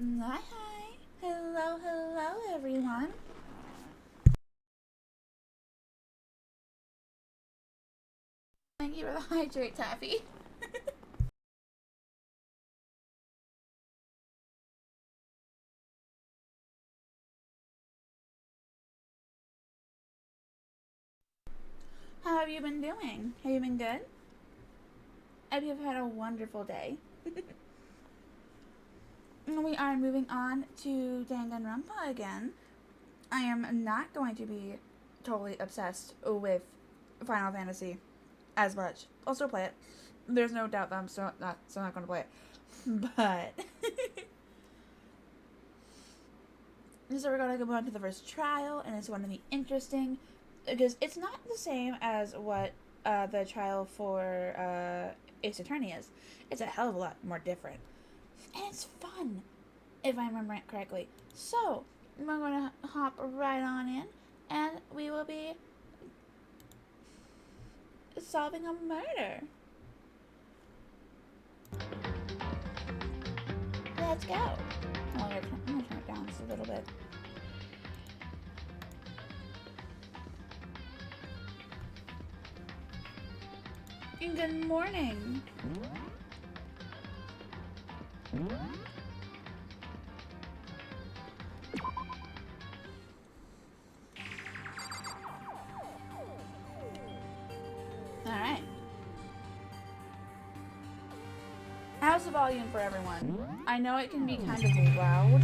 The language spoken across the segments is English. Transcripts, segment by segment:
Hi. Hello, hello, everyone. Thank you for the hydrate, Taffy. How have you been doing? Have you been good? I hope you've had a wonderful day. We are moving on to Danganronpa again. I am not going to be totally obsessed with Final Fantasy as much. I'll still play it. There's no doubt that I'm still not going to play it. But so we're going to go on to the first trial, and it's going to be interesting because it's not the same as what the trial for Ace Attorney is. It's a hell of a lot more different, and it's fun, if I remember it correctly. So we're going to hop right on in, and we will be solving a murder. Let's go. I'm going to turn it down just a little bit. Good morning. Alright. How's the volume for everyone? I know it can be kind of loud.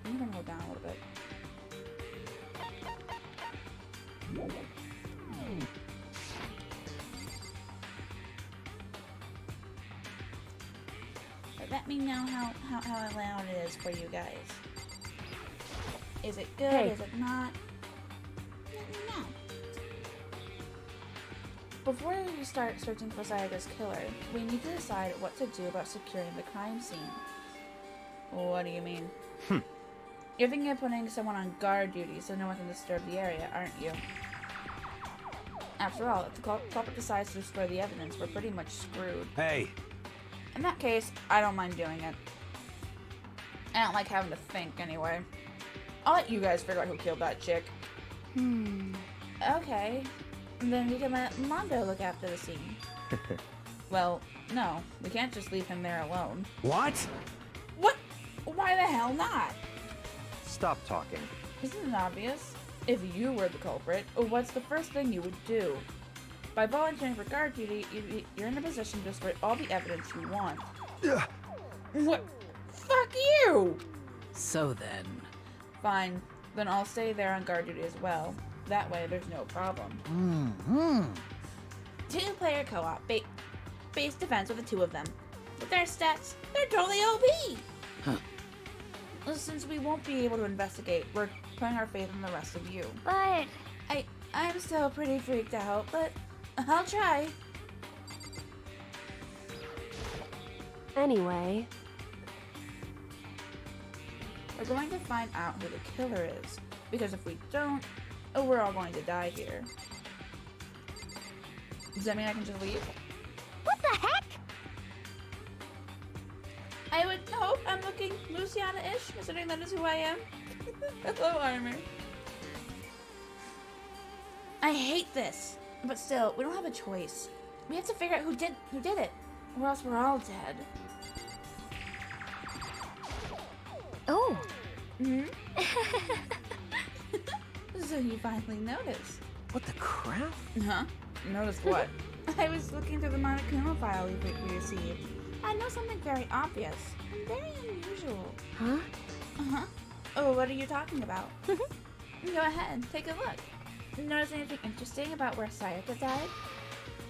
I'm gonna go down a little bit. But let me know how loud it is for you guys. Is it good? Hey. Is it not? Let me know. Before we start searching for Sayaka's killer, we need to decide what to do about securing the crime scene. What do you mean? You're thinking of putting someone on guard duty so no one can disturb the area, aren't you? After all, if the culprit decides to destroy the evidence, we're pretty much screwed. Hey, In that case, I don't mind doing it. I don't like having to think, anyway. I'll let you guys figure out who killed that chick. Okay. Then we can let Mondo look after the scene. Well, no. We can't just leave him there alone. what? What? Why the hell not? Stop talking. Isn't it obvious? If you were the culprit, what's the first thing you would do? By volunteering for guard duty, you're in a position to destroy all the evidence you want. Ugh. What? Fuck you! So then. Fine. Then I'll stay there on guard duty as well. That way, there's no problem. Two-player co-op. Base defense with the two of them. With their stats, they're totally OP! Huh. Since we won't be able to investigate, we're putting our faith in the rest of you. But I'm still pretty freaked out, but I'll try. anyway, We're going to find out who the killer is, because if we don't, we're all going to die here. Does that mean I can just leave? what the heck? I would hope I'm looking Luciana-ish, considering that is who I am. Hello, Armor. I hate this, but still, we don't have a choice. We have to figure out who did it, or else we're all dead. Oh, So you finally noticed. What the crap? Huh? Noticed what? I was looking through the Monokuma file we received. I know something very obvious and very unusual. huh? Uh-huh. Oh, what are you talking about? Go ahead, take a look. Notice anything interesting about where Sayaka died?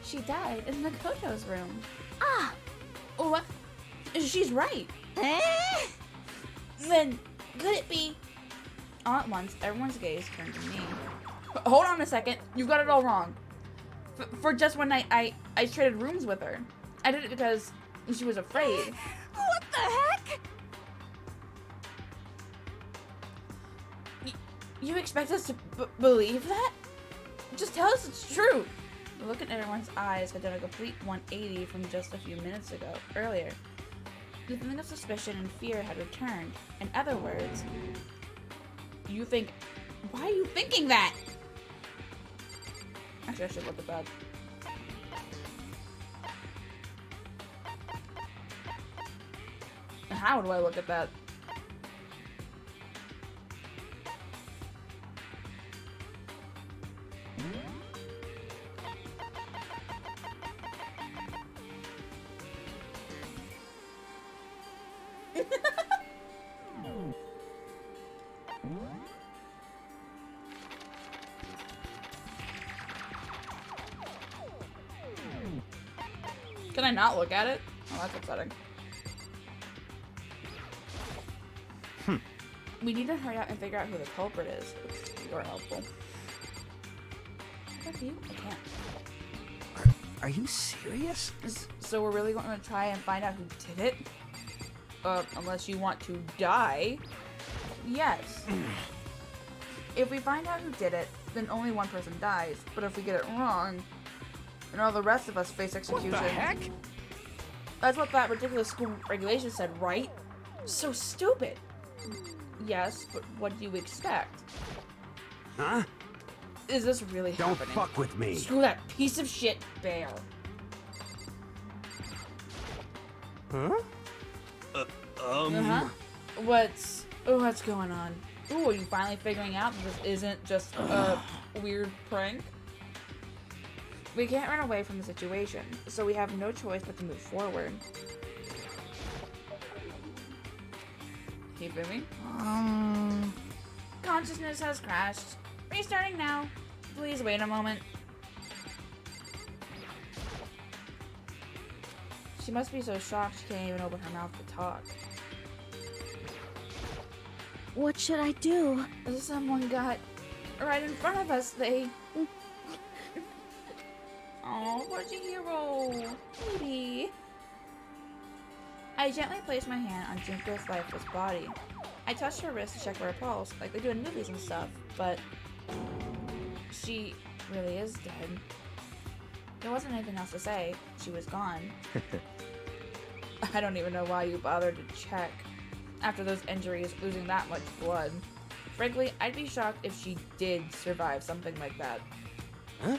She died in the Koto's room. Ah, What? She's right. Then, could it be? All at once, everyone's gaze turned to me. Hold on a second. You got it all wrong. For just one night, I traded rooms with her. I did it because she was afraid. what the heck? You expect us to believe that? Just tell us it's true. The look in everyone's eyes had done a complete 180 from just a few minutes ago, earlier. The feeling of suspicion and fear had returned. In other words, you think... Why are you thinking that? Actually, I should look at that. How do I look at that? Can I not look at it? Oh, that's upsetting. We need to hurry out and figure out who the culprit is. You're helpful. What you? I can't. Are you serious? So we're really going to try and find out who did it? Unless you want to die. Yes. If we find out who did it, then only one person dies. But if we get it wrong, then all the rest of us face execution. What the heck? That's what that ridiculous school regulation said, right? So stupid. Yes, but what do you expect? Huh? Is this really Don't happening? fuck with me. Screw that piece of shit bear. Huh? What's going on? Ooh, are you finally figuring out that this isn't just a weird prank? We can't run away from the situation, so we have no choice but to move forward. Can you feel me? Consciousness has crashed. Restarting now. Please wait a moment. She must be so shocked she can't even open her mouth to talk. What should I do? Someone got right in front of us. They... Oh, poor hero. Baby. I gently placed my hand on Junko's lifeless body. I touched her wrist to check for her pulse, like they do in movies and stuff, but she really is dead. There wasn't anything else to say. She was gone. I don't even know why you bothered to check. After those injuries, losing that much blood. Frankly, I'd be shocked if she did survive something like that. Huh?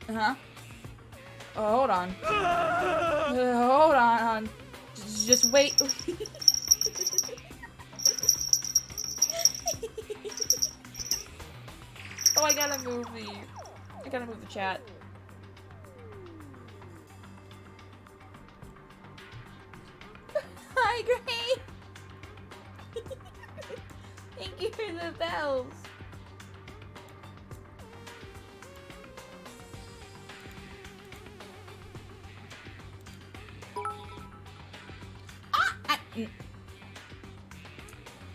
Huh? Oh, hold on. Hold on. Just wait. Oh, I gotta move the chat. Hi, Gray. Thank you for the bells.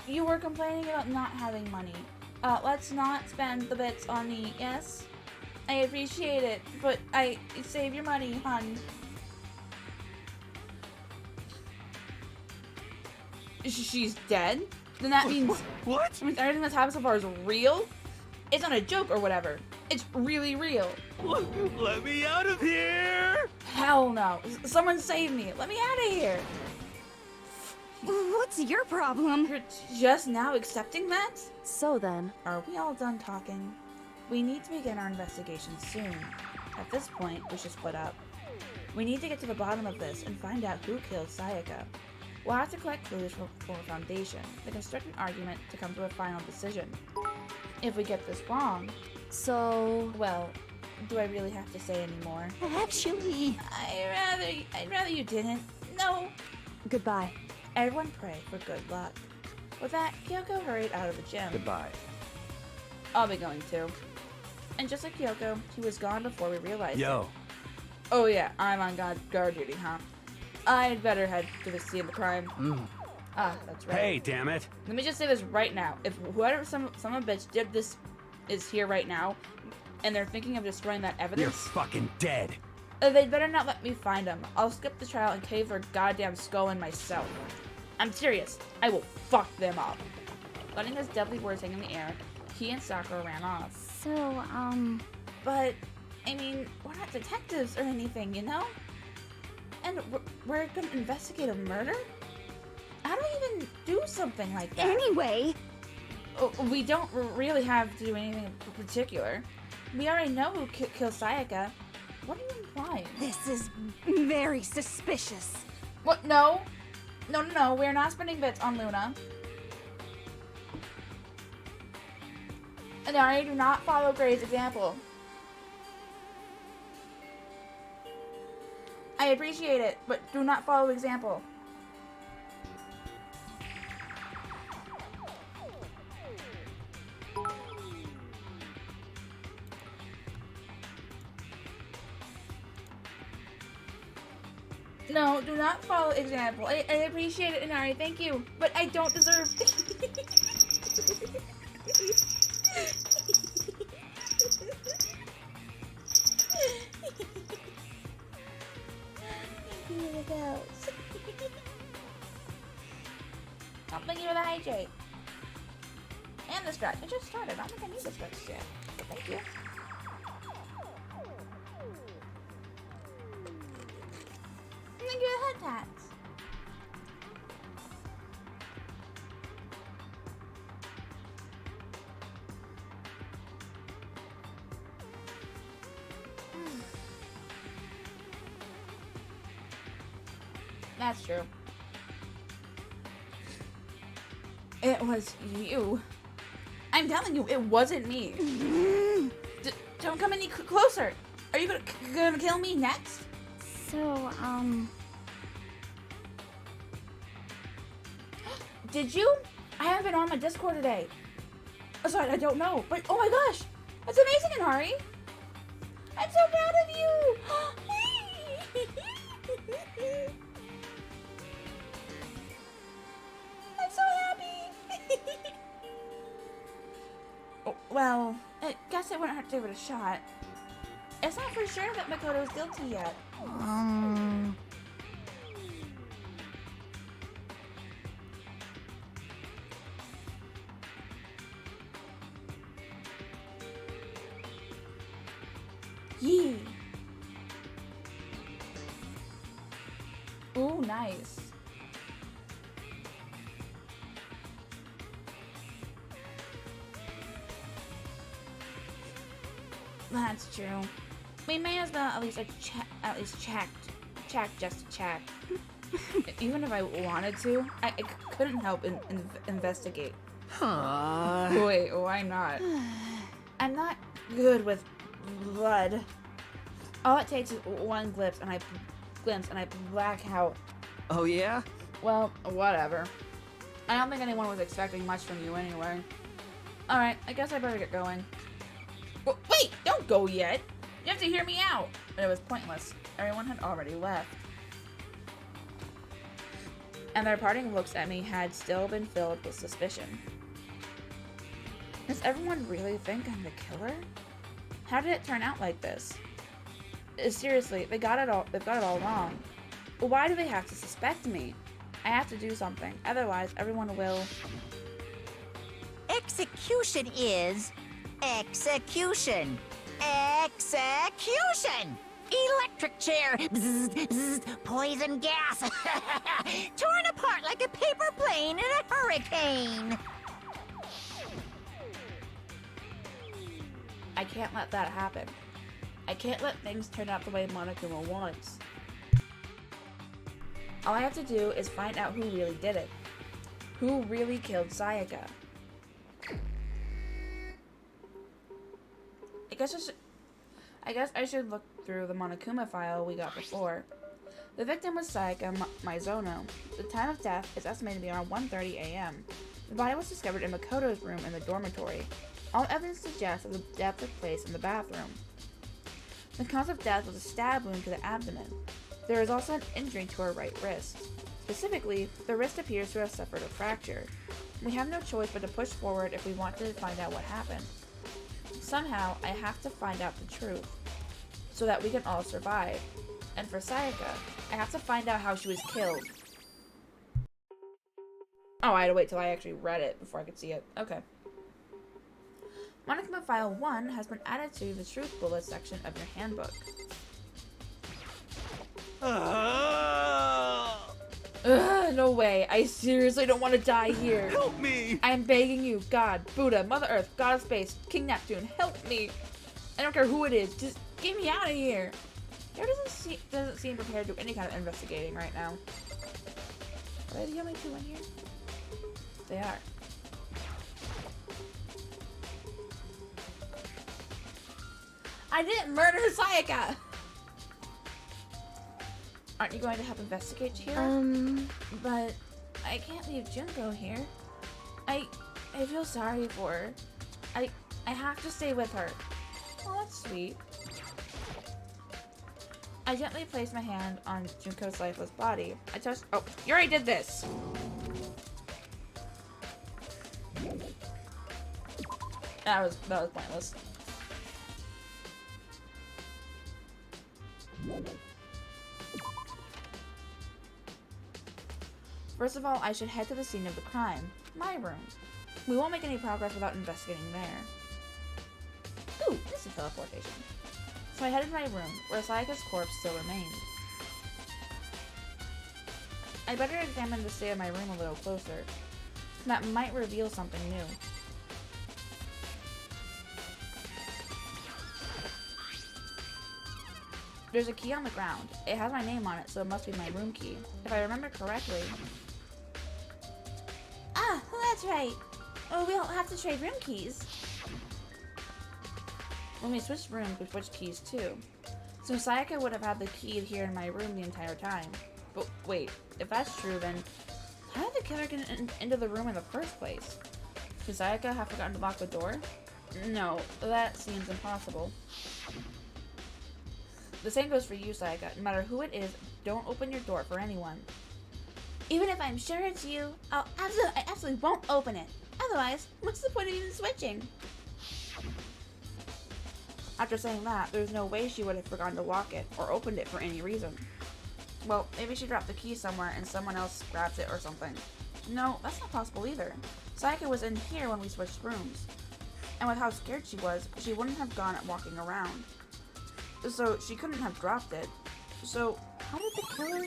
You were complaining about not having money. Let's not spend the bits on me, yes? I appreciate it, but save your money, hun. She's dead? Then that means... What? Means everything that's happened so far is real? It's not a joke or whatever. It's really real. Let me out of here! Hell no. Someone save me. Let me out of here. What's your problem? You're just now accepting that? So then, Are we all done talking? We need to begin our investigation soon. At this point, we should split up. We need to get to the bottom of this and find out who killed Sayaka. We'll have to collect clues for a foundation, then construct an argument to come to a final decision. If we get this wrong, so... well, do I really have to say any more? Actually... I'd rather you didn't. No. Goodbye. Everyone pray for good luck. With that, Kyoko hurried out of the gym. Goodbye. I'll be going too. And just like Kyoko, he was gone before we realized it. Yo. Oh yeah, I'm on guard duty, huh? I'd better head to the scene of the crime. Ah, that's right. Hey, damn it. Let me just say this right now. If whoever some bitch did this is here right now, and they're thinking of destroying that You're evidence, fucking dead. they'd better not let me find them. I'll skip the trial and cave their goddamn skull in myself. I'm serious. I will fuck them up. Letting his deadly words hang in the air, he and Sakura ran off. So, but, I mean, we're not detectives or anything, you know? And we're gonna investigate a murder? How do we even do something like that? Anyway, We don't really have to do anything in particular. We already know who killed Sayaka. What are you implying? this is very suspicious. What? No. No. We're not spending bits on Luna. Inari, do not follow Gray's example. I appreciate it, but do not follow example. No, do not follow example. I appreciate it, Inari, thank you. But I don't deserve... Here it goes. Oh, thank you for the hydrate. And the stretch. It just started. I don't think I need the stretch yet. But thank you. Thank you for the head tats. That's true. It was you. I'm telling you, it wasn't me. Don't come any closer. Are you gonna kill me next? So, Did you? I haven't been on my Discord today. Oh, sorry, I don't know. But oh my gosh, that's amazing, Inari. I'm so proud of you. I'm so happy. Oh, well, I guess it wouldn't hurt to give it a shot. It's not for sure that Makoto's guilty yet. Yee. Ooh, nice. That's true. We may as well at least check just to check. Even if I wanted to, I couldn't help investigate. Wait, why not? I'm not good with blood. All it takes is one glimpse and I black out. Oh, yeah? Well, whatever. I don't think anyone was expecting much from you anyway. Alright, I guess I better get going. Wait, don't go yet! You have to hear me out! But it was pointless. Everyone had already left. And their parting looks at me had still been filled with suspicion. Does everyone really think I'm the killer? How did it turn out like this? Seriously, they've got it all wrong. Why do they have to suspect me? I have to do something, otherwise everyone will... Execution is execution. Execution! Electric chair. Bzz, bzz, poison gas. Torn apart like a paper plane in a hurricane. I can't let that happen. I can't let things turn out the way Monokuma wants. All I have to do is find out who really did it. Who really killed Sayaka. I guess I should look through the Monokuma file we got before. The victim was Sayaka Maizono. The time of death is estimated to be around 1:30 a.m. The body was discovered in Makoto's room in the dormitory. All evidence suggests that the death took place in the bathroom. The cause of death was a stab wound to the abdomen. There is also an injury to her right wrist. Specifically, the wrist appears to have suffered a fracture. We have no choice but to push forward if we want to find out what happened. Somehow, I have to find out the truth, so that we can all survive. And for Sayaka, I have to find out how she was killed. Oh, I had to wait till I actually read it before I could see it. Okay. Monokuma File 1 has been added to the Truth Bullet section of your handbook. Ugh, no way. I seriously don't want to die here. Help me! I am begging you, God, Buddha, Mother Earth, God of Space, King Neptune, help me. I don't care who it is, just get me out of here. There doesn't seem prepared to do any kind of investigating right now. Are they the only two in here? They are. I didn't murder Sayaka! Aren't you going to help investigate here? But I can't leave Junko here. I feel sorry for her. I have to stay with her. Oh, that's sweet. I gently placed my hand on Junko's lifeless body. I touched. Oh, you already did this! That was pointless. First of all, I should head to the scene of the crime. My room. We won't make any progress without investigating there. Ooh, instant teleportation. So I headed to my room, where Sayaka's corpse still remained. I better examine the state of my room a little closer. That might reveal something new. There's a key on the ground. It has my name on it, so it must be my room key. If I remember correctly... Ah, that's right. Oh, we'll have to trade room keys. When we switched rooms, we switched keys too. So Sayaka would have had the key here in my room the entire time. But wait, if that's true, then how did the killer get into the room in the first place? Did Sayaka have forgotten to lock the door? No, that seems impossible. The same goes for you, Sayaka. No matter who it is, don't open your door for anyone. Even if I'm sure it's you, I absolutely won't open it. Otherwise, what's the point of even switching? After saying that, there's no way she would have forgotten to lock it, or opened it for any reason. Well, maybe she dropped the key somewhere and someone else grabbed it or something. No, that's not possible either. Sayaka was in here when we switched rooms. And with how scared she was, she wouldn't have gone at walking around. So she couldn't have dropped it. So how did the killer...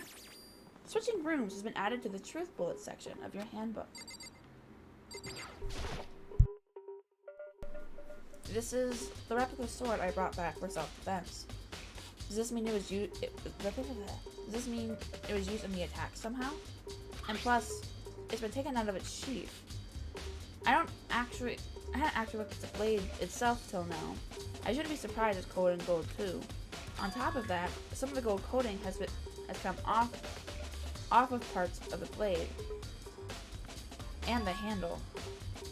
Switching rooms has been added to the Truth Bullet section of your handbook. This is the replica sword I brought back for self-defense. Does this mean it was used? Does this mean it was used in the attack somehow? And plus, it's been taken out of its sheath. I hadn't actually looked at the blade itself till now. I shouldn't be surprised it's coated in gold too. On top of that, some of the gold coating has come off of parts of the blade. And the handle.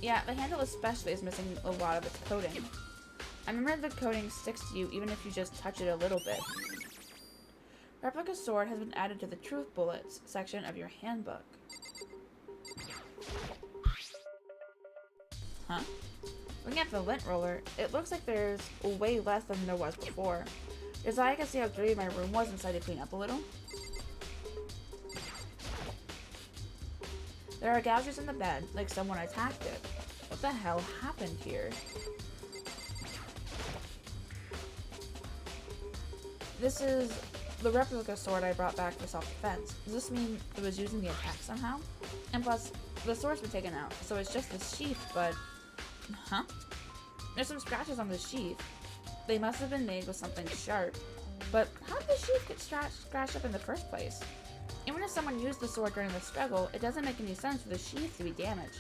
Yeah, the handle especially is missing a lot of its coating. I remember the coating sticks to you even if you just touch it a little bit. Replica sword has been added to the Truth Bullets section of your handbook. Huh? Looking at the lint roller, it looks like there's way less than there was before. Does Sayaka see how dirty my room was and decided to clean up a little? There are gouges in the bed, like someone attacked it. What the hell happened here? This is the replica sword I brought back for self-defense. Does this mean it was using the attack somehow? And plus, the sword's been taken out, so it's just the sheath, but... Huh? There's some scratches on the sheath. They must have been made with something sharp. But how did the sheath get scratched up in the first place? Even if someone used the sword during the struggle, it doesn't make any sense for the sheath to be damaged.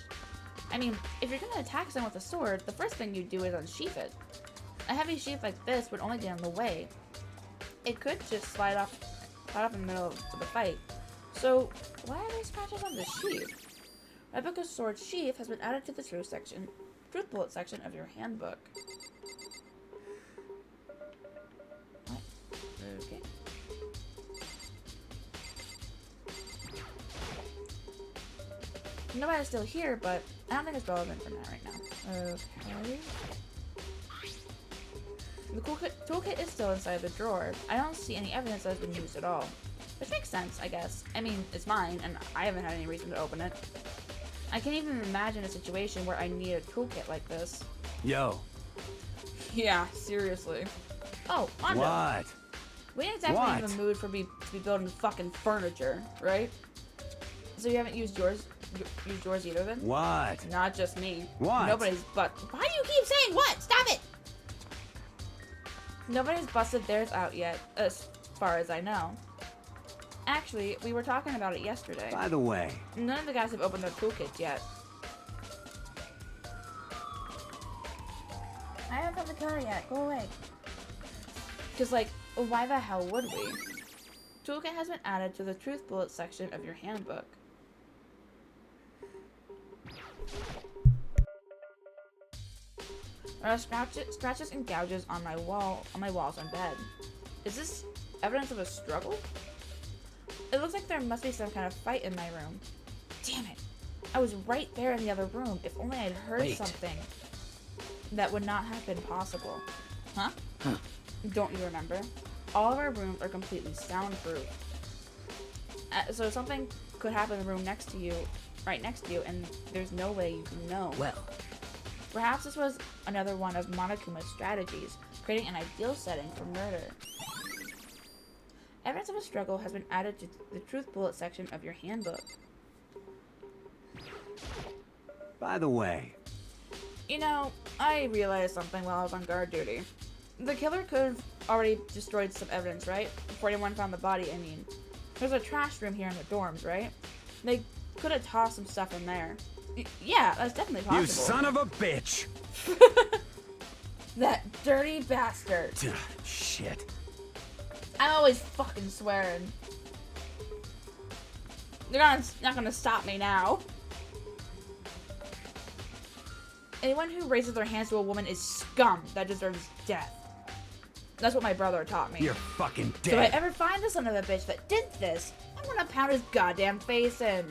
I mean, if you're gonna attack someone with a sword, the first thing you'd do is unsheath it. A heavy sheath like this would only get in the way. It could just slide off in the middle of the fight. So, why are there scratches on the sheath? Replica sword sheath has been added to the Truth Bullet section of your handbook. What? Okay. Nobody's still here, but I don't think it's relevant for that right now. Okay. The toolkit is still inside the drawer. I don't see any evidence that it's been used at all. Which makes sense, I guess. I mean, it's mine, and I haven't had any reason to open it. I can't even imagine a situation where I need a toolkit like this. Yo, Yeah, seriously. Oh, Mondo. What? We ain't exactly What? in the mood to be building fucking furniture, right? So you haven't used yours either then? What? Not just me. What? Nobody's but. Why do you keep saying what? Stop it! Nobody's busted theirs out yet, as far as I know. Actually, we were talking about it yesterday. By the way, None of the guys have opened their toolkits yet. I haven't found the killer yet. Go away. Because, like, why the hell would we? Toolkit has been added to the truth bullet section of your handbook. There are scratches and gouges on my walls and bed. Is this evidence of a struggle? It looks like there must be some kind of fight in my room. Damn it! I was right there in the other room. If only I'd heard Wait. something. That would not have been possible. Huh? Don't you remember? All of our rooms are completely soundproof. So something could happen in the room next to you, right next to you, and there's no way you can know. Well, Perhaps this was another one of Monokuma's strategies, creating an ideal setting for murder. Evidence of a struggle has been added to the truth bullet section of your handbook. by the way, You know, I realized something while I was on guard duty. The killer could have already destroyed some evidence, right? Before anyone found the body, I mean. There's a trash room here in the dorms, right? They could have tossed some stuff in there. Yeah, that's definitely possible. you son of a bitch! That dirty bastard. Shit. I'm always fucking swearing. They're not gonna stop me now. Anyone who raises their hands to a woman is scum that deserves death. That's what my brother taught me. You're fucking So if I dead. ever find the son of a bitch that did this, I'm gonna pound his goddamn face in.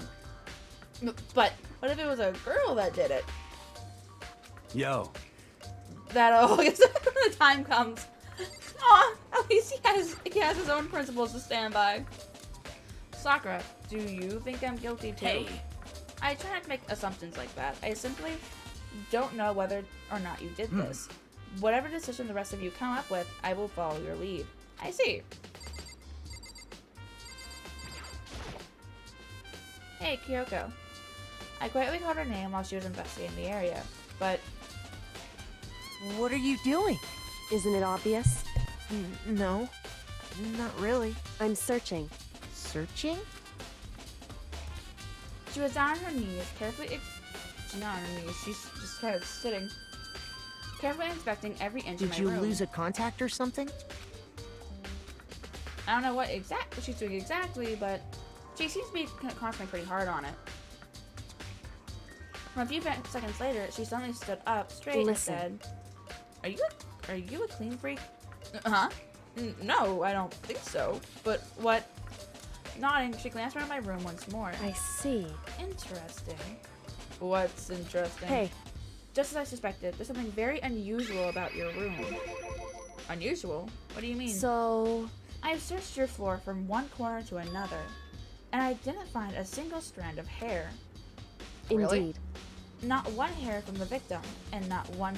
But what if it was a girl that did it? Yo, That'll when the time comes. Aw, at least he has his own principles to stand by. Sakura, do you think I'm guilty too? hey, I try not to make assumptions like that. I simply don't know whether or not you did this. Whatever decision the rest of you come up with, I will follow your lead. I see. Hey, Kyoko. I quietly called her name while she was investigating the area, but What are you doing? Isn't it obvious? No, not really. I'm searching. Searching? she was down on her knees, she's not on her knees, she's just kind of sitting, carefully inspecting every inch of Did my you room. lose a contact or something? I don't know what she's doing exactly, but she seems to be concentrating pretty hard on it. From a few seconds later, she suddenly stood up straight Listen. and said, Are you a clean freak? Huh? No, I don't think so. But what? Nodding, she glanced around my room once more. I see. Interesting. What's interesting? Hey, Just as I suspected, there's something very unusual about your room. Unusual? What do you mean? so... I've searched your floor from one corner to another, and I didn't find a single strand of hair. Really? Indeed. Not one hair from the victim, and not one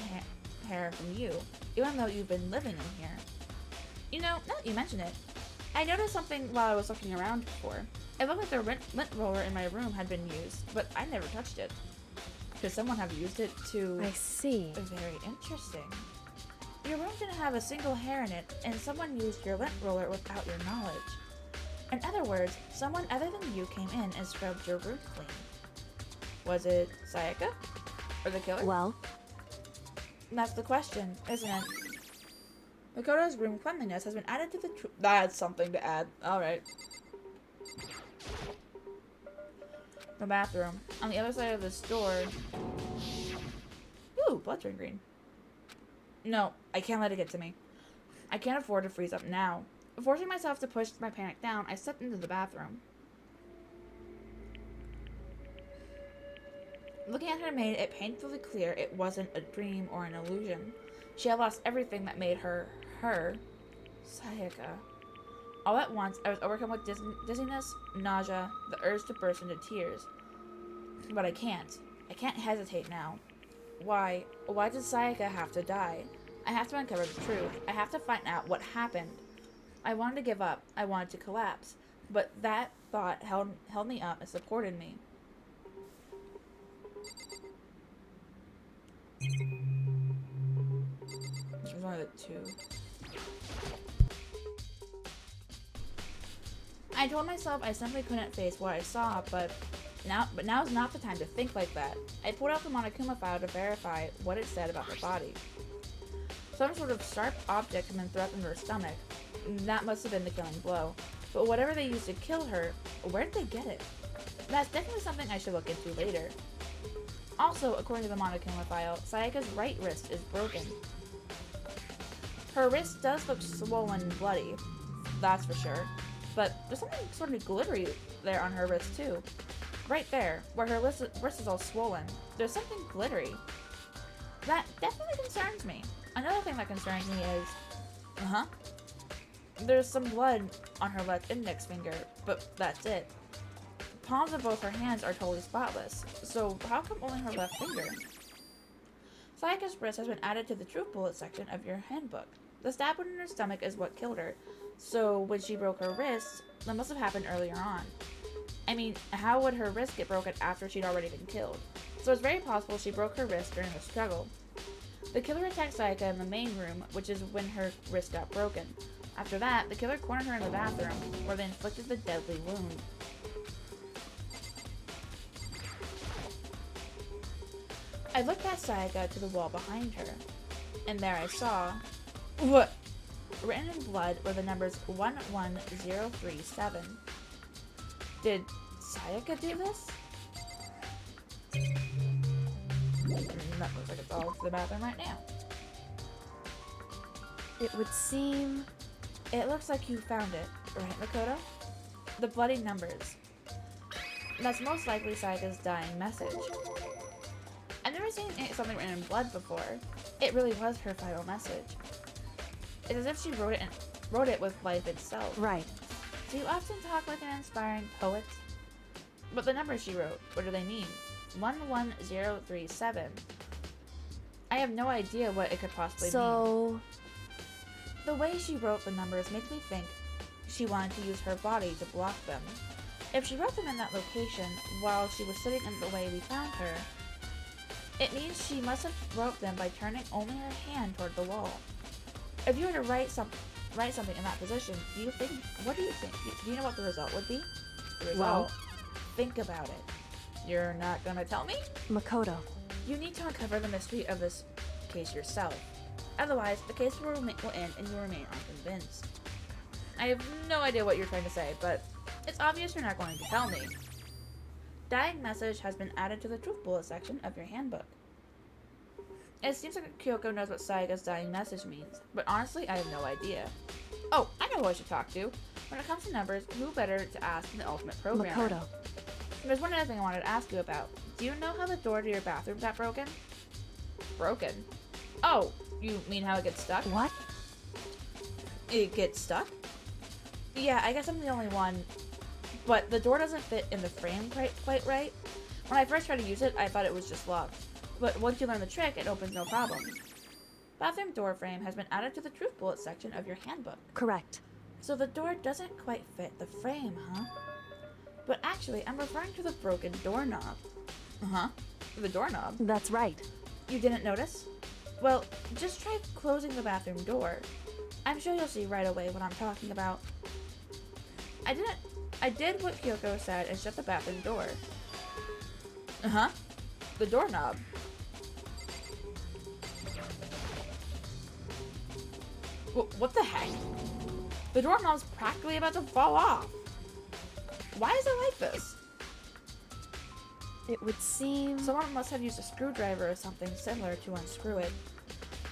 hair from you, even though you've been living in here. You know, now that you mention it, I noticed something while I was looking around before. It looked like the lint roller in my room had been used, but I never touched it. Could someone have used it to... I see. Very interesting. Your room didn't have a single hair in it, and someone used your lint roller without your knowledge. In other words, someone other than you came in and scrubbed your room clean. Was it Sayaka? Or the killer? Well, That's the question, isn't it? Makoto's room cleanliness has been added to the That's something to add. Alright. The bathroom. On the other side of this door... Ooh, blood turned green. No, I can't let it get to me. I can't afford to freeze up now. Forcing myself to push my panic down, I stepped into the bathroom. Looking at her made it painfully clear it wasn't a dream or an illusion. She had lost everything that made her, her. Sayaka. All at once, I was overcome with dizziness, nausea, the urge to burst into tears. But I can't. I can't hesitate now. Why did Sayaka have to die? I have to uncover the truth. I have to find out what happened. I wanted to give up. I wanted to collapse. But that thought held me up and supported me. There's only the two. I told myself I simply couldn't face what I saw, but now's not the time to think like that. I pulled out the Monokuma file to verify what it said about her body. Some sort of sharp object had been thrust into her stomach. That must have been the killing blow. But whatever they used to kill her, where did they get it? That's definitely something I should look into later. Also, according to the Monokuma file, Sayaka's right wrist is broken. Her wrist does look swollen and bloody, that's for sure. But there's something sort of glittery there on her wrist too. Right there, where her wrist is all swollen, there's something glittery. That definitely concerns me. Another thing that concerns me is... There's some blood on her left index finger, but that's it. Palms of both her hands are totally spotless, so how come only her left finger? Sayaka's wrist has been added to the truth bullet section of your handbook. The stab wound in her stomach is what killed her, so when she broke her wrist, that must have happened earlier on. I mean, how would her wrist get broken after she'd already been killed? So it's very possible she broke her wrist during the struggle. The killer attacked Sayaka in the main room, which is when her wrist got broken. After that, the killer cornered her in the bathroom, where they inflicted the deadly wound. I looked past Sayaka to the wall behind her, and there I saw... What? Written in blood were the numbers 11037. Did Sayaka do this? That looks like it's all to the bathroom right now. It would seem... It looks like you found it, right, Makoto? The bloody numbers. That's most likely Sayaka's dying message. I've never seen something written in blood before. It really was her final message. It's as if she wrote it with life itself. Right. Do you often talk like an inspiring poet? But the numbers she wrote, what do they mean? 11037. I have no idea what it could possibly mean. So... The way she wrote the numbers makes me think she wanted to use her body to block them. If she wrote them in that location while she was sitting in the way we found her, it means she must have wrote them by turning only her hand toward the wall. If you were to write something in that position, what do you think? Do you know what the result would be? The result? Well, think about it. You're not gonna tell me? Makoto. You need to uncover the mystery of this case yourself. Otherwise, the case will end and you will remain unconvinced. I have no idea what you're trying to say, but it's obvious you're not going to tell me. Dying message has been added to the truth bullet section of your handbook. It seems like Kyoko knows what Sayaka's dying message means, but honestly, I have no idea. Oh, I know who I should talk to. When it comes to numbers, who better to ask than the ultimate programmer? Makoto. There's one other thing I wanted to ask you about. Do you know how the door to your bathroom got broken? Broken? Oh, you mean how it gets stuck? What? It gets stuck? Yeah, I guess I'm the only one. But the door doesn't fit in the frame quite right. When I first tried to use it, I thought it was just locked. But once you learn the trick, it opens no problem. Bathroom door frame has been added to the truth bullet section of your handbook. Correct. So the door doesn't quite fit the frame, huh? But actually, I'm referring to the broken doorknob. The doorknob. That's right. You didn't notice? Well, just try closing the bathroom door. I'm sure you'll see right away what I'm talking about. I did what Kyoko said and shut the bathroom door. The doorknob. What the heck? The doorknob's practically about to fall off. Why is it like this? It would seem... Someone must have used a screwdriver or something similar to unscrew it.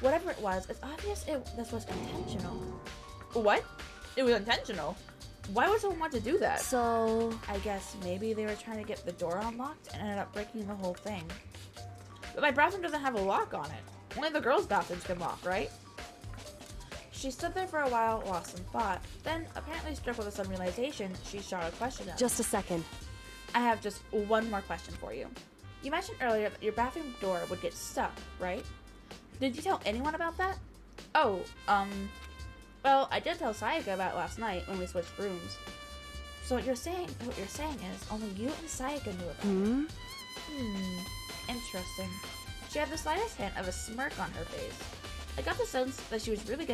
Whatever it was, it's obvious this was intentional. What? It was intentional? Why would someone want to do that? So... I guess maybe they were trying to get the door unlocked and ended up breaking the whole thing. But my bathroom doesn't have a lock on it. Only the girls' bathrooms can lock, right? She stood there for a while, lost in thought. Then, apparently struck with a sudden realization, she shot a question at me. Just a second. I have just one more question for you. You mentioned earlier that your bathroom door would get stuck, right? Did you tell anyone about that? Oh, well, I did tell Sayaka about last night when we switched rooms. So what you're saying is only you and Sayaka knew about it. Interesting. She had the slightest hint of a smirk on her face. I got the sense that she was really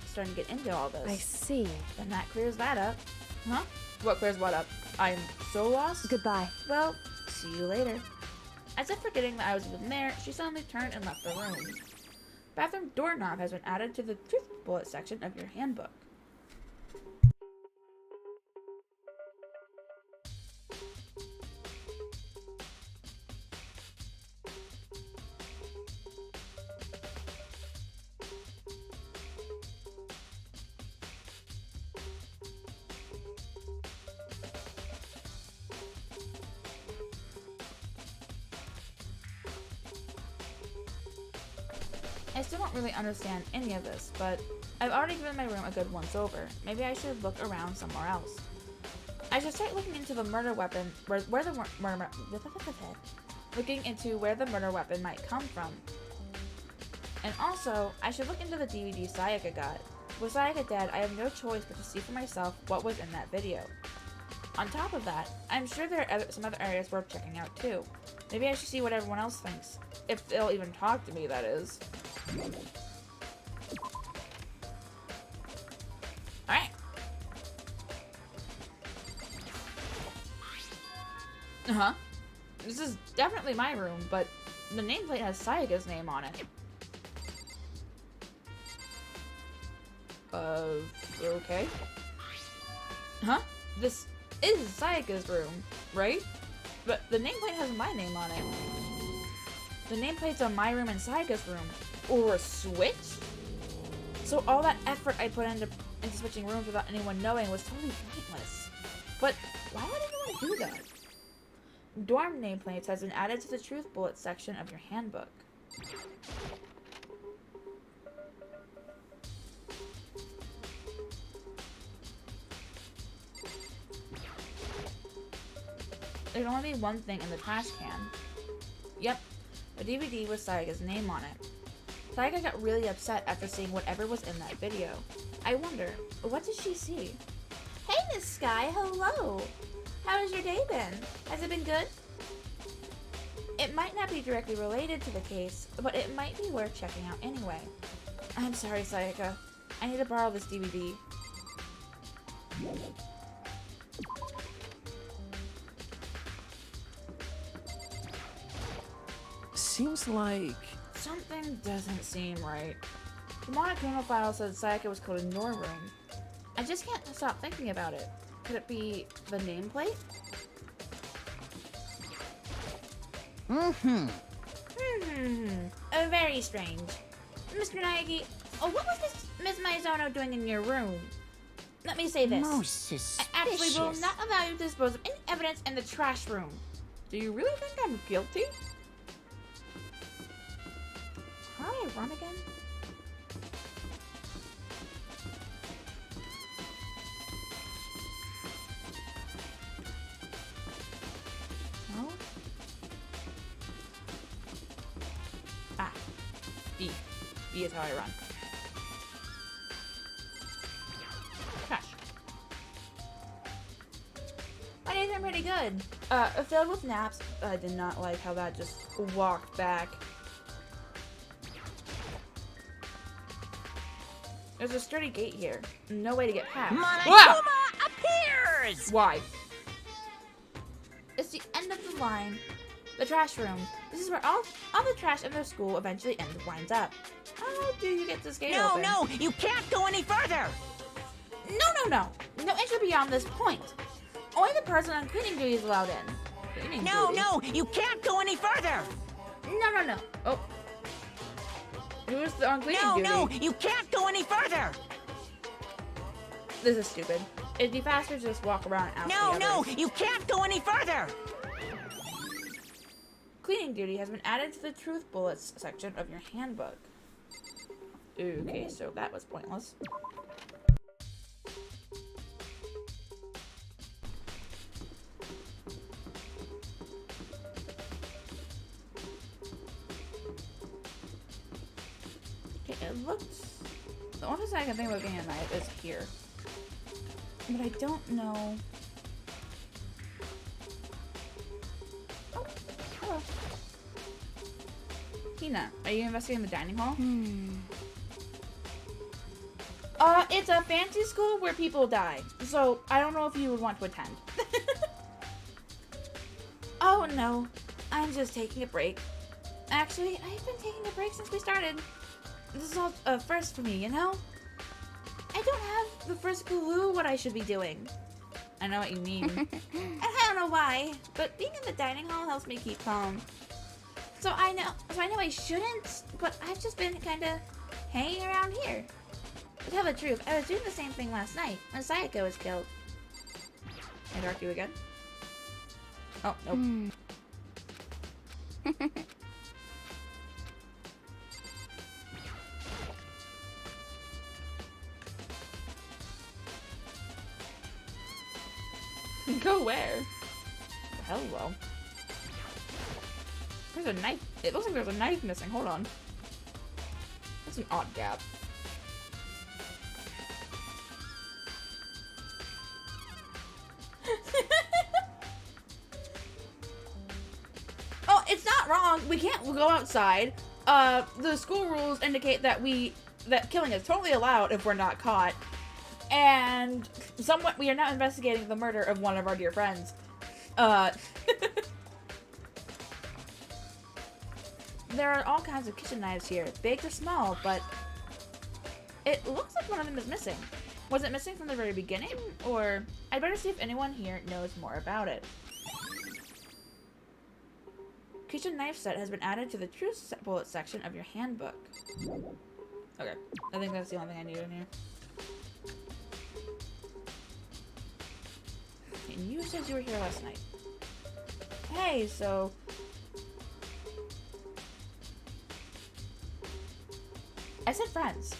starting to get into all this. I see. Then that clears that up. Huh? What clears what up? I'm so lost. Goodbye. Well, see you later. As if forgetting that I was even there, she suddenly turned and left the room. Bathroom doorknob has been added to the truth bullet section of your handbook. I still don't really understand any of this, but I've already given my room a good once over. Maybe I should look around somewhere else. I should start looking into the murder weapon, looking into where the murder weapon might come from. And also, I should look into the DVD Sayaka got. With Sayaka dead, I have no choice but to see for myself what was in that video. On top of that, I'm sure there are some other areas worth checking out too. Maybe I should see what everyone else thinks. If they'll even talk to me, that is. Alright. Uh-huh. This is definitely my room, but the nameplate has Sayaka's name on it. Okay. Huh? This is Sayaka's room, right? But the nameplate has my name on it. The nameplate's on my room and Sayaka's room. Or a switch? So all that effort I put into switching rooms without anyone knowing was totally pointless. But why would anyone do that? Dorm nameplates has been added to the truth bullet section of your handbook. There's only one thing in the trash can. Yep, a DVD with Sayaka's name on it. Sayaka got really upset after seeing whatever was in that video. I wonder, what did she see? Hey, Miss Sky, hello! How has your day been? Has it been good? It might not be directly related to the case, but it might be worth checking out anyway. I'm sorry, Sayaka. I need to borrow this DVD. Seems like... Something doesn't seem right. The Monokuma file said Sayaka was killed in your room. I just can't stop thinking about it. Could it be the nameplate? Very strange. Mr. Naegi, what was Miss Maizono doing in your room? Let me say this. Most suspicious. I actually will not allow you to dispose of any evidence in the trash room. Do you really think I'm guilty? How do I run again? No? Ah. B. B is how I run. Trash. My days are pretty good. Filled with naps. I did not like how that just walked back. There's a sturdy gate here. No way to get past. Monokuma appears! Why? It's the end of the line. The trash room. This is where all the trash in the school eventually winds up. How do you get this gate open? No, you can't go any further! No. No entry beyond this point. Only the person on cleaning duty is allowed in. Cleaning duty? No, you can't go any further! No. Oh. Who's the on cleaning duty? No, you can't go any further! This is stupid. It'd be faster to just walk around and out. No, you can't go any further! Cleaning duty has been added to the truth bullets section of your handbook. Okay, so that was pointless. Okay, it looks The only thing I can think about getting a knife is here. But I don't know. Oh, hello. Tina, are you investigating the dining hall? It's a fancy school where people die. So, I don't know if you would want to attend. Oh, no. I'm just taking a break. Actually, I've been taking a break since we started. This is all a first for me, you know? I don't have the first clue what I should be doing. I know what you mean. And I don't know why, but being in the dining hall helps me keep calm. So I know I shouldn't, but I've just been kind of hanging around here. To tell the truth, I was doing the same thing last night when Sayaka was killed. Can I talk to you again? Oh, nope. Go where? Hello. There's a knife. It looks like there's a knife missing. Hold on. That's an odd gap. Oh, it's not wrong. We can't go outside. The school rules indicate that that killing is totally allowed if we're not caught. And we are now investigating the murder of one of our dear friends. There are all kinds of kitchen knives here, big or small, but it looks like one of them is missing. Was it missing from the very beginning? Or I'd better see if anyone here knows more about it. Kitchen knife set has been added to the true bullet section of your handbook. Okay, I think that's the only thing I need in here. And you said you were here last night. Hey, so... I said friends,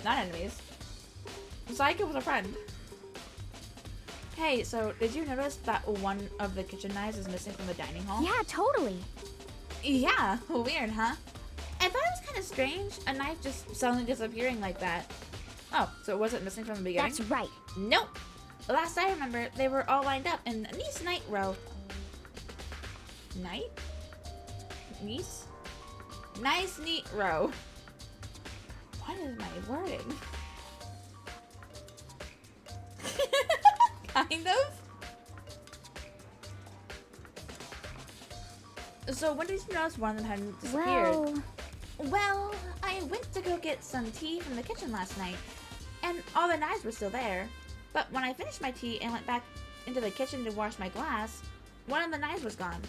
not enemies. Sayaka was a friend. Hey, so did you notice that one of the kitchen knives is missing from the dining hall? Yeah, totally. Yeah, weird, huh? I thought it was kind of strange, a knife just suddenly disappearing like that. Oh, so it wasn't missing from the beginning? That's right. Nope. Last I remember, they were all lined up in a nice night row. Night? Nice? Nice, neat row. What is my wording? Kind of? So when did you notice one of them hadn't disappeared? Well, I went to go get some tea from the kitchen last night, and all the knives were still there. But when I finished my tea and went back into the kitchen to wash my glass, one of the knives was gone.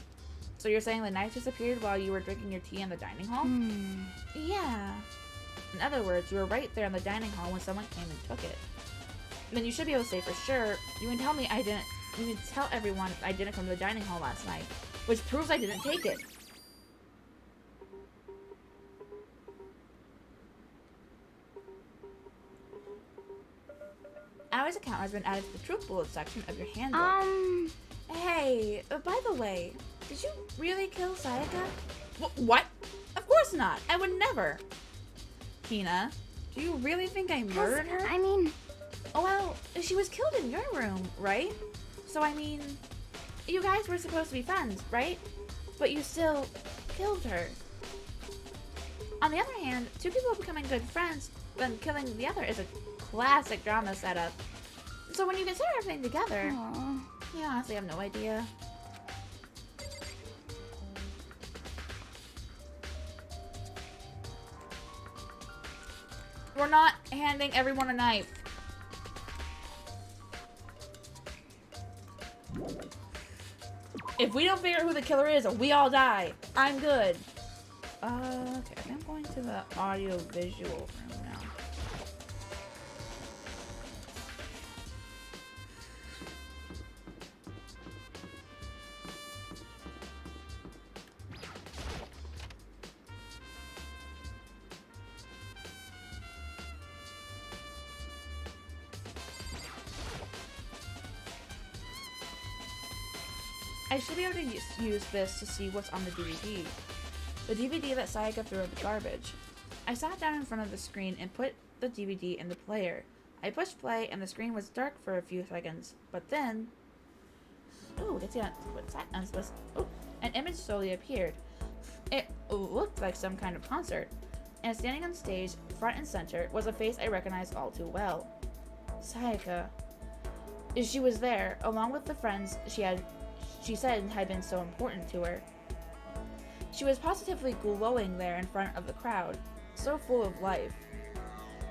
So you're saying the knife disappeared while you were drinking your tea in the dining hall? Yeah. In other words, you were right there in the dining hall when someone came and took it. Then you should be able to say for sure, you can tell me I didn't, you can tell everyone I didn't come to the dining hall last night, which proves I didn't take it. Hour's account has been added to the truth bullet section of your handbook. Hey, by the way, did you really kill Sayaka? What? Of course not. I would never. Tina, do you really think I murdered her? I mean... Oh, well, she was killed in your room, right? So, I mean, you guys were supposed to be friends, right? But you still killed her. On the other hand, two people becoming good friends, then killing the other is a classic drama setup. So when you consider everything together, yeah, honestly, I have no idea. We're not handing everyone a knife. If we don't figure out who the killer is, we all die. I'm good. Okay, I think I'm going to the audio-visual room now. I should be able to use this to see what's on the DVD. The DVD that Sayaka threw in the garbage. I sat down in front of the screen and put the DVD in the player. I pushed play and the screen was dark for a few seconds, but then... Ooh, that's not... What's that? Oh, an image slowly appeared. It looked like some kind of concert, and standing on stage, front and center, was a face I recognized all too well. Sayaka. She was there, along with the friends she said had been so important to her. She was positively glowing there in front of the crowd, so full of life.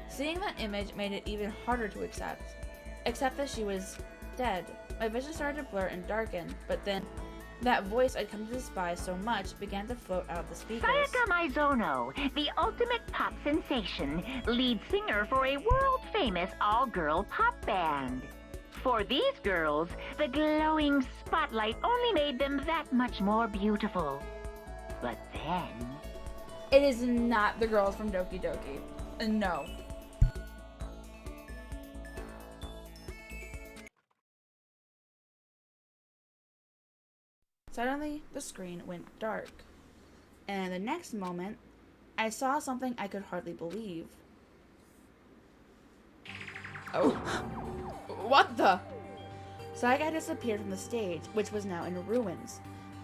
Seeing that image made it even harder to accept that she was dead. My vision started to blur and darken, but then that voice I'd come to despise so much began to float out of the speakers. Sayaka Mizono, the ultimate pop sensation, lead singer for a world-famous all-girl pop band. For these girls, the glowing spotlight only made them that much more beautiful. But then... It is not the girls from Doki Doki. No. Suddenly, the screen went dark. And the next moment, I saw something I could hardly believe. Oh. What the? Sayaka disappeared from the stage, which was now in ruins.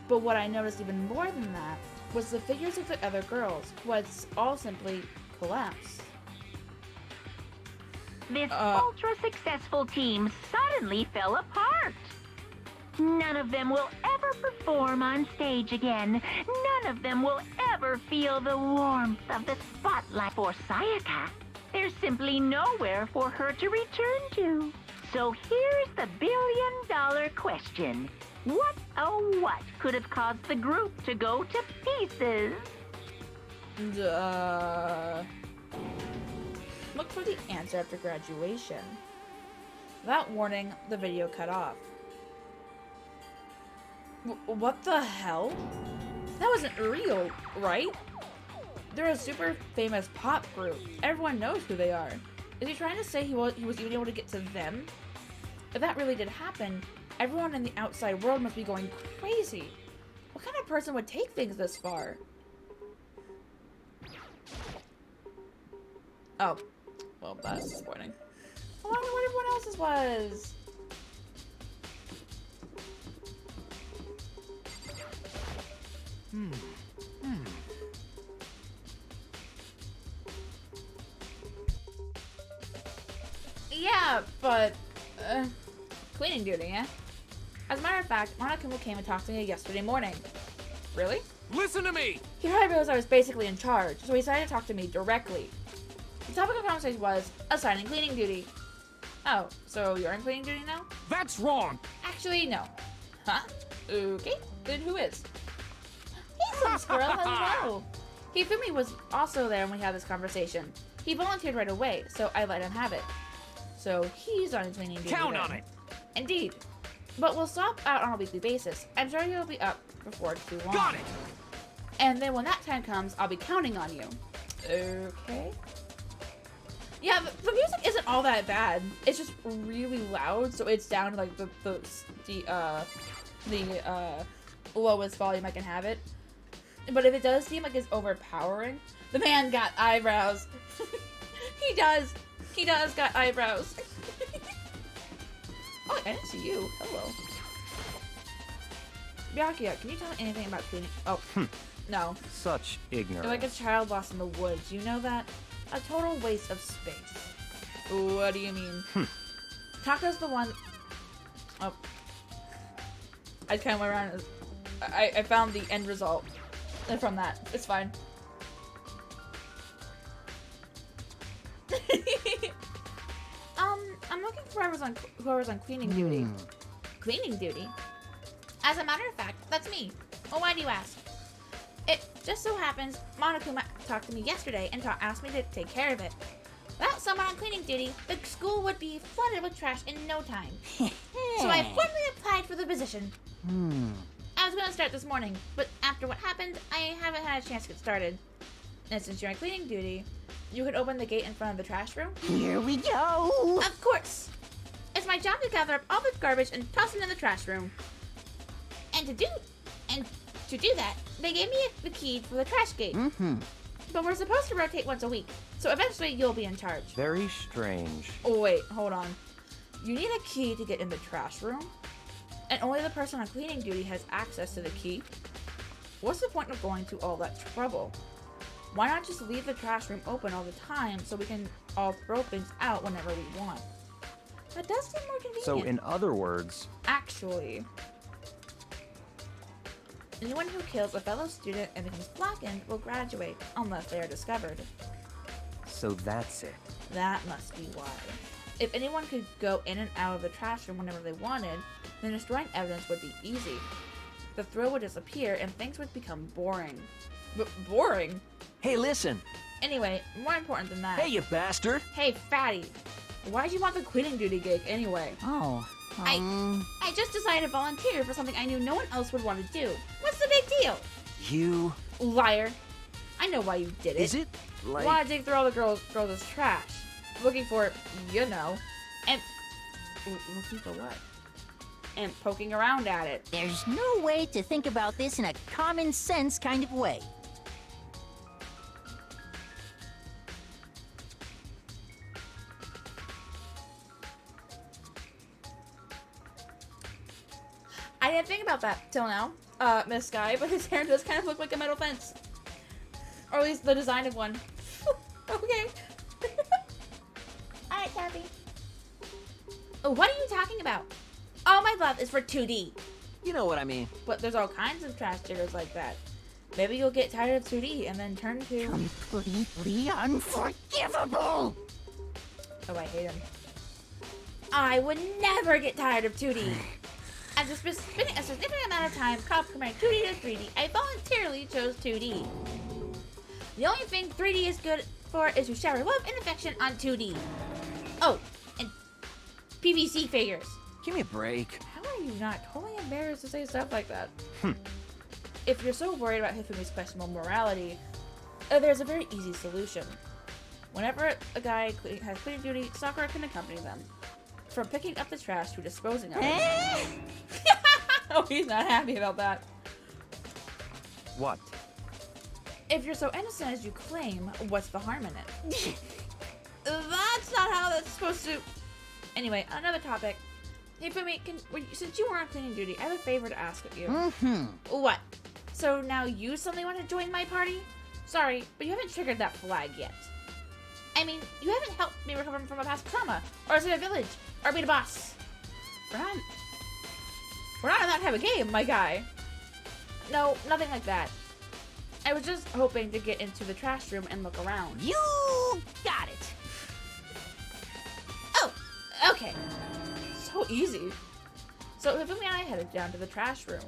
But what I noticed even more than that was the figures of the other girls, who had all simply collapsed. This ultra-successful team suddenly fell apart. None of them will ever perform on stage again. None of them will ever feel the warmth of the spotlight. For Sayaka, there's simply nowhere for her to return to. So here's the billion-dollar question. What, oh what, could have caused the group to go to pieces? Look for the answer after graduation. Without warning, the video cut off. What the hell? That wasn't real, right? They're a super famous pop group. Everyone knows who they are. Is he trying to say he was even able to get to them? If that really did happen, everyone in the outside world must be going crazy. What kind of person would take things this far? Oh. Well, that's disappointing. I wonder what everyone else's was. Yeah, but cleaning duty, yeah? As a matter of fact, Monokuma came and talked to me yesterday morning. Really? Listen to me! He probably realized I was basically in charge, so he decided to talk to me directly. The topic of conversation was assigning cleaning duty. Oh, so you're in cleaning duty now? That's wrong! Actually, no. Huh? Okay, then who is? He's some squirrel, hello! Hifumi was also there when we had this conversation. He volunteered right away, so I let him have it. So he's on cleaning duty. Count then. on it! Indeed. But we'll swap out on a weekly basis. I'm sure you'll be up before too long. Got it! And then when that time comes, I'll be counting on you. Okay. Yeah, the music isn't all that bad. It's just really loud, so it's down to like the lowest volume I can have it. But if it does seem like it's overpowering, the man got eyebrows. He does. He does got eyebrows. Oh, I didn't see you. Hello. Byakuya, can you tell me anything about cleaning? Oh, no. Such ignorance. You're like a child lost in the woods. You know that? A total waste of space. What do you mean? Taco's the one... Oh. I just kind of went around. I found the end result from that. It's fine. I'm looking for whoever's on cleaning duty. Cleaning duty? As a matter of fact, that's me. Well, why do you ask? It just so happens Monokuma talked to me yesterday and asked me to take care of it. Without someone on cleaning duty, the school would be flooded with trash in no time. So I formally applied for the position. I was going to start this morning, but after what happened, I haven't had a chance to get started. And since you're on cleaning duty, you could open the gate in front of the trash room? Here we go! Of course! It's my job to gather up all the garbage and toss it in the trash room. And to do that, they gave me the key for the trash gate. But we're supposed to rotate once a week, so eventually you'll be in charge. Very strange. Oh wait, hold on. You need a key to get in the trash room, and only the person on cleaning duty has access to the key. What's the point of going to all that trouble? Why not just leave the trash room open all the time so we can all throw things out whenever we want? That does seem more convenient. So, in other words, Actually, anyone who kills a fellow student and becomes blackened will graduate, unless they are discovered. so that's it. That must be why. If anyone could go in and out of the trash room whenever they wanted, then destroying evidence would be easy. The thrill would disappear and things would become boring. Boring? Hey, listen. Anyway, more important than that. Hey, you bastard. Hey, fatty. Why'd you want the cleaning duty gig anyway? Oh, I just decided to volunteer for something I knew no one else would want to do. What's the big deal? You... Liar. I know why you did it. Is it? Like... Want to dig through all the girls' trash. Looking for, you know, and... Looking for what? And poking around at it. There's no way to think about this in a common sense kind of way. I didn't think about that till now, Miss Sky, but his hair does kind of look like a metal fence. Or at least the design of one. Okay. Alright, Tabby. Oh, what are you talking about? All my love is for 2D. You know what I mean. But there's all kinds of trash diggers like that. Maybe you'll get tired of 2D and then turn to... Completely unforgivable! Oh, I hate him. I would never get tired of 2D. After spending a significant amount of time comparing 2D to 3D, I voluntarily chose 2D. The only thing 3D is good for is to shower love and affection on 2D. Oh, and PVC figures. Give me a break. How are you not totally embarrassed to say stuff like that? If you're so worried about Hifumi's questionable morality, there's a very easy solution. Whenever a guy has cleaning duty, Sakura can accompany them. From picking up the trash to disposing of it. Oh, he's not happy about that. What? If you're so innocent as you claim, what's the harm in it? That's not how that's supposed to... Anyway, another topic. Hifumi, since you were on cleaning duty, I have a favor to ask of you. What? So now you suddenly want to join my party? Sorry, but you haven't triggered that flag yet. I mean, you haven't helped me recover from a past trauma, or save a village, or beat a boss. We're not in that type of game, my guy. No, nothing like that. I was just hoping to get into the trash room and look around. You got it! Oh, okay. So easy. So Hifumi and I headed down to the trash room.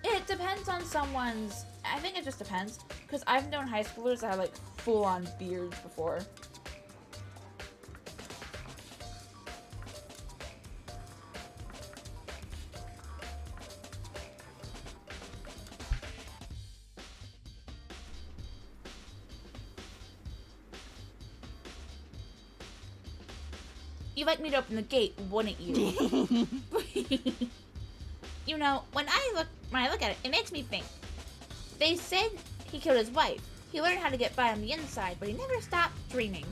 It depends on someone's... I think it just depends. Because I've known high schoolers that have like full-on beards before. You'd like me to open the gate, wouldn't you? You know, when I look at it, it makes me think. They said he killed his wife. He learned how to get by on the inside, but he never stopped dreaming.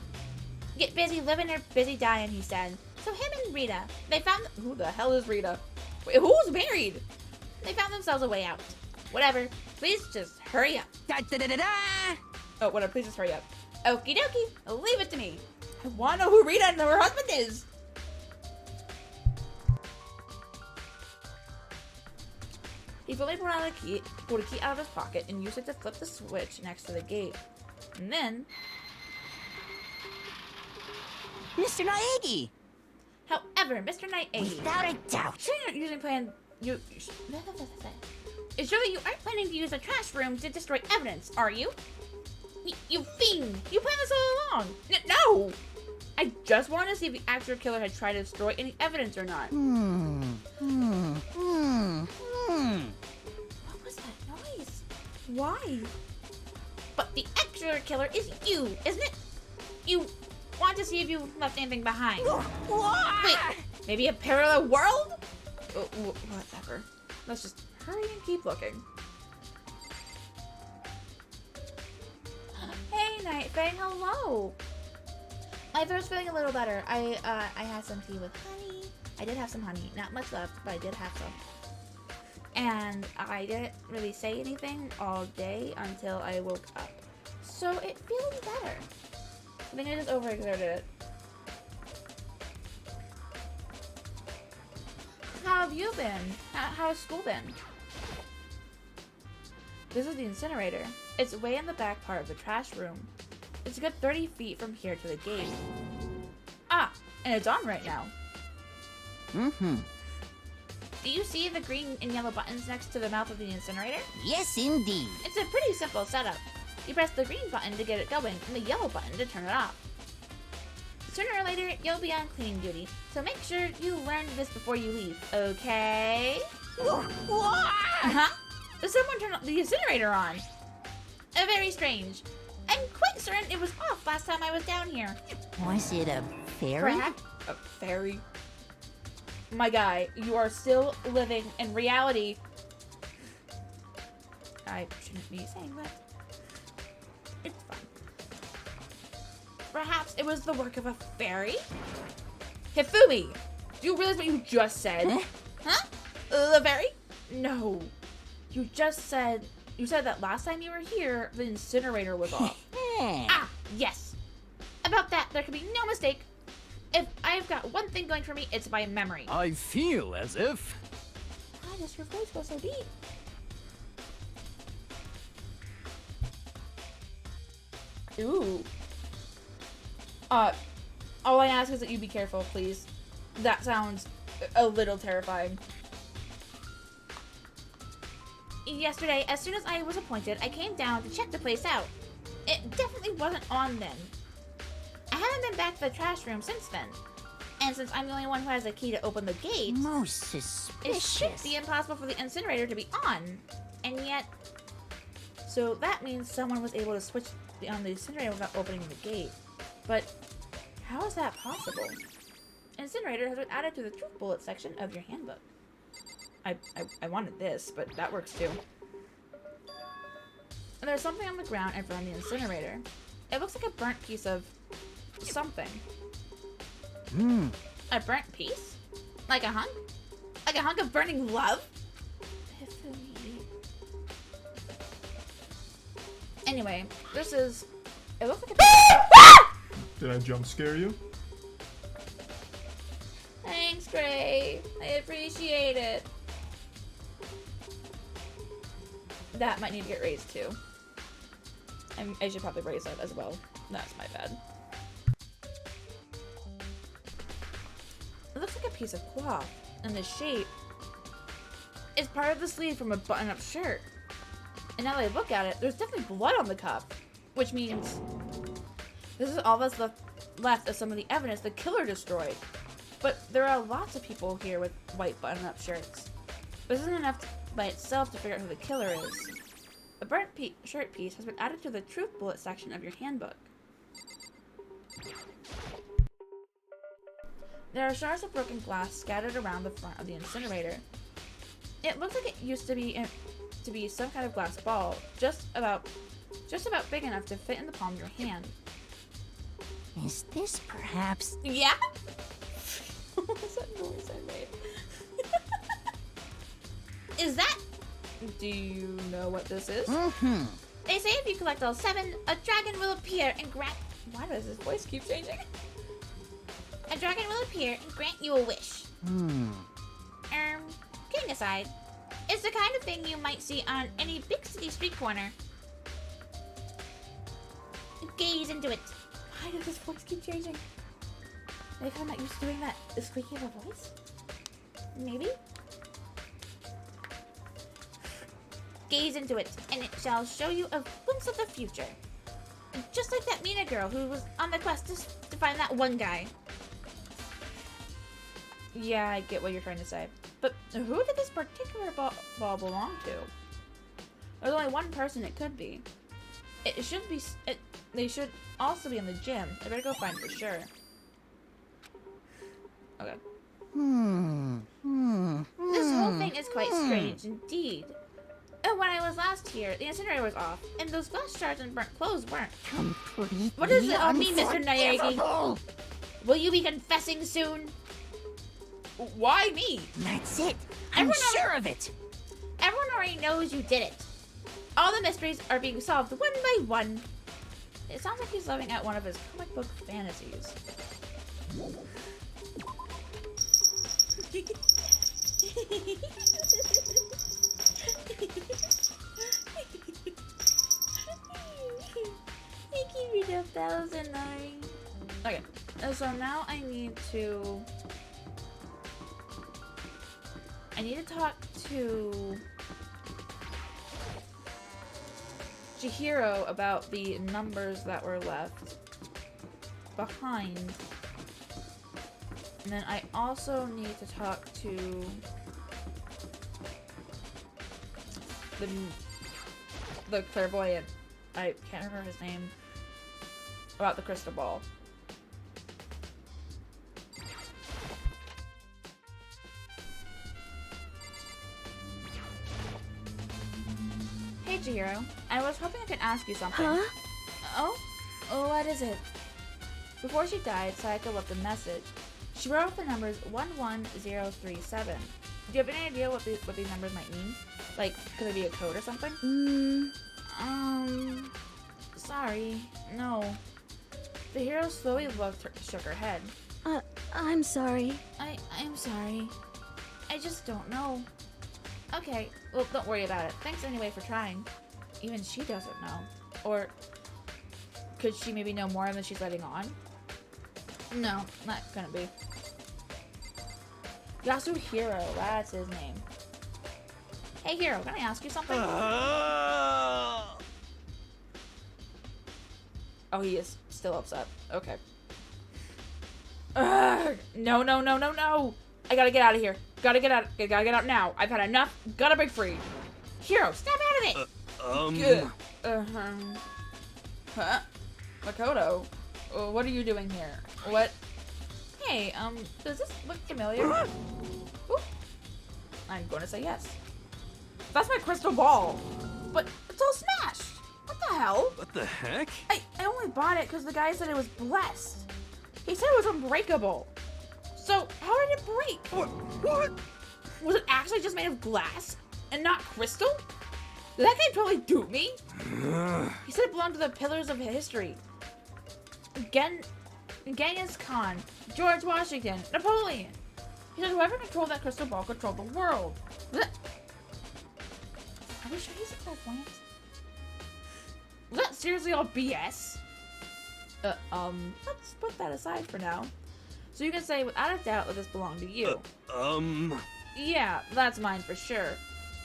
Get busy living or busy dying, he said. So him and Rita, they found... Who the hell is Rita? Wait, who's married? They found themselves a way out. Whatever. Please just hurry up. Oh, whatever. Please just hurry up. Okie dokie. Leave it to me. I want to know who Rita and her husband is. He fully pulled a key out of his pocket and used it to flip the switch next to the gate. And then... Mr. Naegi! However, Mr. Naegi... Without a doubt! Sure you're using plan... It's surely you aren't planning to use the trash room to destroy evidence, are you? You fiend! You planned this all along! No! I just wanted to see if the actual killer had tried to destroy any evidence or not. What was that noise? Why? But the actual killer is you, isn't it? You want to see if you left anything behind. Wait, maybe a parallel world? Whatever. Let's just hurry and keep looking. Hey, Night Fang, hello! My throat's feeling a little better. I had some tea with honey. I did have some honey. Not much left, but I did have some. And I didn't really say anything all day until I woke up. So it feels better. I think I just overexerted it. How have you been? How's school been? This is the incinerator. It's way in the back part of the trash room. It's a good 30 feet from here to the gate. Ah, and it's on right now. Mm-hmm. Do you see the green and yellow buttons next to the mouth of the incinerator? Yes, indeed. It's a pretty simple setup. You press the green button to get it going, and the yellow button to turn it off. Sooner or later, you'll be on cleaning duty, so make sure you learn this before you leave, okay? Uh-huh. Someone turned the incinerator on. Very strange. I'm quite certain it was off last time I was down here. Was it a fairy? Perhaps A fairy? My guy, you are still living in reality. I shouldn't be saying that. It's fine. Perhaps it was the work of a fairy? Hifumi! Do you realize what you just said? Huh? The fairy? No. You said that last time you were here, the incinerator was off. Ah, yes. About that, there can be no mistake. If I've got one thing going for me, it's my memory. I feel as if... Why does your voice go so deep? Ooh. All I ask is that you be careful, please. That sounds a little terrifying. Yesterday, as soon as I was appointed, I came down to check the place out. It definitely wasn't on then. I haven't been back to the trash room since then. And since I'm the only one who has a key to open the gate, Most it suspicious. should be impossible for the incinerator to be on. And yet, So that means someone was able to switch on the incinerator without opening the gate. But how is that possible? incinerator has been added to the truth bullet section of your handbook. I wanted this, but that works too. And there's something on the ground in front of the incinerator. It looks like a burnt piece of something. A burnt piece? Like a hunk? Like a hunk of burning love? Anyway, this is... It looks like a... Did I jump scare you? Thanks, Gray. I appreciate it. That might need to get raised too. I should probably raise that as well. That's my bad. It looks like a piece of cloth, and the shape is part of the sleeve from a button-up shirt. And now that I look at it, there's definitely blood on the cuff, which means this is all that's left of some of the evidence the killer destroyed. But there are lots of people here with white button-up shirts. This isn't enough by itself to figure out who the killer is. A burnt shirt piece has been added to the truth bullet section of your handbook. There are shards of broken glass scattered around the front of the incinerator. It looks like it used to be some kind of glass ball, just about big enough to fit in the palm of your hand. Is this perhaps... Yeah? What was that noise I made? Is that? Do you know what this is? Mm-hmm. They say if you collect all 7, a dragon will appear and grant... Why does his voice keep changing? A dragon will appear and grant you a wish. Kidding aside, it's the kind of thing you might see on any big city street corner. Gaze into it. Why does his voice keep changing? Maybe I'm not used to doing that squeaky of a voice? Maybe? Gaze into it, and it shall show you a glimpse of the future. Just like that Mina girl who was on the quest to find that one guy. Yeah, I get what you're trying to say. But who did this particular ball belong to? There's only one person it could be. It should be... They should also be in the gym. I better go find for sure. Okay. Strange indeed. And when I was last here, the incinerator was off, and those glass shards and burnt clothes weren't. Completely What does it all mean, Mr. Nayagi? unforgivable. Will you be confessing soon? Why me? That's it. I'm Everyone sure of it. Everyone already knows you did it. All the mysteries are being solved one by one. It sounds like he's living out one of his comic book fantasies. Thank you, Rita. That was annoying. Okay, so now I need to talk to Chihiro about the numbers that were left behind. And then I also need to talk to the clairvoyant, I can't remember his name, about the crystal ball. Hey Chihiro, I was hoping I could ask you something. Huh? Oh, what is it? Before she died, Sayaka left a message. She wrote the numbers 11037. Do you have any idea what these numbers might mean? Like, could it be a code or something? Sorry, no. The hero slowly shook her head. I'm sorry. I'm sorry. I just don't know. Okay, well, don't worry about it. Thanks anyway for trying. Even she doesn't know. Or could she maybe know more than she's letting on? No, not gonna be. Yasuhiro, that's his name. Hey Hiro, can I ask you something? Oh, he is still upset. Okay. Ugh, no. I gotta get out of here. Gotta get out now. I've had enough. Gotta break free. Hiro, snap out of it! Good. Huh? Makoto, what are you doing here? What? Hey, does this look familiar? Ooh. I'm going to say yes. That's my crystal ball. But it's all smashed. What the hell? What the heck? I only bought it because the guy said it was blessed. He said it was unbreakable. So, how did it break? What? Was it actually just made of glass and not crystal? Did that guy totally dupe me? He said it belonged to the pillars of history. Genghis Khan, George Washington, Napoleon. He said whoever controlled that crystal ball controlled the world. Are we sure he's a clairvoyant? Was that seriously all BS? Let's put that aside for now. So you can say without a doubt that this belonged to you. Yeah, that's mine for sure.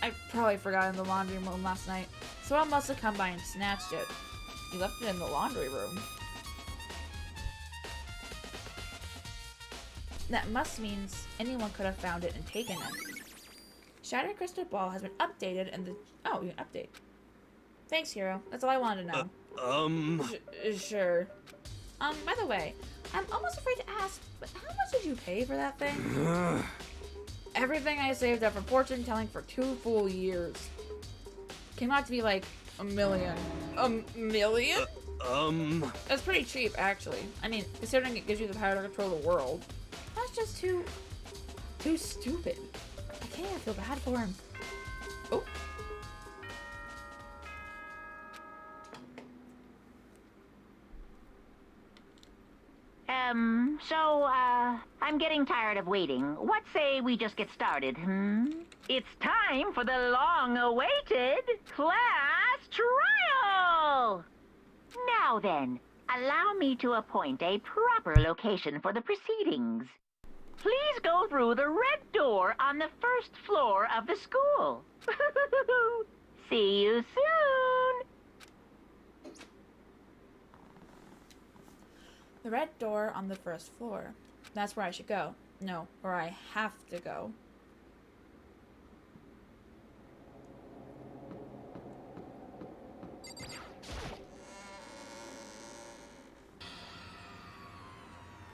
I probably forgot it in the laundry room last night. Someone must have come by and snatched it. You left it in the laundry room. That must mean anyone could have found it and taken it. Shattered Crystal Ball has been updated and the... Oh, you can update. Thanks, Hiro. That's all I wanted to know. Sure. By the way, I'm almost afraid to ask, but how much did you pay for that thing? Everything I saved up for fortune telling for 2 full years. Came out to be like $1 million. $1 million? That's pretty cheap, actually. I mean, considering it gives you the power to control the world. That's just too stupid. I can't even feel bad for him. Oh. I'm getting tired of waiting. What say we just get started, It's time for the long-awaited class trial! Now then, allow me to appoint a proper location for the proceedings. Please go through the red door on the first floor of the school. See you soon! The red door on the first floor. That's where I should go. No, where I have to go.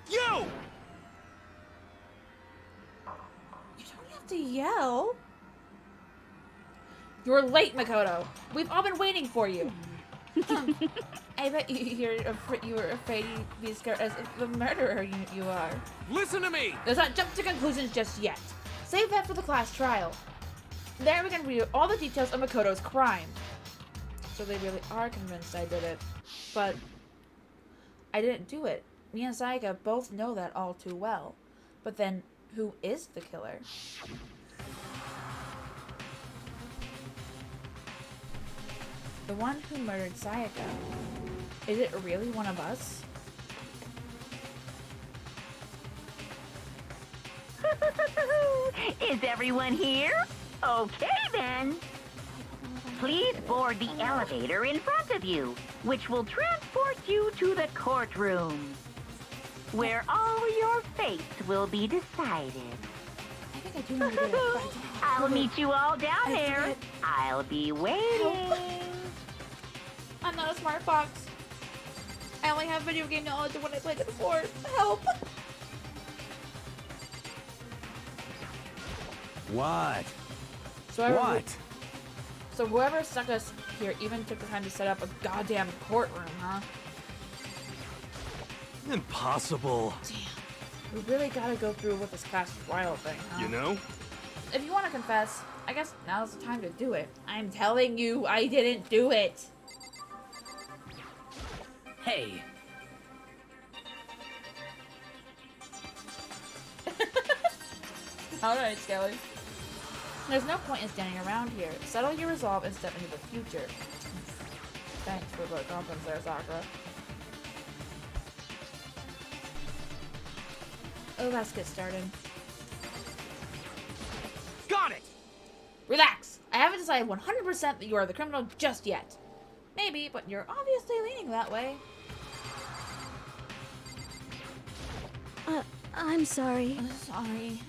Yo! You don't have to yell. You're late, Makoto. We've all been waiting for you. I bet you were afraid you'd be scared as the murderer you are. Listen to me! Let's not jump to conclusions just yet. Save that for the class trial. There we can read all the details of Makoto's crime. So they really are convinced I did it. But I didn't do it. Me and Sayaka both know that all too well. But then, who is the killer? The one who murdered Sayaka. Is it really one of us? Is everyone here? Okay then. Please board the elevator in front of you, which will transport you to the courtroom, where all your fates will be decided. I think I do know who did it, but I don't know. I'll meet you all down I there. forget. I'll be waiting. I'm not a smart fox. I only have video game knowledge of when I played it before. Help! What? So So whoever stuck us here even took the time to set up a goddamn courtroom, huh? Impossible. Damn. We really gotta go through with this class trial thing, huh? You know? If you want to confess, I guess now's the time to do it. I'm telling you, I didn't do it. Hey. Alright, Skelly. There's no point in standing around here. Settle your resolve and step into the future. Thanks for the confidence there, Sakura. Oh, let's get started. Got it! Relax! I haven't decided 100% that you are the criminal just yet. Maybe, but you're obviously leaning that way. I'm sorry. I'm sorry.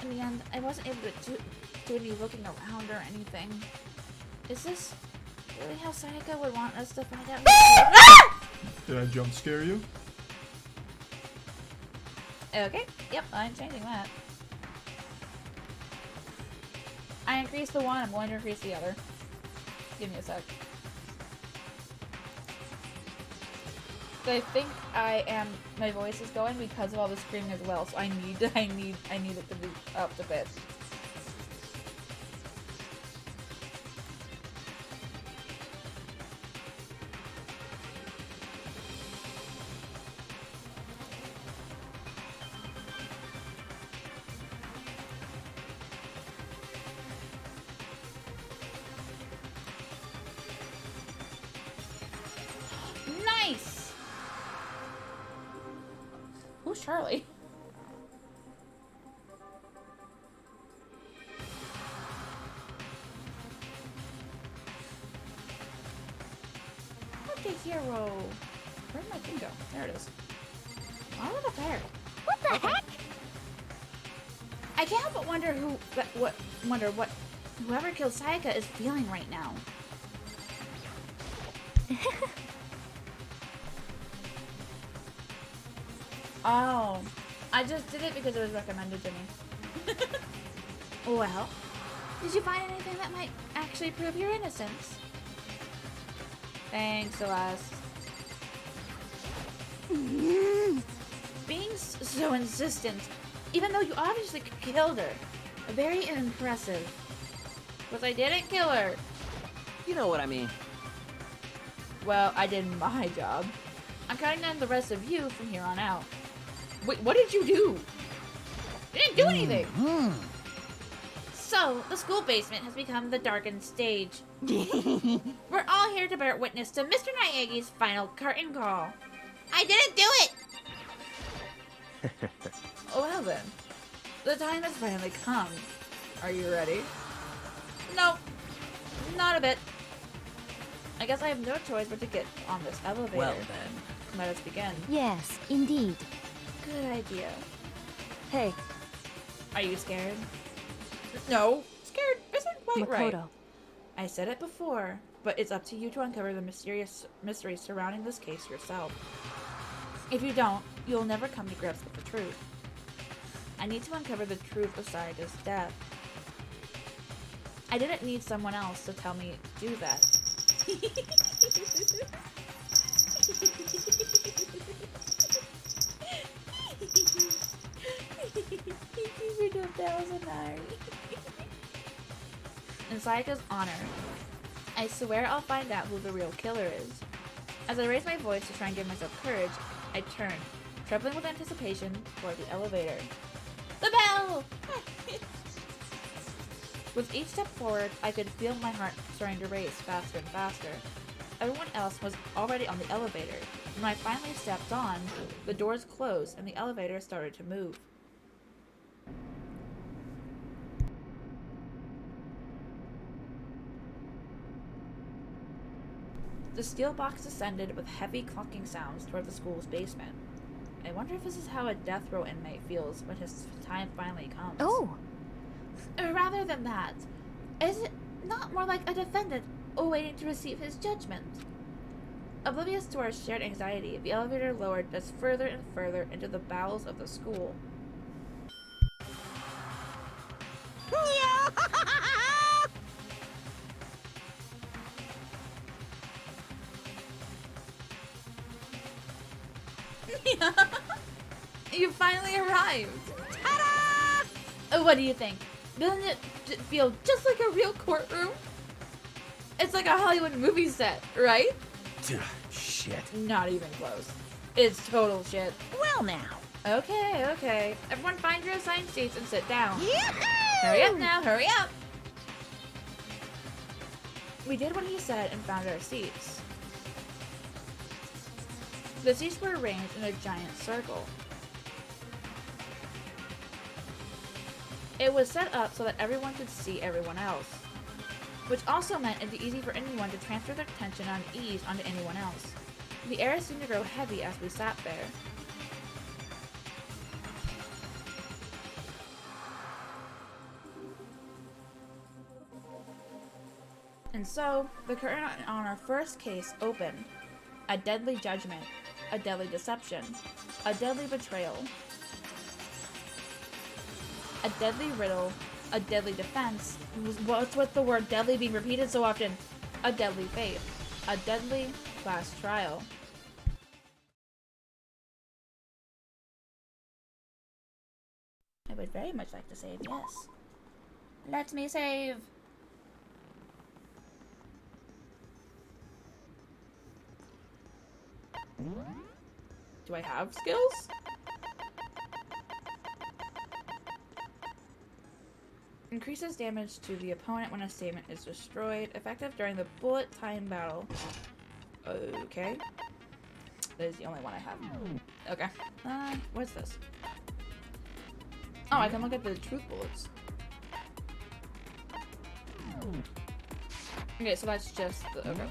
In the end, I wasn't able to do any looking around or anything. Is this really how Sayaka would want us to find out? Did I jump scare you? Okay, yep, I'm changing that. I increased the one, I'm going to increase the other. Give me a sec. I think my voice is going because of all the screaming as well, so I need it to be up to pitch. Nice! Who's Charlie? What the hero? Where'd my thing go? There it is. Why was it there? What the heck? I can't help but wonder what whoever killed Sayaka is feeling right now. Oh, I just did it because it was recommended to me. Well, did you find anything that might actually prove your innocence? Thanks, Celeste. Being so insistent, even though you obviously killed her. Very impressive. But I didn't kill her. You know what I mean. Well, I did my job. I'm counting on the rest of you from here on out. Wait, what did you do? You didn't do anything! So, the school basement has become the darkened stage. We're all here to bear witness to Mr. Naegi's final curtain call. I didn't do it! Well then, the time has finally come. Are you ready? Nope, not a bit. I guess I have no choice but to get on this elevator. Well then. Let us begin. Yes, indeed. Good idea. Hey, Are you scared? No, scared isn't quite right. Makoto. I said it before, but it's up to you to uncover the mysterious mystery surrounding this case yourself. If you don't, you'll never come to grips with the truth. I need to uncover the truth of Sayaka's death. I didn't need someone else to tell me to do that. In Sayaka's honor, I swear I'll find out who the real killer is. As I raise my voice to try and give myself courage, I turn, trembling with anticipation, toward the elevator. The bell! With each step forward, I could feel my heart starting to race faster and faster. Everyone else was already on the elevator. When I finally stepped on, the doors closed and the elevator started to move. The steel box descended with heavy clunking sounds toward the school's basement. I wonder if this is how a death row inmate feels when his time finally comes. Oh! Rather than that, is it not more like a defendant waiting to receive his judgment? Oblivious to our shared anxiety, the elevator lowered us further and further into the bowels of the school. You finally arrived! Ta-da! What do you think? Doesn't it feel just like a real courtroom? It's like a Hollywood movie set, right? Shit. Not even close. It's total shit. Well now. Okay. Everyone find your assigned seats and sit down. Hurry up now, hurry up! We did what he said and found our seats. The seats were arranged in a giant circle. It was set up so that everyone could see everyone else, which also meant it'd be easy for anyone to transfer their attention on ease onto anyone else. The air seemed to grow heavy as we sat there. And so, the curtain on our first case opened. A deadly judgment, a deadly deception, a deadly betrayal, a deadly riddle, a deadly defense. What's with the word deadly being repeated so often? A deadly fate, a deadly class trial. I would very much like to save yes. Let me save. Do I have skills? Increases damage to the opponent when a statement is destroyed. Effective during the bullet time battle. Okay. That is the only one I have. Okay. What's this? Oh, I can look at the truth bullets. Okay, so that's just the... Okay.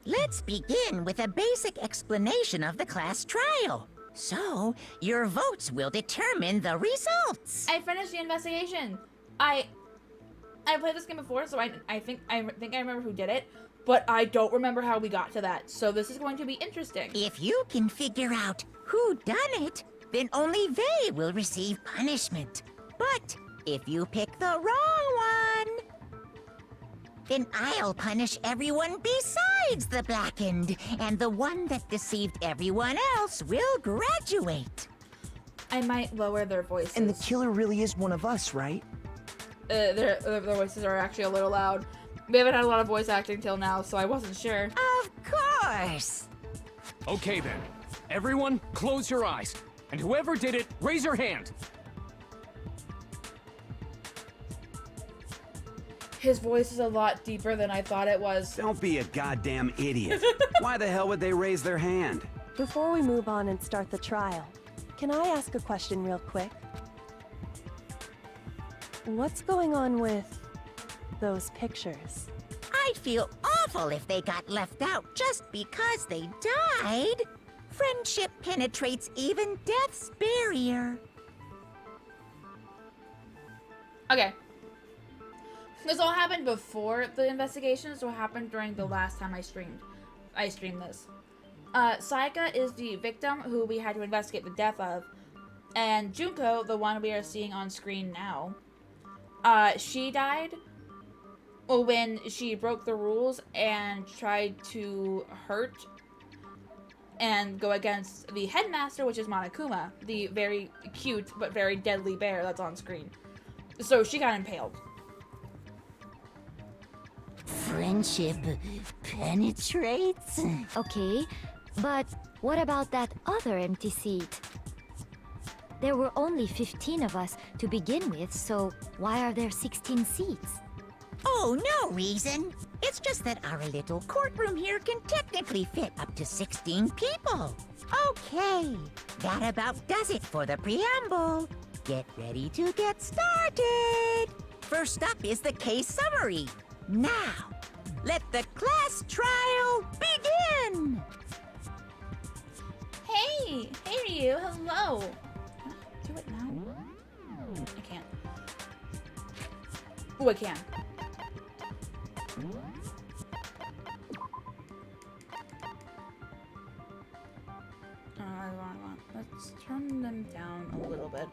Let's begin with a basic explanation of the class trial. So, your votes will determine the results. I finished the investigation. I played this game before, so I think I remember who did it, but I don't remember how we got to that. So this is going to be interesting. If you can figure out who done it, then only they will receive punishment. But if you pick the wrong one, then I'll punish everyone besides the blackened, and the one that deceived everyone else will graduate. I might lower their voices. And the killer really is one of us, right? Their voices are actually a little loud. We haven't had a lot of voice acting till now, so I wasn't sure. Of course. Okay then. Everyone, close your eyes. And whoever did it, raise your hand. His voice is a lot deeper than I thought it was. Don't be a goddamn idiot. Why the hell would they raise their hand? Before we move on and start the trial, can I ask a question real quick? What's going on with those pictures? I'd feel awful if they got left out just because they died. Friendship penetrates even death's barrier. Okay. This all happened before the investigation, so it happened during the last time I streamed this. Sayaka is the victim who we had to investigate the death of. And Junko, the one we are seeing on screen now, she died when she broke the rules and tried to hurt and go against the headmaster, which is Monokuma, the very cute but very deadly bear that's on screen. So she got impaled. Friendship penetrates? Okay, but what about that other empty seat? There were only 15 of us to begin with, so why are there 16 seats? Oh, no reason. It's just that our little courtroom here can technically fit up to 16 people. Okay, that about does it for the preamble. Get ready to get started. First up is the case summary. Now, let the class trial begin. Hey! Hey, Ryu! Hello! Can I do it now? I can't. Oh, I can. Let's turn them down a little bit.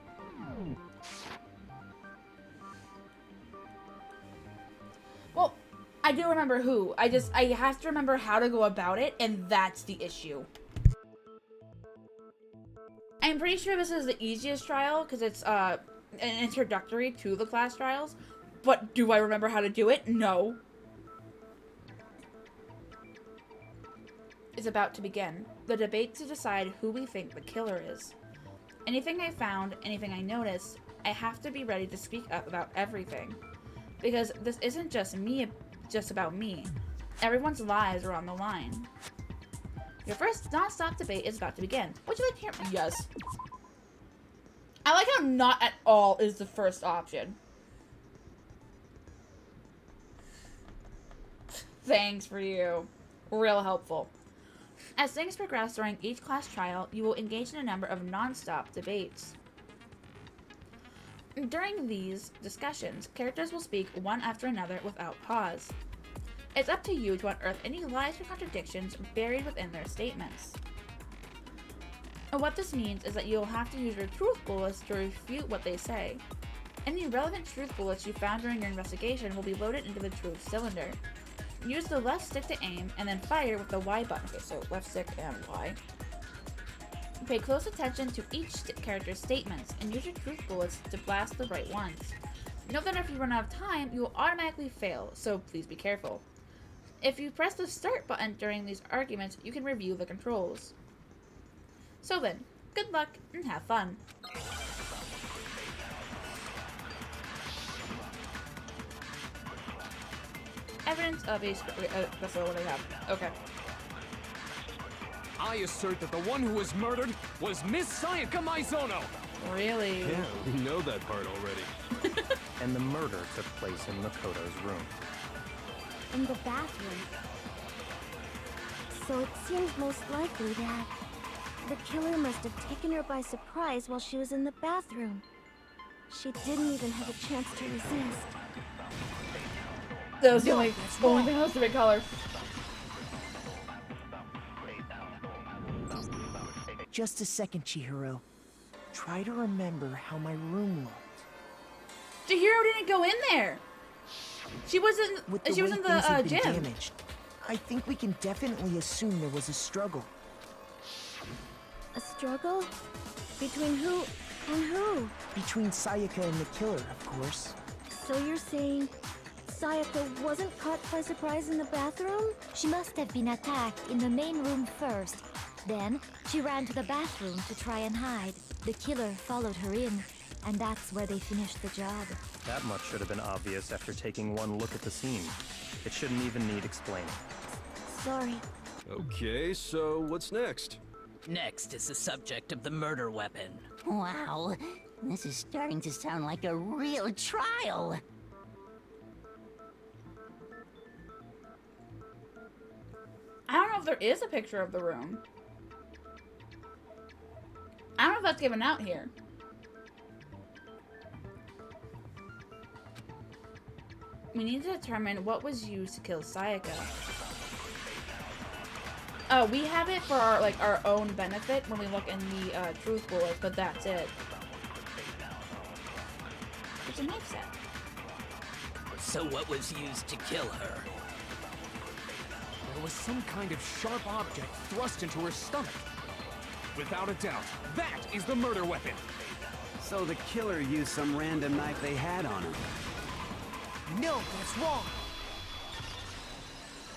Well, I do remember who. I have to remember how to go about it, and that's the issue. I'm pretty sure this is the easiest trial, because it's an introductory to the class trials. But do I remember how to do it? No. Is about to begin. The debate to decide who we think the killer is. Anything I found, anything I noticed, I have to be ready to speak up about everything. Because this isn't just about me. Everyone's lives are on the line. Your first non-stop debate is about to begin. Would you like to hear? Yes. I like how not at all is the first option. Thanks for you. Real helpful. As things progress during each class trial, you will engage in a number of non-stop debates. During these discussions, characters will speak one after another without pause. It's up to you to unearth any lies or contradictions buried within their statements. And what this means is that you'll have to use your truth bullets to refute what they say. Any relevant truth bullets you found during your investigation will be loaded into the truth cylinder. Use the left stick to aim, and then fire with the Y button. Okay, so left stick and Y. Pay close attention to each character's statements, and use your truth bullets to blast the right ones. Note that if you run out of time, you will automatically fail, so please be careful. If you press the start button during these arguments, you can review the controls. So then, good luck and have fun. Evidence of a... that's all what I have. Okay. I assert that the one who was murdered was Miss Sayaka Maizono. Really? Yeah, we know that part already. And the murder took place in Makoto's room. In the bathroom. So it seems most likely that the killer must have taken her by surprise while she was in the bathroom. She didn't even have a chance to resist. That was the only thing that was the right color. Just a second, Chihiro. Try to remember how my room looked. Chihiro didn't go in there. She wasn't. She was in the gym. Damaged, I think we can definitely assume there was a struggle. A struggle? Between who and who? Between Sayaka and the killer, of course. So you're saying Sayaka wasn't caught by surprise in the bathroom? She must have been attacked in the main room first. Then, she ran to the bathroom to try and hide. The killer followed her in, and that's where they finished the job. That much should have been obvious after taking one look at the scene. It shouldn't even need explaining. Sorry. Okay, so what's next? Next is the subject of the murder weapon. Wow, this is starting to sound like a real trial. I don't know if there is a picture of the room. I don't know if that's given out here. We need to determine what was used to kill Sayaka. We have it for our own benefit when we look in the truth bullet, but that's it. It's a knife set. So what was used to kill her? There was some kind of sharp object thrust into her stomach. Without a doubt, that is the murder weapon. So the killer used some random knife they had on him. No, that's wrong.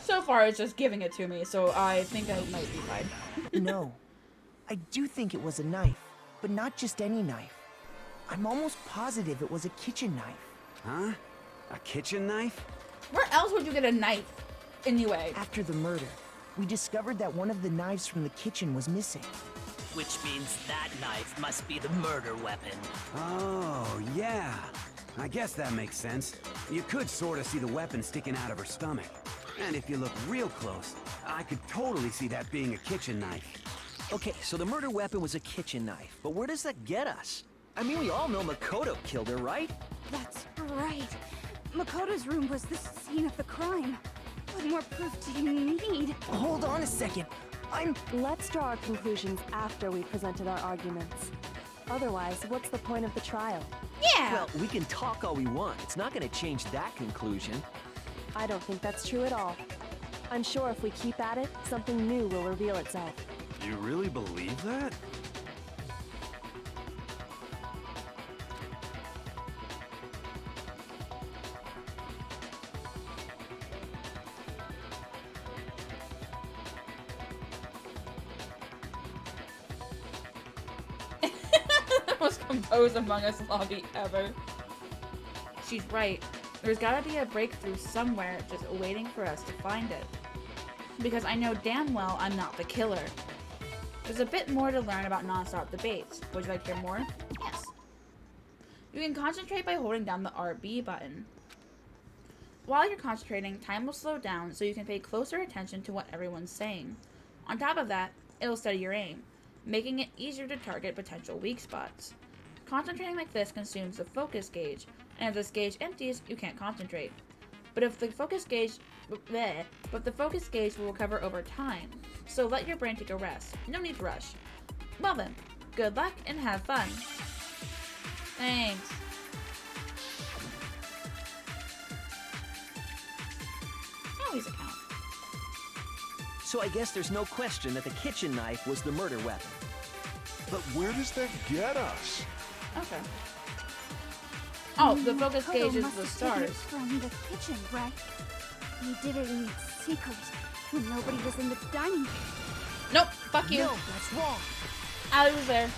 So far, it's just giving it to me, so I think I might be fine. No. I do think it was a knife, but not just any knife. I'm almost positive it was a kitchen knife. Huh? A kitchen knife? Where else would you get a knife, anyway? After the murder, we discovered that one of the knives from the kitchen was missing. Which means that knife must be the murder weapon. Oh, yeah. I guess that makes sense. You could sort of see the weapon sticking out of her stomach. And if you look real close, I could totally see that being a kitchen knife. Okay, so the murder weapon was a kitchen knife, but where does that get us? I mean, we all know Makoto killed her, right? That's right. Makoto's room was the scene of the crime. What more proof do you need? Hold on a second. Let's draw our conclusions after we've presented our arguments. Otherwise, what's the point of the trial? Yeah! Well, we can talk all we want. It's not going to change that conclusion. I don't think that's true at all. I'm sure if we keep at it, something new will reveal itself. You really believe that? The most composed Among Us lobby ever. She's right. There's gotta be a breakthrough somewhere just waiting for us to find it. Because I know damn well I'm not the killer. There's a bit more to learn about non-stop debates. Would you like to hear more? Yes. You can concentrate by holding down the RB button. While you're concentrating, time will slow down so you can pay closer attention to what everyone's saying. On top of that, it'll steady your aim, making it easier to target potential weak spots. Concentrating like this consumes the focus gauge, and if this gauge empties, you can't concentrate. But the focus gauge will recover over time, so let your brain take a rest. No need to rush. Well then, good luck and have fun. Thanks. Always a count. So I guess there's no question that the kitchen knife was the murder weapon. But where does that get us? Okay. Oh, the focus Makoto gauge is must the have taken it stars. from the kitchen, right? He did it in secret when nobody was in the dining room. Nope, fuck you. No, that's wrong. I was there.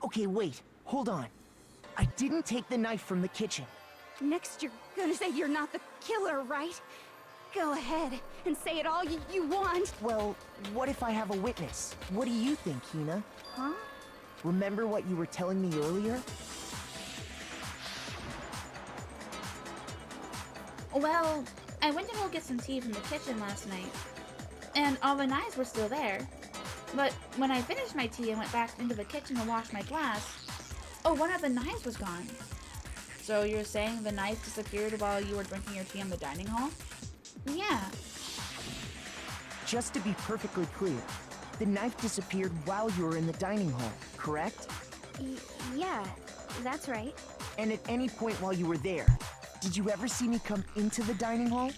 Okay, wait. Hold on. I didn't take the knife from the kitchen. Next, you're gonna say you're not the killer, right? Go ahead and say it all you want. Well, what if I have a witness? What do you think, Hina? Huh? Remember what you were telling me earlier? Well, I went to go get some tea from the kitchen last night, and all the knives were still there. But when I finished my tea and went back into the kitchen to wash my glass, oh, one of the knives was gone. So you're saying the knife disappeared while you were drinking your tea in the dining hall? Yeah. Just to be perfectly clear, the knife disappeared while you were in the dining hall, correct? Yeah, that's right. And at any point while you were there, did you ever see me come into the dining hall?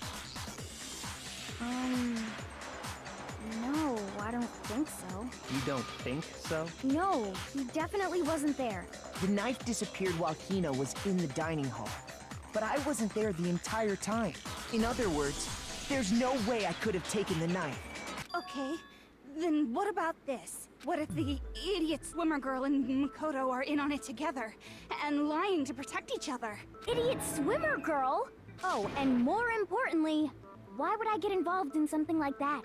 No, I don't think so. You don't think so? No, he definitely wasn't there. The knife disappeared while Hina was in the dining hall. But I wasn't there the entire time. In other words, there's no way I could have taken the knife. Okay, then what about this? What if the idiot swimmer girl and Makoto are in on it together, and lying to protect each other? Idiot swimmer girl? Oh, and more importantly, why would I get involved in something like that?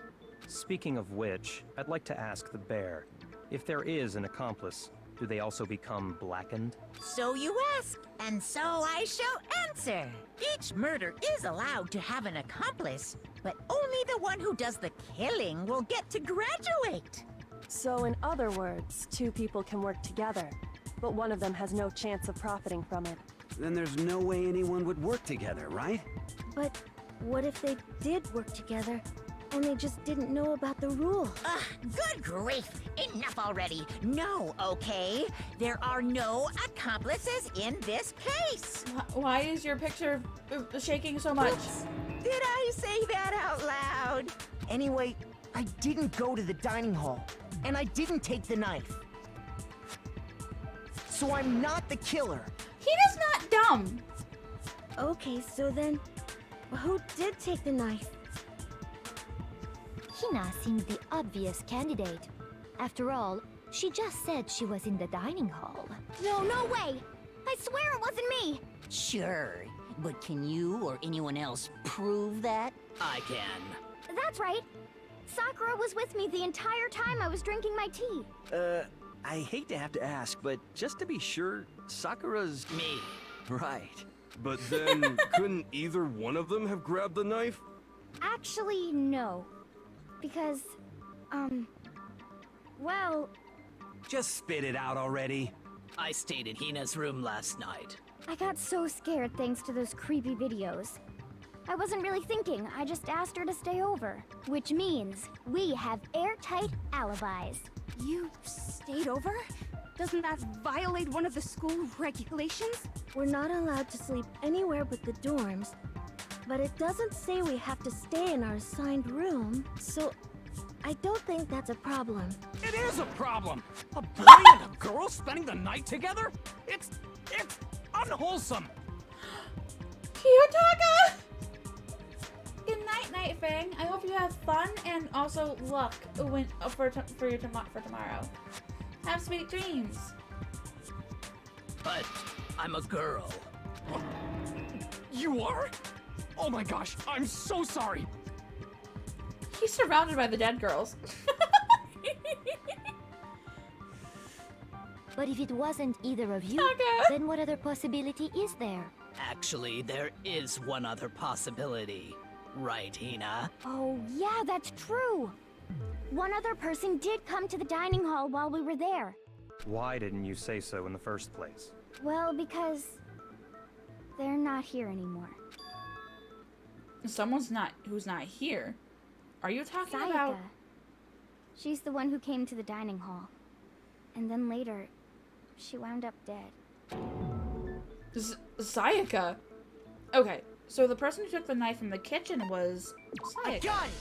Speaking of which, I'd like to ask the bear, if there is an accomplice, do they also become blackened? So you ask, and so I shall answer. Each murder is allowed to have an accomplice, but only the one who does the killing will get to graduate. So in other words, two people can work together, but one of them has no chance of profiting from it. Then there's no way anyone would work together, right? But what if they did work together, and they just didn't know about the rule? Ugh, good grief! Enough already! No, okay? There are no accomplices in this case! Why is your picture shaking so much? Oops. Did I say that out loud? Anyway, I didn't go to the dining hall, and I didn't take the knife. So I'm not the killer. He is not dumb. Okay, so then, who did take the knife? Hina seemed the obvious candidate. After all, she just said she was in the dining hall. No, no way! I swear it wasn't me! Sure, but can you or anyone else prove that? I can. That's right. Sakura was with me the entire time I was drinking my tea. I hate to have to ask, but just to be sure, Sakura's... Me. Right. But then, couldn't either one of them have grabbed the knife? Actually, no. Because, well... Just spit it out already. I stayed in Hina's room last night. I got so scared thanks to those creepy videos. I wasn't really thinking, I just asked her to stay over. Which means, we have airtight alibis. You stayed over? Doesn't that violate one of the school regulations? We're not allowed to sleep anywhere but the dorms, but it doesn't say we have to stay in our assigned room, so I don't think that's a problem. It is a problem! A boy and a girl spending the night together? It's unwholesome! Kiyotaka! Good night, Night Fang. I hope you have fun and also luck for tomorrow. Have sweet dreams. But I'm a girl. You are? Oh my gosh, I'm so sorry! He's surrounded by the dead girls. But if it wasn't either of you, then what other possibility is there? Actually, there is one other possibility. Right, Hina? Oh, yeah, that's true. One other person did come to the dining hall while we were there. Why didn't you say so in the first place? Well, because they're not here anymore. Someone's who's not here. Are you talking Sayaka. about? She's the one who came to the dining hall. And then later, she wound up dead. Sayaka? Okay, so the person who took the knife from the kitchen was Sayaka. I got it!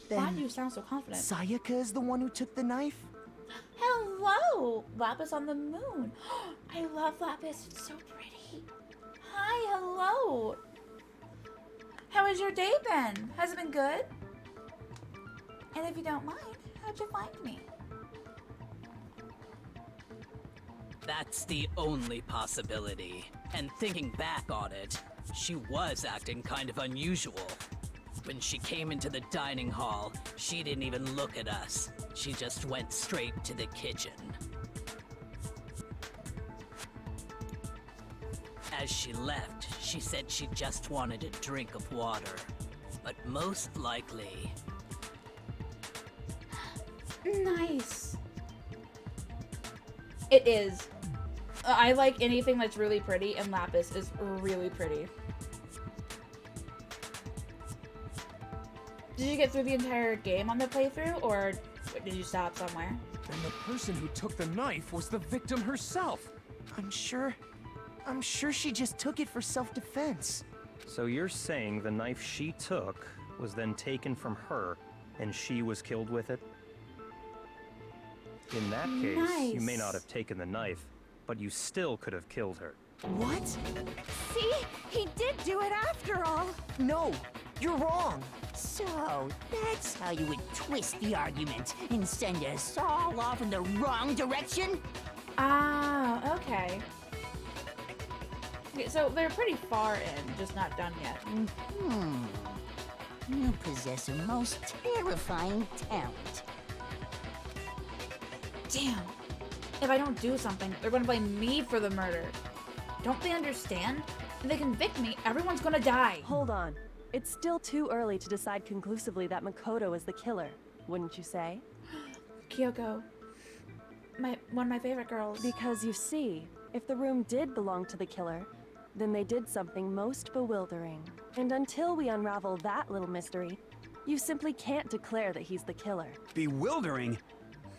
Why Then do you sound so confident? Sayaka is the one who took the knife? Hello! Lapis on the moon. I love Lapis. It's so pretty. Hi, hello. How has your day been? Has it been good? And if you don't mind, how'd you find me? That's the only possibility. And thinking back on it, she was acting kind of unusual. When she came into the dining hall, she didn't even look at us. She just went straight to the kitchen. As she left, she said she just wanted a drink of water. But most likely... Nice. It is. I like anything that's really pretty, and Lapis is really pretty. Did you get through the entire game on the playthrough, or did you stop somewhere? Then the person who took the knife was the victim herself. I'm sure she just took it for self-defense. So you're saying the knife she took was then taken from her, and she was killed with it? In that case, you may not have taken the knife, but you still could have killed her. What? See? He did do it after all. No, you're wrong. So, that's how you would twist the argument and send us all off in the wrong direction? Ah, okay. Okay, so they're pretty far in, just not done yet. You possess a most terrifying talent. Damn. If I don't do something, they're gonna blame me for the murder. Don't they understand? If they convict me, everyone's gonna die. Hold on. It's still too early to decide conclusively that Makoto is the killer, wouldn't you say? Kyoko. One of my favorite girls. Because you see, if the room did belong to the killer, then they did something most bewildering. And until we unravel that little mystery, you simply can't declare that he's the killer. Bewildering?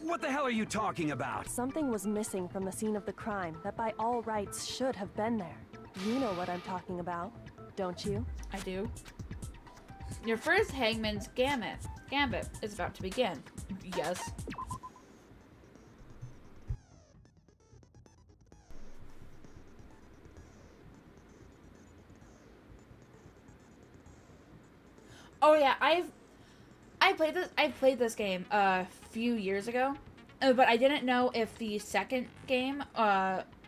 What the hell are you talking about? Something was missing from the scene of the crime that by all rights should have been there. You know what I'm talking about, don't you? I do. Your first Hangman's Gambit is about to begin. Yes. Oh yeah, I played this game a few years ago, but I didn't know if the second game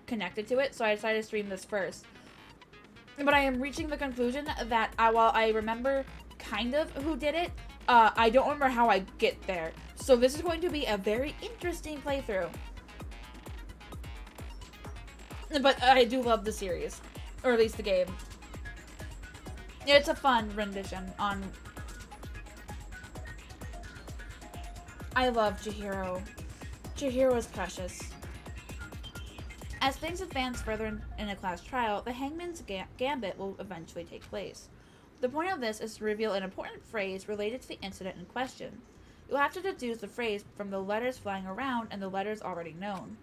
connected to it, so I decided to stream this first. But I am reaching the conclusion that while I remember kind of who did it, I don't remember how I get there. So this is going to be a very interesting playthrough. But I do love the series, or at least the game. It's a fun rendition on... I love Chihiro. Chihiro is precious. As things advance further in a class trial, the Hangman's Gambit will eventually take place. The point of this is to reveal an important phrase related to the incident in question. You'll have to deduce the phrase from the letters flying around and the letters already known.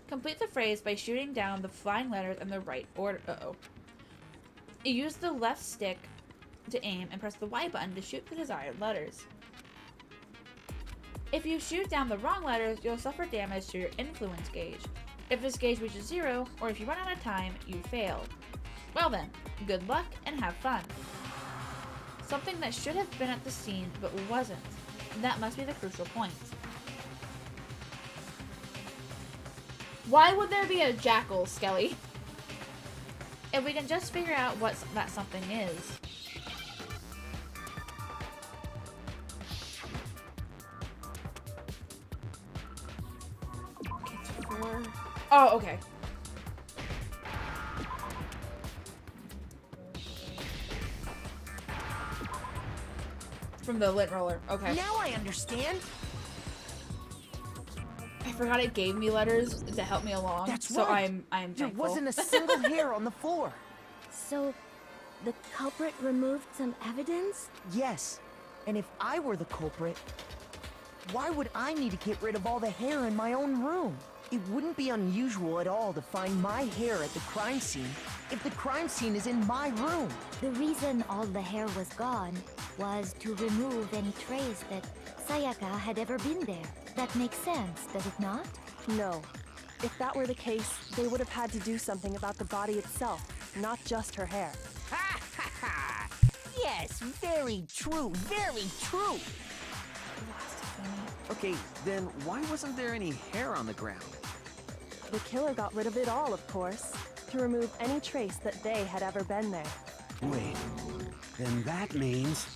Complete the phrase by shooting down the flying letters in the right order. You use the left stick to aim and press the Y button to shoot the desired letters. If you shoot down the wrong letters, you'll suffer damage to your influence gauge. If this gauge reaches 0, or if you run out of time, you fail. Well then, good luck and have fun. Something that should have been at the scene but wasn't. That must be the crucial point. Why would there be a jackal, Skelly? If we can just figure out what that something is. Oh, okay. From the lint roller. Okay. Now I understand. I forgot it gave me letters to help me along. That's so right. I'm There thankful. wasn't a single hair on the floor. So, the culprit removed some evidence? Yes. And if I were the culprit, why would I need to get rid of all the hair in my own room? It wouldn't be unusual at all to find my hair at the crime scene if the crime scene is in my room. The reason all the hair was gone was to remove any trace that Sayaka had ever been there. That makes sense, does it not? No. If that were the case, they would have had to do something about the body itself, not just her hair. Ha ha ha! Yes, very true, very true! Okay, then why wasn't there any hair on the ground? The killer got rid of it all, of course, to remove any trace that they had ever been there. Wait, then that means...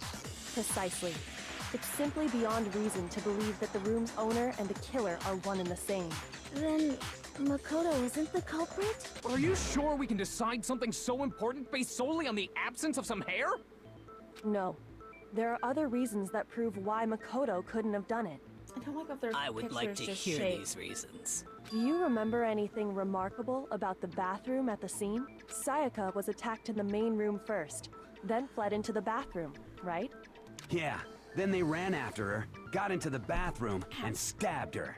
Precisely. It's simply beyond reason to believe that the room's owner and the killer are one and the same. Then, Makoto isn't the culprit? Are you sure we can decide something so important based solely on the absence of some hair? No. There are other reasons that prove why Makoto couldn't have done it. I don't like that their I would like to pictures just hear shake. these reasons. Do you remember anything remarkable about the bathroom at the scene? Sayaka was attacked in the main room first, then fled into the bathroom, right? Yeah, then they ran after her, got into the bathroom, and stabbed her.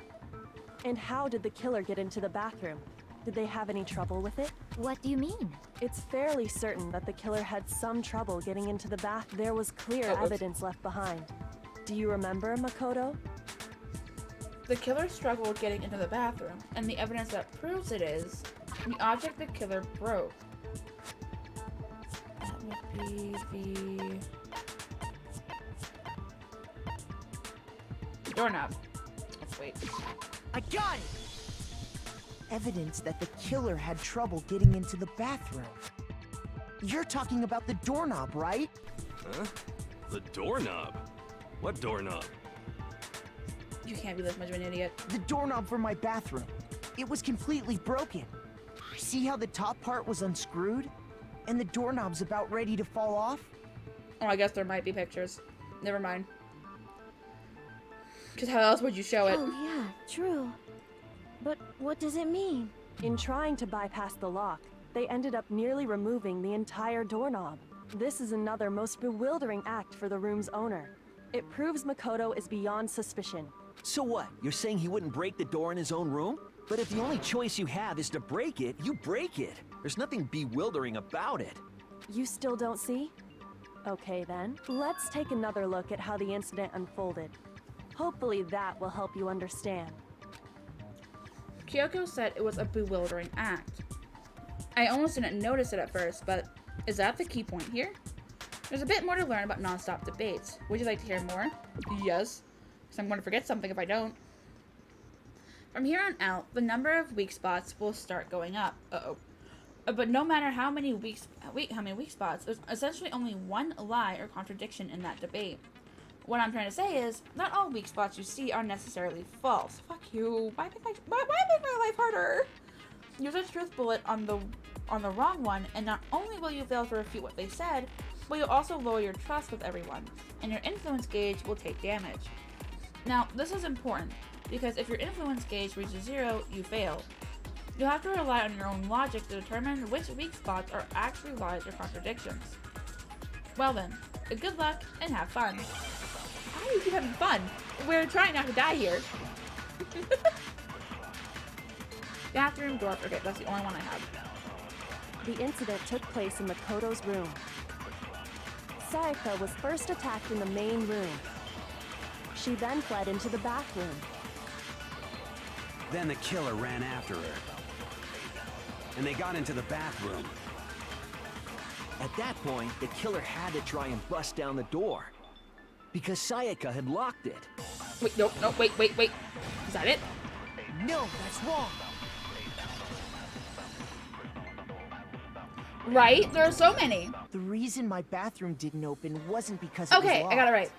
And how did the killer get into the bathroom? Did they have any trouble with it? What do you mean? It's fairly certain that the killer had some trouble getting into the bath. There was clear evidence left behind. Do you remember, Makoto? The killer struggled getting into the bathroom, and the evidence that proves it is the object the killer broke. That would be the doorknob. Let's wait. I got it! Evidence that the killer had trouble getting into the bathroom. You're talking about the doorknob, right? Huh? The doorknob? What doorknob? You can't be this much of an idiot. The doorknob for my bathroom. It was completely broken. See how the top part was unscrewed? And the doorknob's about ready to fall off? Oh, I guess there might be pictures. Never mind. Because how else would you show it? Oh yeah, true. But what does it mean? In trying to bypass the lock, they ended up nearly removing the entire doorknob. This is another most bewildering act for the room's owner. It proves Makoto is beyond suspicion. So what? You're saying he wouldn't break the door in his own room? But if the only choice you have is to break it, you break it. There's nothing bewildering about it. You still don't see? Okay then, let's take another look at how the incident unfolded. Hopefully that will help you understand. Kyoko said it was a bewildering act. I almost didn't notice it at first, but is that the key point here? There's a bit more to learn about non-stop debates. Would you like to hear more? Yes, because I'm going to forget something if I don't. From here on out, the number of weak spots will start going up. But no matter how many weak spots, there's essentially only one lie or contradiction in that debate. What I'm trying to say is, not all weak spots you see are necessarily false. Fuck you. Why make my life harder? Use a truth bullet on the wrong one, and not only will you fail to refute what they said, but you'll also lower your trust with everyone, and your influence gauge will take damage. Now, this is important, because if your influence gauge reaches 0, you fail. You'll have to rely on your own logic to determine which weak spots are actually lies or contradictions. Well then, good luck and have fun. How do you keep having fun? We're trying not to die here. Bathroom door. Okay, that's the only one I have. The incident took place in Makoto's room. Sayaka was first attacked in the main room. She then fled into the bathroom. Then the killer ran after her. And they got into the bathroom. At that point, the killer had to try and bust down the door. Because Sayaka had locked it. Wait, no, wait. Is that it? No, that's wrong. Right? There are so many. The reason my bathroom didn't open wasn't because it was Okay, locked. I got it right.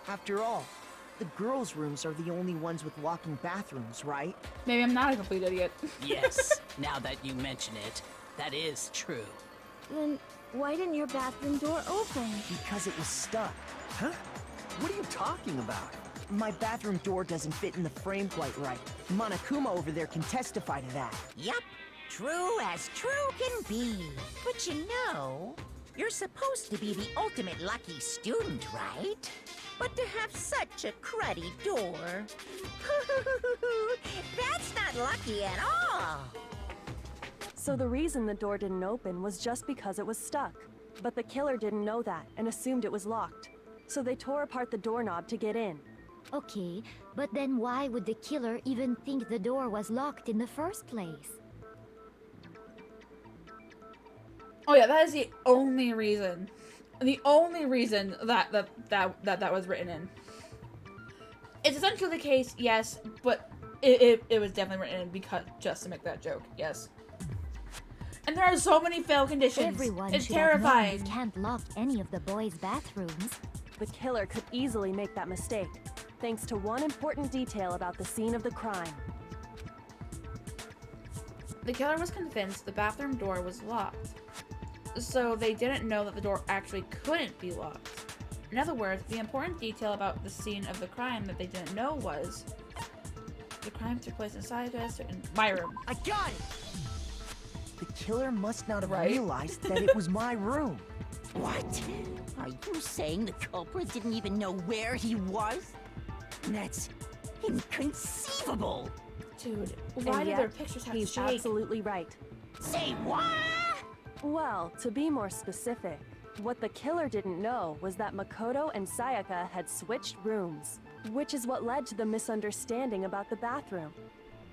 After all, the girls' rooms are the only ones with locking bathrooms, right? Maybe I'm not a complete idiot. Yes, now that you mention it, that is true. Then why didn't your bathroom door open? Because it was stuck. Huh? What are you talking about? My bathroom door doesn't fit in the frame quite right. Monokuma over there can testify to that. Yup, true as true can be. But you know, you're supposed to be the ultimate lucky student, right? But to have such a cruddy door... that's not lucky at all! So the reason the door didn't open was just because it was stuck. But the killer didn't know that and assumed it was locked. So they tore apart the doorknob to get in. Okay, but then why would the killer even think the door was locked in the first place? Oh yeah, that is the only reason. The only reason that was written in. It's essentially the case, yes, but it was definitely written in because just to make that joke, yes. And there are so many fail conditions. Everyone it's should have known terrifying. you can't lock any of the boys' bathrooms. The killer could easily make that mistake, thanks to one important detail about the scene of the crime. The killer was convinced the bathroom door was locked, so they didn't know that the door actually couldn't be locked. In other words, the important detail about the scene of the crime that they didn't know was the crime took place inside my room. I got it! The killer must not have Right? realized that it was my room. What? Are you saying the culprit didn't even know where he was? That's inconceivable! Dude, why And do yet, their pictures have to he's shake? absolutely right. Say what? Well, to be more specific, what the killer didn't know was that Makoto and Sayaka had switched rooms, which is what led to the misunderstanding about the bathroom.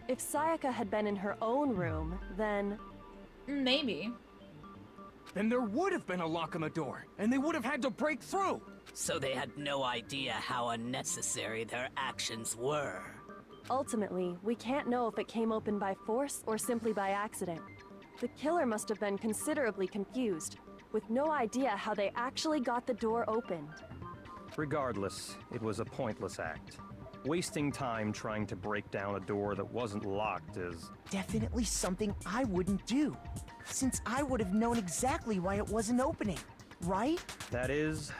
If Sayaka had been in her own room, then... Maybe. Then there would have been a lock on the door, and they would have had to break through. So they had no idea how unnecessary their actions were. Ultimately, we can't know if it came open by force or simply by accident. The killer must have been considerably confused, with no idea how they actually got the door opened. Regardless, it was a pointless act. Wasting time trying to break down a door that wasn't locked is... Definitely something I wouldn't do, since I would have known exactly why it wasn't opening, right? That is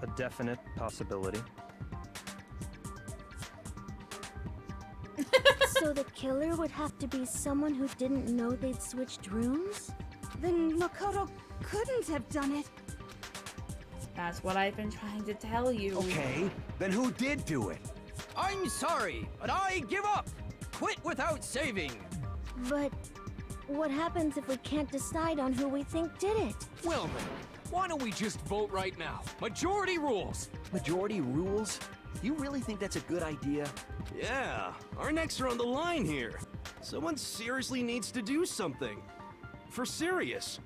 a definite possibility. So the killer would have to be someone who didn't know they'd switched rooms? Then Makoto couldn't have done it. That's what I've been trying to tell you. Okay, then who did do it? I'm sorry, but I give up. Quit without saving. But what happens if we can't decide on who we think did it? Well then, why don't we just vote right now? Majority rules! Majority rules? You really think that's a good idea? Yeah, our necks are on the line here. Someone seriously needs to do something. For serious.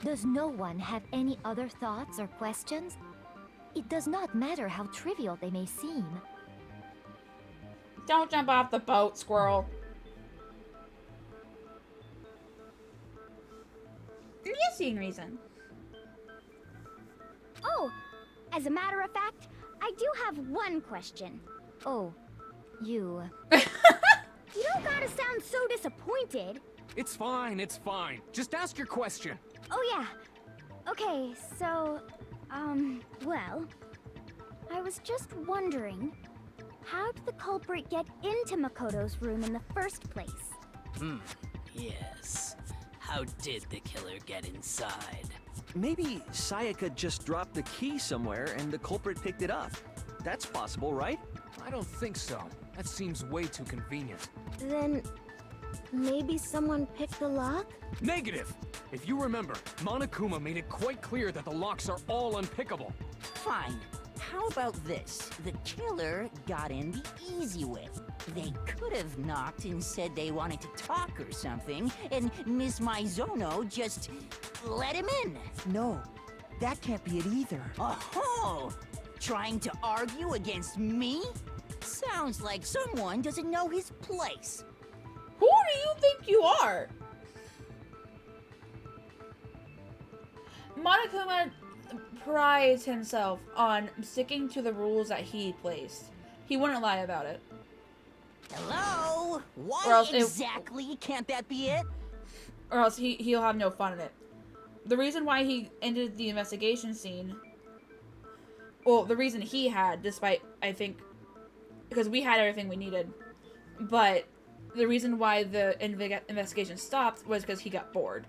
Does no one have any other thoughts or questions? It does not matter how trivial they may seem. Don't jump off the boat, squirrel. Yes, seeing reason. Oh, as a matter of fact, I do have one question. Oh, you... You don't gotta sound so disappointed. It's fine, it's fine. Just ask your question. Oh yeah. Okay, so, well, I was just wondering, how did the culprit get into Makoto's room in the first place? Yes. How did the killer get inside? Maybe Sayaka just dropped the key somewhere and the culprit picked it up. That's possible, right? I don't think so. That seems way too convenient. Then, maybe someone picked the lock? Negative! If you remember, Monokuma made it quite clear that the locks are all unpickable. Fine. How about this? The killer got in the easy way. They could have knocked and said they wanted to talk or something, and Ms. Maizono just let him in. No, that can't be it either. Oh, trying to argue against me? Sounds like someone doesn't know his place. Who do you think you are? Monokuma prides himself on sticking to the rules that he placed. He wouldn't lie about it. Hello? Why exactly can't that be it? Or else he'll have no fun in it. The reason why he ended the investigation scene, well, the reason he had, despite, I think, because we had everything we needed, but the reason why the investigation stopped was because he got bored.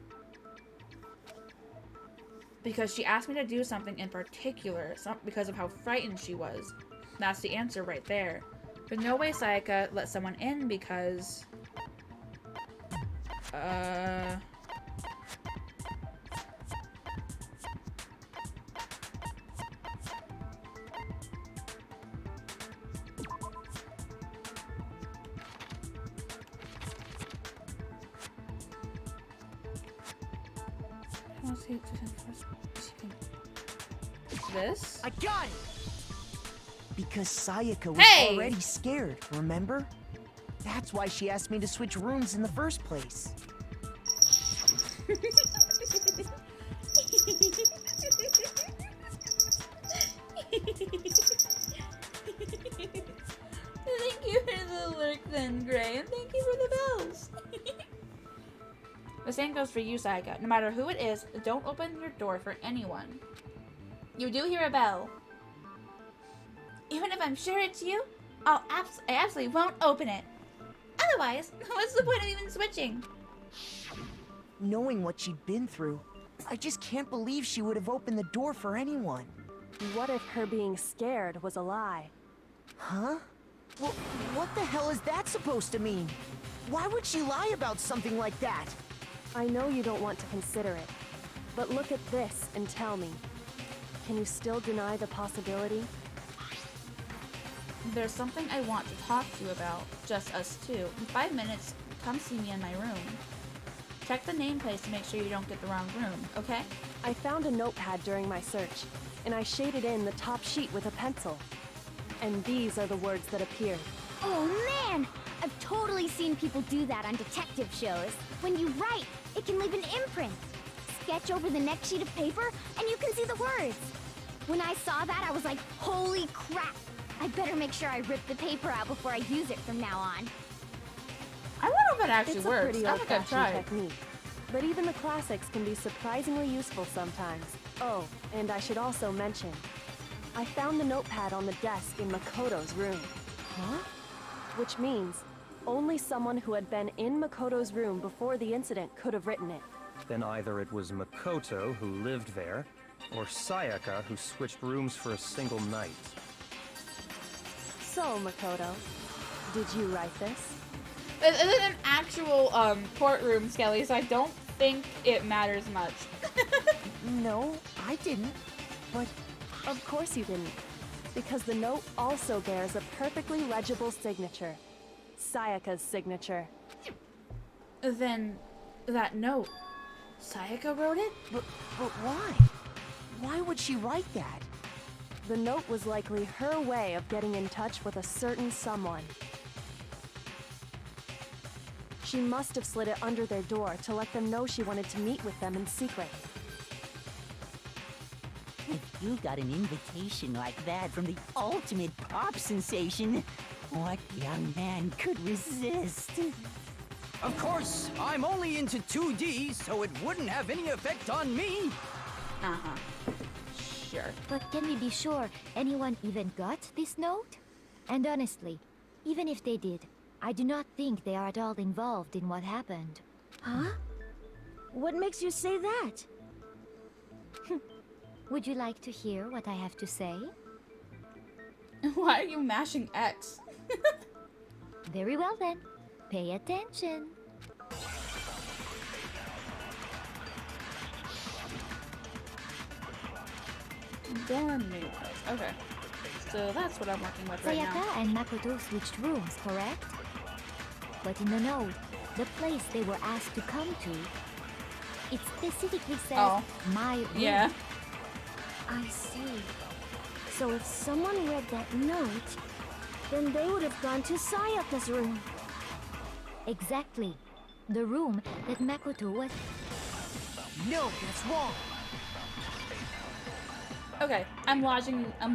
Because she asked me to do something in particular, because of how frightened she was. That's the answer right there. But no way Sayaka let someone in because... This? I got it! Because Sayaka was already scared, remember? That's why she asked me to switch rooms in the first place. Thank you for the lurk then, Gray, and thank you for the bells. The same goes for you, Sayaka. No matter who it is, don't open your door for anyone. You do hear a bell. Even if I'm sure it's you, I absolutely won't open it. Otherwise, what's the point of even switching? Knowing what she'd been through, I just can't believe she would have opened the door for anyone. What if her being scared was a lie? Huh? Well, what the hell is that supposed to mean? Why would she lie about something like that? I know you don't want to consider it, but look at this and tell me. Can you still deny the possibility? There's something I want to talk to you about. Just us two. In 5 minutes, come see me in my room. Check the nameplate to make sure you don't get the wrong room, okay? I found a notepad during my search, and I shaded in the top sheet with a pencil. And these are the words that appeared. Oh man! I've totally seen people do that on detective shows. When you write, it can leave an imprint. Sketch over the next sheet of paper, and you can see the words. When I saw that, I was like, holy crap! I better make sure I rip the paper out before I use it from now on. I wonder if it actually It's works. a pretty I think I've old-fashioned tried. technique. But even the classics can be surprisingly useful sometimes. Oh, and I should also mention, I found the notepad on the desk in Makoto's room. Huh? Which means only someone who had been in Makoto's room before the incident could have written it. then either it was Makoto who lived there, or Sayaka who switched rooms for a single night. So, Makoto, did you write this? It isn't an actual courtroom, Skelly, so I don't think it matters much. No, I didn't. But of course you didn't. Because the note also bears a perfectly legible signature. Sayaka's signature. Then, that note, Sayaka wrote it? But why? Why would she write that? The note was likely her way of getting in touch with a certain someone. She must have slid it under their door to let them know she wanted to meet with them in secret. If you got an invitation like that from the ultimate pop sensation, what young man could resist? Of course, I'm only into 2D, so it wouldn't have any effect on me. Uh-huh. Sure. But can we be sure anyone even got this note? And honestly, even if they did, I do not think they are at all involved in what happened. Huh? What makes you say that? Would you like to hear what I have to say? Why are you mashing X? Very well then. Pay attention. Dorm new place. Okay. So that's what I'm working with right now. Sayaka and Makoto switched rooms, correct? But in the note, the place they were asked to come to, it specifically says my room. Yeah. I see. So if someone read that note, then they would have gone to Sayaka's room. Exactly. The room that Makoto was... No, that's wrong. Okay, I'm logicking The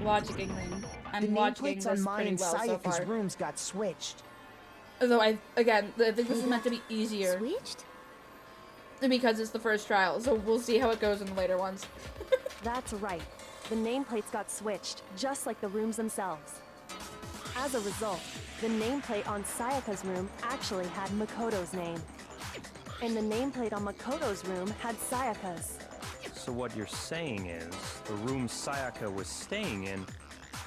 logicking nameplates on this mine pretty and well so Sayaka's far. rooms got switched. Although I think this is meant to be easier. Switched? Because it's the first trial, so we'll see how it goes in the later ones. That's right. The nameplates got switched, just like the rooms themselves. As a result, the nameplate on Sayaka's room actually had Makoto's name. And the nameplate on Makoto's room had Sayaka's. So what you're saying is, the room Sayaka was staying in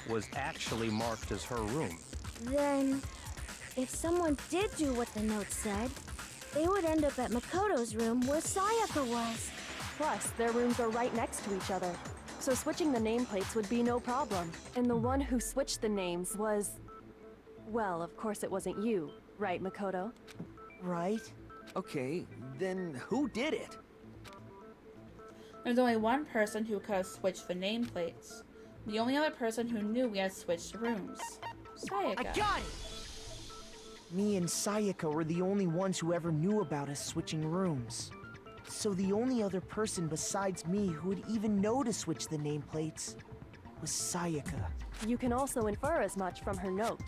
was actually marked as her room. Then, if someone did do what the note said, they would end up at Makoto's room where Sayaka was. Plus, their rooms are right next to each other, so switching the nameplates would be no problem. And the one who switched the names was... Well, of course it wasn't you, right, Makoto? Right? Okay, then who did it? There's only one person who could have switched the nameplates. The only other person who knew we had switched rooms. Sayaka. I got it! Me and Sayaka were the only ones who ever knew about us switching rooms. So the only other person besides me who would even know to switch the nameplates was Sayaka. You can also infer as much from her note.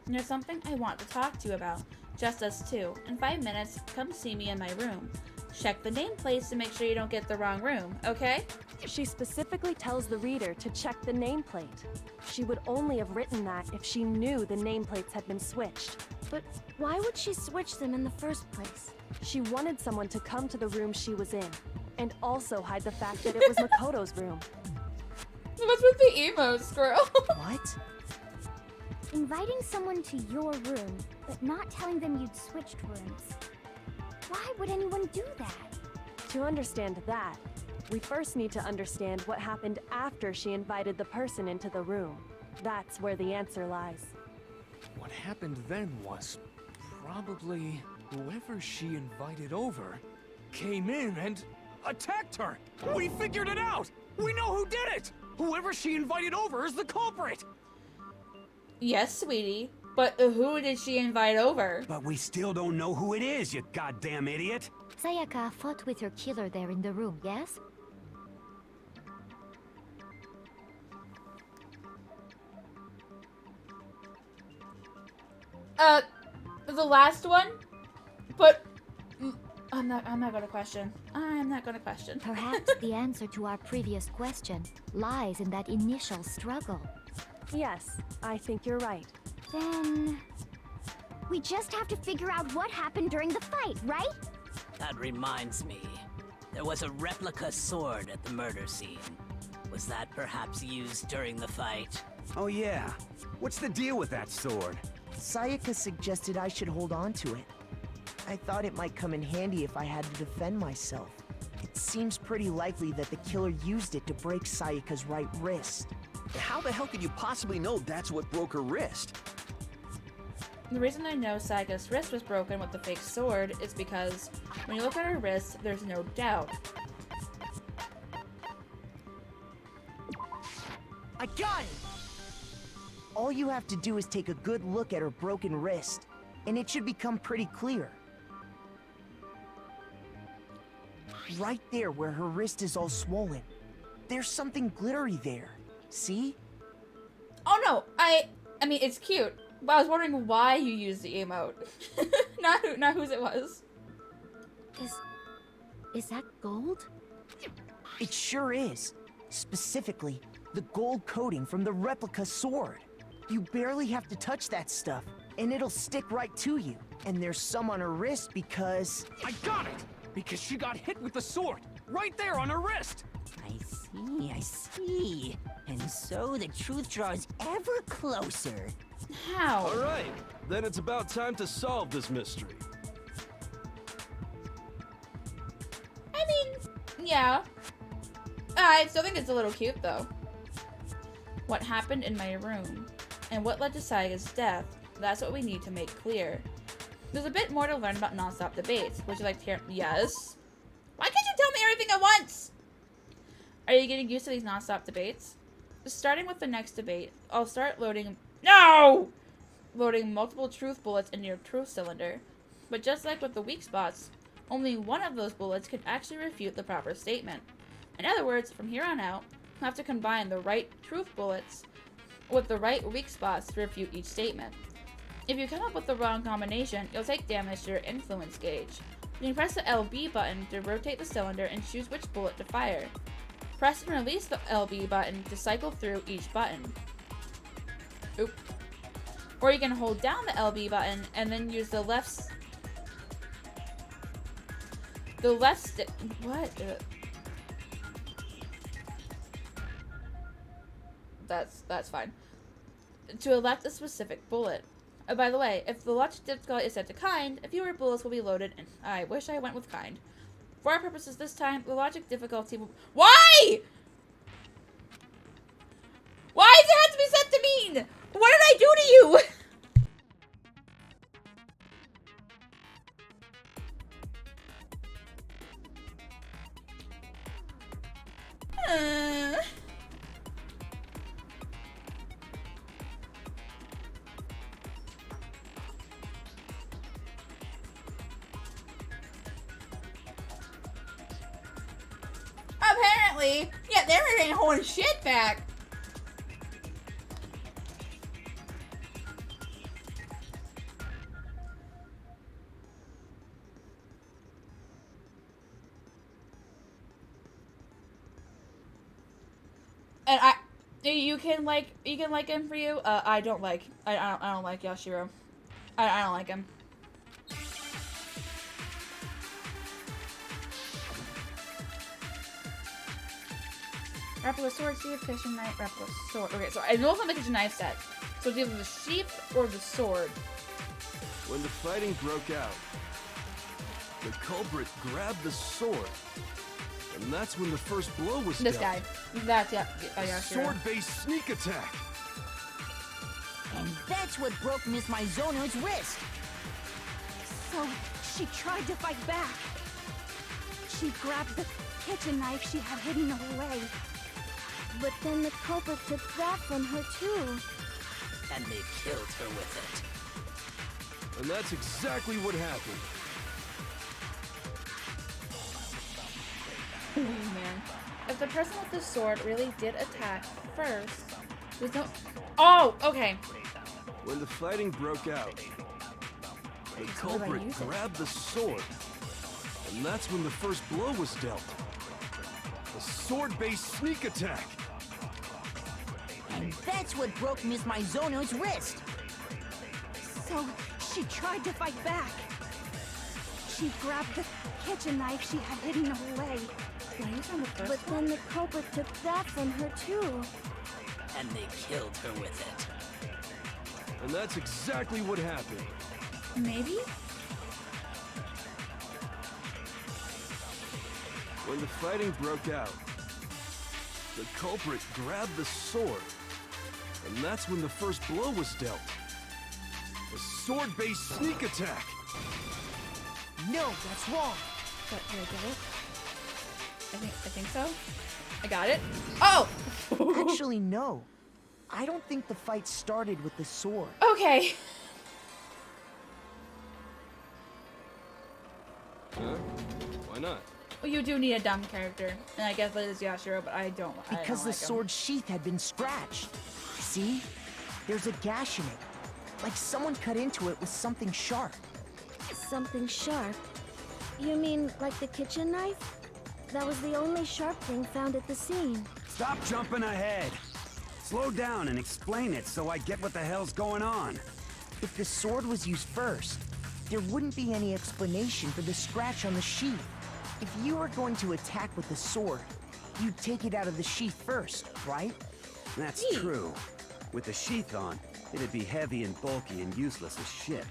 There's something I want to talk to you about. Just us two. In 5 minutes, come see me in my room. Check the nameplates to make sure you don't get the wrong room, okay? She specifically tells the reader to check the nameplate. She would only have written that if she knew the nameplates had been switched. But why would she switch them in the first place? She wanted someone to come to the room she was in, and also hide the fact that it was Makoto's room. What's with the emos, girl? What? Inviting someone to your room, but not telling them you'd switched rooms. Why would anyone do that? To understand that, we first need to understand what happened after she invited the person into the room. That's where the answer lies. What happened then was probably whoever she invited over came in and attacked her. We figured it out. We know who did it. Whoever she invited over is the culprit. Yes, sweetie. But who did she invite over? But we still don't know who it is, you goddamn idiot! Sayaka fought with her killer there in the room, yes? The last one? But I'm not gonna question. I'm not gonna question. Perhaps the answer to our previous question lies in that initial struggle. Yes, I think you're right. Then... We just have to figure out what happened during the fight, right? That reminds me. There was a replica sword at the murder scene. Was that perhaps used during the fight? Oh yeah. What's the deal with that sword? Sayaka suggested I should hold on to it. I thought it might come in handy if I had to defend myself. It seems pretty likely that the killer used it to break Sayaka's right wrist. How the hell could you possibly know that's what broke her wrist? The reason I know Sayaka's wrist was broken with the fake sword is because when you look at her wrist, there's no doubt. I got it! All you have to do is take a good look at her broken wrist, and it should become pretty clear. Right there where her wrist is all swollen. There's something glittery there. See? Oh no, I mean, it's cute, but I was wondering why you used the emote. not whose it was. Is that gold? It sure is. Specifically, the gold coating from the replica sword. You barely have to touch that stuff, and it'll stick right to you. And there's some on her wrist because... I got it! Because she got hit with the sword, right there on her wrist! I see. And so the truth draws ever closer. How? All right, then it's about time to solve this mystery. I mean, yeah. I still think it's a little cute, though. What happened in my room, and what led to Sayaka's death, that's what we need to make clear. There's a bit more to learn about non-stop debates. Would you like to hear? Yes? Why can't you tell me everything at once? Are you getting used to these non-stop debates? Starting with the next debate, I'll start loading... No! Loading multiple truth bullets in your truth cylinder. But just like with the weak spots, only one of those bullets can actually refute the proper statement. In other words, from here on out, you'll have to combine the right truth bullets with the right weak spots to refute each statement. If you come up with the wrong combination, you'll take damage to your influence gauge. You can press the LB button to rotate the cylinder and choose which bullet to fire. Press and release the LB button to cycle through each button. Oop. Or you can hold down the LB button and then use the left stick. What? That's fine. To elect a specific bullet. By the way, if the logic difficulty is set to kind, fewer bullets will be loaded, and I wish I went with kind. For our purposes this time, the logic difficulty will— Why?! Why does it have to be set to mean? What did I do to you? Apparently, yeah, they ain't holding shit back. And you can like him for you. I don't like Yashiro. I don't like him. Replica sword, sheath, kitchen knife, replica sword. Okay, so I know it's not the kitchen knife set. So it's either the sheath or the sword. When the fighting broke out, the culprit grabbed the sword. And that's when the first blow was This dealt. guy. That's, yeah. Yashiro. Sword-based sneak attack. And that's what broke Miss Mizono's wrist. So, she tried to fight back. She grabbed the kitchen knife she had hidden away. But then the culprit took that from her too. And they killed her with it. And that's exactly what happened. Oh man. If the person with the sword really did attack first, there's no— Oh, okay. When the fighting broke out, the culprit grabbed the sword. And that's when the first blow was dealt. A sword-based sneak attack. And that's what broke Miss Mizono's wrist. So, She tried to fight back. She grabbed the kitchen knife she had hidden away. But then the culprit took that from her too. And they killed her with it. And that's exactly what happened. Maybe? When the fighting broke out, the culprit grabbed the sword. And that's when the first blow was dealt. A sword-based sneak attack. No, that's wrong. But did I get it? I think so. I got it. Oh! Actually, no. I don't think the fight started with the sword. Okay. Huh? Why not? Well, you do need a dumb character, and I guess that is Yashiro, but I don't. Because the like sword sheath had been scratched. See? There's a gash in it. Like someone cut into it with something sharp. Something sharp? You mean like the kitchen knife? That was the only sharp thing found at the scene. Stop jumping ahead. Slow down and explain it so I get what the hell's going on. If the sword was used first, there wouldn't be any explanation for the scratch on the sheath. If you were going to attack with the sword, you'd take it out of the sheath first, right? That's true. With the sheath on, it'd be heavy and bulky and useless as shit.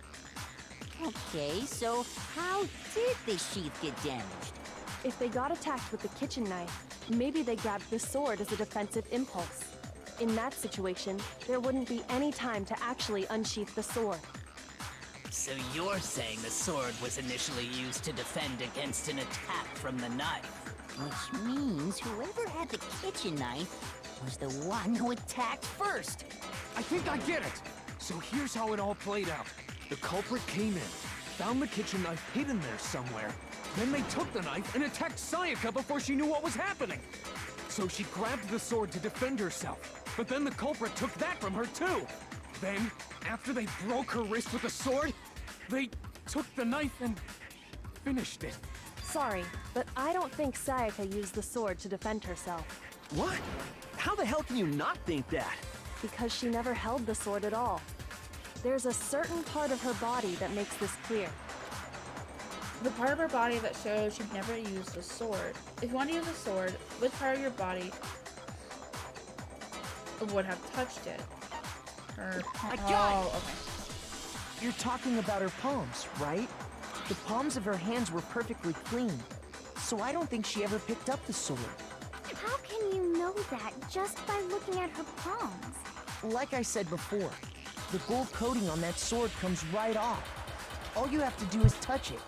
Okay, so how did the sheath get damaged? If they got attacked with the kitchen knife, maybe they grabbed the sword as a defensive impulse. In that situation, there wouldn't be any time to actually unsheath the sword. So you're saying the sword was initially used to defend against an attack from the knife? Which means whoever had the kitchen knife was the one who attacked first. I think I get it. So here's how it all played out. The culprit came in, found the kitchen knife hidden there somewhere. Then they took the knife and attacked Sayaka before she knew what was happening. So she grabbed the sword to defend herself. But then the culprit took that from her too. Then, after they broke her wrist with the sword, they took the knife and finished it. Sorry, but I don't think Sayaka used the sword to defend herself. What? How the hell can you not think that? Because she never held the sword at all. There's a certain part of her body that makes this clear. The part of her body that shows she'd never used a sword. If you want to use a sword, which part of your body would have touched it? Her... Oh, okay. You're talking about her palms, right? The palms of her hands were perfectly clean, so I don't think she ever picked up the sword. How can you know that just by looking at her palms? Like I said before, the gold coating on that sword comes right off. All you have to do is touch it.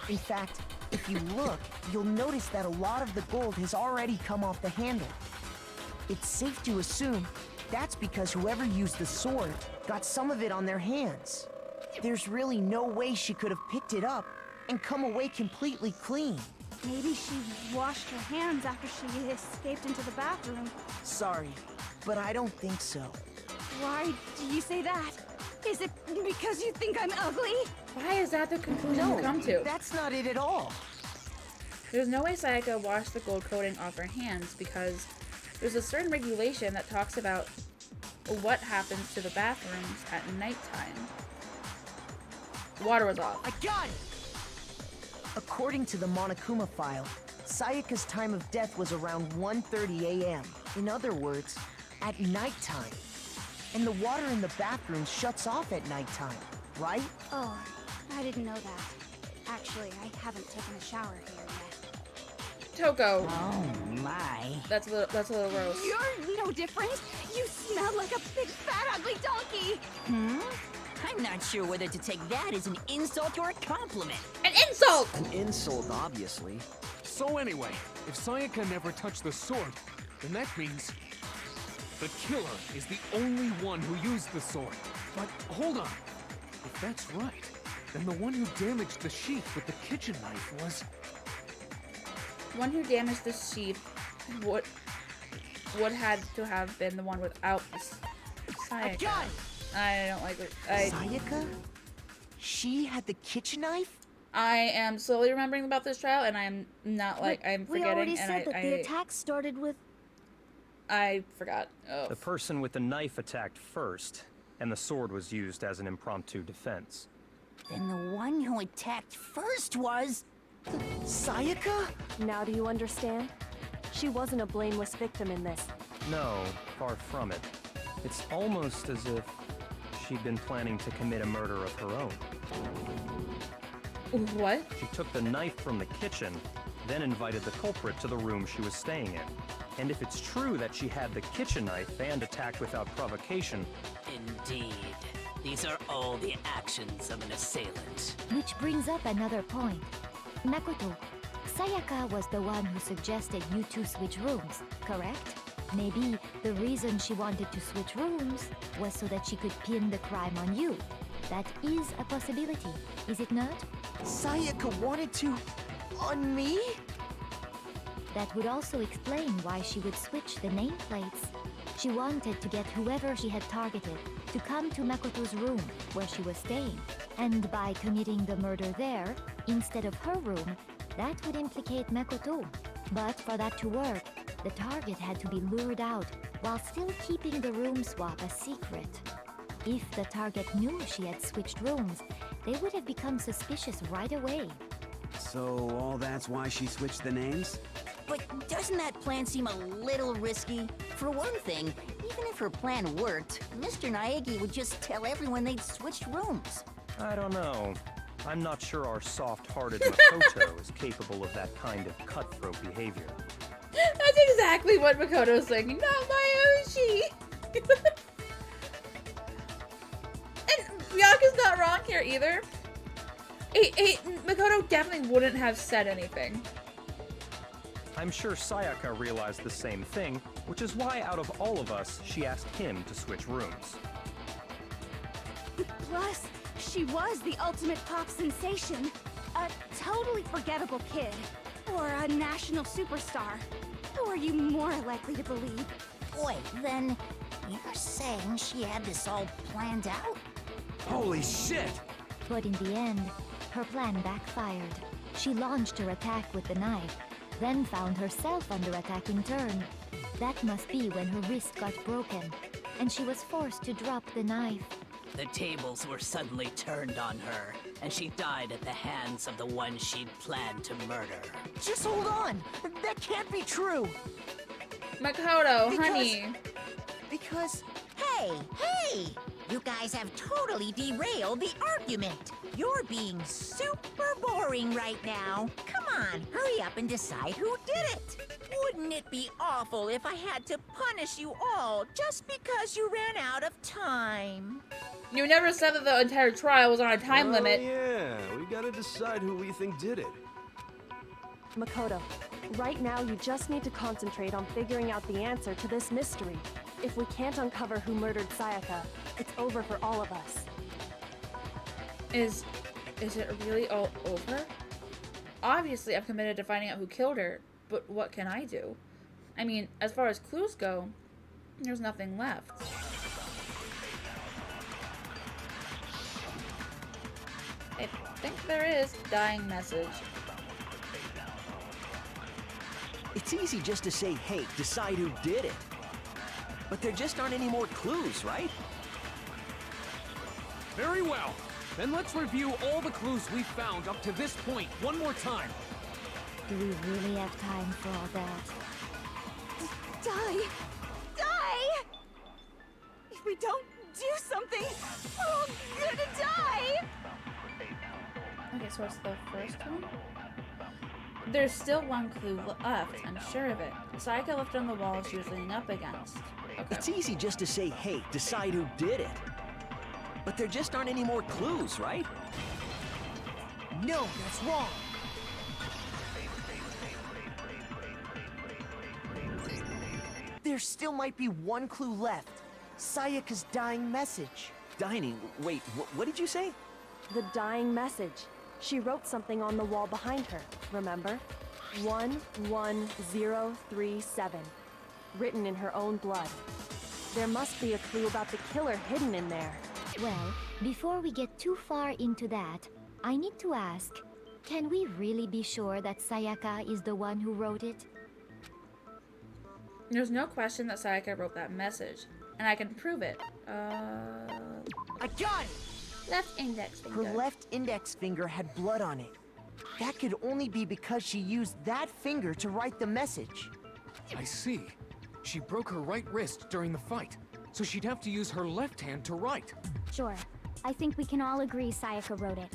In fact, if you look, you'll notice that a lot of the gold has already come off the handle. It's safe to assume that's because whoever used the sword got some of it on their hands. There's really no way she could have picked it up and come away completely clean. Maybe she washed her hands after she escaped into the bathroom. Sorry, but I don't think so. Why do you say that? Is it because you think I'm ugly? Why is that the conclusion you come to? That's not it at all. There's no way Sayaka washed the gold coating off her hands because there's a certain regulation that talks about what happens to the bathrooms at nighttime. Water was off. I got it! According to the Monokuma file, Sayaka's time of death was around 1:30 a.m. In other words, at nighttime. And the water in the bathroom shuts off at nighttime, right? Oh, I didn't know that. Actually, I haven't taken a shower here yet. Toko. Oh my. That's a little gross. You're no different. You smell like a big fat ugly donkey. I'm not sure whether to take that as an insult or a compliment. An insult! An insult, obviously. So anyway, if Sayaka never touched the sword, then that means the killer is the only one who used the sword. But hold on. If that's right, then the one who damaged the sheath with the kitchen knife was... The one who damaged the sheath would had to have been the one without Sayaka. I don't like it. Sayaka? She had the kitchen knife? I am slowly remembering about this trial, and I'm not like I'm forgetting. We already and said that the attack started with... I forgot. Oh. The person with the knife attacked first. and the sword was used as an impromptu defense. Then the one who attacked first was... Sayaka? Now do you understand? She wasn't a blameless victim in this. No, far from it. It's almost as if she'd been planning to commit a murder of her own. What? She took the knife from the kitchen, then invited the culprit to the room she was staying in. And if it's true that she had the kitchen knife and attacked without provocation... Indeed. These are all the actions of an assailant. Which brings up another point. Makoto, Sayaka was the one who suggested you two switch rooms, correct? Maybe the reason she wanted to switch rooms was so that she could pin the crime on you. That is a possibility, is it not? Sayaka wanted to... on me? That would also explain why she would switch the nameplates. She wanted to get whoever she had targeted to come to Makoto's room where she was staying. And by committing the murder there, instead of her room, that would implicate Makoto. But for that to work, the target had to be lured out while still keeping the room swap a secret. If the target knew she had switched rooms, they would have become suspicious right away. So all that's why she switched the names? But doesn't that plan seem a little risky? For one thing, even if her plan worked, Mr. Naegi would just tell everyone they'd switched rooms. I don't know. I'm not sure our soft-hearted Makoto is capable of that kind of cutthroat behavior. That's exactly what Makoto's thinking. Not my Oshi! And Miyaka's not wrong here either. Makoto definitely wouldn't have said anything. I'm sure Sayaka realized the same thing, which is why out of all of us, she asked him to switch rooms. Plus, she was the ultimate pop sensation. A totally forgettable kid. Or a national superstar. Who are you more likely to believe? Wait, then you're saying she had this all planned out? Holy shit! But in the end, her plan backfired. She launched her attack with the knife, then found herself under attack in turn. That must be when her wrist got broken, and she was forced to drop the knife. The tables were suddenly turned on her, and she died at the hands of the one she'd planned to murder. Just hold on! That can't be true! Makoto, honey. Because... Hey! You guys have totally derailed the argument. You're being super boring right now. Come on, hurry up and decide who did it. Wouldn't it be awful if I had to punish you all just because you ran out of time? You never said that the entire trial was on a time limit. Yeah, we gotta decide who we think did it. Makoto, right now you just need to concentrate on figuring out the answer to this mystery. If we can't uncover who murdered Sayaka, it's over for all of us. Is it really all over? Obviously, I'm committed to finding out who killed her, but what can I do? I mean, as far as clues go, there's nothing left. I think there is dying message. It's easy just to say, hey, decide who did it. But there just aren't any more clues, right? Very well. Then let's review all the clues we've found up to this point one more time. Do we really have time for all that? Die! Die! If we don't do something, we're all gonna die! Okay, so it's the first one? There's still one clue left, I'm sure of it. Sayaka left on the wall she was leaning up against. Okay. It's easy just to say, hey, decide who did it. But there just aren't any more clues, right? No, that's wrong. There still might be one clue left. Sayaka's dying message. Dining? Wait, what did you say? The dying message. She wrote something on the wall behind her, remember? 11037. Written in her own blood. There must be a clue about the killer hidden in there. Well, before we get too far into that, I need to ask, can we really be sure that Sayaka is the one who wrote it? There's no question that Sayaka wrote that message. and I can prove it. I got it! Left index finger. Her left index finger had blood on it. That could only be because she used that finger to write the message. I see. She broke her right wrist during the fight, so she'd have to use her left hand to write. Sure. I think we can all agree Sayaka wrote it.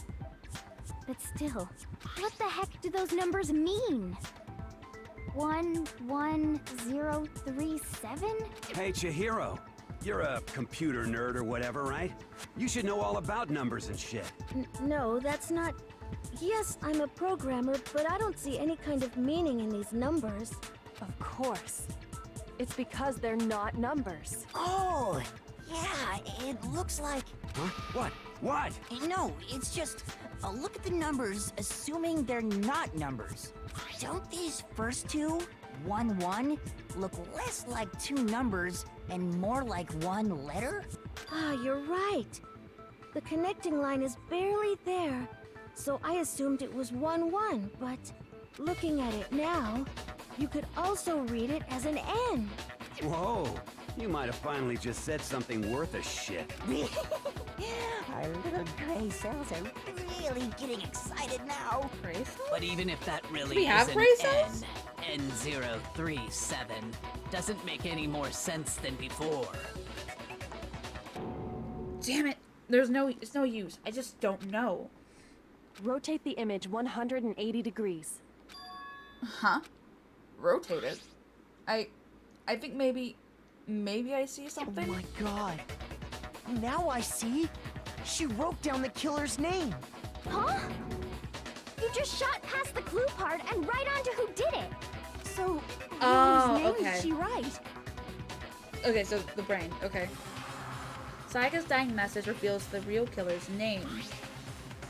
But still, what the heck do those numbers mean? 11037? Hey, Chihiro. You're a computer nerd or whatever, right? You should know all about numbers and shit. No, that's not... Yes, I'm a programmer, but I don't see any kind of meaning in these numbers. Of course. It's because they're not numbers. Oh, yeah, it looks like... Huh? What? What? No, it's just... look at the numbers, assuming they're not numbers. Don't these first two, 1-1, look less like two numbers and more like one letter? Ah, you're right. The connecting line is barely there, so I assumed it was 1-1, but looking at it now, you could also read it as an N. Whoa, you might have finally just said something worth a shit. Our little gray cells are really getting excited now. Gray cells? But even if that really we have is gray an cells? N037 doesn't make any more sense than before. Damn it. It's no use. I just don't know. Rotate the image 180 degrees. Huh? Rotate it? I think maybe I see something? Oh my god. Now I see. She wrote down the killer's name. Huh? You just shot past the clue part and right onto who did it. So, Oh, whose name okay. did she write? Okay, so the brain. Okay. Sayaka's dying message reveals the real killer's name.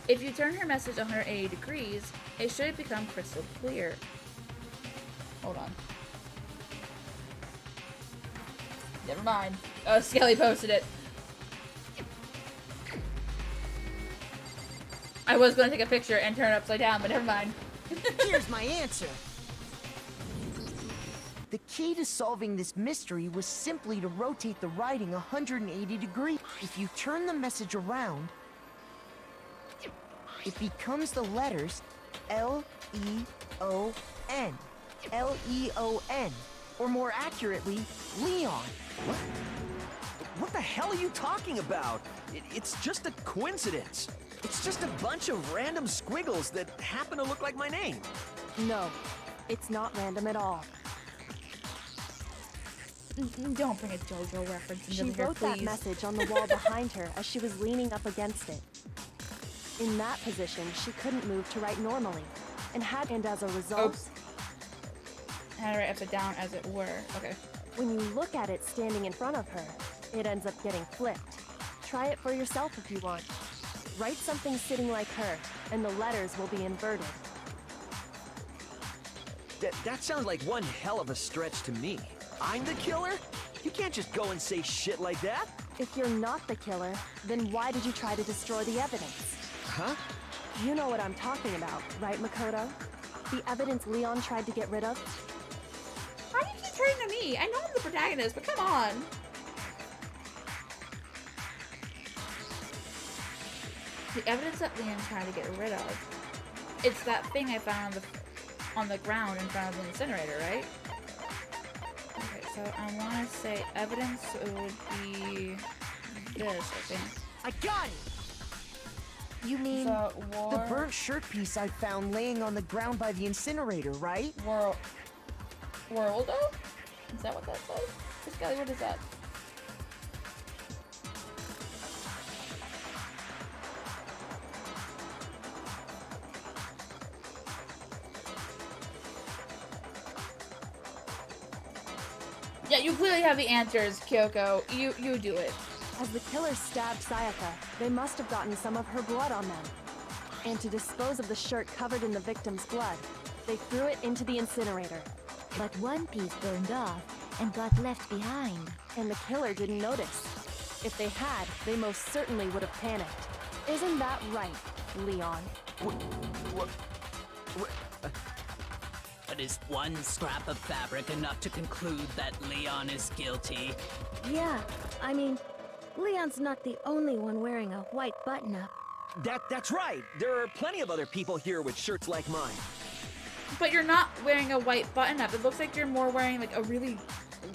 If you turn her message 180 degrees, it should become crystal clear. Hold on. Never mind. Oh, Skelly posted it. I was going to take a picture and turn it upside down, but never mind. Here's my answer. The key to solving this mystery was simply to rotate the writing 180 degrees. If you turn the message around, it becomes the letters L-E-O-N. L-E-O-N. Or more accurately, Leon. What the hell are you talking about? It's just a coincidence. It's just a bunch of random squiggles that happen to look like my name. No, it's not random at all. Don't bring a JoJo reference into She here, wrote that please. message on the wall behind her as she was leaning up against it. In that position, she couldn't move to write normally, and as a result... Oops. I had it right upside down, as it were. Okay. When you look at it standing in front of her, it ends up getting flipped. Try it for yourself if you want. Write something sitting like her, and the letters will be inverted. That sounds like one hell of a stretch to me. I'm the killer? You can't just go and say shit like that. If you're not the killer, then why did you try to destroy the evidence? Huh? You know what I'm talking about, right, Makoto? The evidence Leon tried to get rid of? Why do you keep turning to me? I know I'm the protagonist, but come on. The evidence that Leon tried to get rid of. It's that thing I found on the ground in front of the incinerator, right? Okay, so I want to say evidence would be this, I think. I got it! You mean So, the burnt shirt piece I found laying on the ground by the incinerator, right? Worldo? Is that what that says? Skelly, what is that? Yeah, you clearly have the answers, Kyoko. You do it. As the killer stabbed Sayaka, they must have gotten some of her blood on them. And to dispose of the shirt covered in the victim's blood, they threw it into the incinerator. But one piece burned off and got left behind. And the killer didn't notice. If they had, they most certainly would have panicked. Isn't that right, Leon? But is one scrap of fabric enough to conclude that Leon is guilty? Yeah, I mean, Leon's not the only one wearing a white button-up. That's right. There are plenty of other people here with shirts like mine. But you're not wearing a white button-up. It looks like you're more wearing like a really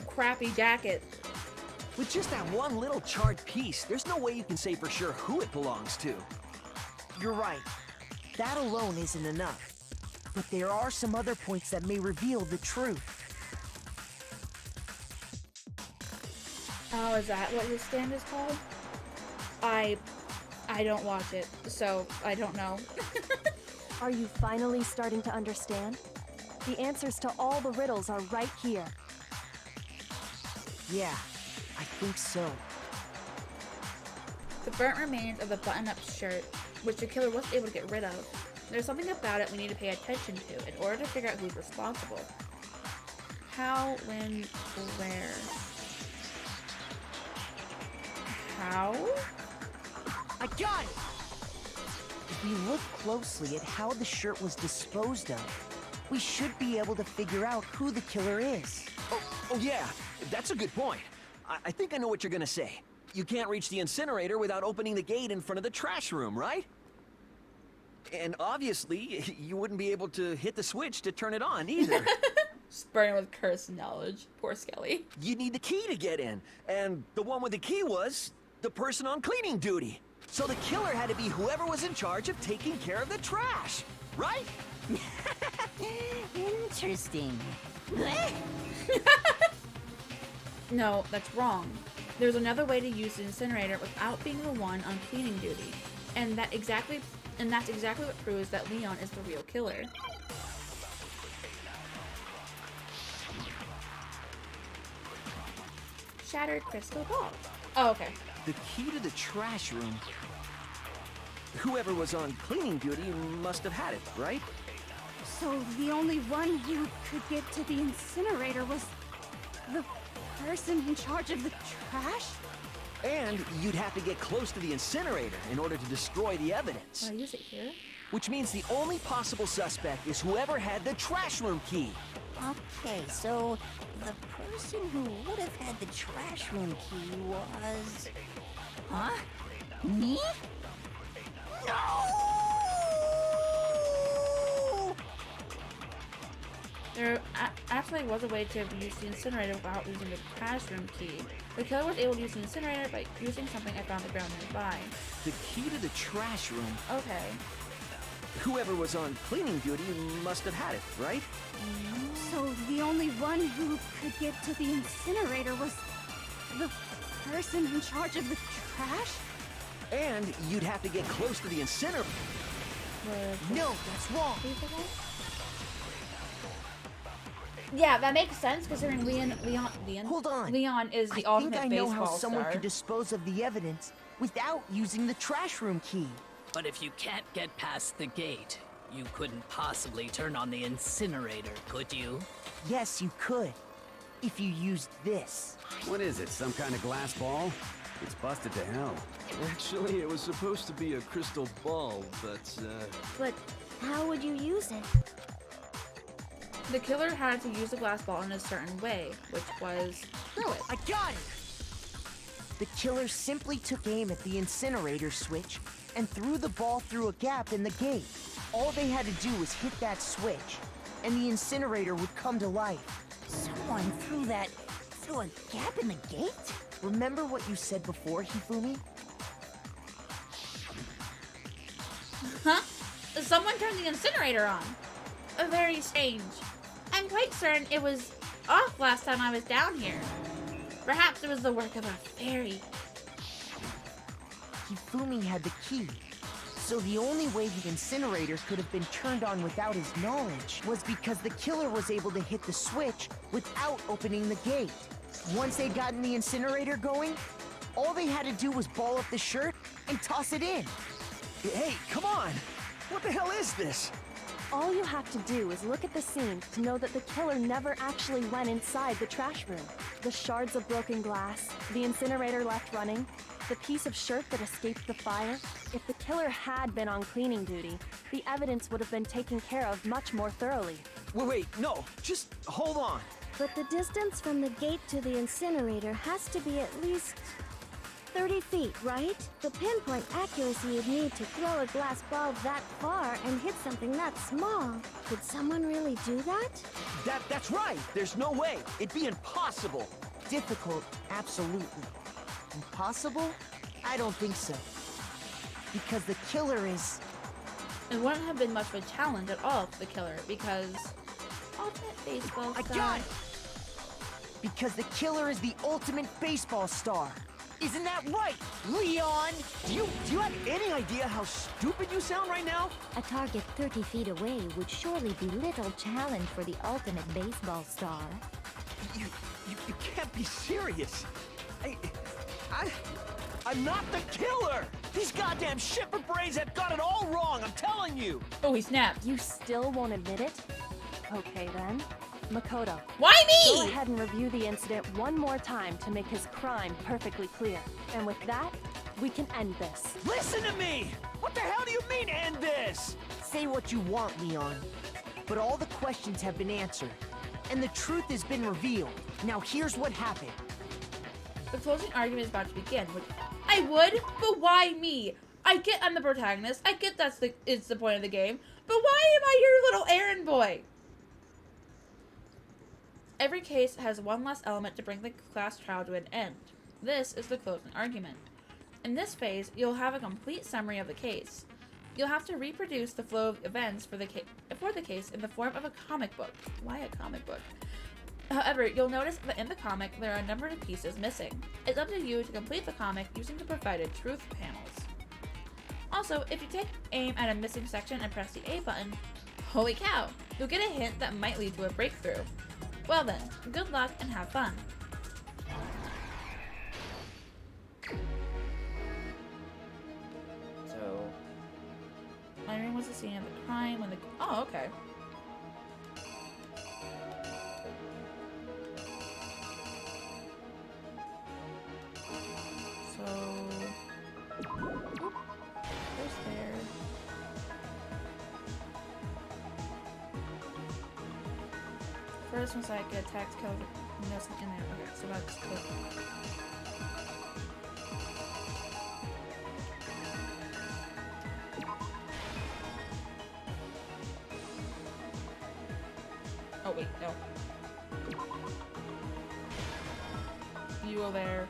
crappy jacket. With just that one little charred piece, there's no way you can say for sure who it belongs to. You're right. That alone isn't enough. But there are some other points that may reveal the truth. Oh, is that what his stand is called? I don't watch it, so I don't know. Are you finally starting to understand? The answers to all the riddles are right here. Yeah, I think so. The burnt remains of the button-up shirt, which the killer wasn't able to get rid of. There's something about it we need to pay attention to in order to figure out who's responsible. How, when, where? How? I got it! If we look closely at how the shirt was disposed of, we should be able to figure out who the killer is. Oh yeah, that's a good point. I think I know what you're gonna say. You can't reach the incinerator without opening the gate in front of the trash room, right? And obviously, you wouldn't be able to hit the switch to turn it on either. Burning with cursed knowledge. Poor Skelly. You need the key to get in, and the one with the key was the person on cleaning duty. So the killer had to be whoever was in charge of taking care of the trash, right? Interesting. No, that's wrong. There's another way to use the incinerator without being the one on cleaning duty. And that's exactly what proves that Leon is the real killer. Shattered crystal ball. Oh, okay. The key to the trash room. Whoever was on cleaning duty must have had it, right? So the only one who could get to the incinerator was the person in charge of the trash? And you'd have to get close to the incinerator in order to destroy the evidence. Can I use it here? Which means the only possible suspect is whoever had the trash room key. Okay, so the person who would have had the trash room key was... Huh? Me? No! There actually was a way to use the incinerator without using the trash room key. The killer was able to use the incinerator by using something I found on the ground nearby. The key to the trash room. Okay. Whoever was on cleaning duty must have had it, right? So the only one who could get to the incinerator was the person in charge of the trash? And you'd have to get close to the incinerator. No, that's wrong. Yeah, that makes sense considering Leon. Hold on. Leon is the I ultimate think I know baseball how someone star. could dispose of the evidence without using the trash room key. But if you can't get past the gate, you couldn't possibly turn on the incinerator, could you? Yes, you could. If you used this. What is it, some kind of glass ball? It's busted to hell. Actually, it was supposed to be a crystal ball, but, But how would you use it? The killer had to use the glass ball in a certain way, which was throw it. I got it! The killer simply took aim at the incinerator switch and threw the ball through a gap in the gate. All they had to do was hit that switch, and the incinerator would come to life. Someone threw a gap in the gate? Remember what you said before, Hifumi? Huh? Someone turned the incinerator on. Very strange. I'm quite certain it was off last time I was down here. Perhaps it was the work of a fairy. Hifumi had the key, so the only way the incinerator could have been turned on without his knowledge was because the killer was able to hit the switch without opening the gate. Once they'd gotten the incinerator going, all they had to do was ball up the shirt and toss it in. Hey, come on! What the hell is this? All you have to do is look at the scene to know that the killer never actually went inside the trash room. The shards of broken glass, the incinerator left running, the piece of shirt that escaped the fire. If the killer had been on cleaning duty, the evidence would have been taken care of much more thoroughly. Wait, no. Just hold on. But the distance from the gate to the incinerator has to be at least 30 feet, right? The pinpoint accuracy you'd need to throw a glass ball that far and hit something that small. Could someone really do that? That's right. There's no way. It'd be impossible. Difficult, absolutely. Impossible? I don't think so. Because the killer is... It wouldn't have been much of a challenge at all for the killer, because... Ultimate baseball star... I got it! Because the killer is the ultimate baseball star. Isn't that right, Leon? Do you have any idea how stupid you sound right now? A target 30 feet away would surely be little challenge for the ultimate baseball star. You can't be serious. I'm not the killer! These goddamn shipper brains have got it all wrong, I'm telling you! Oh, he snapped. You still won't admit it? Okay then. Makoto. Why me? Go ahead and review the incident one more time to make his crime perfectly clear. And with that, we can end this. Listen to me! What the hell do you mean, end this? Say what you want, Leon. But all the questions have been answered. And the truth has been revealed. Now here's what happened. The closing argument is about to begin, which I would, but why me? I get I'm the protagonist. I get it's the point of the game. But why am I your little errand boy? Every case has one last element to bring the class trial to an end. This is the closing argument. In this phase, you'll have a complete summary of the case. You'll have to reproduce the flow of events for the case in the form of a comic book. Why a comic book? However, you'll notice that in the comic, there are a number of pieces missing. It's up to you to complete the comic using the provided truth panels. Also, if you take aim at a missing section and press the A button, holy cow, you'll get a hint that might lead to a breakthrough. Well then, good luck and have fun. So, my room was the scene of the crime when the... Oh, okay. So... There's there. First, once I get attacked, killed, nothing in there. Okay, so that's good. Oh wait, no. You go there.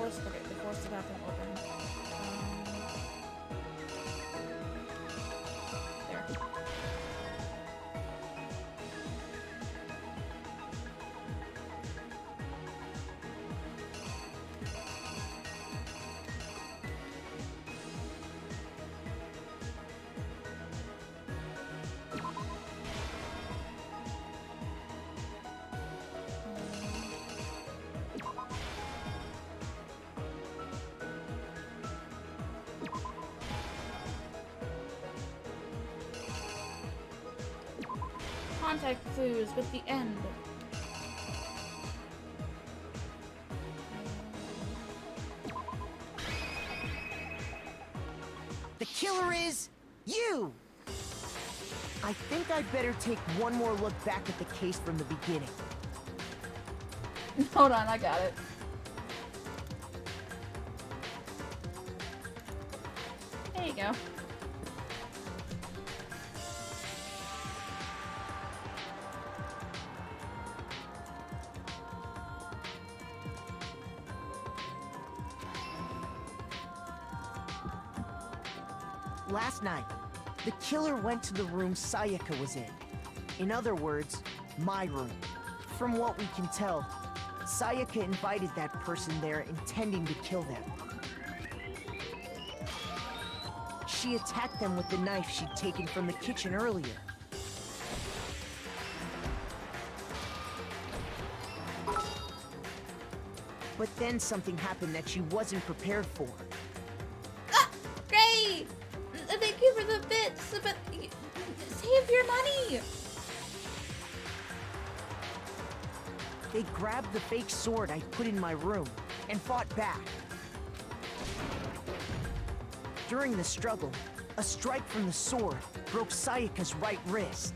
Okay, the force the bathroom open. There. Contact clues with the end. The killer is you! I think I'd better take one more look back at the case from the beginning. Hold on, I got it. There you go. Last night, the killer went to the room Sayaka was in. In other words, my room. From what we can tell, Sayaka invited that person there intending to kill them. She attacked them with the knife she'd taken from the kitchen earlier. But then something happened that she wasn't prepared for. Ah! Great! Thank you for the me! They grabbed the fake sword I put in my room and fought back. During the struggle, a strike from the sword broke Sayaka's right wrist.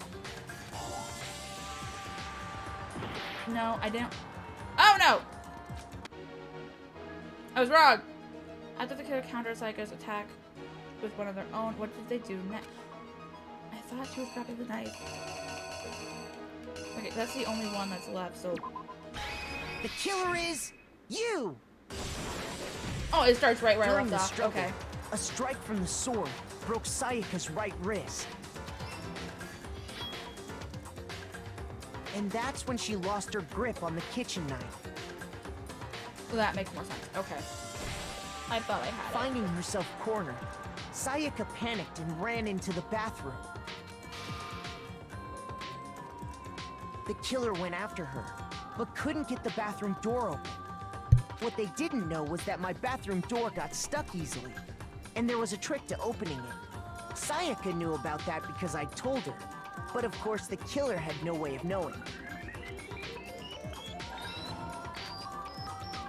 No, I didn't. Oh no! I was wrong! After the killer countered Sayaka's attack with one of their own, what did they do next? I thought she was grabbing the knife. Okay, that's the only one that's left, so... The killer is... you! Oh, it starts right where During I the left off. struggle, Okay. a strike from the sword broke Sayaka's right wrist. And that's when she lost her grip on the kitchen knife. Well, that makes more sense. Okay. I thought I had Finding herself cornered, Sayaka panicked and ran into the bathroom. The killer went after her, but couldn't get the bathroom door open. What they didn't know was that my bathroom door got stuck easily, and there was a trick to opening it. Sayaka knew about that because I told her, but of course the killer had no way of knowing.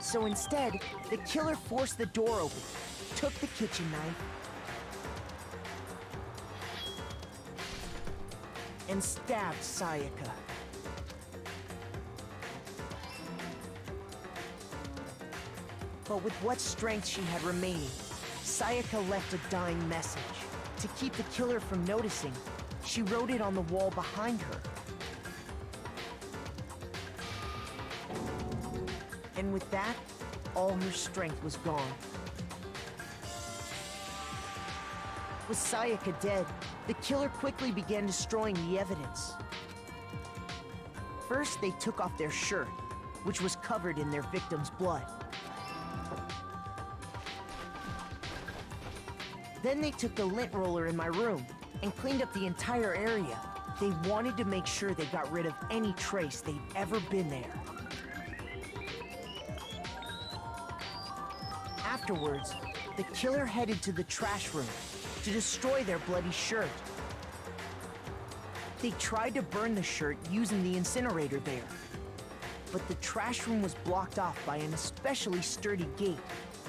So instead, the killer forced the door open, took the kitchen knife, and stabbed Sayaka. But with what strength she had remaining, Sayaka left a dying message. To keep the killer from noticing, she wrote it on the wall behind her. And with that, all her strength was gone. With Sayaka dead, the killer quickly began destroying the evidence. First, they took off their shirt, which was covered in their victim's blood. Then they took the lint roller in my room and cleaned up the entire area. They wanted to make sure they got rid of any trace they'd ever been there. Afterwards, the killer headed to the trash room to destroy their bloody shirt. They tried to burn the shirt using the incinerator there, but the trash room was blocked off by an especially sturdy gate,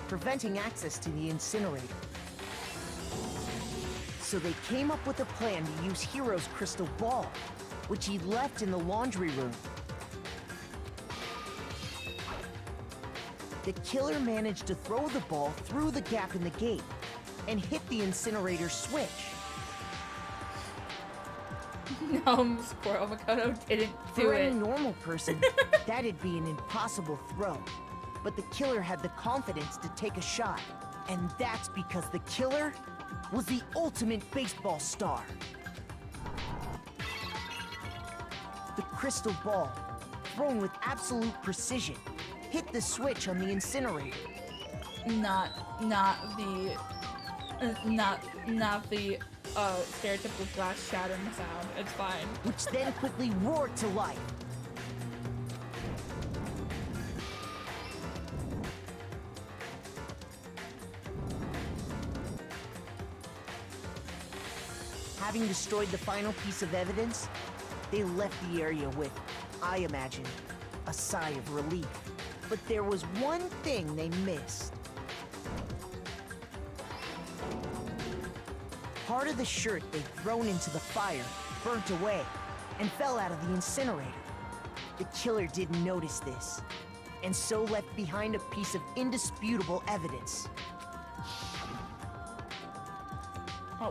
preventing access to the incinerator. So they came up with a plan to use Hiro's crystal ball, which he left in the laundry room. The killer managed to throw the ball through the gap in the gate and hit the incinerator switch. No, Squirrel Makoto didn't do For it. any normal person, that'd be an impossible throw. But the killer had the confidence to take a shot. And that's because the killer was the ultimate baseball star. The crystal ball, thrown with absolute precision, hit the switch on the incinerator. Not the stereotypical glass shattering sound. It's fine. Which then quickly roared to life. Having destroyed the final piece of evidence, they left the area with, I imagine, a sigh of relief. But there was one thing they missed. Part of the shirt they'd thrown into the fire burnt away and fell out of the incinerator. The killer didn't notice this, and so left behind a piece of indisputable evidence.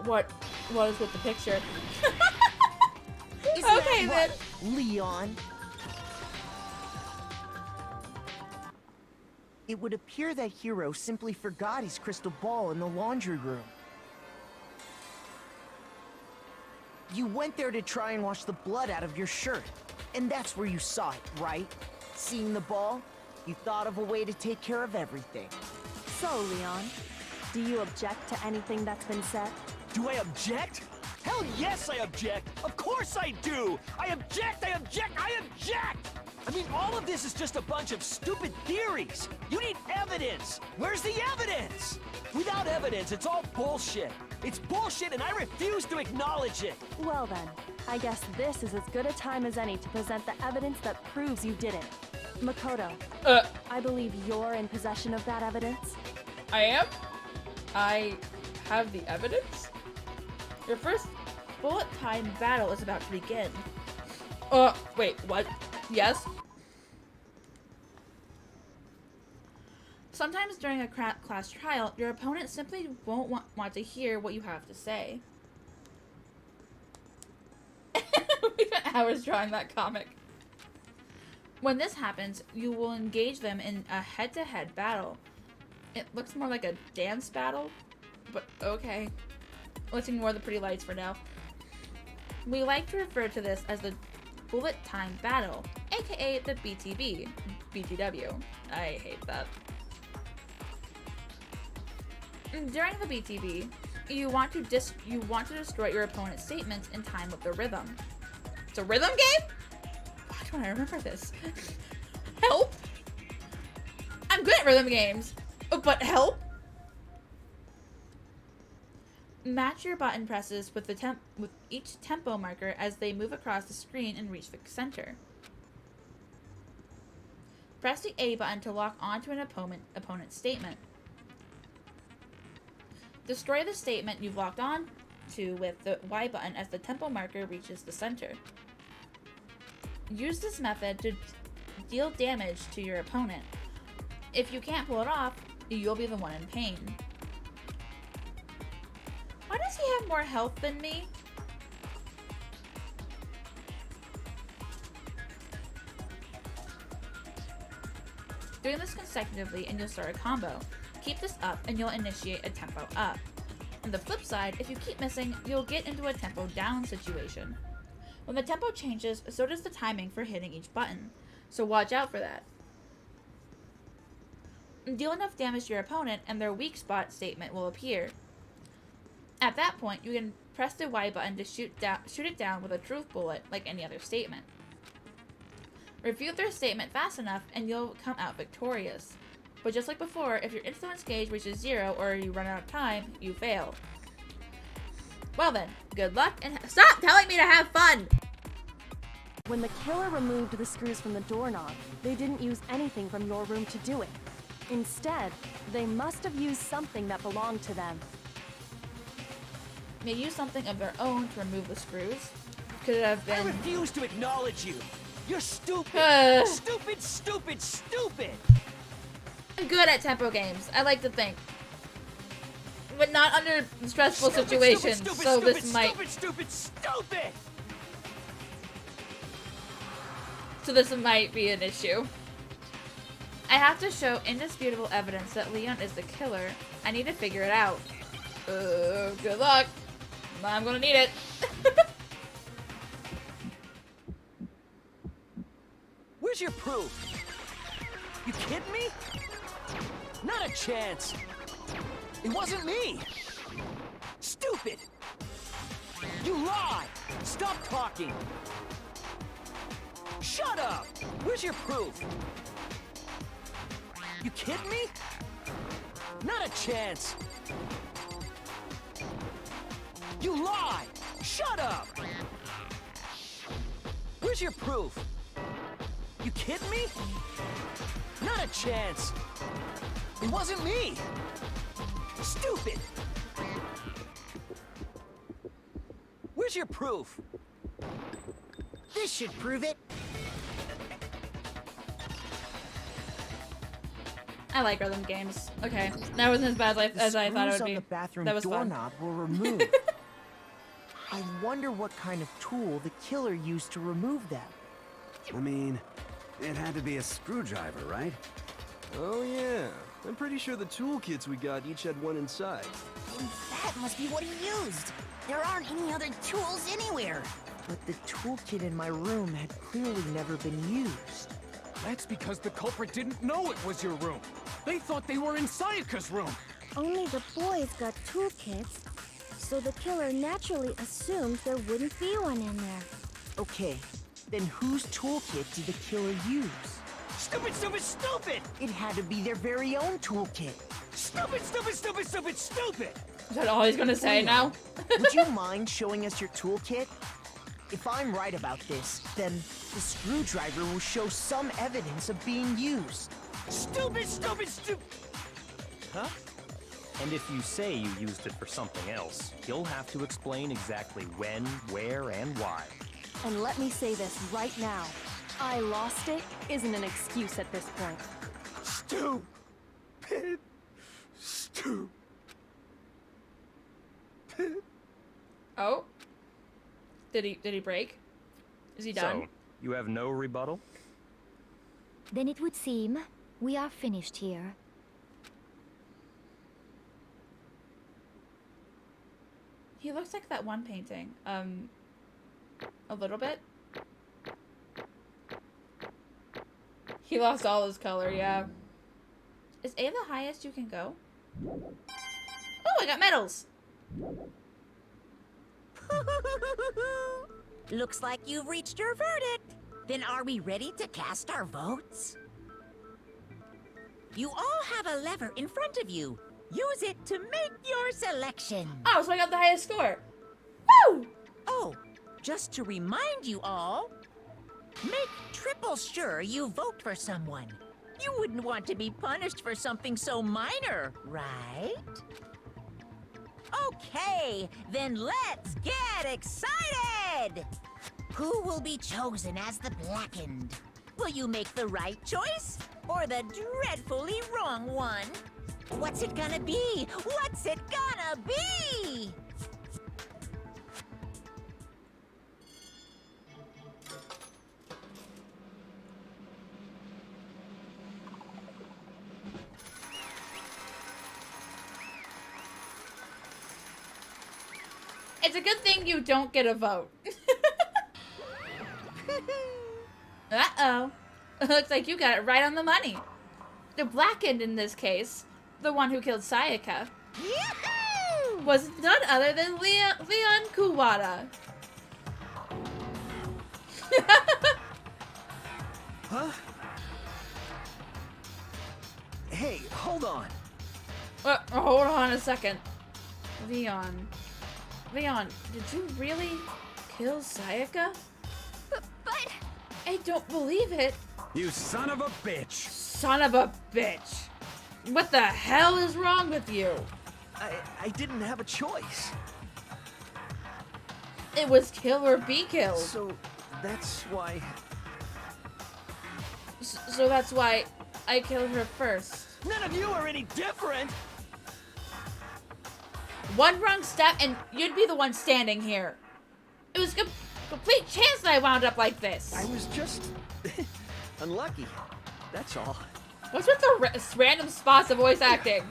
What is with the picture? Isn't Okay, that right, Leon? It would appear that Hiro simply forgot his crystal ball in the laundry room. You went there to try and wash the blood out of your shirt, and that's where you saw it, right? Seeing the ball, you thought of a way to take care of everything. So, Leon, do you object to anything that's been said? Do I object? Hell yes, I object! Of course I do! I object! I object! I object! I mean, all of this is just a bunch of stupid theories! You need evidence! Where's the evidence? Without evidence, it's all bullshit! It's bullshit and I refuse to acknowledge it! Well then, I guess this is as good a time as any to present the evidence that proves you did it. Makoto, I believe you're in possession of that evidence. I am? I have the evidence? Your first bullet time battle is about to begin. Wait, what? Yes? Sometimes during a class trial, your opponent simply won't want to hear what you have to say. We spent hours drawing that comic. When this happens, you will engage them in a head-to-head battle. It looks more like a dance battle, but okay. Let's ignore the pretty lights for now. We like to refer to this as the bullet time battle, aka the BTB. BTW. I hate that. During the BTB, you want to destroy your opponent's statements in time with the rhythm. It's a rhythm game? Why don't I remember this? Help! I'm good at rhythm games, but help! Match your button presses with each tempo marker as they move across the screen and reach the center. Press the A button to lock onto an opponent's statement. Destroy the statement you've locked on to with the Y button as the tempo marker reaches the center. Use this method to deal damage to your opponent. If you can't pull it off, you'll be the one in pain. Why does he have more health than me? Doing this consecutively and you'll start a combo. Keep this up and you'll initiate a tempo up. On the flip side, if you keep missing, you'll get into a tempo down situation. When the tempo changes, so does the timing for hitting each button, so watch out for that. Deal enough damage to your opponent and their weak spot statement will appear. At that point, you can press the Y button to shoot it down with a truth bullet like any other statement. Refute their statement fast enough and you'll come out victorious. But just like before, if your influence gauge reaches 0 or you run out of time, you fail. Well then, good luck and stop telling me to have fun! When the killer removed the screws from the doorknob, they didn't use anything from your room to do it. Instead, they must have used something that belonged to them. They used something of their own to remove the screws. Could it have been... I refuse to acknowledge you! You're stupid! Stupid, stupid, stupid! I'm good at tempo games, I like to think. But not under stressful situations, so this might... Stupid! So this might be an issue. I have to show indisputable evidence that Leon is the killer. I need to figure it out. Good luck. I'm gonna need it. Where's your proof? You kidding me? Not a chance. It wasn't me. Stupid. You lie. Stop talking. Shut up. Where's your proof? You kidding me? Not a chance. You lie. Shut up. Where's your proof? You kidding me? Not a chance. It wasn't me. Stupid. Where's your proof? This should prove it. I like rhythm games. Okay, that wasn't as bad as I thought it would be. The bathroom That was fun. doorknob were removed. I wonder what kind of tool the killer used to remove them. I mean, it had to be a screwdriver, right? Oh yeah, I'm pretty sure the toolkits we got each had one inside. And that must be what he used. There aren't any other tools anywhere. But the toolkit in my room had clearly never been used. That's because the culprit didn't know it was your room. They thought they were in Sayaka's room. Only the boys got toolkits, so the killer naturally assumed there wouldn't be one in there. Okay, then whose toolkit did the killer use? Stupid, stupid, stupid! It had to be their very own toolkit. Stupid, stupid, stupid, stupid, stupid! Is that all he's gonna say Leon, now? would you mind showing us your toolkit? If I'm right about this, then the screwdriver will show some evidence of being used. Stupid! Huh? And if you say you used it for something else, you'll have to explain exactly when, where, and why. And let me say this right now. I lost it isn't an excuse at this point. Stupid. Oh? Did he break? Is he done? So, you have no rebuttal? Then it would seem we are finished here. He looks like that one painting. A little bit. He lost all his color, yeah. Is A the highest you can go? Oh, I got medals! Looks like you've reached your verdict. Then are we ready to cast our votes? You all have a lever in front of you. Use it to make your selection. Oh, so I got the highest score. Woo! Oh, just to remind you all, make triple sure you vote for someone. You wouldn't want to be punished for something so minor, right? Okay, then let's get excited! Who will be chosen as the Blackened? Will you make the right choice or the dreadfully wrong one? What's it gonna be? What's it gonna be? It's a good thing you don't get a vote. Uh-oh. Looks like you got it right on the money. The Blackened in this case, the one who killed Sayaka, was none other than Leon Kuwata. Huh? Hey, hold on. Hold on a second. Leon, did you really kill Sayaka? But... I don't believe it. You son of a bitch! Son of a bitch. What the hell is wrong with you? I didn't have a choice. It was kill or be killed. So that's why... So that's why I killed her first. None of you are any different! One wrong step and you'd be the one standing here. It was a complete chance that I wound up like this. I was just... unlucky. That's all. What's with the random spots of voice acting?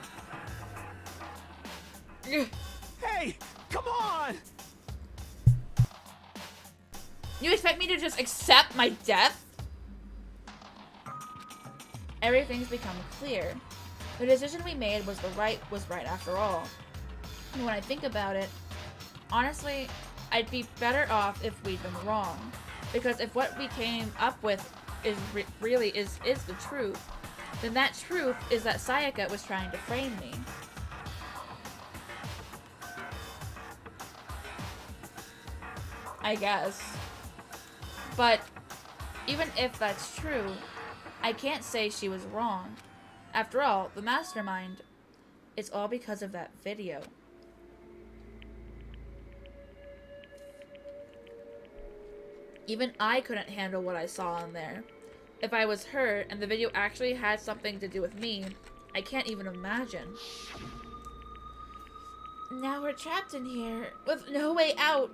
Hey, come on! You expect me to just accept my death? Everything's become clear. The decision we made was right after all. And when I think about it, honestly, I'd be better off if we'd been wrong. Because if what we came up with is really is the truth, then that truth is that Sayaka was trying to frame me. I guess. But even if that's true, I can't say she was wrong. After all, the mastermind, it's all because of that video. Even I couldn't handle what I saw in there. If I was her and the video actually had something to do with me, I can't even imagine. Now we're trapped in here with no way out.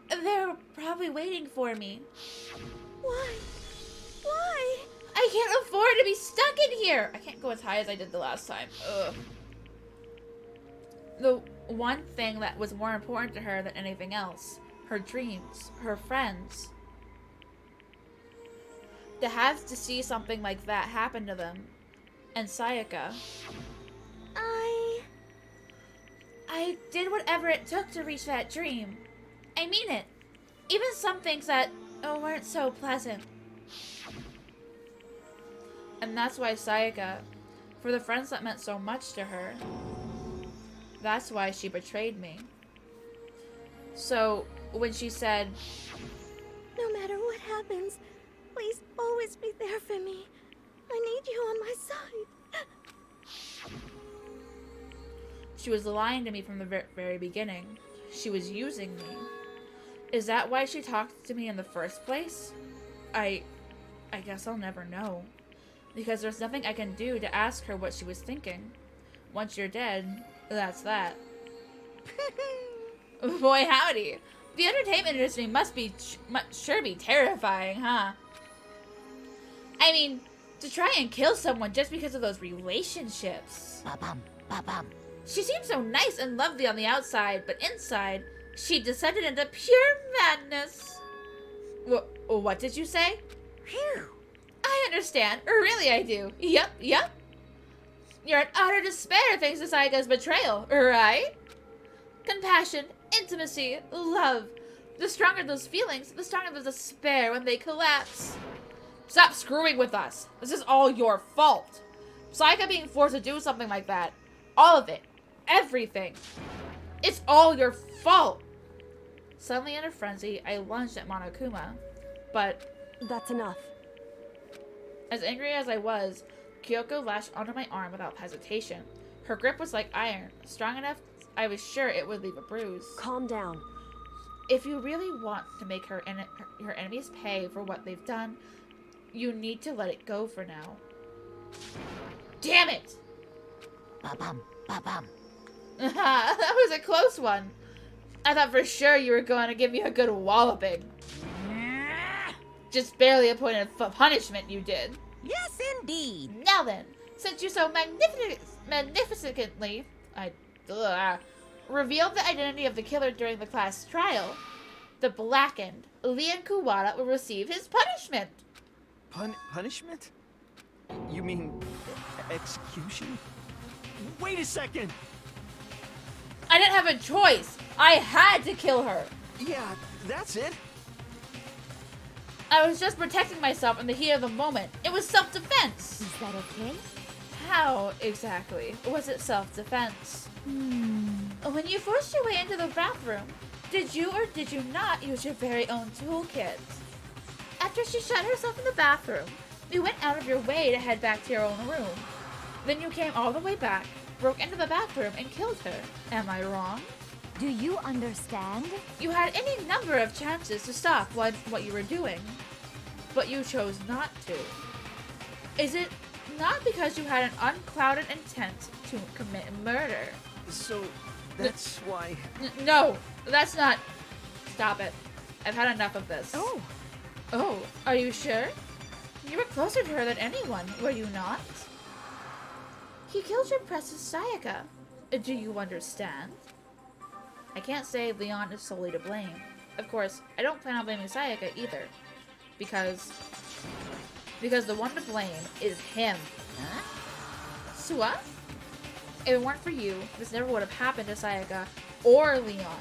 They're probably waiting for me. Why? Why? I can't afford to be stuck in here. I can't go as high as I did the last time. Ugh. The one thing that was more important to her than anything else, her dreams, her friends. To have to see something like that happen to them. And Sayaka. I did whatever it took to reach that dream. I mean it. Even some things that weren't so pleasant. And that's why Sayaka, for the friends that meant so much to her, That's why she betrayed me. So, when she said, No matter what happens, please always be there for me. I need you on my side. she was lying to me from the very beginning. She was using me. Is that why she talked to me in the first place? I guess I'll never know. Because there's nothing I can do to ask her what she was thinking. Once you're dead, that's that. Boy howdy. The entertainment industry must sure be terrifying, huh? I mean, to try and kill someone just because of those relationships. Ba-bum, ba-bum. She seemed so nice and lovely on the outside, but inside, she descended into pure madness. What did you say? Phew. I understand. Really, I do. Yep. You're in utter despair thanks to Sayaka's betrayal, right? Compassion, intimacy, love. The stronger those feelings, the stronger the despair when they collapse. Stop screwing with us. This is all your fault. Sayaka being forced to do something like that. All of it. Everything. It's all your fault. Suddenly in a frenzy, I lunged at Monokuma. But... That's enough. As angry as I was, Kyoko lashed onto my arm without hesitation. Her grip was like iron, strong enough I was sure it would leave a bruise. Calm down. If you really want to make her enemies pay for what they've done, you need to let it go for now. Damn it! Ba-bum, ba-bum. That was a close one. I thought for sure you were going to give me a good walloping. Just barely a point of punishment you did. Yes, indeed. Now then, since you so magnificently revealed the identity of the killer during the class trial, the blackened Leon Kuwata will receive his punishment. Punishment? You mean execution? Wait a second! I didn't have a choice. I had to kill her. Yeah, that's it. I was just protecting myself in the heat of the moment. It was self-defense. Is that okay? How exactly was it self-defense? When you forced your way into the bathroom, did you or did you not use your very own toolkit? After she shut herself in the bathroom, you went out of your way to head back to your own room. Then you came all the way back, broke into the bathroom, and killed her. Am I wrong? Do you understand? You had any number of chances to stop what you were doing, but you chose not to. Is it not because you had an unclouded intent to commit murder? So, that's why... No, that's not... Stop it. I've had enough of this. Oh, are you sure? You were closer to her than anyone, were you not? He killed your precious Sayaka. Do you understand? I can't say Leon is solely to blame. Of course, I don't plan on blaming Sayaka either. Because the one to blame is him. Huh? Sua? If it weren't for you, this never would have happened to Sayaka or Leon.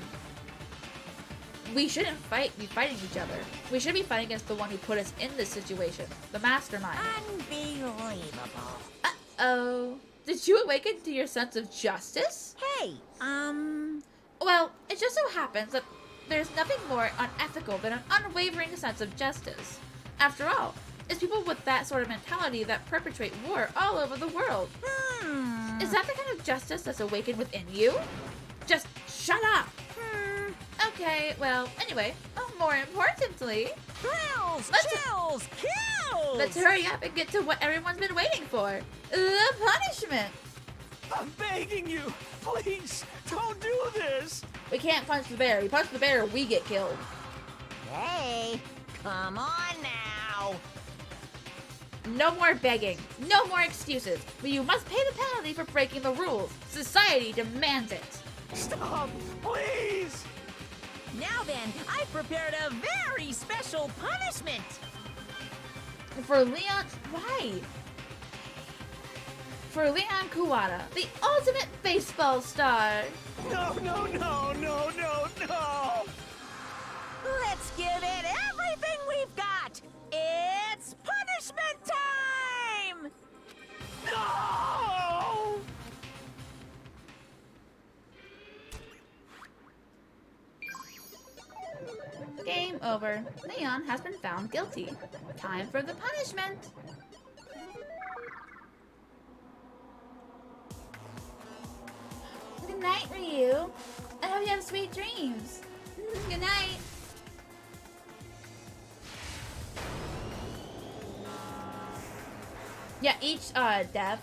We shouldn't be fighting each other. We should be fighting against the one who put us in this situation, the mastermind. Unbelievable. Uh-oh. Did you awaken to your sense of justice? Hey, Well, it just so happens that there's nothing more unethical than an unwavering sense of justice. After all, it's people with that sort of mentality that perpetrate war all over the world. Is that the kind of justice that's awakened within you? Just shut up! Okay, well, anyway, more importantly... Chills! Let's hurry up and get to what everyone's been waiting for. The punishment! I'm begging you! Please, don't do this! We can't punch the bear. We punch the bear, we get killed. Hey, come on now. No more begging. No more excuses. But you must pay the penalty for breaking the rules. Society demands it. Stop, please! Now then, I've prepared a very special punishment. For Leon... Why? For Leon Kuwata, the ultimate baseball star. No! Let's give it everything we've got. It's punishment time! No! over. Leon has been found guilty. Time for the punishment. Good night, Ryu. I hope you have sweet dreams. Good night. Yeah, each death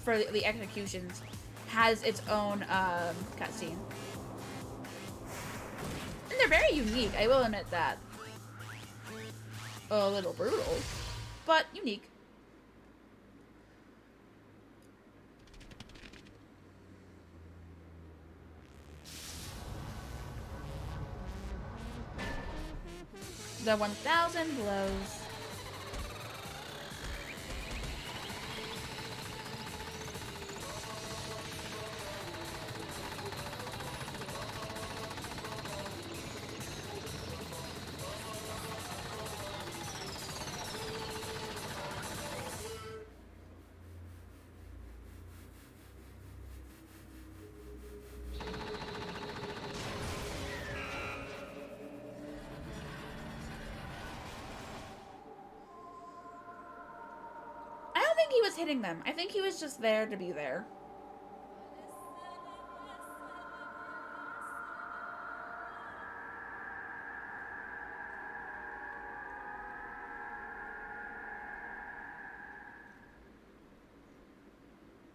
for the executions has its own cutscene. And they're very unique, I will admit that. A little brutal, but unique. The 1,000 blows. He was hitting them. I think he was just there to be there.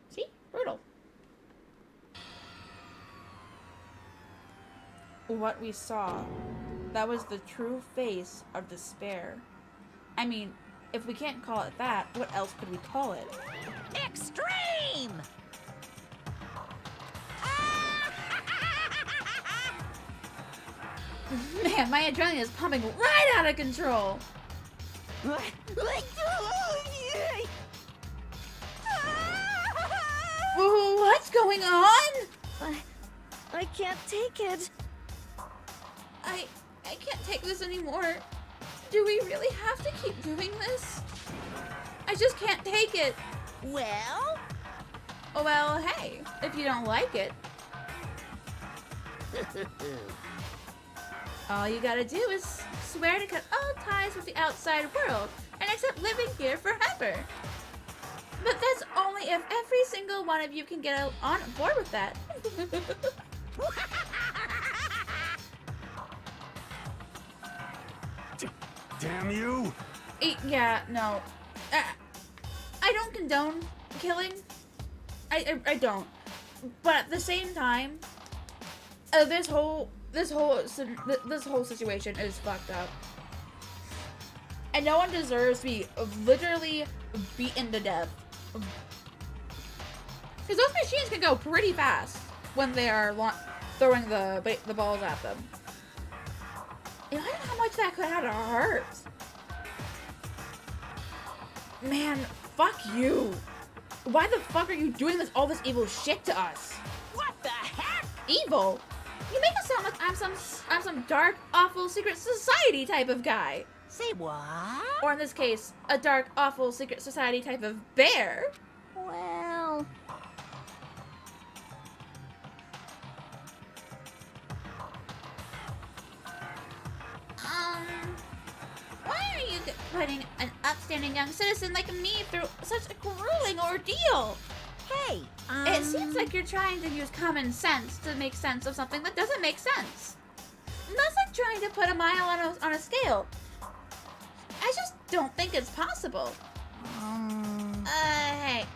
See? Brutal. What we saw, that was the true face of despair. I mean, if we can't call it that, what else could we call it? Extreme! Man, my adrenaline is pumping right out of control. What's going on? I can't take it. I can't take this anymore. Do we really have to keep doing this? I just can't take it. Well? Well, hey, if you don't like it. All you gotta do is swear to cut all ties with the outside world and accept living here forever. But that's only if every single one of you can get on board with that. Damn you! Yeah, no. I don't condone killing. I don't. But at the same time, this whole situation is fucked up. And no one deserves to be literally beaten to death. Because those machines can go pretty fast when they are throwing the balls at them. Imagine how much that could have to hurt. Man, fuck you. Why the fuck are you doing all this evil shit to us? What the heck? Evil? You make it sound like I'm some dark, awful secret society type of guy. Say what? Or in this case, a dark, awful secret society type of bear. Well... Why are you putting an upstanding young citizen like me through such a grueling ordeal? Hey, It seems like you're trying to use common sense to make sense of something that doesn't make sense. That's like trying to put a mile on a scale. I just don't think it's possible.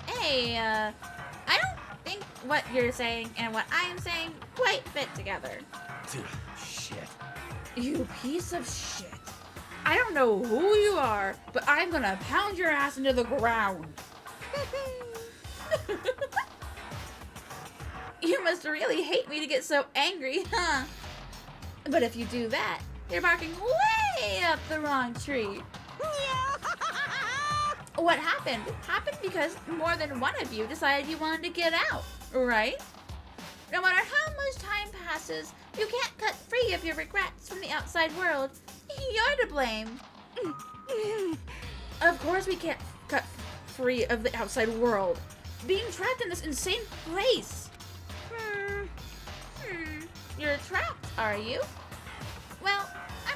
Hey, I don't think what you're saying and what I am saying quite fit together. Shit. You piece of shit. I don't know who you are, but I'm gonna pound your ass into the ground. You must really hate me to get so angry, huh? But if you do that, you're barking way up the wrong tree. What happened because more than one of you decided you wanted to get out, right? No matter how much time passes, you can't cut free of your regrets from the outside world. You're to blame. Of course we can't cut free of the outside world. Being trapped in this insane place. You're trapped, are you? Well,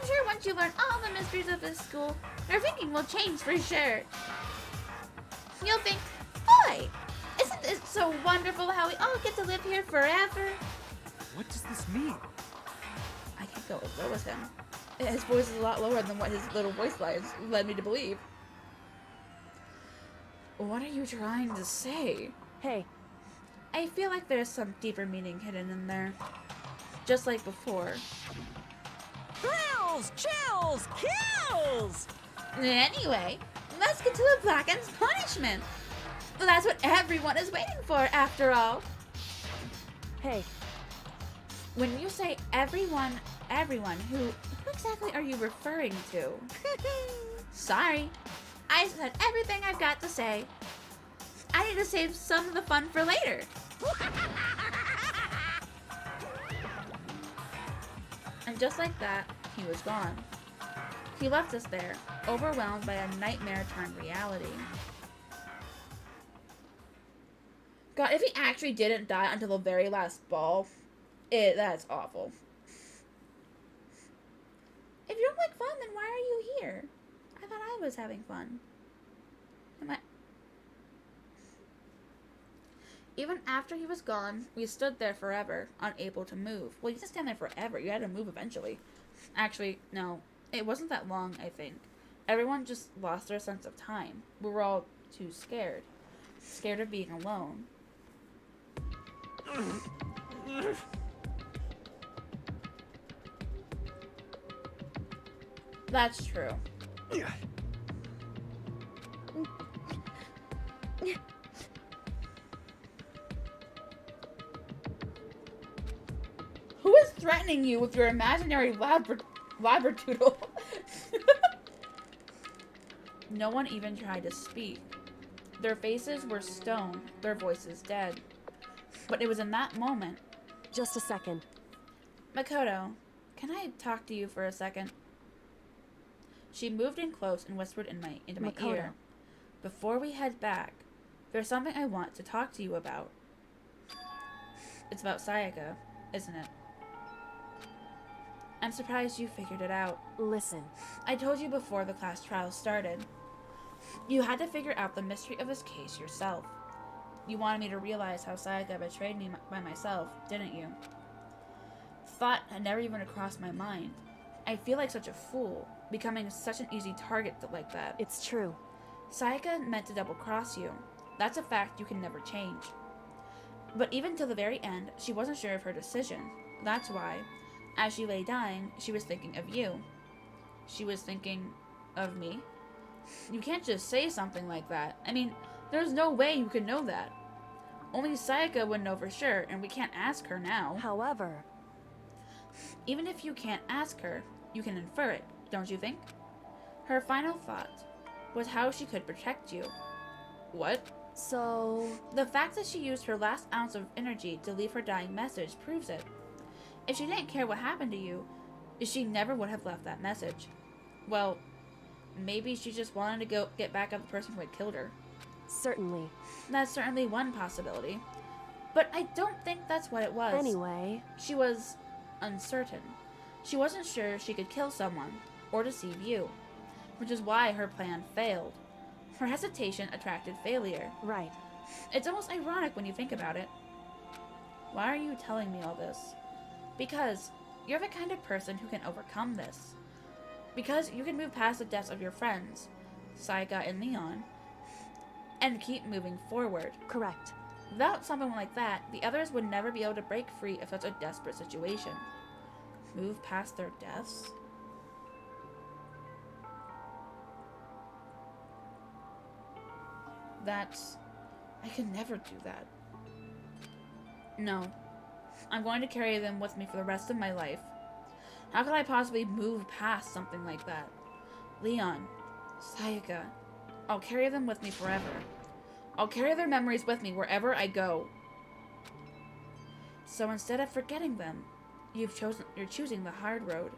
I'm sure once you learn all the mysteries of this school, your thinking will change for sure. You'll think, boy, isn't it so wonderful how we all get to live here forever? What does this mean? I can't go as low as him. His voice is a lot lower than what his little voice lines led me to believe. What are you trying to say? Hey. I feel like there's some deeper meaning hidden in there. Just like before. Thrills, chills, kills! Anyway, let's get to the Blacken's punishment. That's what everyone is waiting for, after all. Hey. When you say everyone, who exactly are you referring to? Sorry. I said everything I've got to say. I need to save some of the fun for later. And just like that, he was gone. He left us there, overwhelmed by a nightmare turned reality. God, if he actually didn't die until the very last ball, that's awful. If you don't like fun, then why are you here? I thought I was having fun. Even after he was gone, we stood there forever, unable to move. Well, you didn't stand there forever. You had to move eventually. Actually, no. It wasn't that long, I think. Everyone just lost their sense of time. We were all too scared. Scared of being alone. That's true. Who is threatening you with your imaginary labradoodle? No one even tried to speak. Their faces were stone, their voices dead. But it was in that moment. Just a second. Makoto, can I talk to you for a second? She moved in close and whispered into my ear. Before we head back, there's something I want to talk to you about. It's about Sayaka, isn't it? I'm surprised you figured it out. Listen. I told you before the class trial started. You had to figure out the mystery of this case yourself. You wanted me to realize how Sayaka betrayed me by myself, didn't you? Thought had never even crossed my mind. I feel like such a fool, becoming such an easy target like that. It's true. Sayaka meant to double-cross you. That's a fact you can never change. But even till the very end, she wasn't sure of her decision. That's why, as she lay dying, she was thinking of you. She was thinking of me. You can't just say something like that. I mean, there's no way you could know that. Only Sayaka would know for sure, and we can't ask her now. However, even if you can't ask her, you can infer it, don't you think? Her final thought was how she could protect you. What? So... The fact that she used her last ounce of energy to leave her dying message proves it. If she didn't care what happened to you, she never would have left that message. Well, maybe she just wanted to go get back at the person who had killed her. Certainly. That's certainly one possibility. But I don't think that's what it was. Anyway. She was uncertain. She wasn't sure she could kill someone, or deceive you. Which is why her plan failed. Her hesitation attracted failure. Right. It's almost ironic when you think about it. Why are you telling me all this? Because you're the kind of person who can overcome this. Because you can move past the deaths of your friends, Sayaka and Leon, and keep moving forward. Correct. Without someone like that, the others would never be able to break free of such a desperate situation. Move past their deaths? I could never do that. No. I'm going to carry them with me for the rest of my life. How could I possibly move past something like that? Leon, Sayaka, I'll carry them with me forever. I'll carry their memories with me wherever I go. So instead of forgetting them, you're choosing the hard road.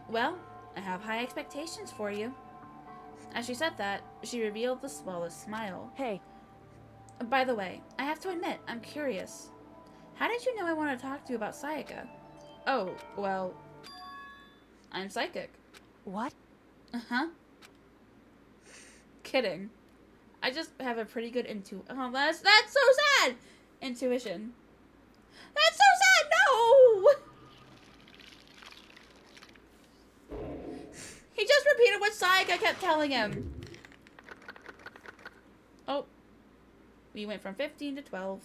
Well, I have high expectations for you. As she said that, she revealed the smallest smile. Hey. By the way, I have to admit, I'm curious. How did you know I wanted to talk to you about Sayaka? Oh, well... I'm psychic. What? Uh-huh. Kidding. I just have a pretty good oh, that's so sad! Intuition. That's so sad! No! He just repeated what Sayaka kept telling him. Oh. We went from 15 to 12.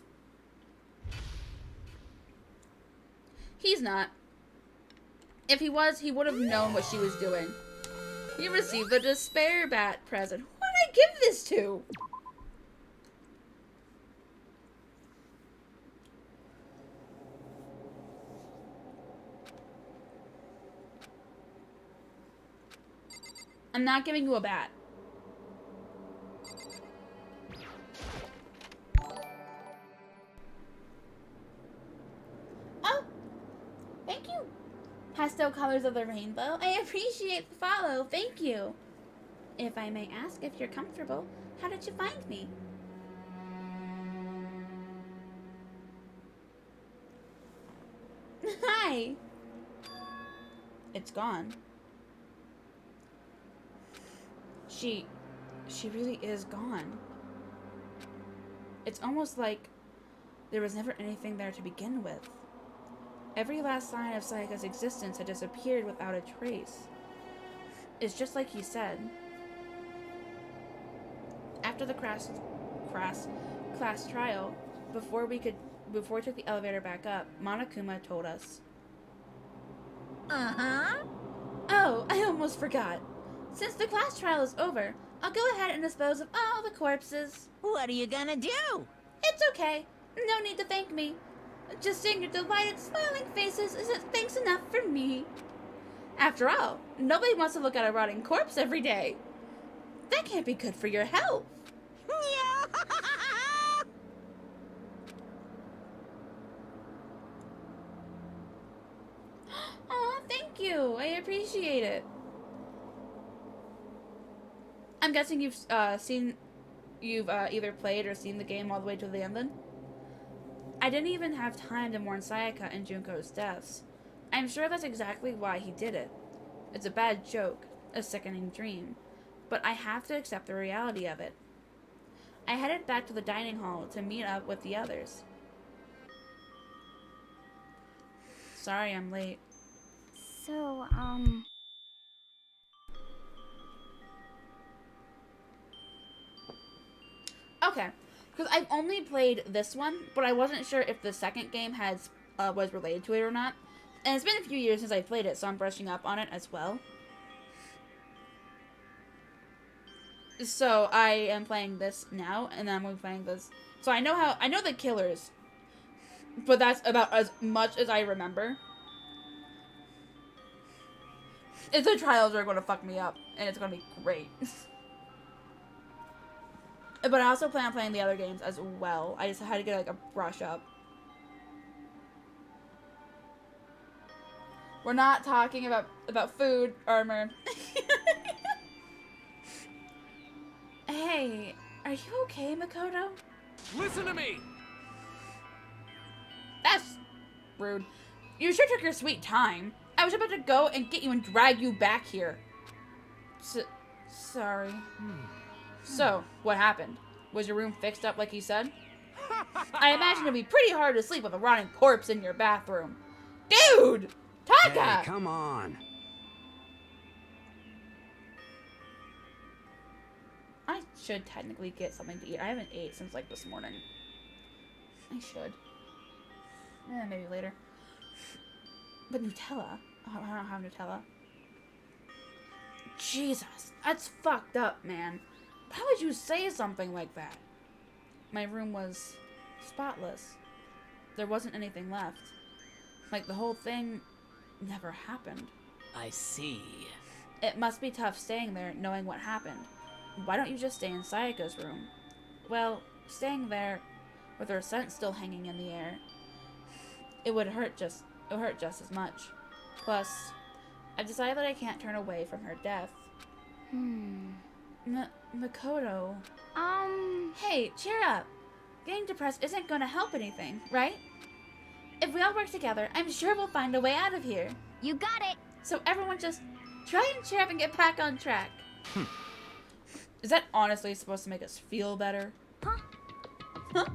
He's not. If he was, he would have known what she was doing. He received the Despair Bat present. Who did I give this to? I'm not giving you a bat. Oh, thank you. Pastel colors of the rainbow. I appreciate the follow. Thank you. If I may ask, if you're comfortable, how did you find me? Hi. It's gone. She really is gone. It's almost like there was never anything there to begin with. Every last sign of Sayaka's existence had disappeared without a trace. It's just like he said. After the class trial, before we took the elevator back up, Monokuma told us. Uh-huh. Oh, I almost forgot. Since the class trial is over, I'll go ahead and dispose of all the corpses. What are you gonna do? It's okay. No need to thank me. Just seeing your delighted, smiling faces is thanks enough for me. After all, nobody wants to look at a rotting corpse every day. That can't be good for your health. Aw, thank you. I appreciate it. I'm guessing you've either played or seen the game all the way to the end then? I didn't even have time to mourn Sayaka and Junko's deaths. I'm sure that's exactly why he did it. It's a bad joke, a sickening dream, but I have to accept the reality of it. I headed back to the dining hall to meet up with the others. Sorry I'm late. So, Okay, because I've only played this one, but I wasn't sure if the second game was related to it or not. And it's been a few years since I played it, so I'm brushing up on it as well. So I am playing this now, and then I'm playing this. So I know the killers, but that's about as much as I remember. It's the trials are going to fuck me up, and it's going to be great. But I also plan on playing the other games as well. I just had to get like a brush up. We're not talking about food, Armor. Hey, are you okay, Makoto? Listen to me! That's rude. You sure took your sweet time. I was about to go and get you and drag you back here. Sorry. So, what happened? Was your room fixed up like he said? I imagine it'd be pretty hard to sleep with a rotting corpse in your bathroom. Dude! Taka! Hey, come on. I should technically get something to eat. I haven't ate since like this morning. I should. Maybe later. But Nutella? Oh, I don't have Nutella. Jesus, that's fucked up, man. How would you say something like that? My room was spotless. There wasn't anything left. Like the whole thing never happened. I see. It must be tough staying there knowing what happened. Why don't you just stay in Sayaka's room? Well, staying there with her scent still hanging in the air, it would hurt just as much. Plus, I've decided that I can't turn away from her death. Makoto. Hey, cheer up. Getting depressed isn't gonna help anything, right? If we all work together, I'm sure we'll find a way out of here. You got it! So everyone just try and cheer up and get back on track. Is that honestly supposed to make us feel better? Huh?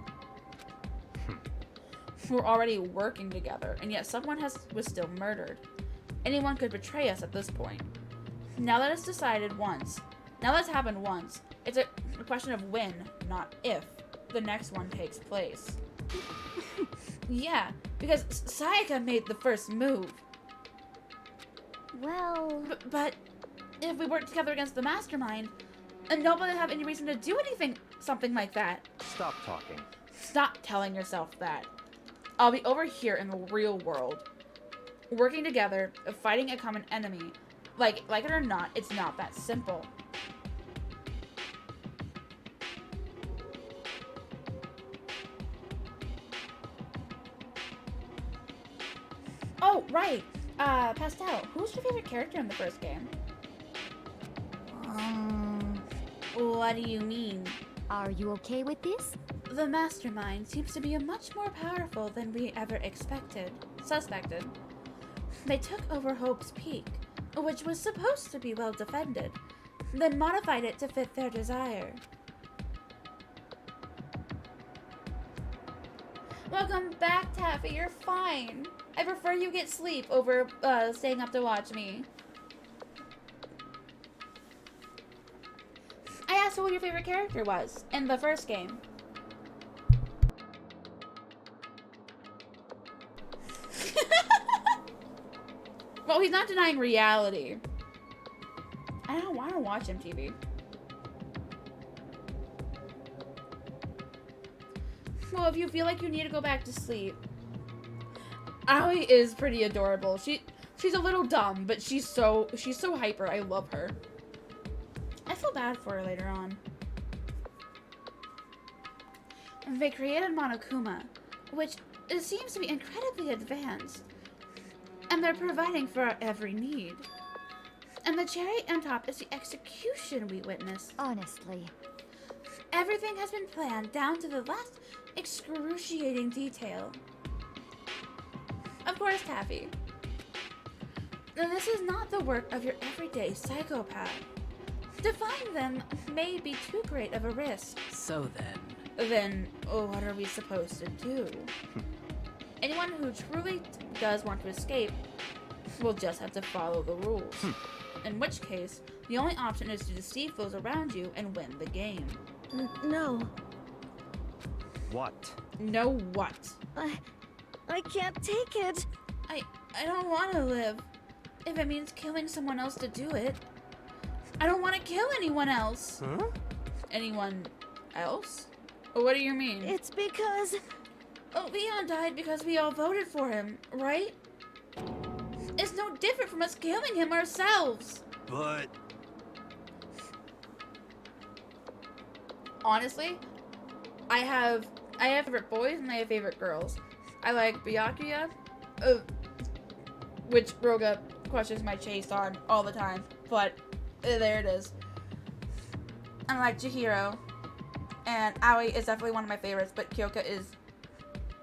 We're already working together, and yet someone was still murdered. Anyone could betray us at this point. Now that it's decided once, now that's happened once, it's a question of when, not if, the next one takes place. Yeah, because Sayaka made the first move. Well... But if we work together against the mastermind, and nobody would have any reason to do something like that. Stop talking. Stop telling yourself that. I'll be over here in the real world, working together, fighting a common enemy. Like it or not, it's not that simple. Oh, right. Pastel, who's your favorite character in the first game? What do you mean? Are you okay with this? The mastermind seems to be much more powerful than we ever suspected. They took over Hope's Peak, which was supposed to be well defended, then modified it to fit their desire. Welcome back, Taffy. You're fine. I prefer you get sleep over staying up to watch me. I asked what your favorite character was in the first game. Well, he's not denying reality. I don't want to watch MTV. Well, if you feel like you need to go back to sleep. Aoi is pretty adorable. She's a little dumb, but she's so hyper. I love her. I feel bad for her later on. They created Monokuma, which seems to be incredibly advanced. And they're providing for our every need. And the cherry on top is the execution we witnessed. Honestly. Everything has been planned down to the last excruciating detail. Of course, Taffy. Now, this is not the work of your everyday psychopath. To find them may be too great of a risk. So then... Then, what are we supposed to do? Anyone who truly does want to escape will just have to follow the rules. In which case, the only option is to deceive those around you and win the game. No. What? No what? I can't take it. I don't want to live. If it means killing someone else to do it. I don't want to kill anyone else. Huh? Anyone else? What do you mean? It's because... Oh, Leon died because we all voted for him, right? It's no different from us killing him ourselves. But... Honestly, I have favorite boys and I have favorite girls. I like Byakuya, which Roga questions my taste on all the time, but there it is. I like Chihiro, and Aoi is definitely one of my favorites, but Kyoka is...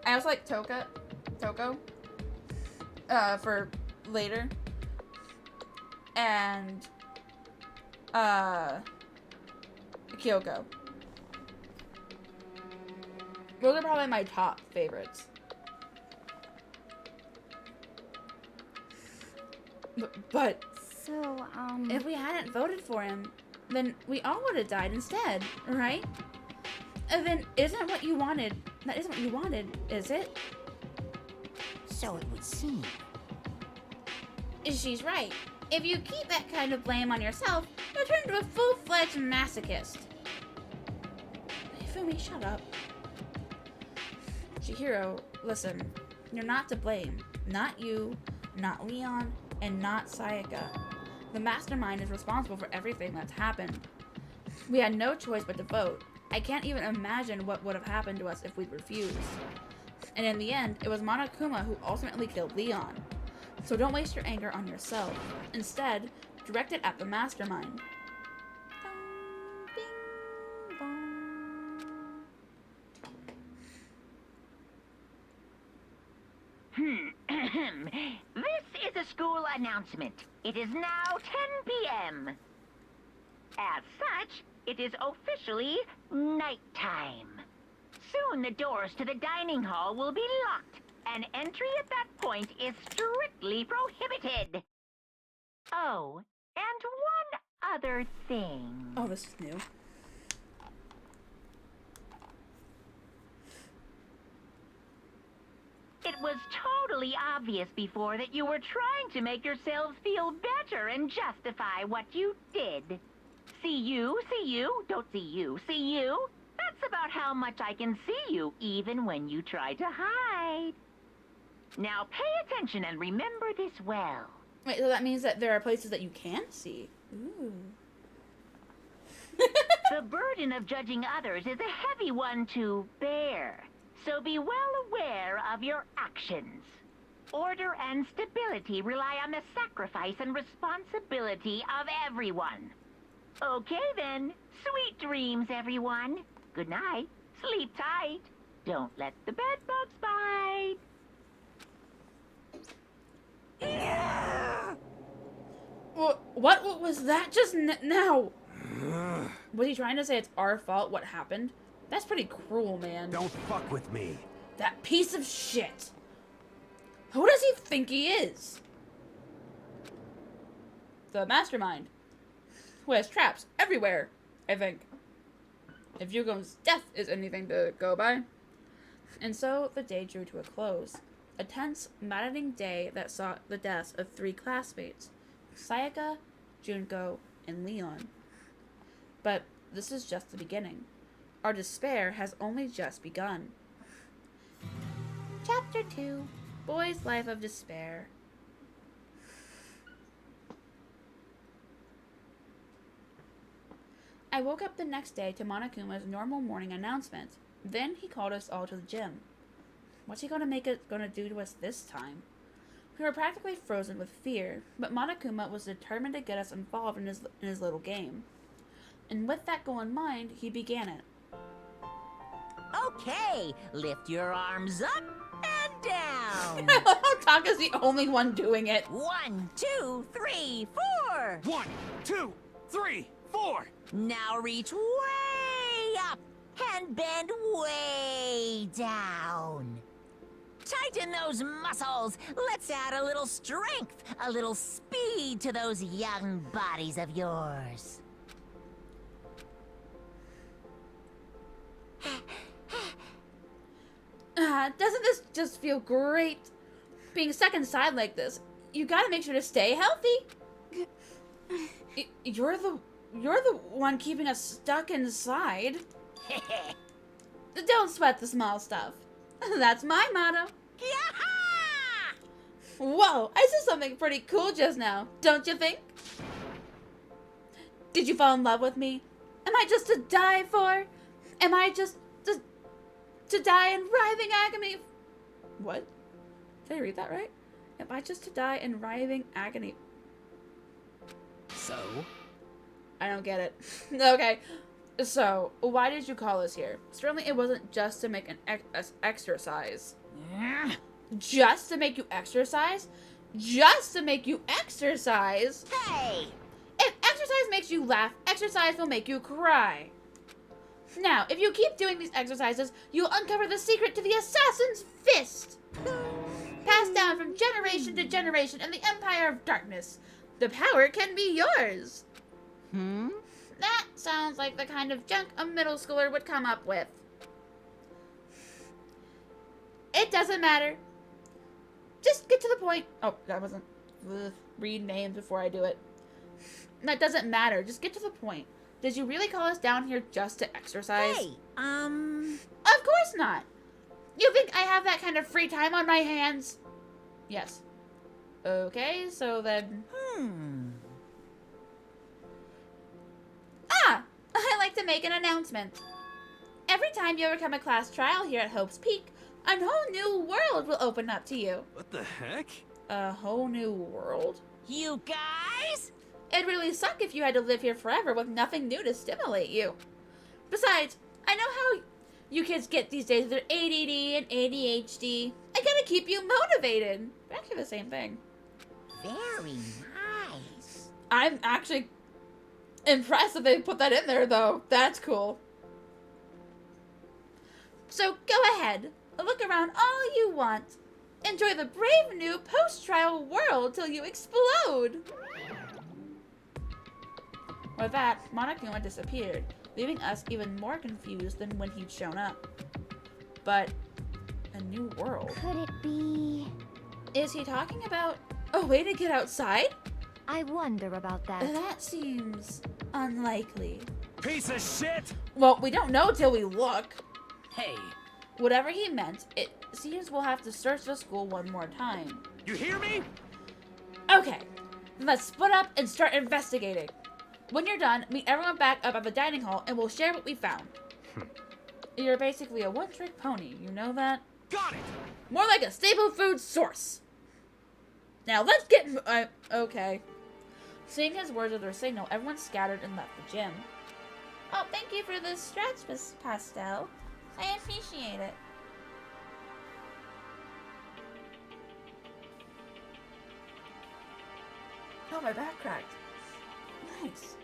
I also like Toko, for later, and, Kyoko. Those are probably my top favorites. But so, if we hadn't voted for him, then we all would have died instead, right? And then that isn't what you wanted, is it? So it would seem. She's right. If you keep that kind of blame on yourself, you'll turn into a full-fledged masochist. Fumi, shut up. Chihiro, listen. You're not to blame. Not you, not Leon, and not Sayaka. The mastermind is responsible for everything that's happened. We had no choice but to vote. I can't even imagine what would have happened to us if we'd refused. And in the end, it was Monokuma who ultimately killed Leon. So don't waste your anger on yourself. Instead, direct it at the mastermind. This is a school announcement. It is now 10 p.m. As such, it is officially nighttime. Soon the doors to the dining hall will be locked, and entry at that point is strictly prohibited. Oh, and one other thing. Oh, this is new. It was totally obvious before that you were trying to make yourselves feel better and justify what you did. See you, don't see you, see you. That's about how much I can see you, even when you try to hide. Now pay attention and remember this well. Wait, so that means that there are places that you can't see. Ooh. The burden of judging others is a heavy one to bear. So be well aware of your actions. Order and stability rely on the sacrifice and responsibility of everyone. Okay then, sweet dreams, everyone. Good night. Sleep tight. Don't let the bed bugs bite. What was that just now? Was he trying to say it's our fault what happened? That's pretty cruel, man. Don't fuck with me. That piece of shit. Who does he think he is? The mastermind. Who has traps everywhere, I think. If Yugo's death is anything to go by. And so the day drew to a close. A tense, maddening day that saw the deaths of 3 classmates. Sayaka, Junko, and Leon. But this is just the beginning. Our despair has only just begun. Chapter 2. Boy's Life of Despair. I woke up the next day to Monokuma's normal morning announcement. Then he called us all to the gym. What's he gonna do to us this time? We were practically frozen with fear, but Monokuma was determined to get us involved in his little game. And with that goal in mind, he began it. Okay, lift your arms up and down. Taka's the only one doing it. 1, 2, 3, 4. 1, 2, 3, 4. Now reach way up and bend way down. Tighten those muscles. Let's add a little strength, a little speed to those young bodies of yours. Doesn't this just feel great? Being stuck inside like this, you gotta make sure to stay healthy. You're the one keeping us stuck inside. Don't sweat the small stuff. That's my motto. Whoa, I saw something pretty cool just now, don't you think? Did you fall in love with me? Am I just to die for? Am I just to die in writhing agony? What? Did I read that right? Am I just to die in writhing agony? So? I don't get it. Okay. So, why did you call us here? Certainly it wasn't just to make an exercise. Just to make you exercise? Just to make you exercise? Hey! If exercise makes you laugh, exercise will make you cry. Now, if you keep doing these exercises, you'll uncover the secret to the Assassin's Fist. Passed down from generation to generation in the Empire of Darkness. The power can be yours. That sounds like the kind of junk a middle schooler would come up with. It doesn't matter. Just get to the point. Oh, that wasn't... read names before I do it. That doesn't matter. Just get to the point. Did you really call us down here just to exercise? Hey, Of course not. You think I have that kind of free time on my hands? Yes. Okay, so then... I'd like to make an announcement. Every time you overcome a class trial here at Hope's Peak, a whole new world will open up to you. What the heck? A whole new world? You guys? It'd really suck if you had to live here forever with nothing new to stimulate you. Besides, I know how you kids get these days with their ADD and ADHD. I gotta keep you motivated. Actually the same thing. Very nice. I'm actually impressed that they put that in there, though. That's cool. So go ahead, look around all you want. Enjoy the brave new post-trial world till you explode. With that, Monokuma disappeared, leaving us even more confused than when he'd shown up. But a new world. Could it be... Is he talking about a way to get outside? I wonder about that. That seems unlikely. Piece of shit! Well, we don't know till we look. Hey. Whatever he meant, it seems we'll have to search the school one more time. You hear me? Okay, let's split up and start investigating. When you're done, meet everyone back up at the dining hall and we'll share what we found. You're basically a one-trick pony, you know that? Got it! More like a staple food source. Now let's get... okay. Seeing his words of their signal, everyone scattered and left the gym. Oh, thank you for this stretch, Miss Pastel. I appreciate it. Oh, my back cracked. Nice.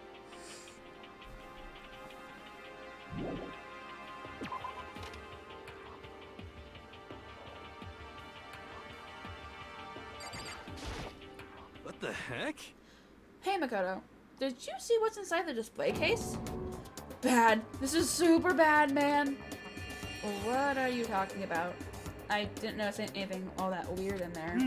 What the heck? Hey, Makoto. Did you see what's inside the display case? Bad. This is super bad, man. What are you talking about? I didn't notice anything all that weird in there.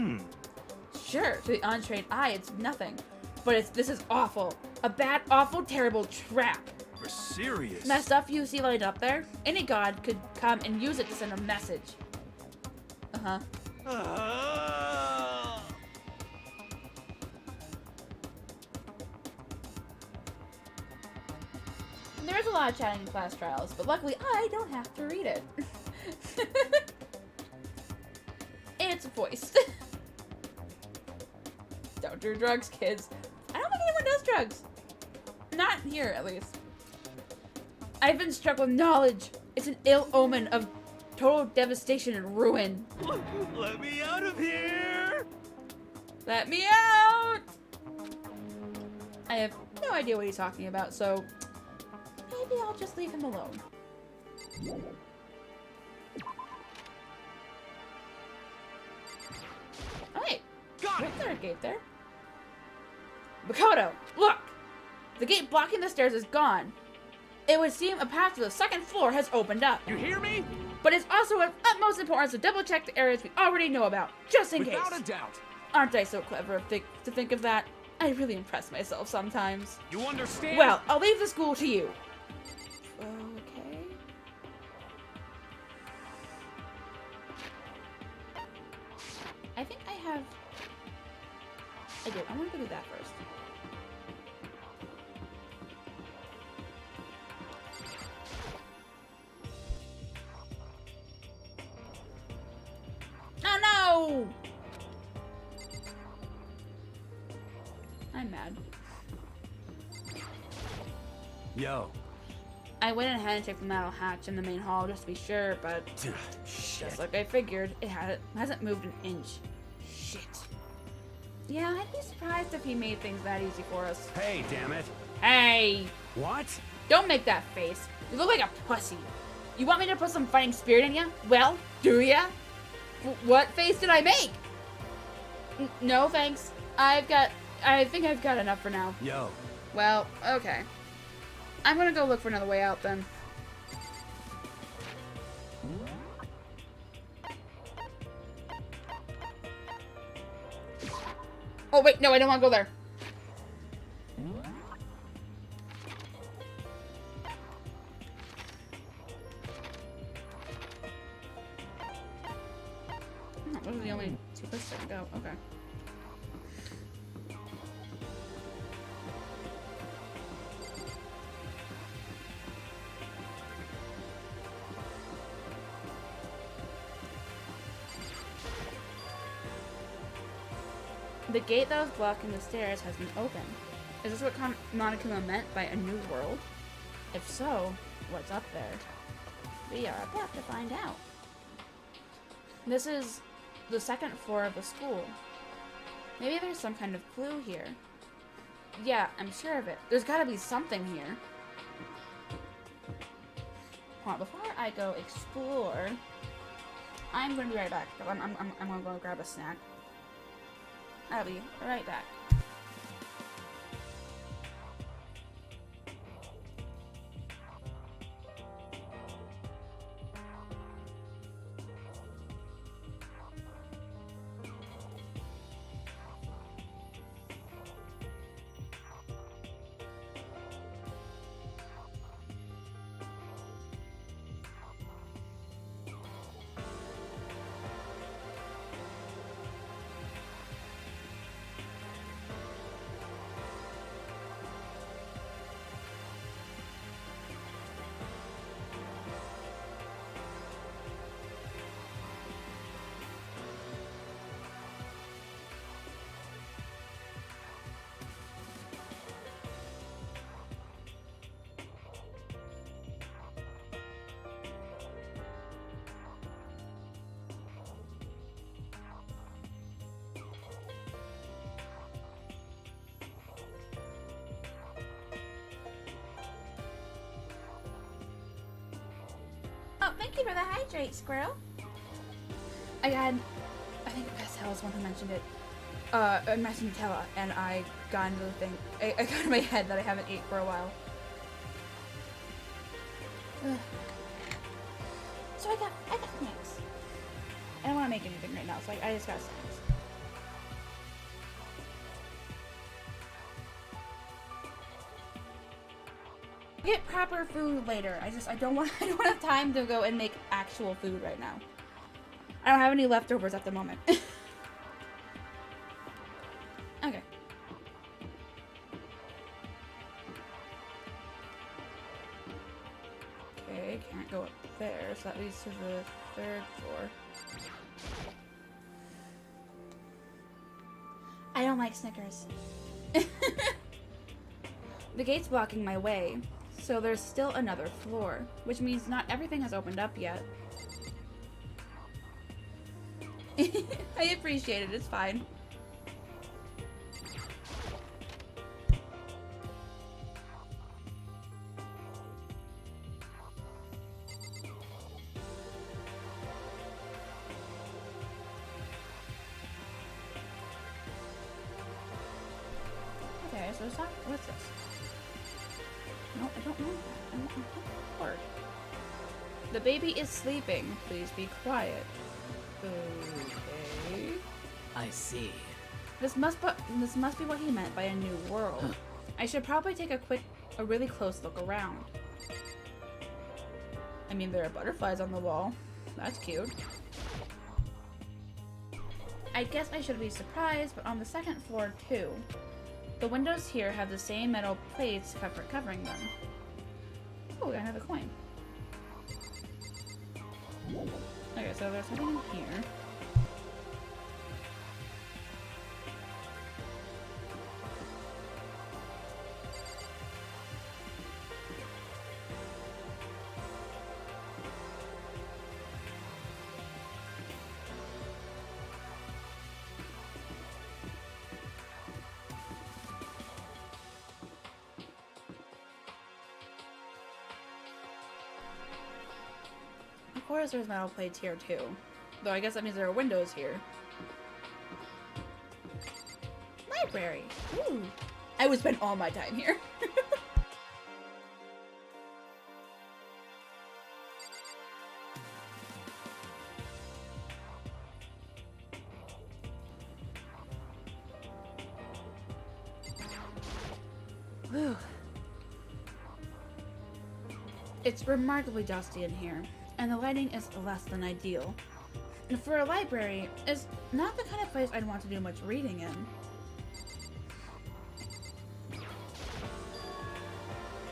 Sure, to the untrained eye, it's nothing. But this is awful. A bad, awful, terrible trap. We're serious. That stuff you see lined up there, any god could come and use it to send a message. Uh-huh. There is a lot of chatting in class trials, but luckily I don't have to read it. It's voiced. Don't do drugs, kids. I don't think anyone does drugs. Not here, at least. I've been struck with knowledge. It's an ill omen of total devastation and ruin. Let me out of here! Let me out! I have no idea what he's talking about, so maybe I'll just leave him alone. Oh wait, wasn't there a gate there? Makoto, look! The gate blocking the stairs is gone. It would seem a path to the second floor has opened up. You hear me? But it's also of utmost importance to double check the areas we already know about, just in case. Without a doubt. Aren't I so clever to think of that? I really impress myself sometimes. You understand? Well, I'll leave the school to you. Okay. I think I have... I do. I want to go do that first. Oh no! I'm mad. Yo. I went ahead and checked the metal hatch in the main hall just to be sure, but just like I figured, it hasn't moved an inch. Shit. Yeah, I'd be surprised if he made things that easy for us. Hey, damn it. Hey! What? Don't make that face. You look like a pussy. You want me to put some fighting spirit in ya? Well, do ya? What face did I make? No, thanks. I think I've got enough for now. Yo. Well, okay. I'm gonna go look for another way out then. Oh wait, no, I don't want to go there. Those are the only two places I can go. Okay. The gate that was blocking the stairs has been opened. Is this what Monokuma meant by a new world? If so, what's up there? We are about to find out. This is the second floor of the school. Maybe there's some kind of clue here. Yeah, I'm sure of it. There's gotta be something here. Hold on, before I go explore, I'm gonna be right back. I'm gonna go grab a snack. I'll be right back. Oh, thank you for the hydrate, Squirrel. I think Pastel was one who mentioned it. I mentioned Nutella, and I got into the thing. I got in my head that I haven't ate for a while. Ugh. So I got snacks. I don't want to make anything right now, so I just got snacks. Get proper food later. I don't have time to go and make actual food right now. I don't have any leftovers at the moment. Okay. Okay, can't go up there, so that leads to the 3rd floor. I don't like Snickers. The gate's blocking my way. So there's still another floor, which means not everything has opened up yet. I appreciate it, it's fine. Okay, so it's not, what's this? No, I don't want that. I want the board. The baby is sleeping. Please be quiet. Okay. I see. This must be what he meant by a new world. I should probably take a really close look around. I mean, there are butterflies on the wall. That's cute. I guess I should be surprised, but on the 2nd floor too. The windows here have the same metal plates covering them. Oh, we got another coin. Okay, so there's something in here. Of course there's metal plates here too. Though I guess that means there are windows here. Library! Ooh. I would spend all my time here. Whew. It's remarkably dusty in here, and the lighting is less than ideal. And for a library, it's not the kind of place I'd want to do much reading in.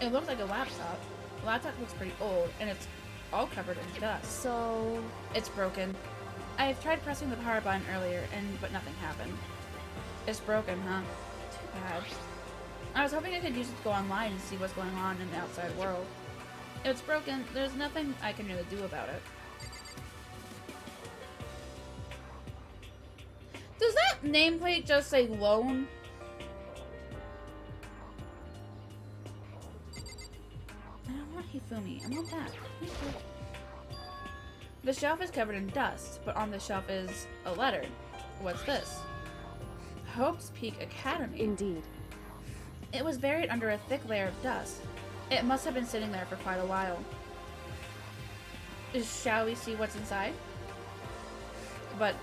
It looks like a laptop. The laptop looks pretty old, and it's all covered in dust. So... It's broken. I've tried pressing the power button earlier, but nothing happened. It's broken, huh? Too bad. I was hoping I could use it to go online and see what's going on in the outside world. If it's broken, there's nothing I can really do about it. Does that nameplate just say loan? I don't want Hifumi. I want that. Thank you. The shelf is covered in dust, but on the shelf is a letter. What's this? Hope's Peak Academy. Indeed. It was buried under a thick layer of dust. It must have been sitting there for quite a while. Shall we see what's inside? But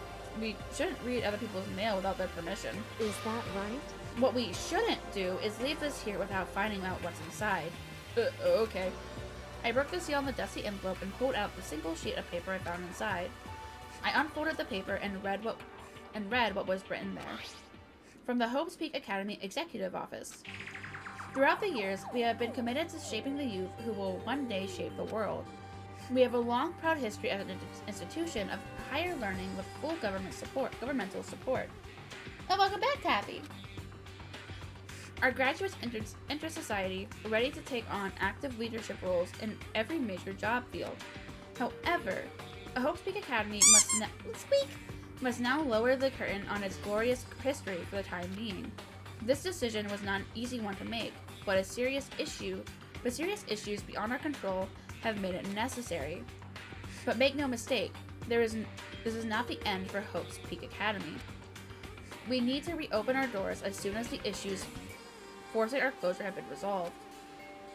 we shouldn't read other people's mail without their permission. Is that right? What we shouldn't do is leave this here without finding out what's inside. Okay. I broke the seal on the dusty envelope and pulled out the single sheet of paper I found inside. I unfolded the paper and read what was written there. From the Hope's Peak Academy Executive Office. Throughout the years, we have been committed to shaping the youth who will one day shape the world. We have a long, proud history as an institution of higher learning with full governmental support. And welcome back, Taffy! Our graduates enter society ready to take on active leadership roles in every major job field. However, a Hope's Peak Academy must now lower the curtain on its glorious history for the time being. This decision was not an easy one to make, but serious issues beyond our control have made it necessary. But make no mistake, this is not the end for Hope's Peak Academy. We need to reopen our doors as soon as the issues forcing our closure have been resolved.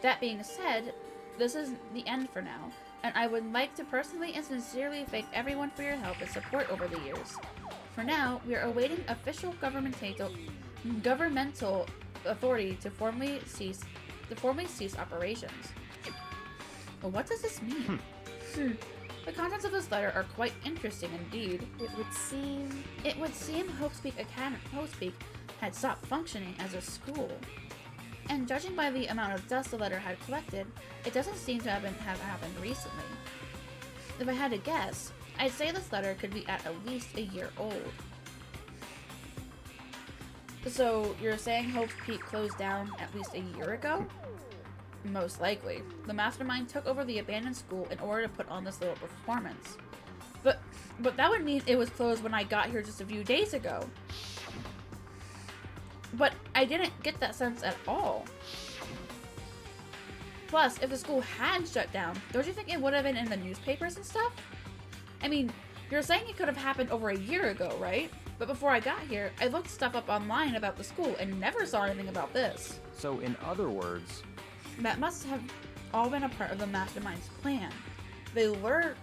That being said, this is the end for now, and I would like to personally and sincerely thank everyone for your help and support over the years. For now, we are awaiting official governmental authority to formally cease operations. Well, what does this mean? The contents of this letter are quite interesting indeed. It would seem Hope's Peak had stopped functioning as a school. And judging by the amount of dust the letter had collected, it doesn't seem to have happened recently. If I had to guess, I'd say this letter could be at least a year old. So, you're saying Hope's Peak closed down at least a year ago? Most likely. The mastermind took over the abandoned school in order to put on this little performance. But that would mean it was closed when I got here just a few days ago. But I didn't get that sense at all. Plus, if the school had shut down, don't you think it would have been in the newspapers and stuff? I mean, you're saying it could have happened over a year ago, right? But before I got here, I looked stuff up online about the school and never saw anything about this. So in other words... That must have all been a part of the mastermind's plan. They lured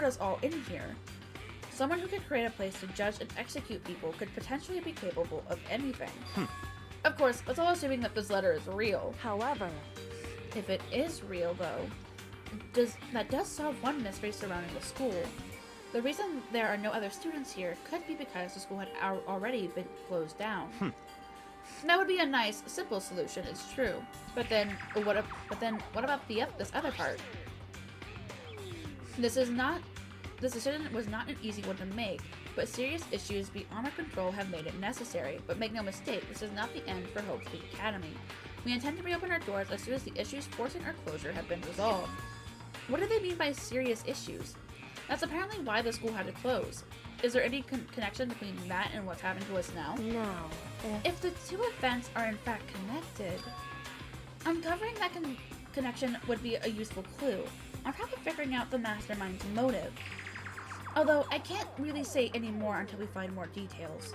us all in here. Someone who could create a place to judge and execute people could potentially be capable of anything. Of course, that's all assuming that this letter is real. However, if it is real, though, that does solve one mystery surrounding the school. The reason there are no other students here could be because the school had already been closed down. That would be a nice, simple solution, it's true. But then what about this other part? This decision was not an easy one to make, but serious issues beyond our control have made it necessary. But make no mistake, this is not the end for Hope's Peak Academy. We intend to reopen our doors as soon as the issues forcing our closure have been resolved. What do they mean by serious issues? That's apparently why the school had to close. Is there any connection between that and what's happened to us now? No. If the two events are in fact connected, uncovering that connection would be a useful clue, on top of figuring out the mastermind's motive. Although, I can't really say any more until we find more details.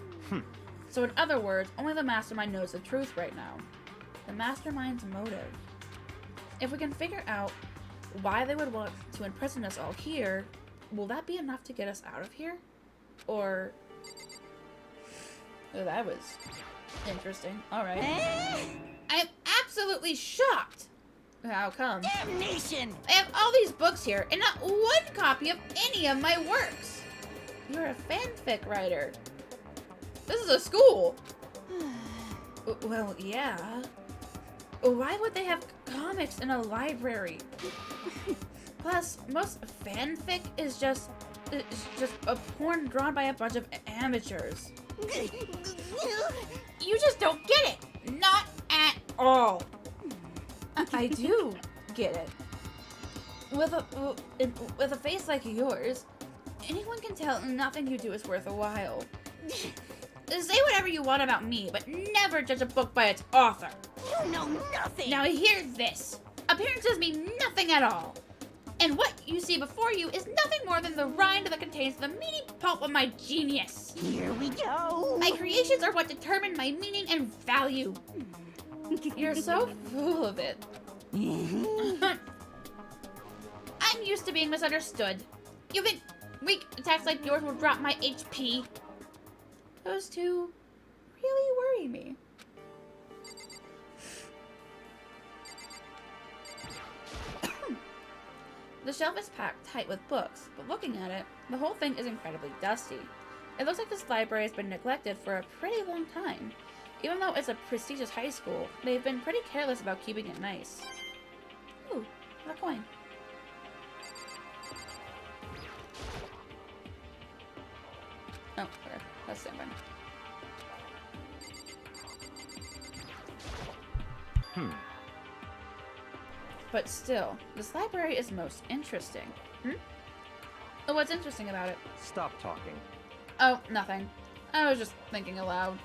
So in other words, only the mastermind knows the truth right now. The mastermind's motive. If we can figure out why they would want to imprison us all here, will that be enough to get us out of here? Or... Oh, that was interesting. Alright. I'm absolutely shocked! How come? Damnation! I have all these books here, and not one copy of any of my works! You're a fanfic writer. This is a school! Well, yeah. Why would they have comics in a library? Plus, most fanfic is just a porn drawn by a bunch of amateurs. You just don't get it! Not at all! I do get it. With a face like yours, anyone can tell nothing you do is worth a while. say whatever you want about me, but never judge a book by its author. You know nothing! Now hear this. Appearances mean nothing at all. And what you see before you is nothing more than the rind that contains the meaty pulp of my genius. Here we go. My creations are what determine my meaning and value. You're so full of it. I'm used to being misunderstood. You think weak attacks like yours will drop my HP? Those two really worry me. The shelf is packed tight with books, but looking at it, the whole thing is incredibly dusty. It looks like this library has been neglected for a pretty long time. Even though it's a prestigious high school, they've been pretty careless about keeping it nice. Ooh, a coin. Oh, okay. That's the same one. But still, this library is most interesting. Oh, what's interesting about it? Stop talking. Oh, nothing. I was just thinking aloud.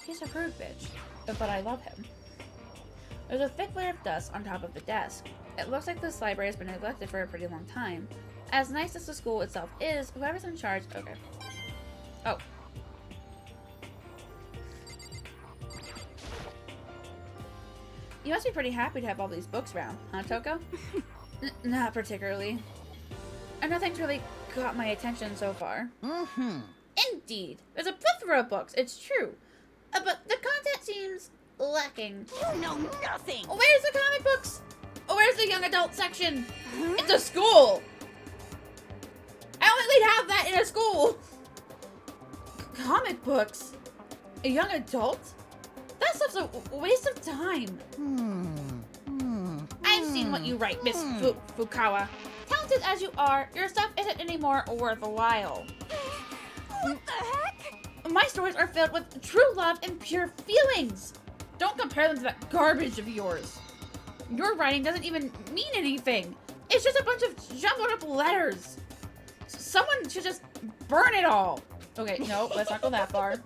He's a rude bitch, but I love him. There's a thick layer of dust on top of the desk. It looks like this library has been neglected for a pretty long time. As nice as the school itself is, whoever's in charge... Okay. Oh. You must be pretty happy to have all these books around, huh, Toko? Not particularly. And nothing's really caught my attention so far. Indeed. There's a plethora of books, it's true. But the content seems lacking. You know nothing! Where's the comic books? Where's the young adult section? It's a school! I don't think they'd have that in a school! Comic books? A young adult? That stuff's a waste of time. I've seen what you write, Miss Fukawa. Talented as you are, your stuff isn't any more worthwhile. What the heck? My stories are filled with true love and pure feelings. Don't compare them to that garbage of yours. Your writing doesn't even mean anything. It's just a bunch of jumbled up letters. Someone should just burn it all. Okay, no, let's not go that far.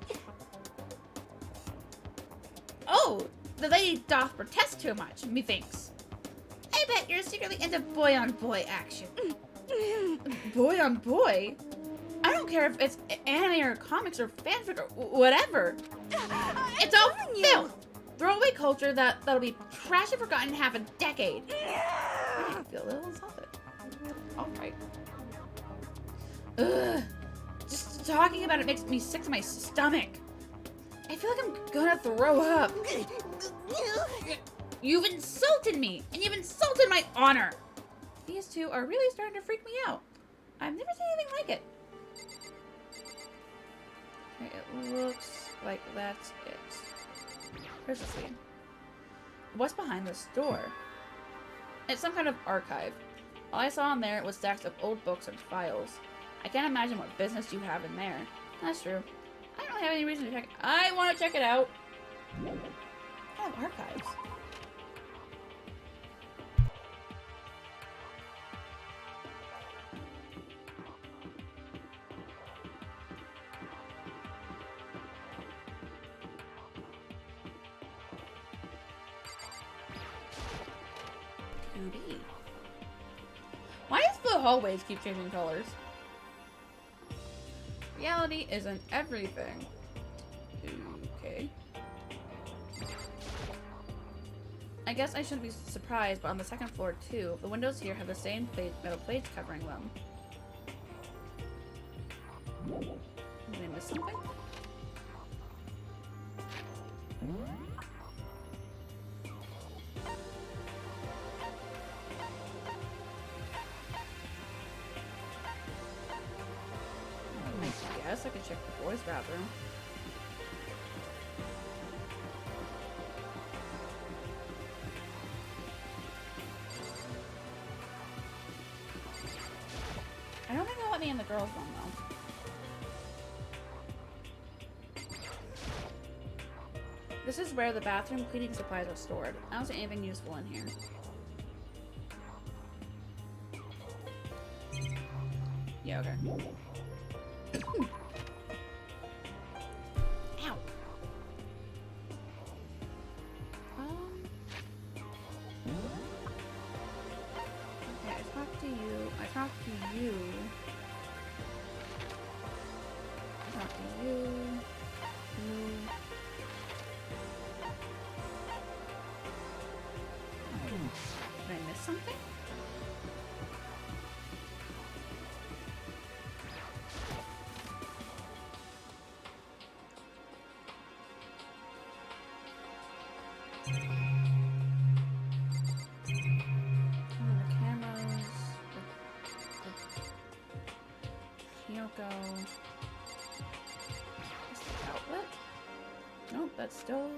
Oh, the lady doth protest too much, methinks. I bet you're secretly into boy-on-boy action. Boy-on-boy? I don't care if it's anime or comics or fanfic or whatever. It's all filth. Throwaway culture that'll be trash and forgotten in half a decade. I feel a little insulted. Alright. Ugh. Just talking about it makes me sick to my stomach. I feel like I'm gonna throw up. You've insulted me, and you've insulted my honor. These two are really starting to freak me out. I've never seen anything like it. Okay, it looks like that's it. Where's the scene? What's behind this door? It's some kind of archive. All I saw in there was stacks of old books and files. I can't imagine what business you have in there. That's true. I don't really have any reason to check it. I want to check it out. I have archives. Why does the hallways keep changing colors? Reality isn't everything. Okay. I guess I shouldn't be surprised, but on the second floor too, the windows here have the same metal plates covering them. Did I miss something? I guess I could check the boys' bathroom. I don't think they'll let me in the girls' room though. This is where the bathroom cleaning supplies are stored. I don't see anything useful in here. Yeah, okay. to you. I talk to you. I talk to you. You. Oh, did I miss something? Outlet? Nope, that's still...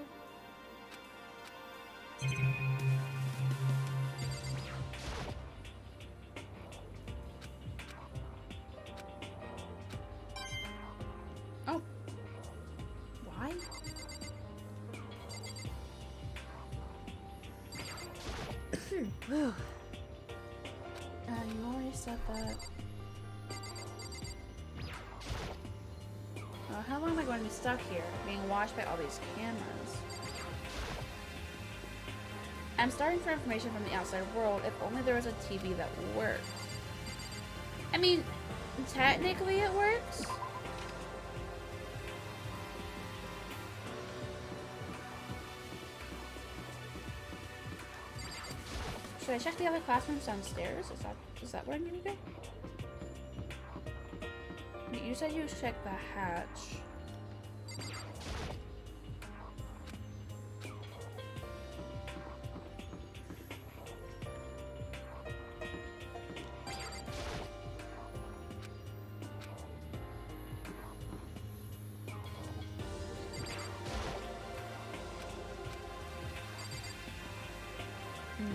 Oh. Why? You already said that. How long am I going to be stuck here, being watched by all these cameras? I'm starting for information from the outside world. If only there was a TV that worked. I mean, technically it works. Should I check the other classrooms downstairs? Is that where I'm gonna go? You said you checked the hatch. No.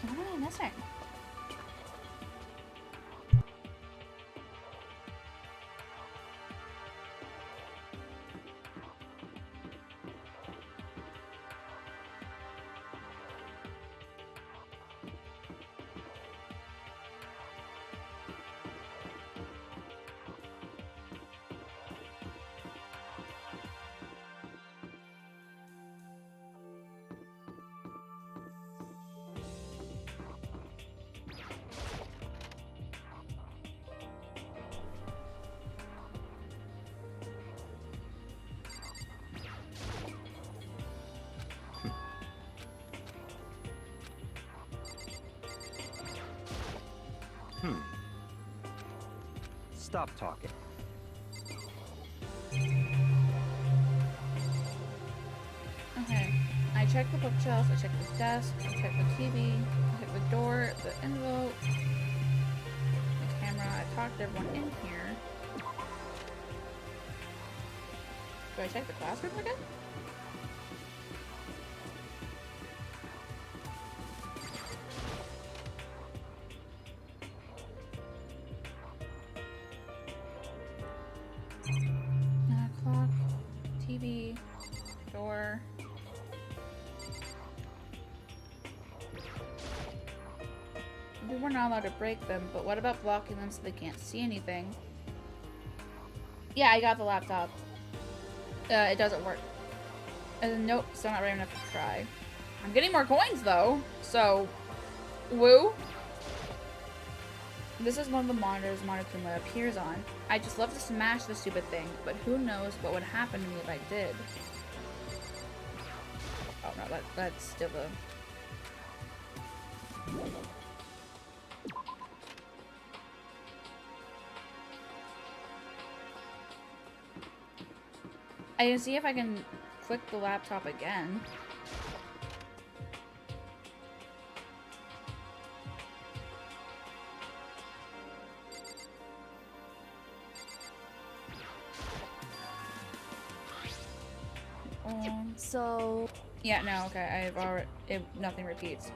What am I missing? Stop talking. Okay. I checked the bookshelf, I checked the desk, I checked the TV, I checked the door, the envelope, the camera. I talked to everyone in here. Do I check the classroom again? Clock, TV, door. We were not allowed to break them, but what about blocking them so they can't see anything? Yeah, I got the laptop. It doesn't work. Nope, still not brave enough to try. I'm getting more coins though, so woo. This is one of the monitors Monokuma appears on. I just love to smash the stupid thing, but who knows what would happen to me if I did. Oh no, that's still a... I can see if I can click the laptop again. So... Yeah, no, okay, I've already... nothing repeats.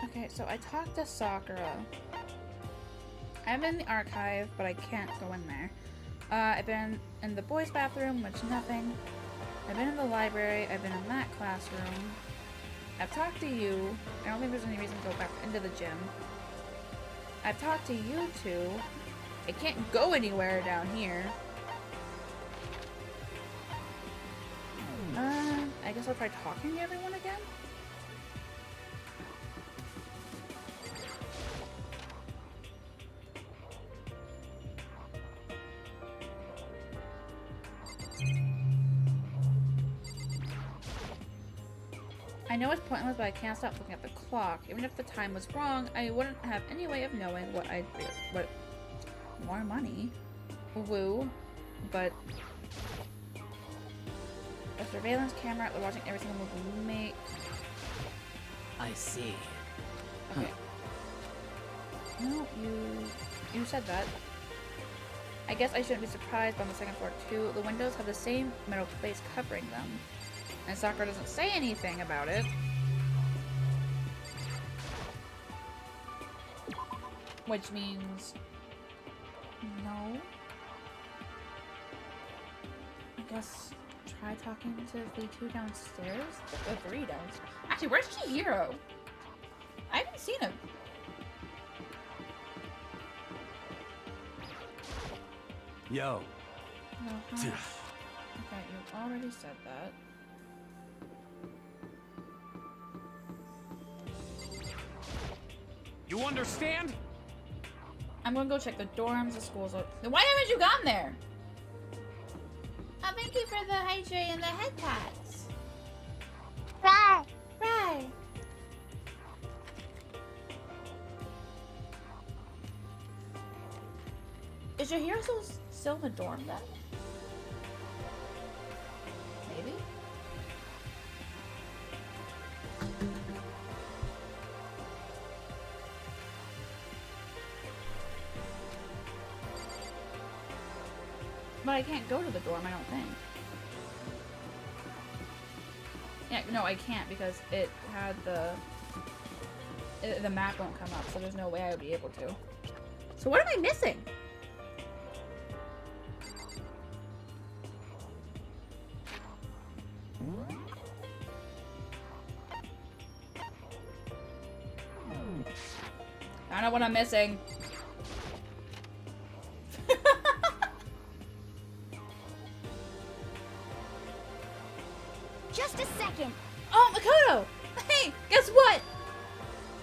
Okay, so I talked to Sakura. I'm in the archive, but I can't go in there. I've been in the boys' bathroom, which nothing. I've been in the library. I've been in that classroom. I've talked to you. I don't think there's any reason to go back into the gym. I've talked to you two. I can't go anywhere down here. I guess I'll try talking to everyone again. I know it's pointless, but I can't stop looking at the clock. Even if the time was wrong, I wouldn't have any way of knowing what more money. Woo. But a surveillance camera, they're watching every single move we make. I see. Okay. No, you said that. I guess I shouldn't be surprised, but on the second floor too, the windows have the same metal plates covering them. And Sakura doesn't say anything about it. Which means... no. I guess try talking to the two downstairs? The three downstairs. Actually, where's Chihiro? I haven't seen him. Yo. No, huh? Okay, you already said that. You understand? I'm gonna go check the dorms, the schools. Why haven't you gone there? Thank you for the hydrate and the head pats. Right. Right. Is your hero still in the dorm then? Maybe? But I can't go to the dorm, I don't think. Yeah, no, I can't because it had the map won't come up, so there's no way I would be able to. So what am I missing? I don't know what I'm missing. Just a second. Oh, Makoto! Hey, guess what?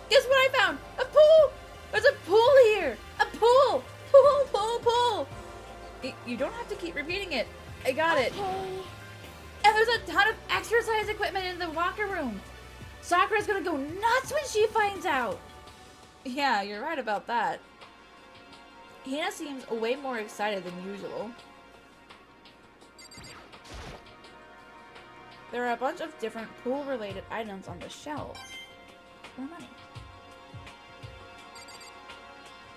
Guess what I found? A pool! There's a pool here! A pool! Pool, pool, pool! You don't have to keep repeating it. I got it. And there's a ton of exercise equipment in the locker room. Sakura's gonna go nuts when she finds out. Yeah, you're right about that. Hina seems way more excited than usual. There are a bunch of different pool-related items on the shelf. More money.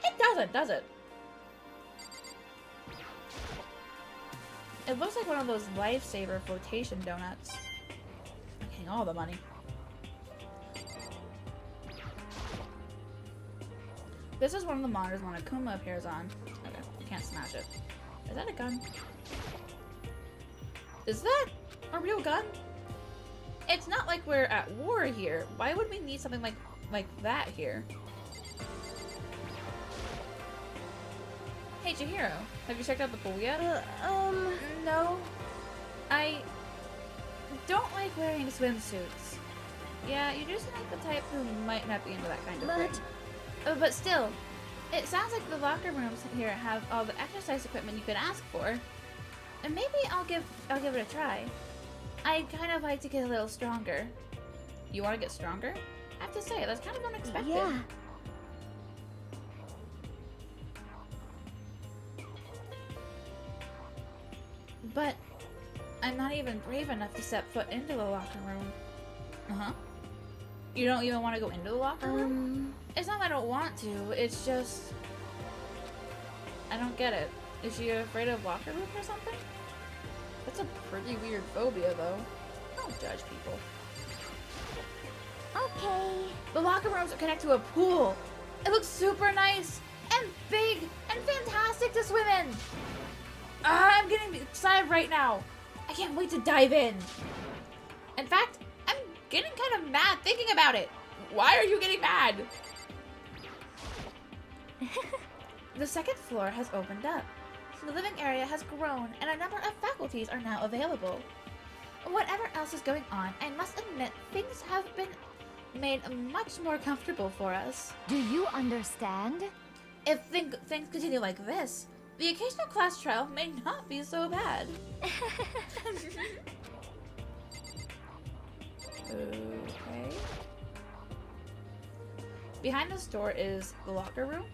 It doesn't, does it? It looks like one of those lifesaver flotation donuts. I'm getting all the money. This is one of the monitors when Akuma appears on. Okay, can't smash it. Is that a gun? Is that a real gun? It's not like we're at war here. Why would we need something like that here? Hey Chihiro, have you checked out the pool yet? No. I don't like wearing swimsuits. Yeah, you just like the type who might not be into that kind of thing. But still, it sounds like the locker rooms here have all the exercise equipment you could ask for. And maybe I'll give it a try. I'd kind of like to get a little stronger. You want to get stronger? I have to say, that's kind of unexpected. Yeah. But I'm not even brave enough to step foot into the locker room. Uh-huh. You don't even want to go into the locker room? It's not that I don't want to, it's just... I don't get it. Is she afraid of locker rooms or something? That's a pretty weird phobia, though. Don't judge people. Okay. The locker rooms connect to a pool. It looks super nice and big and fantastic to swim in. I'm getting excited right now. I can't wait to dive in. In fact, I'm getting kind of mad thinking about it. Why are you getting mad? The second floor has opened up. The living area has grown, and a number of faculties are now available. Whatever else is going on, I must admit things have been made much more comfortable for us. Do you understand? If things continue like this, the occasional class trial may not be so bad. Okay. Behind this door is the locker room?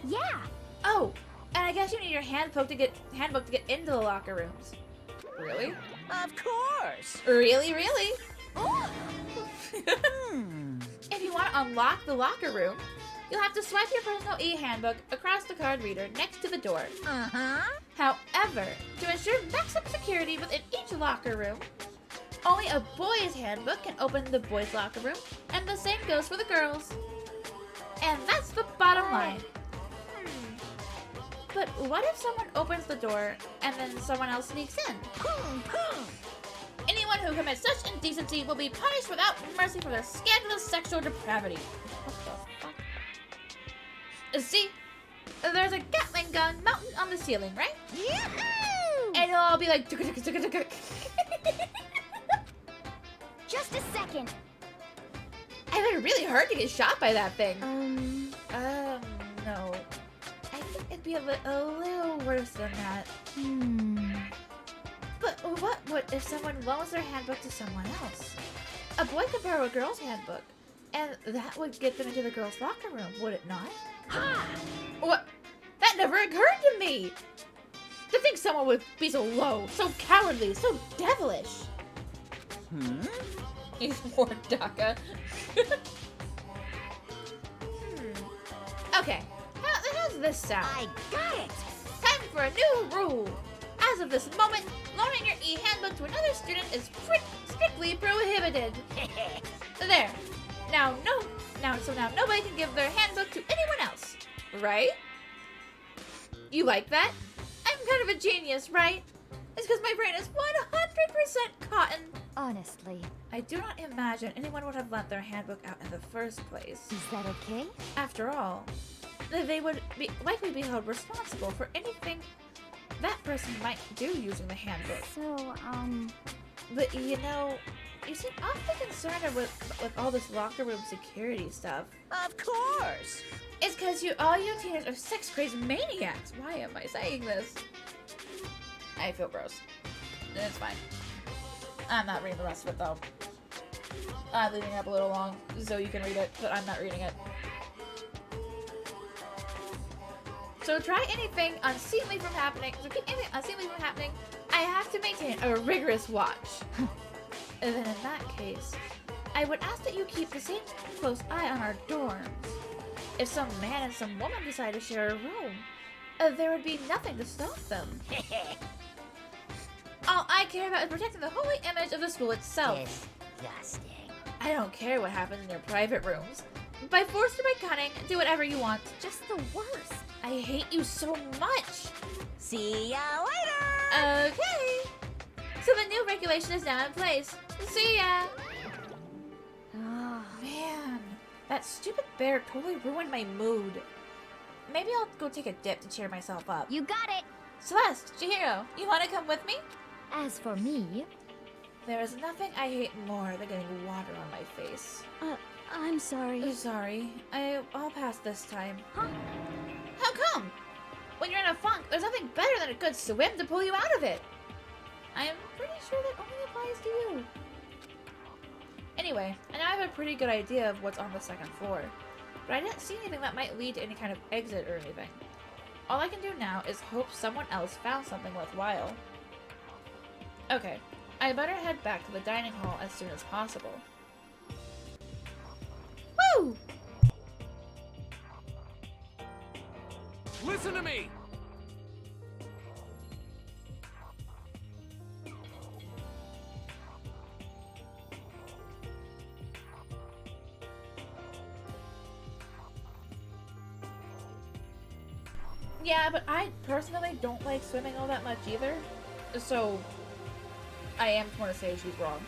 Yeah! Oh! And I guess you need your handbook to get into the locker rooms. Really? Of course! Really, really? If you want to unlock the locker room, you'll have to swipe your personal e-handbook across the card reader next to the door. However, to ensure maximum security within each locker room, only a boy's handbook can open the boys' locker room, and the same goes for the girls. And that's the bottom line. But what if someone opens the door and then someone else sneaks in? Anyone who commits such indecency will be punished without mercy for their scandalous sexual depravity. What the fuck? See, there's a Gatling gun mounted on the ceiling, right? And it'll all be like... Just a second. I would really hard to get shot by that thing. No. I think it'd be a little worse than that. But what if someone loans their handbook to someone else? A boy could borrow a girl's handbook, and that would get them into the girls' locker room, would it not? What? That never occurred to me! To think someone would be so low, so cowardly, so devilish. He's more DACA. Okay, how's this sound? I got it! Time for a new rule! As of this moment, loaning your e-handbook to another student is strictly prohibited. There. Now nobody can give their handbook to anyone else. Right? You like that? I'm kind of a genius, right? It's because my brain is 100% cotton. Honestly. I do not imagine anyone would have lent their handbook out in the first place. Is that okay? After all, they would likely be held responsible for anything that person might do using the handbook. So, But you seem awfully concerned with all this locker room security stuff. Of course! It's because all you teenagers are sex-crazed maniacs. Why am I saying this? I feel gross. It's fine. I'm not reading the rest of it, though. I'm leaving it up a little long, so you can read it, but I'm not reading it. So try anything unseemly from happening. So keep anything unseemly from happening. I have to maintain a rigorous watch. And then in that case, I would ask that you keep the same close eye on our dorms. If some man and some woman decide to share a room, there would be nothing to stop them. All I care about is protecting the holy image of the school itself. Disgusting. I don't care what happens in your private rooms. By force or by cunning, do whatever you want. just the worst. I hate you so much. See ya later! Okay. So the new regulation is now in place. See ya. Oh, man. That stupid bear totally ruined my mood. Maybe I'll go take a dip to cheer myself up. You got it. Celeste, Chihiro, you want to come with me? As for me... There is nothing I hate more than getting water on my face. I'm sorry. Sorry. I'll pass this time. Huh? How come? When you're in a funk, there's nothing better than a good swim to pull you out of it. I'm pretty sure that only applies to you. Anyway, I now have a pretty good idea of what's on the second floor, but I didn't see anything that might lead to any kind of exit or anything. All I can do now is hope someone else found something worthwhile. Okay, I better head back to the dining hall as soon as possible. Woo! Listen to me! Yeah, but I personally don't like swimming all that much either. So, I am just want to say she's wrong.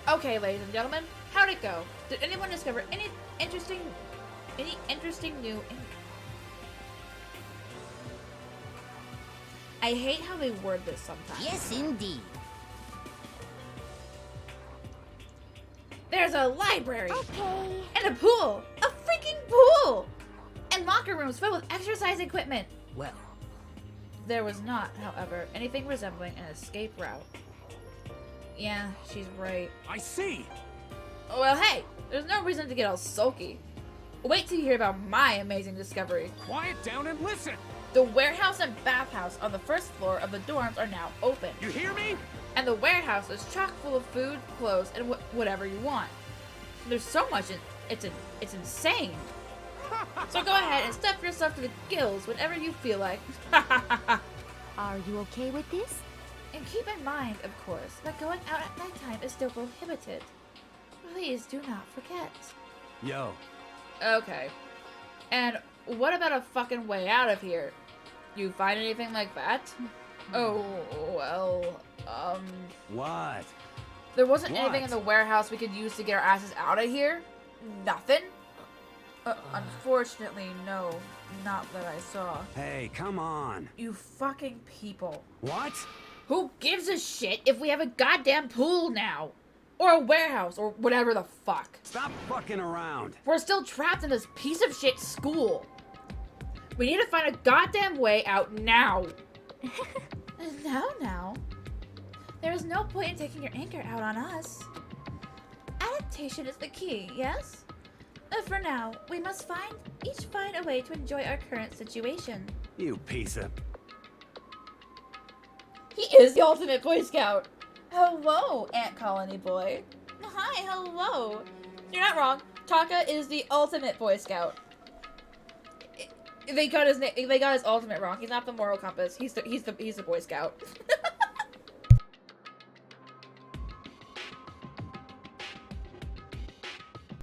Okay, ladies and gentlemen, how'd it go? Did anyone discover any interesting new? I hate how they word this sometimes. Yes, indeed. There's a library. Okay. And a pool. A freaking pool. And locker rooms filled with exercise equipment. Well, there was not, however, anything resembling an escape route. Yeah, she's right. I see. Well, hey, there's no reason to get all sulky. Wait till you hear about my amazing discovery. Quiet down and listen. The warehouse and bathhouse on the first floor of the dorms are now open. You hear me? And the warehouse is chock full of food, clothes, and whatever you want. There's so much, it's insane. So go ahead and stuff yourself to the gills whenever you feel like. Are you okay with this? And keep in mind, of course, that going out at nighttime is still prohibited. Please do not forget. Yo. Okay. And what about a fucking way out of here? You find anything like that? Oh, well, What? There wasn't What? anything in the warehouse we could use to get our asses out of here? Nothing? Unfortunately, no. Not that I saw. Hey, come on. You fucking people. What? Who gives a shit if we have a goddamn pool now? Or a warehouse, or whatever the fuck. Stop fucking around. We're still trapped in this piece of shit school. We need to find a goddamn way out now. Now. There is no point in taking your anger out on us. Adaptation is the key, yes? For now, we must each find a way to enjoy our current situation. You piece of... He is the ultimate Boy Scout. Hello, Ant Colony Boy. Hi, hello. You're not wrong. Taka is the ultimate Boy Scout. They got his ultimate wrong. He's not the moral compass. He's the Boy Scout.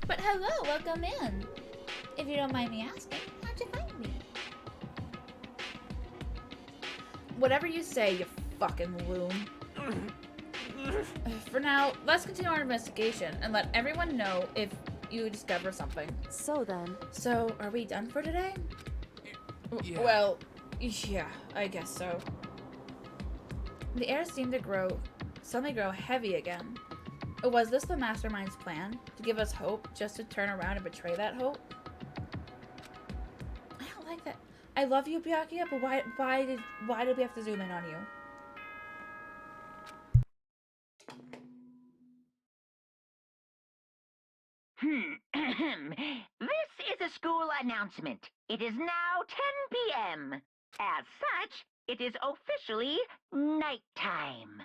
But hello, welcome in. If you don't mind me asking, how'd you find me? Whatever you say, you fucking loon. For now, let's continue our investigation and let everyone know if you discover something. So then. So, are we done for today? Yeah. Well, yeah, I guess so. The air seemed to suddenly grow heavy again. Was this the mastermind's plan? To give us hope, just to turn around and betray that hope? I don't like that. I love you, Byakuya, but why did we have to zoom in on you? This is a school announcement. It is now 10 p.m. As such, it is officially nighttime.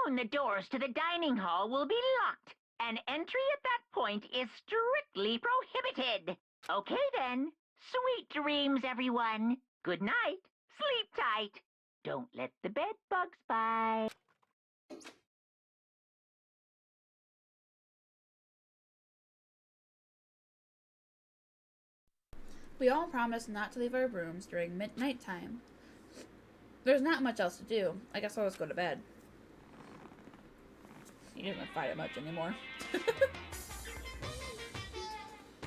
Soon the doors to the dining hall will be locked, and entry at that point is strictly prohibited. Okay then. Sweet dreams, everyone. Good night. Sleep tight. Don't let the bed bugs bite. We all promised not to leave our rooms during midnight time. There's not much else to do. I guess I'll just go to bed. He doesn't fight it much anymore.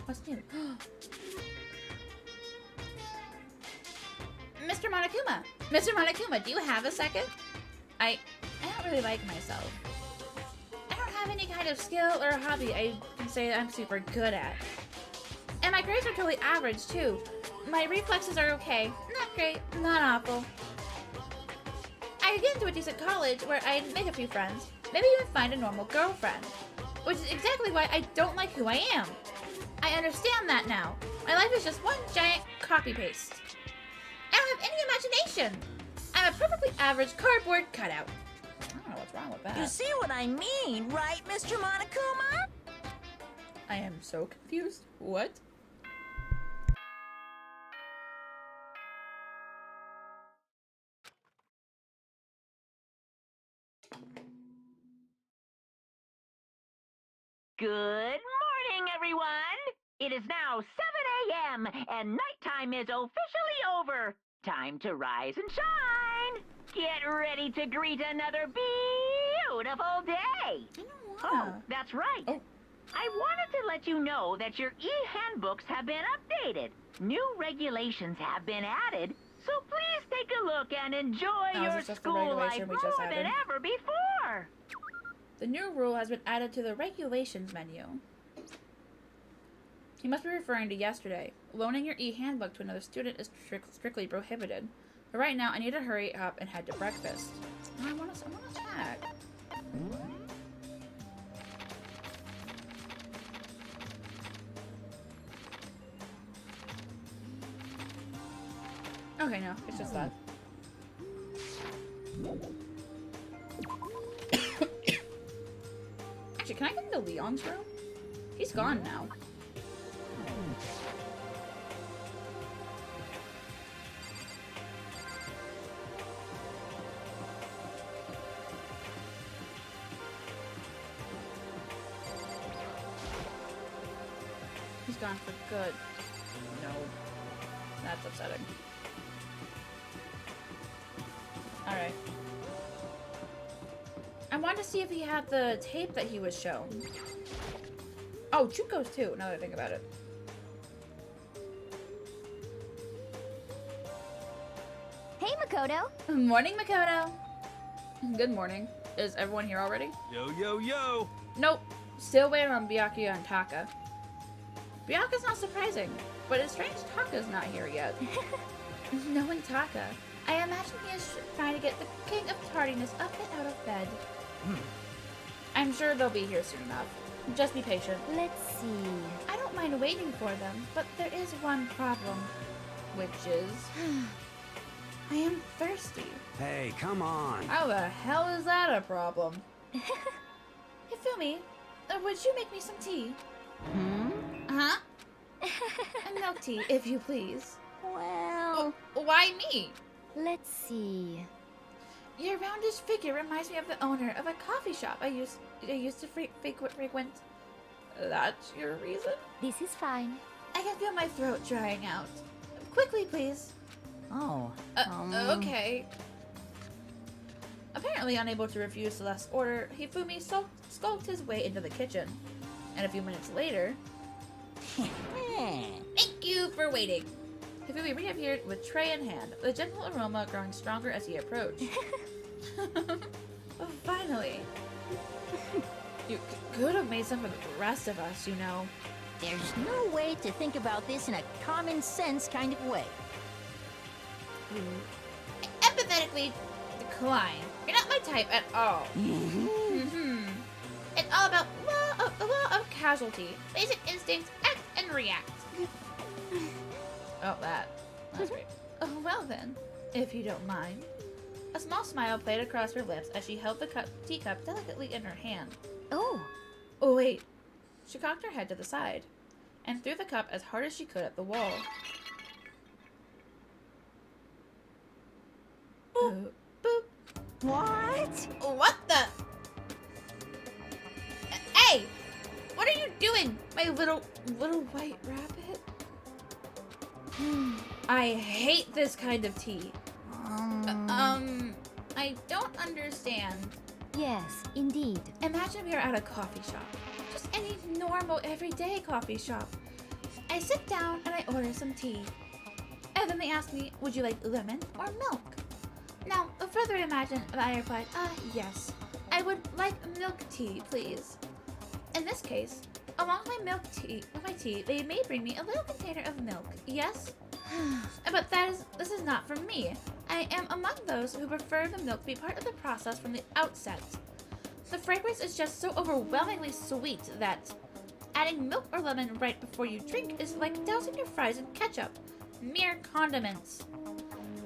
What's new? Mr. Monokuma! Mr. Monokuma, do you have a second? I don't really like myself. I don't have any kind of skill or hobby I can say that I'm super good at. And my grades are totally average, too. My reflexes are okay. Not great, not awful. I could get into a decent college where I'd make a few friends. Maybe even find a normal girlfriend. Which is exactly why I don't like who I am. I understand that now. My life is just one giant copy-paste. I don't have any imagination. I'm a perfectly average cardboard cutout. I don't know what's wrong with that. You see what I mean, right, Mr. Monokuma? I am so confused. What? Good morning, everyone! It is now 7 a.m. and nighttime is officially over. Time to rise and shine! ready to greet another beautiful day. Oh, that's right. I wanted to let you know that your e-handbooks have been updated. New regulations have been added, so please take a look and enjoy your school life more than ever before. The new rule has been added to the regulations menu. You must be referring to yesterday. Loaning your e-handbook to another student is strictly prohibited. But right now, I need to hurry up and head to breakfast. I want a snack. Okay, no, it's just that. Actually, can I get into Leon's room? He's gone now. He's gone for good. No. That's upsetting. Alright. I wanted to see if he had the tape that he was shown. Oh, Chuko's too, now that I think about it. Hey, Makoto. Morning, Makoto. Good morning. Is everyone here already? Yo, yo, yo! Nope. Still waiting on Byakuya and Taka. Byakuya's not surprising, but it's strange Taka's not here yet. Knowing Taka, I imagine he is trying to get the king of tardiness up and out of bed. I'm sure they'll be here soon enough. Just be patient. Let's see. I don't mind waiting for them, but there is one problem. Which is... I am thirsty. Hey, come on. How the hell is that a problem? Hifumi, would you make me some tea? Huh? A milk tea, if you please. Well... why me? Let's see. Your roundish figure reminds me of the owner of a coffee shop I used to frequent. That's your reason? This is fine. I can feel my throat drying out. Quickly, please. Oh. Okay. Apparently unable to refuse Celeste's order, Hifumi skulked his way into the kitchen. And a few minutes later... Thank you for waiting. Hifumi reappeared with tray in hand, the gentle aroma growing stronger as he approached. Finally. You could have made some for the rest of us, you know. There's no way to think about this in a common sense kind of way. Empathetically decline. You're not my type at all. It's all about the law of casualty. Basic instincts, act and react. Oh, that's great. Oh, well then, if you don't mind. A small smile played across her lips as she held the teacup delicately in her hand. Oh, Wait. She cocked her head to the side and threw the cup as hard as she could at the wall. Boop. Boop. what? What the? Hey! What are you doing, my little white rabbit? I hate this kind of tea. I don't understand. Yes, indeed. Imagine we are at a coffee shop. Just any normal, everyday coffee shop. I sit down and I order some tea. And then they ask me, would you like lemon or milk? Now, further imagine that I replied, yes. I would like milk tea, please. In this case, along with my tea, they may bring me a little container of milk, yes? But this is not for me. I am among those who prefer the milk be part of the process from the outset. The fragrance is just so overwhelmingly sweet that adding milk or lemon right before you drink is like dousing your fries in ketchup. Mere condiments.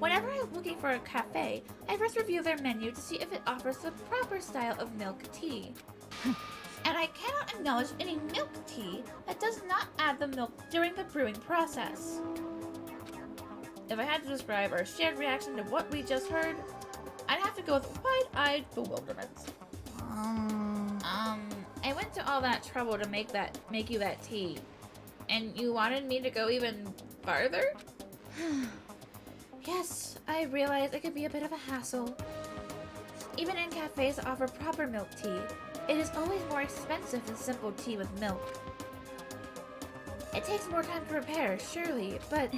Whenever I'm looking for a cafe, I first review their menu to see if it offers the proper style of milk tea. And I cannot acknowledge any milk tea that does not add the milk during the brewing process. If I had to describe our shared reaction to what we just heard, I'd have to go with wide-eyed bewilderment. I went to all that trouble to make you that tea, and you wanted me to go even farther? Yes, I realize it could be a bit of a hassle. Even in cafes that offer proper milk tea, it is always more expensive than simple tea with milk. It takes more time to prepare, surely, but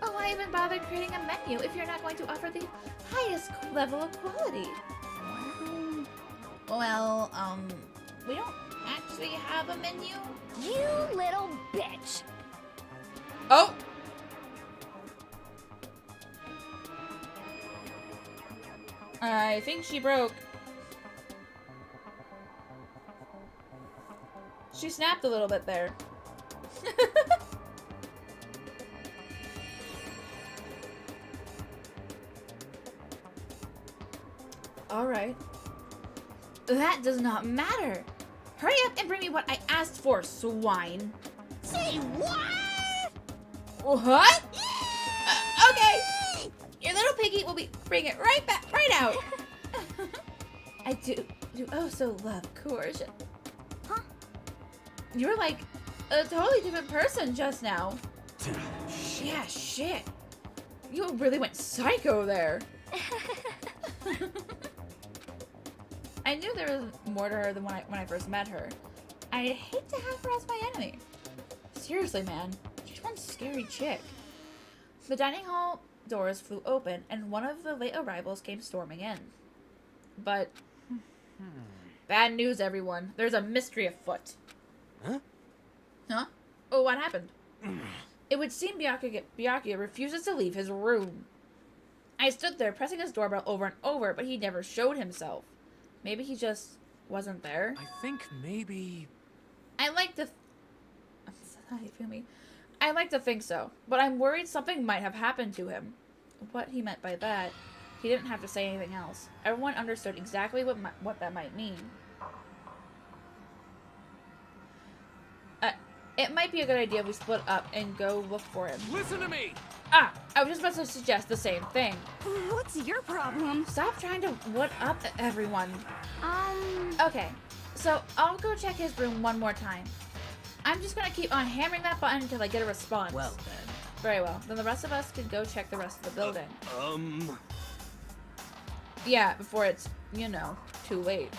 oh, why even bother creating a menu if you're not going to offer the highest level of quality? Well, we don't actually have a menu. You little bitch! Oh! I think she broke. She snapped a little bit there. Alright. That does not matter. Hurry up and bring me what I asked for, swine. Say what? What? Okay. Your little piggy will be bring it right back, right out. I do oh so love coercion. Huh? You were like a totally different person just now. Yeah, shit. You really went psycho there. I knew there was more to her than when I first met her. I'd hate to have her as my enemy. Seriously, man. She's one scary chick. The dining hall doors flew open, and one of the late arrivals came storming in. But bad news, everyone. There's a mystery afoot. Huh? Huh? Oh, what happened? It would seem Byakuya refuses to leave his room. I stood there pressing his doorbell over and over, but he never showed himself. Maybe he just wasn't there. I think maybe... I like to... How do you feel me? I like to think so, but I'm worried something might have happened to him. What he meant by that, he didn't have to say anything else. Everyone understood exactly what that might mean. It might be a good idea if we split up and go look for him. Listen to me! Ah, I was just about to suggest the same thing. What's your problem? Stop trying to what up everyone. Okay, so I'll go check his room one more time. I'm just gonna keep on hammering that button until I get a response. Well then. Very well. Then the rest of us can go check the rest of the building. Um... Yeah, before it's, you know, too late.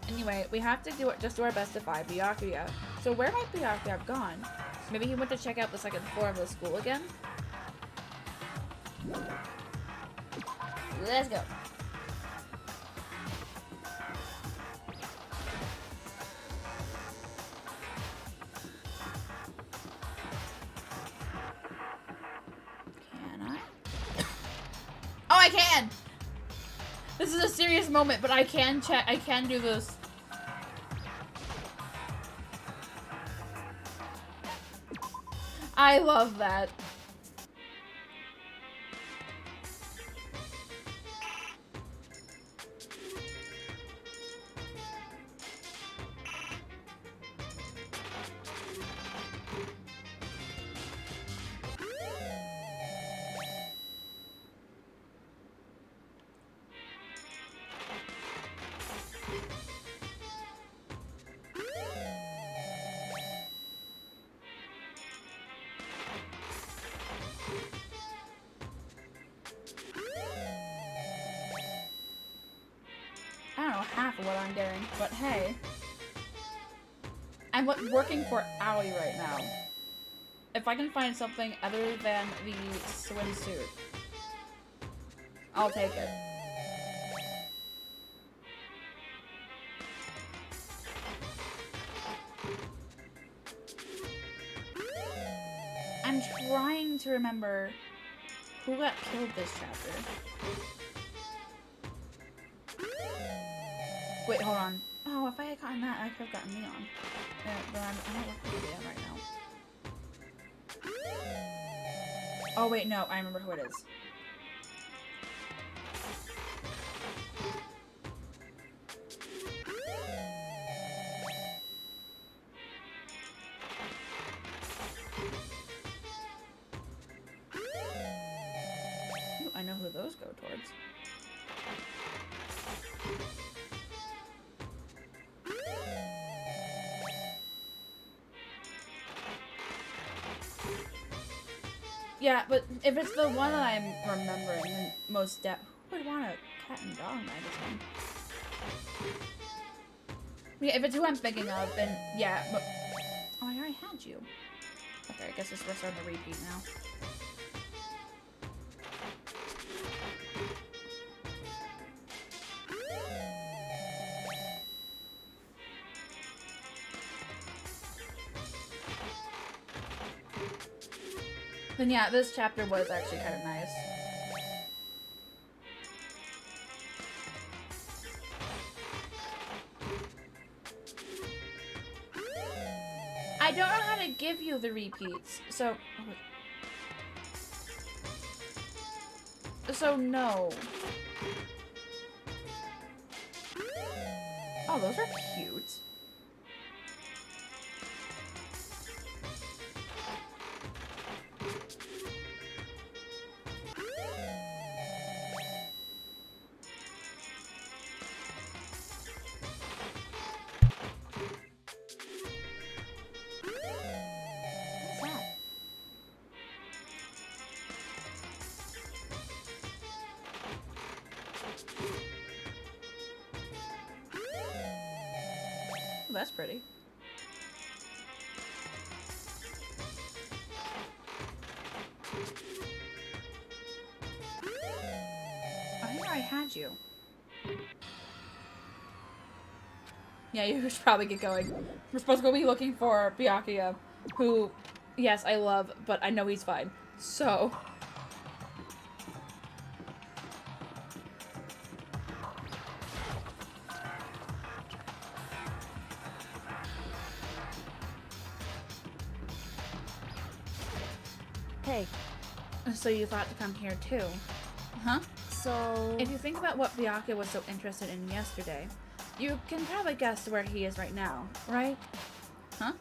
Anyway, we have to just do our best to find Byakuya. So where might Byakuya have gone? Maybe he went to check out the second floor of the school again? Let's go. Can I? Oh, I can! This is a serious moment, but I can check. I can do this. I love that. I don't know half of what I'm getting, but hey. I'm working for Aoi right now. If I can find something other than the swimsuit, I'll take it. I'm trying to remember who got killed this chapter. Wait, hold on. Oh, if I had gotten that, I could have gotten Leon. But I'm not looking for Leon right now. Oh, wait, no. I remember who it is. Ooh, I know who those go towards. Yeah, but if it's the one that I'm remembering, then most want a cat and dog magazine. Yeah, if it's who I'm thinking of, then yeah, but... Oh, I already had you. Okay, I guess we're starting to repeat now. Then yeah, this chapter was actually kind of nice. I don't know how to give you the repeats, so... So no. Oh, those are cute. That's pretty. I think I had you. Yeah, you should probably get going. We're supposed to go be looking for Byakuya, who, yes, I love, but I know he's fine. So... Hey. So you thought to come here too? Huh? So... If you think about what Byakuya was so interested in yesterday, you can probably guess where he is right now, right? Huh?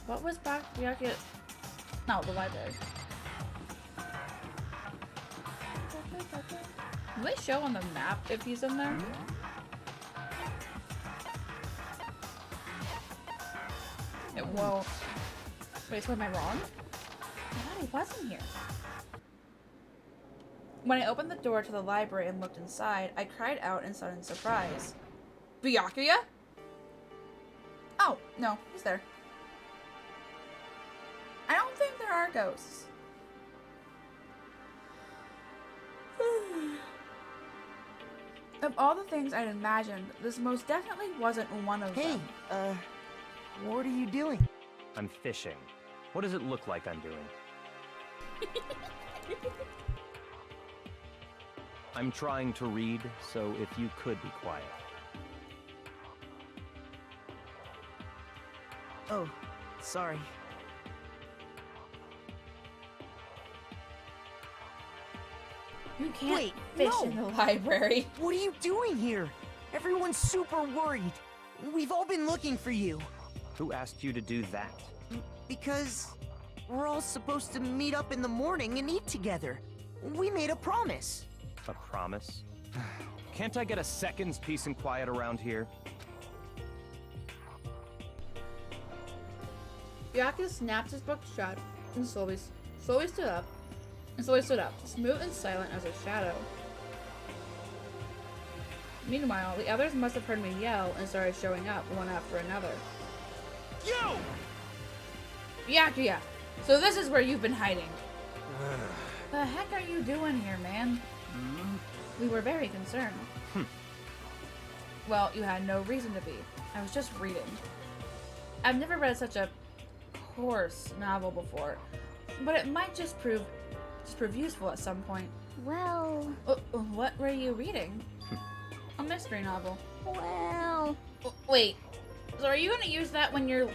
What was Byakuya... No, the library. Will they show on the map if he's in there? It won't. Wait, so am I wrong? I thought he wasn't here. When I opened the door to the library and looked inside, I cried out in sudden surprise. Byakuya? Oh, no, he's there. I don't think there are ghosts. Of all the things I'd imagined, this most definitely wasn't one of them. Hey, what are you doing? I'm fishing. What does it look like I'm doing? I'm trying to read, so if you could be quiet. Oh, sorry. You can't Wait, fish no. in the library. What are you doing here? Everyone's super worried. We've all been looking for you. Who asked you to do that? Because we're all supposed to meet up in the morning and eat together. We made a promise. A promise? Can't I get a second's peace and quiet around here? Byakuya snapped his book shut and slowly stood up. Smooth and silent as a shadow. Meanwhile, the others must have heard me yell and started showing up one after another. Yo! Byakuya! So this is where you've been hiding. The heck are you doing here, man? We were very concerned. Well, you had no reason to be. I was just reading. I've never read such a coarse novel before, but it might just prove useful at some point. Well... What were you reading? A mystery novel. Well... Wait, so are you gonna use that when you're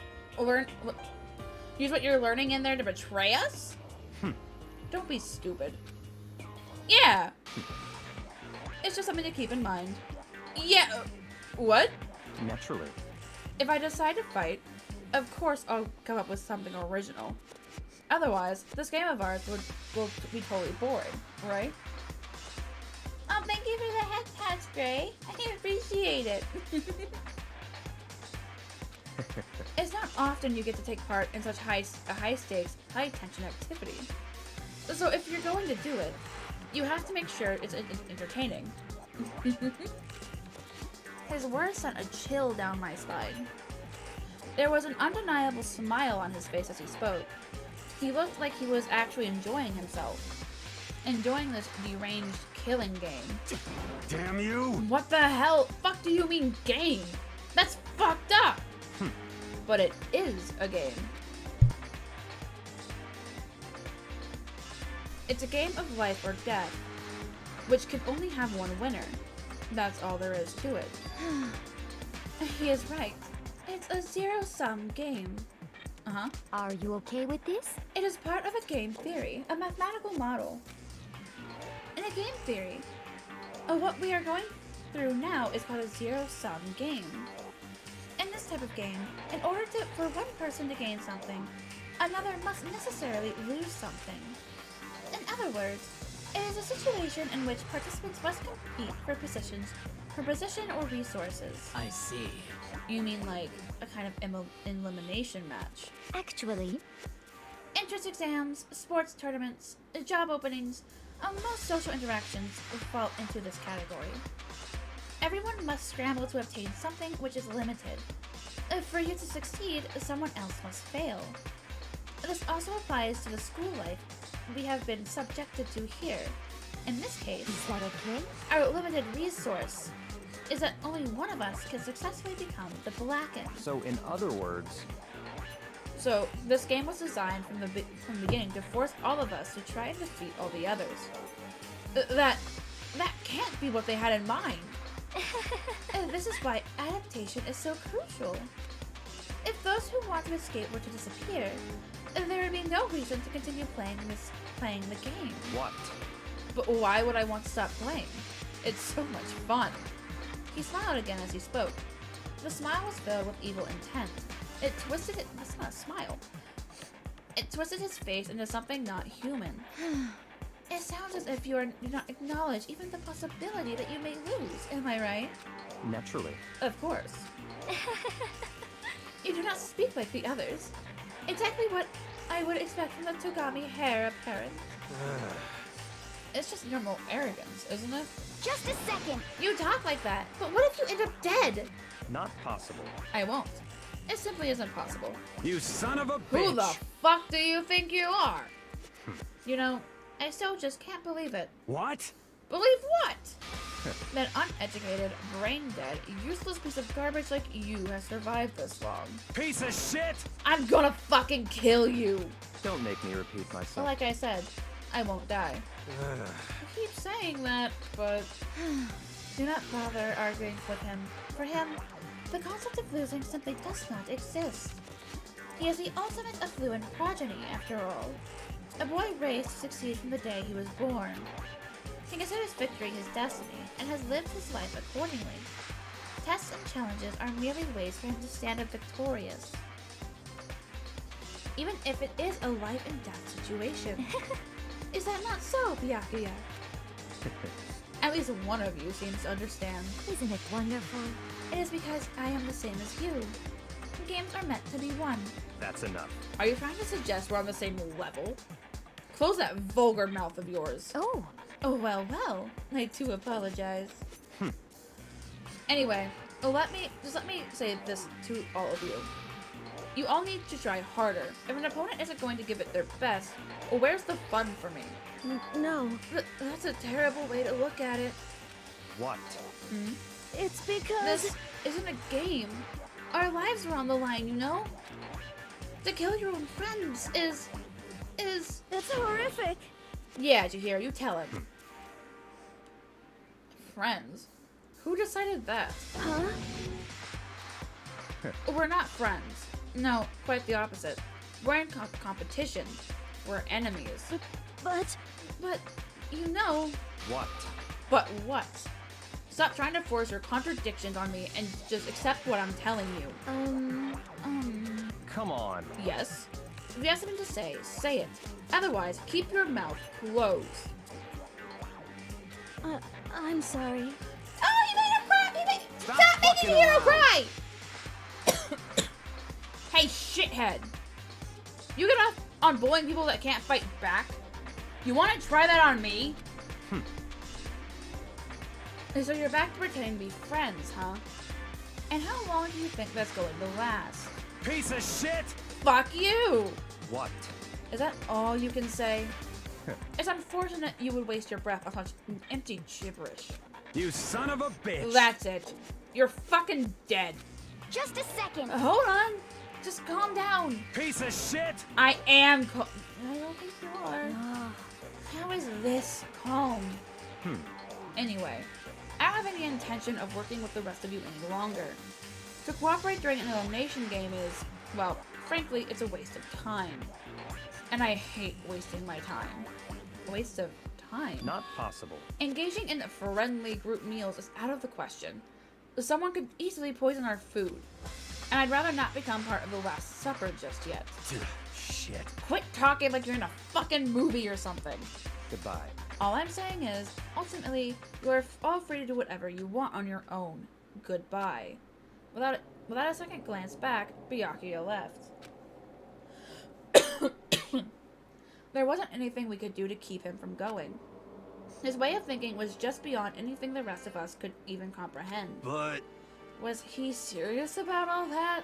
use what you're learning in there to betray us? Don't be stupid. Yeah! It's just something to keep in mind. Yeah, what? Naturally. If I decide to fight, of course I'll come up with something original. Otherwise, this game of ours will be totally boring, right? Oh, thank you for the hex pass, Gray. I appreciate it. It's not often you get to take part in such high stakes, high tension activity. So if you're going to do it, you have to make sure it's entertaining. His words sent a chill down my spine. There was an undeniable smile on his face as he spoke. He looked like he was actually enjoying himself. Enjoying this deranged killing game. Damn you! What the hell? Fuck do you mean game? That's fucked up! But it is a game. It's a game of life or death, which can only have one winner. That's all there is to it. He is right. It's a zero-sum game. Uh-huh. Are you okay with this? It is part of a game theory, a mathematical model. In a game theory, what we are going through now is called a zero-sum game. In this type of game, in order for one person to gain something, another must necessarily lose something. In other words, it is a situation in which participants must compete for position or resources. I see. You mean like a kind of elimination match? Actually, entrance exams, sports tournaments, job openings, most social interactions fall into this category. Everyone must scramble to obtain something which is limited. For you to succeed, someone else must fail. This also applies to the school life we have been subjected to here. In this case, is that okay? Our limited resource is that only one of us can successfully become the Blackened. So, in other words... So, this game was designed from the beginning to force all of us to try and defeat all the others. That can't be what they had in mind. And this is why adaptation is so crucial. If those who want to escape were to disappear, there would be no reason to continue playing the game. What? But why would I want to stop playing? It's so much fun. He smiled again as he spoke. The smile was filled with evil intent. That's not a smile. It twisted his face into something not human. It sounds as if you do not acknowledge even the possibility that you may lose, am I right? Naturally. Of course. You do not speak like the others. Exactly what I would expect from the Togami heir apparent. It's just normal arrogance, isn't it? Just a second! You talk like that, but what if you end up dead? Not possible. I won't. It simply isn't possible. You son of a bitch! Who the fuck do you think you are? You know, I still just can't believe it. What? Believe what? That uneducated, brain-dead, useless piece of garbage like you has survived this long. Piece of shit! I'm gonna fucking kill you! Don't make me repeat myself. Like I said, I won't die. I keep saying that, but do not bother arguing with him. For him, the concept of losing simply does not exist. He is the ultimate affluent progeny, after all. A boy raised to succeed from the day he was born. He considers victory his destiny, and has lived his life accordingly. Tests and challenges are merely ways for him to stand up victorious. Even if it is a life and death situation. Is that not so, Byakuya? At least one of you seems to understand. Isn't it wonderful? It is because I am the same as you. Games are meant to be won. That's enough. Are you trying to suggest we're on the same level? Close that vulgar mouth of yours. Oh. Oh, well. I do apologize. Anyway, let me say this to all of you. You all need to try harder. If an opponent isn't going to give it their best, well, where's the fun for me? No. That's a terrible way to look at it. What? It's because... This isn't a game. Our lives are on the line, you know? To kill your own friends is... That's horrific. Yeah, Chihiro, you tell him. Friends? Who decided that? Huh? We're not friends. No, quite the opposite. We're in competition. We're enemies. But, you know... What? But what? Stop trying to force your contradictions on me and just accept what I'm telling you. Come on. Yes? If you have something to say, say it. Otherwise, keep your mouth closed. I'm sorry. Oh, you made her cry! Stop making Chihiro cry! Hey, shithead! You get off on bullying people that can't fight back? You want to try that on me? So you're back to pretending to be friends, huh? And how long do you think that's going to last? Piece of shit! Fuck you! What? Is that all you can say? It's unfortunate you would waste your breath on such empty gibberish. You son of a bitch! That's it. You're fucking dead. Just a second. Hold on. Just calm down. Piece of shit! I am I don't think you are. How is this calm? Anyway, I don't have any intention of working with the rest of you any longer. To cooperate during an elimination game is, well, frankly, it's a waste of time. And I hate wasting my time. A waste of time. Not possible. Engaging in friendly group meals is out of the question. Someone could easily poison our food. And I'd rather not become part of the Last Supper just yet. Shit. Quit talking like you're in a fucking movie or something. Goodbye. All I'm saying is, ultimately, you're all free to do whatever you want on your own. Goodbye. Without a second glance back, Byakuya left. There wasn't anything we could do to keep him from going. His way of thinking was just beyond anything the rest of us could even comprehend. But... Was he serious about all that?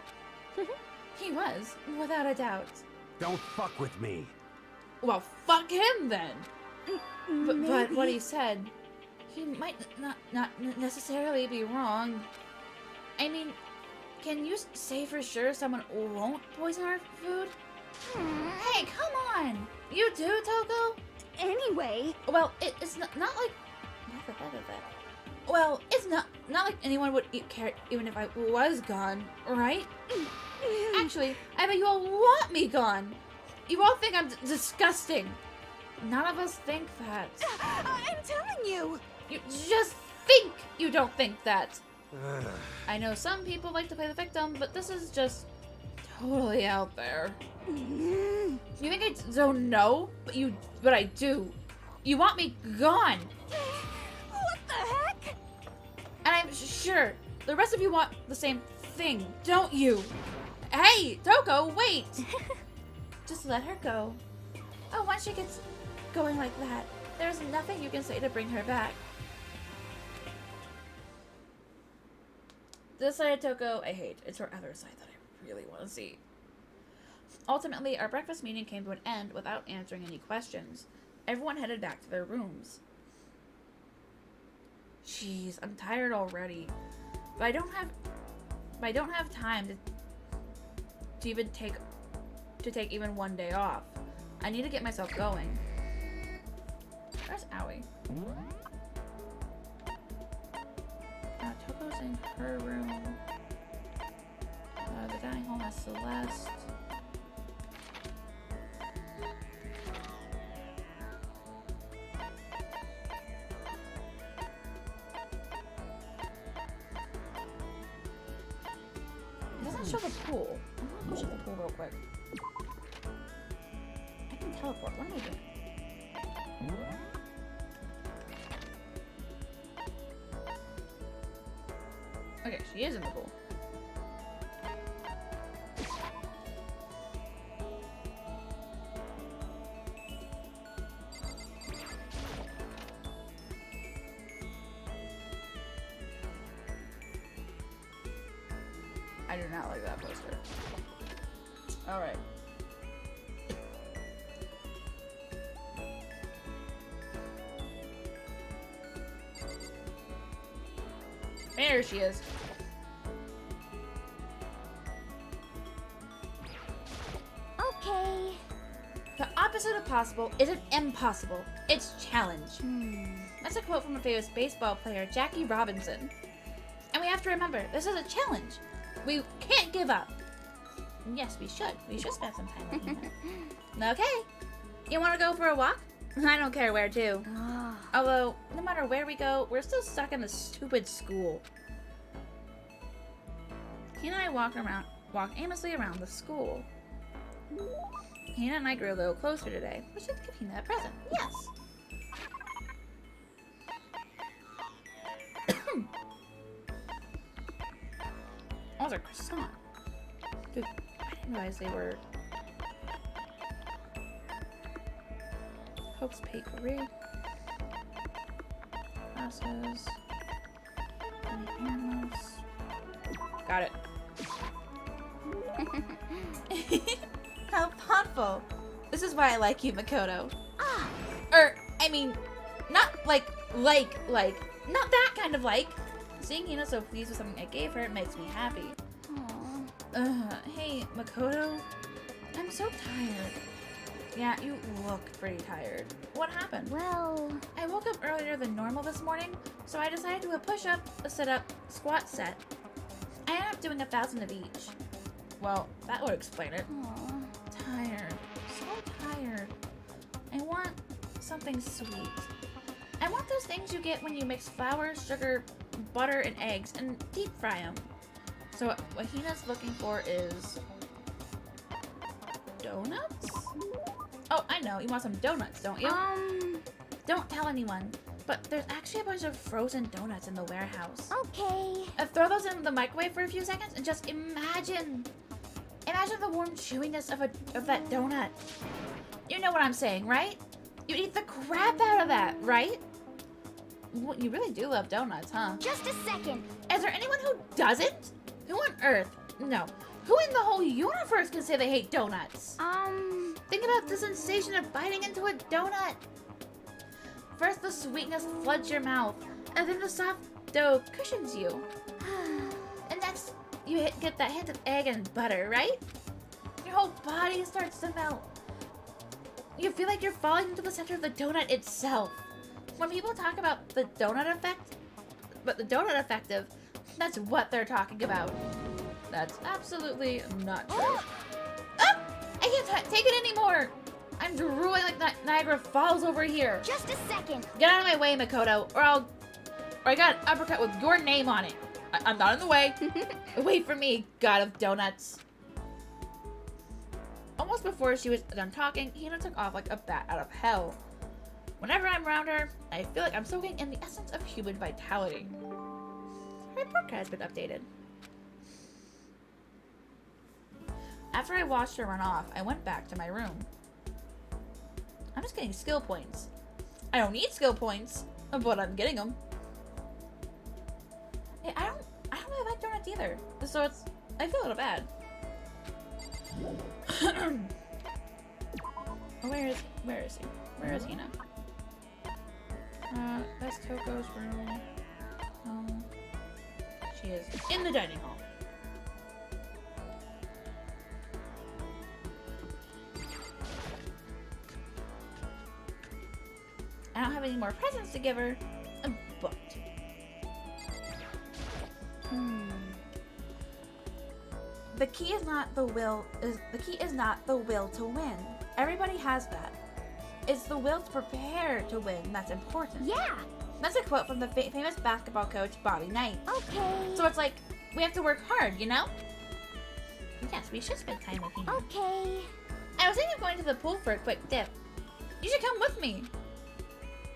He was, without a doubt. Don't fuck with me. Well, fuck him then! But what he said, he might not necessarily be wrong. I mean, can you say for sure someone won't poison our food? Hey, come on! You too, Toko? Anyway... Well, it's not like... Well, it's not like anyone would eat carrot even if I was gone, right? Actually, I bet you all want me gone. You all think I'm disgusting. None of us think that. I'm telling you! You just think you don't think that. I know some people like to play the victim, but this is just totally out there. You think I don't know? But I do. You want me gone. What the heck? And I'm sure the rest of you want the same thing, don't you? Hey, Toko, wait! Just let her go. Oh, once she gets going like that, there's nothing you can say to bring her back. This side of Toko, I hate. It's her other side that I really want to see. Ultimately, our breakfast meeting came to an end without answering any questions. Everyone headed back to their rooms. Jeez, I'm tired already. But I don't have time to take even one day off. I need to get myself going. Where's Aoi? Toko's in her room. The dining hall has Celeste. It doesn't show the pool. I'm gonna go check the pool real quick. I can teleport. What am I doing? Okay, she is in the pool. I do not like that poster. Alright. There she is. Okay. The opposite of possible isn't impossible. It's challenge. That's a quote from a famous baseball player, Jackie Robinson. And we have to remember, this is a challenge. We can't give up. Yes, we should. We should spend some time looking at it. Okay. You want to go for a walk? I don't care where to. Although, no matter where we go, we're still stuck in this stupid school. Hina and I walk aimlessly around the school. Hina and I grew a little closer today. We should give Hina a present. Yes. Oh, they're croissant. Dude, I didn't realize they were Hope's Bakery. Glasses. Got it. How thoughtful. This is why I like you, Makoto. I mean, not like, not that kind of like. Seeing Hina so pleased with something I gave her makes me happy. Hey, Makoto. I'm so tired. Yeah, you look pretty tired. What happened? Well, I woke up earlier than normal this morning, so I decided to do a push-up, a sit-up, squat set. I ended up doing 1,000 of each. Well, that would explain it. Tired. So tired. I want something sweet. I want those things you get when you mix flour, sugar, butter, and eggs and deep fry them. So what Hina's looking for is donuts? Oh, I know. You want some donuts, don't you? Don't tell anyone. But there's actually a bunch of frozen donuts in the warehouse. Okay. Throw those in the microwave for a few seconds and just imagine the warm chewiness of that donut. You know what I'm saying, right? You'd eat the crap out of that, right? Well, you really do love donuts, huh? Just a second. Is there anyone who doesn't? Who on earth? No. Who in the whole universe can say they hate donuts? Think about the sensation of biting into a donut. First, the sweetness floods your mouth, and then the soft dough cushions you. And next, you get that hint of egg and butter, right? Your whole body starts to melt. You feel like you're falling into the center of the donut itself. When people talk about the donut effect, that's what they're talking about. That's absolutely not true. Ah! I can't take it anymore! I'm drooling like Niagara Falls over here. Just a second. Get out of my way, Makoto, or I got an uppercut with your name on it. I'm not in the way. Wait for me, god of donuts. Almost before she was done talking, Hina took off like a bat out of hell. Whenever I'm around her, I feel like I'm soaking in the essence of human vitality. Her report card has been updated. After I watched her run off, I went back to my room. I'm just getting skill points. I don't need skill points, but I'm getting them. Hey, I don't really like donuts either, so I feel a little bad. Where is he? Where is Hina? That's Toko's room. She is in the dining hall. I don't have any more presents to give her, but the key is not the will. The key is not the will to win. Everybody has that. It's the will to prepare to win that's important. Yeah. That's a quote from the famous basketball coach Bobby Knight. Okay. So it's like we have to work hard, you know? Yes, we should spend time with Hina. Okay. I was thinking of going to the pool for a quick dip. You should come with me.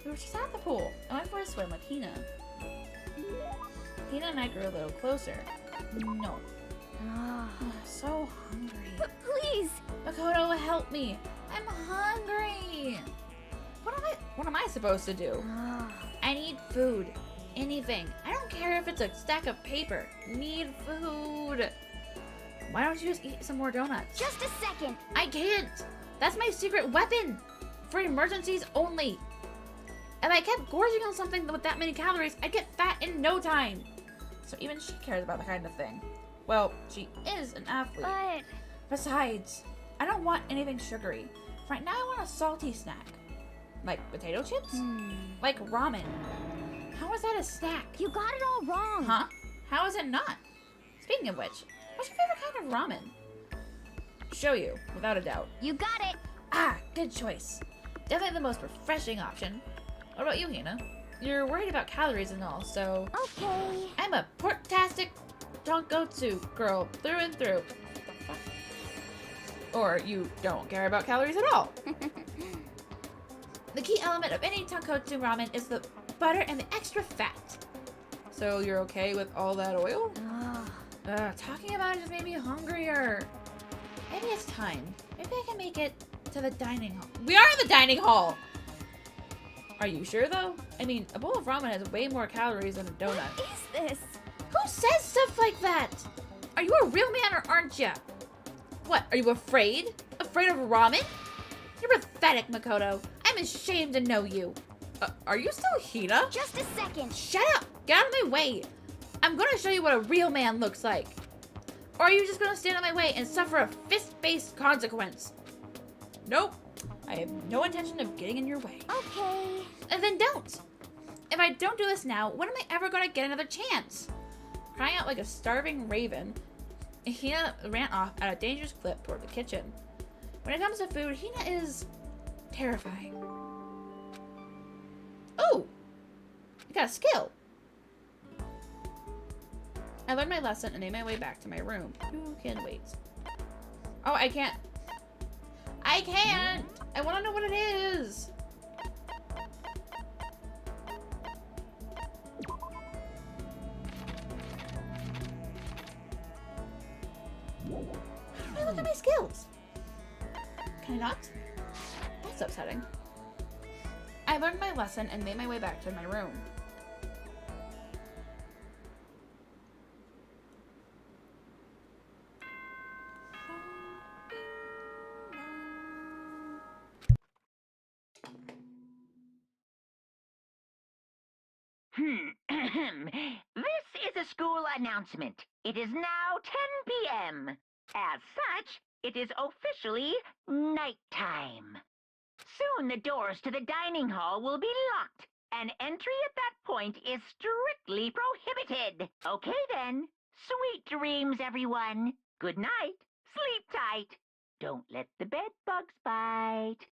We were just at the pool. I went for a swim with Hina. Hina and I grew a little closer. No. So hungry. But please! Makoto, help me. I'm hungry. What am I supposed to do? I need food. Anything. I don't care if it's a stack of paper. Need food. Why don't you just eat some more donuts? Just a second. I can't. That's my secret weapon. For emergencies only. If I kept gorging on something with that many calories, I'd get fat in no time. So even she cares about that kind of thing. Well, she is an athlete. But besides, I don't want anything sugary. Right now I want a salty snack. Like potato chips? Like ramen. How is that a snack? You got it all wrong. Huh? How is it not? Speaking of which, what's your favorite kind of ramen? Show you, without a doubt. You got it. Ah, good choice. Definitely the most refreshing option. What about you, Hina? You're worried about calories and all, so... Okay. I'm a pork-tastic tonkotsu girl through and through. Or you don't care about calories at all. The key element of any tonkotsu ramen is the butter and the extra fat. So you're okay with all that oil? Talking about it just made me hungrier. Maybe it's time. Maybe I can make it to the dining hall. We are in the dining hall! Are you sure though? I mean, a bowl of ramen has way more calories than a donut. What is this? Who says stuff like that? Are you a real man or aren't ya? What, are you afraid? Afraid of ramen? You're pathetic, Makoto. I'm ashamed to know you. Are you still Hina? Just a second. Shut up! Get out of my way! I'm gonna show you what a real man looks like. Or are you just gonna stand in my way and suffer a fist-based consequence? Nope. I have no intention of getting in your way. Okay. And then don't. If I don't do this now, when am I ever gonna get another chance? Crying out like a starving raven, Hina ran off at a dangerous clip toward the kitchen. When it comes to food, Hina is terrifying. Oh! You got a skill. I learned my lesson and made my way back to my room. Who can wait? Oh, I can't. I can't! I want to know what it is! Hey, look at my skills! Can I not? That's upsetting. I learned my lesson and made my way back to my room. This is a school announcement. It is now 10 p.m. As such, it is officially nighttime. Soon the doors to the dining hall will be locked, and entry at that point is strictly prohibited. Okay then. Sweet dreams, everyone. Good night. Sleep tight. Don't let the bed bugs bite.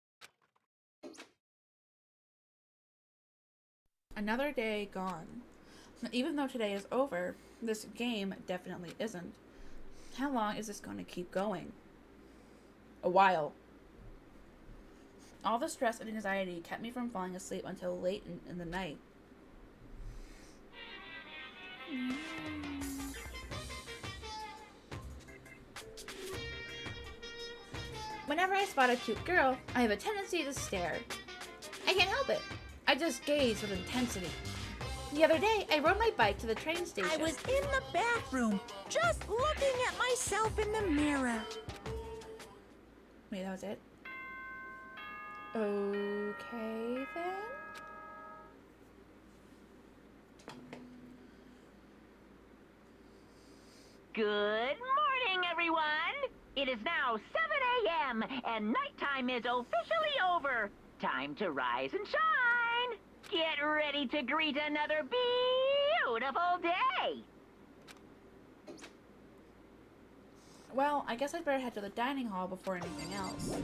Another day gone. Even though today is over, this game definitely isn't. How long is this going to keep going? A while. All the stress and anxiety kept me from falling asleep until late in the night. Whenever I spot a cute girl, I have a tendency to stare. I can't help it. I just gaze with intensity. The other day, I rode my bike to the train station. I was in the bathroom, just looking at myself in the mirror. Wait, that was it? Okay, then. Good morning, everyone! It is now 7 a.m. and nighttime is officially over. Time to rise and shine! Get ready to greet another beautiful day! Well, I guess I'd better head to the dining hall before anything else.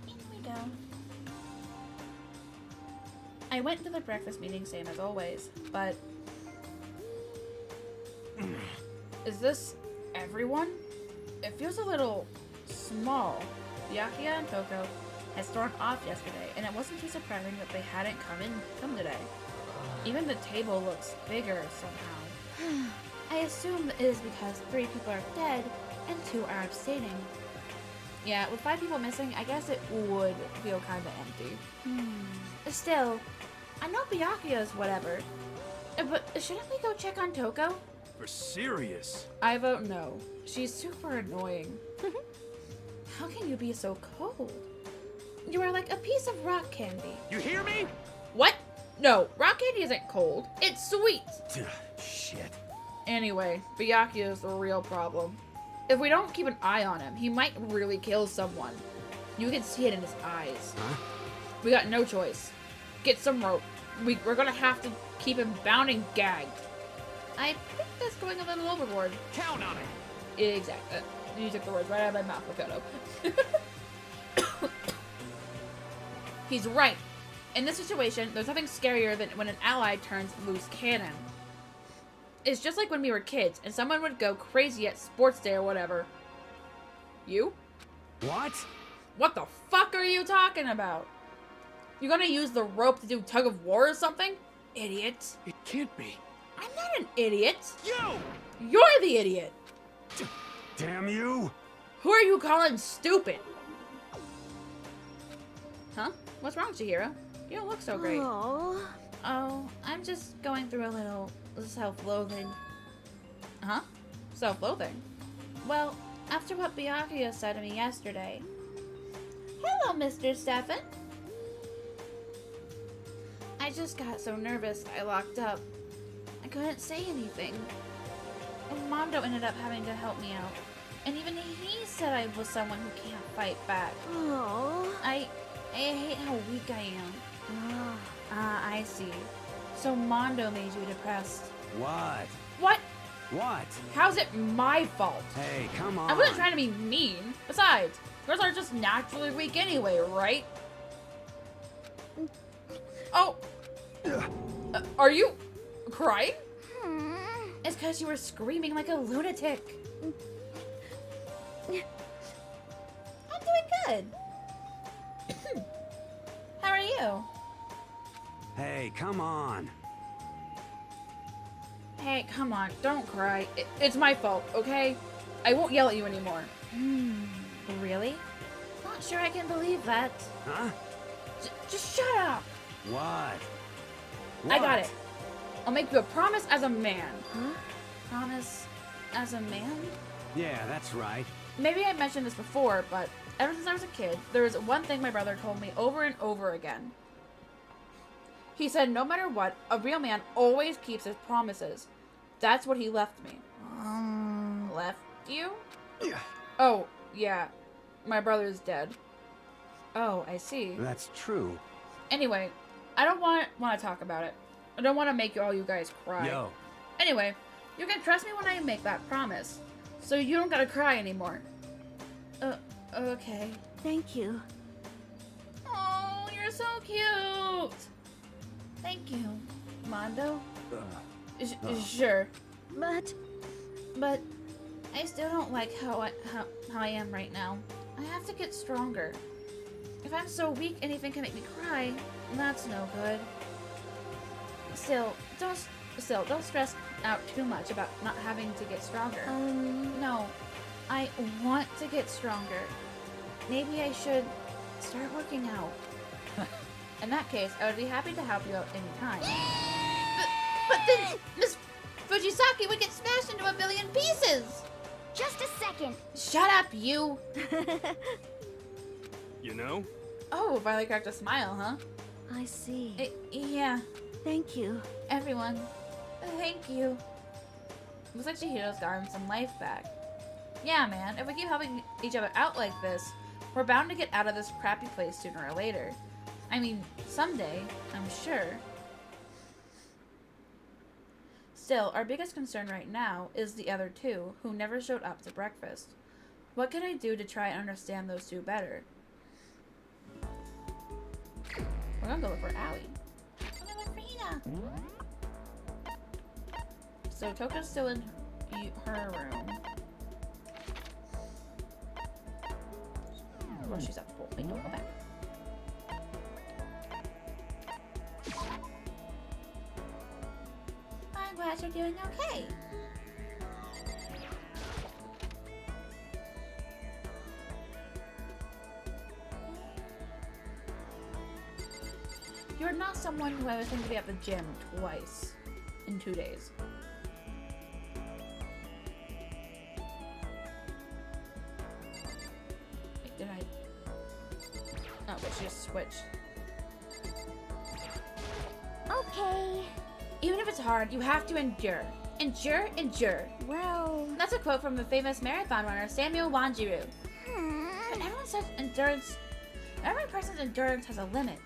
In we go. I went to the breakfast meeting same as always, but... Is this everyone? It feels a little small. Byakuya and Toko had stormed off yesterday, and it wasn't too surprising that they hadn't come today. Even the table looks bigger somehow. I assume it is because 3 people are dead and 2 are abstaining. Yeah, with 5 people missing, I guess it would feel kinda empty. Still, I know Byakuya's whatever. But shouldn't we go check on Toko? For serious? I vote no. She's super annoying. How can you be so cold? You are like a piece of rock candy. You hear me? What? No, rock candy isn't cold. It's sweet. Shit. Anyway, Byakuya is the real problem. If we don't keep an eye on him, he might really kill someone. You can see it in his eyes. Huh? We got no choice. Get some rope. We're gonna have to keep him bound and gagged. I think that's going a little overboard. Count on it. Exactly. You took the words right out of my mouth, Makoto. He's right. In this situation, there's nothing scarier than when an ally turns loose cannon. It's just like when we were kids and someone would go crazy at sports day or whatever. You? What? What the fuck are you talking about? You gonna use the rope to do tug of war or something? Idiot. It can't be. I'm not an idiot. You! You're the idiot. Damn you! Who are you calling stupid? Huh? What's wrong, Chihiro? You don't look so great. Oh. Oh, I'm just going through a little self-loathing. Huh? Self-loathing? Well, after what Byakuya said to me yesterday. Hello, Mr. Stefan. I just got so nervous I locked up. I couldn't say anything. And Mondo ended up having to help me out. And even he said I was someone who can't fight back. Oh. I hate how weak I am. I see. So Mondo made you depressed. What? What? What? How's it my fault? Hey, come on. I wasn't trying to be mean. Besides, girls are just naturally weak anyway, right? Oh. Are you crying? It's because you were screaming like a lunatic. I'm doing good. How are you? Hey, come on. Hey, come on, don't cry. It's my fault, okay? I won't yell at you anymore. Really? Not sure I can believe that. Huh? Just shut up. What? I got it. I'll make you a promise as a man. Huh? Promise as a man? Yeah, that's right. Maybe I mentioned this before, but ever since I was a kid, there was one thing my brother told me over and over again. He said no matter what, a real man always keeps his promises. That's what he left me. Left you? Yeah. Oh, yeah. My brother's dead. Oh, I see. That's true. Anyway, I don't want to talk about it. I don't want to make all you guys cry. Yo. Anyway, you can trust me when I make that promise. So you don't gotta cry anymore. Okay. Thank you. Oh, you're so cute. Thank you, Mondo. Sure. But I still don't like how I am right now. I have to get stronger. If I'm so weak anything can make me cry, that's no good. Still, don't stress out too much about not having to get stronger. No, I want to get stronger. Maybe I should start working out. In that case, I would be happy to help you out anytime. But then Miss Fujisaki would get smashed into a billion pieces! Just a second. Shut up, you! You know? Oh, finally cracked a smile, huh? I see. Yeah. Thank you. Everyone, thank you. Looks like Chihiro's gotten some life back. Yeah, man, if we keep helping each other out like this, we're bound to get out of this crappy place sooner or later. I mean, someday, I'm sure. Still, our biggest concern right now is the other two, who never showed up to breakfast. What can I do to try and understand those two better? We're gonna go look for Allie. I'm gonna look for Hina. So Toka's still in her room. Well, she's at the pool. Wait, don't go back. I'm glad you're doing okay. You're not someone who I would think to be at the gym twice in 2 days. Wait, did I? Oh, but she just switched. Okay. Even if it's hard, you have to endure. Endure, endure. Well, that's a quote from the famous marathon runner Samuel Wanjiru. But everyone says endurance. Every person's endurance has a limit.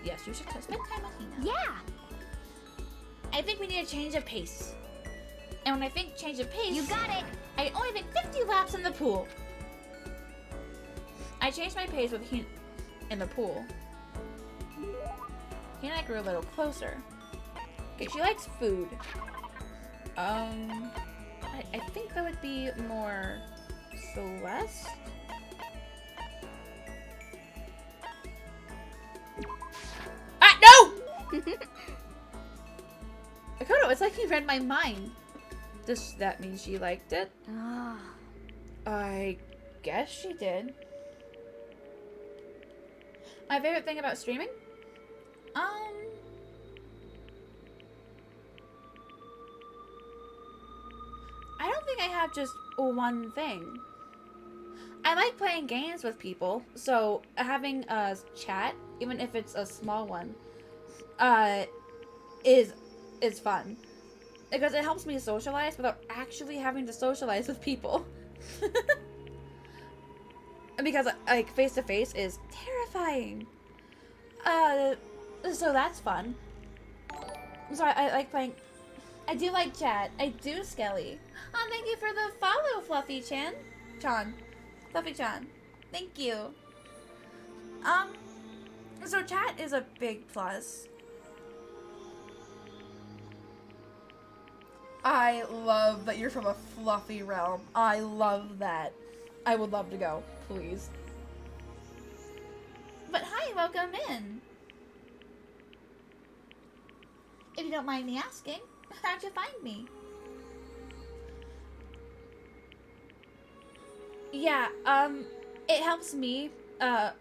Yes, you should spend time with Hina. Yeah. I think we need a change of pace. And when I think change of pace, You got it. I only think 50 laps in the pool. I changed my pace with Hina in the pool. Hina and I grew a little closer. Okay, she likes food. I think that would be more Celeste. Ah, no! Akoto, it's like he read my mind. Does that mean she liked it? I guess she did. My favorite thing about streaming? I don't think I have just one thing. I like playing games with people, so having a chat, even if it's a small one, is fun. Because it helps me socialize without actually having to socialize with people. Because, like, face-to-face is terrifying. So that's fun. So I like playing... I do like chat. I do, Skelly. Oh, thank you for the follow, Fluffy-chan. Fluffy-chan. Thank you. So chat is a big plus. I love that you're from a fluffy realm. I love that. I would love to go, please. But hi, welcome in. If you don't mind me asking, how'd you find me? Yeah, it helps me,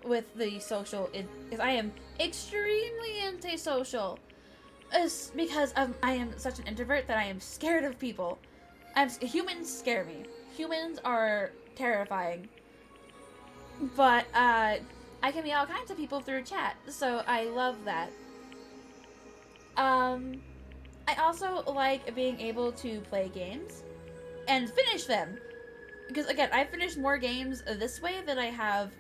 with the social, because I am extremely antisocial. It's because I am such an introvert that I am scared of people. Humans scare me. Humans are terrifying. But, I can meet all kinds of people through chat, so I love that. I also like being able to play games and finish them. Because, again, I finished more games this way than I have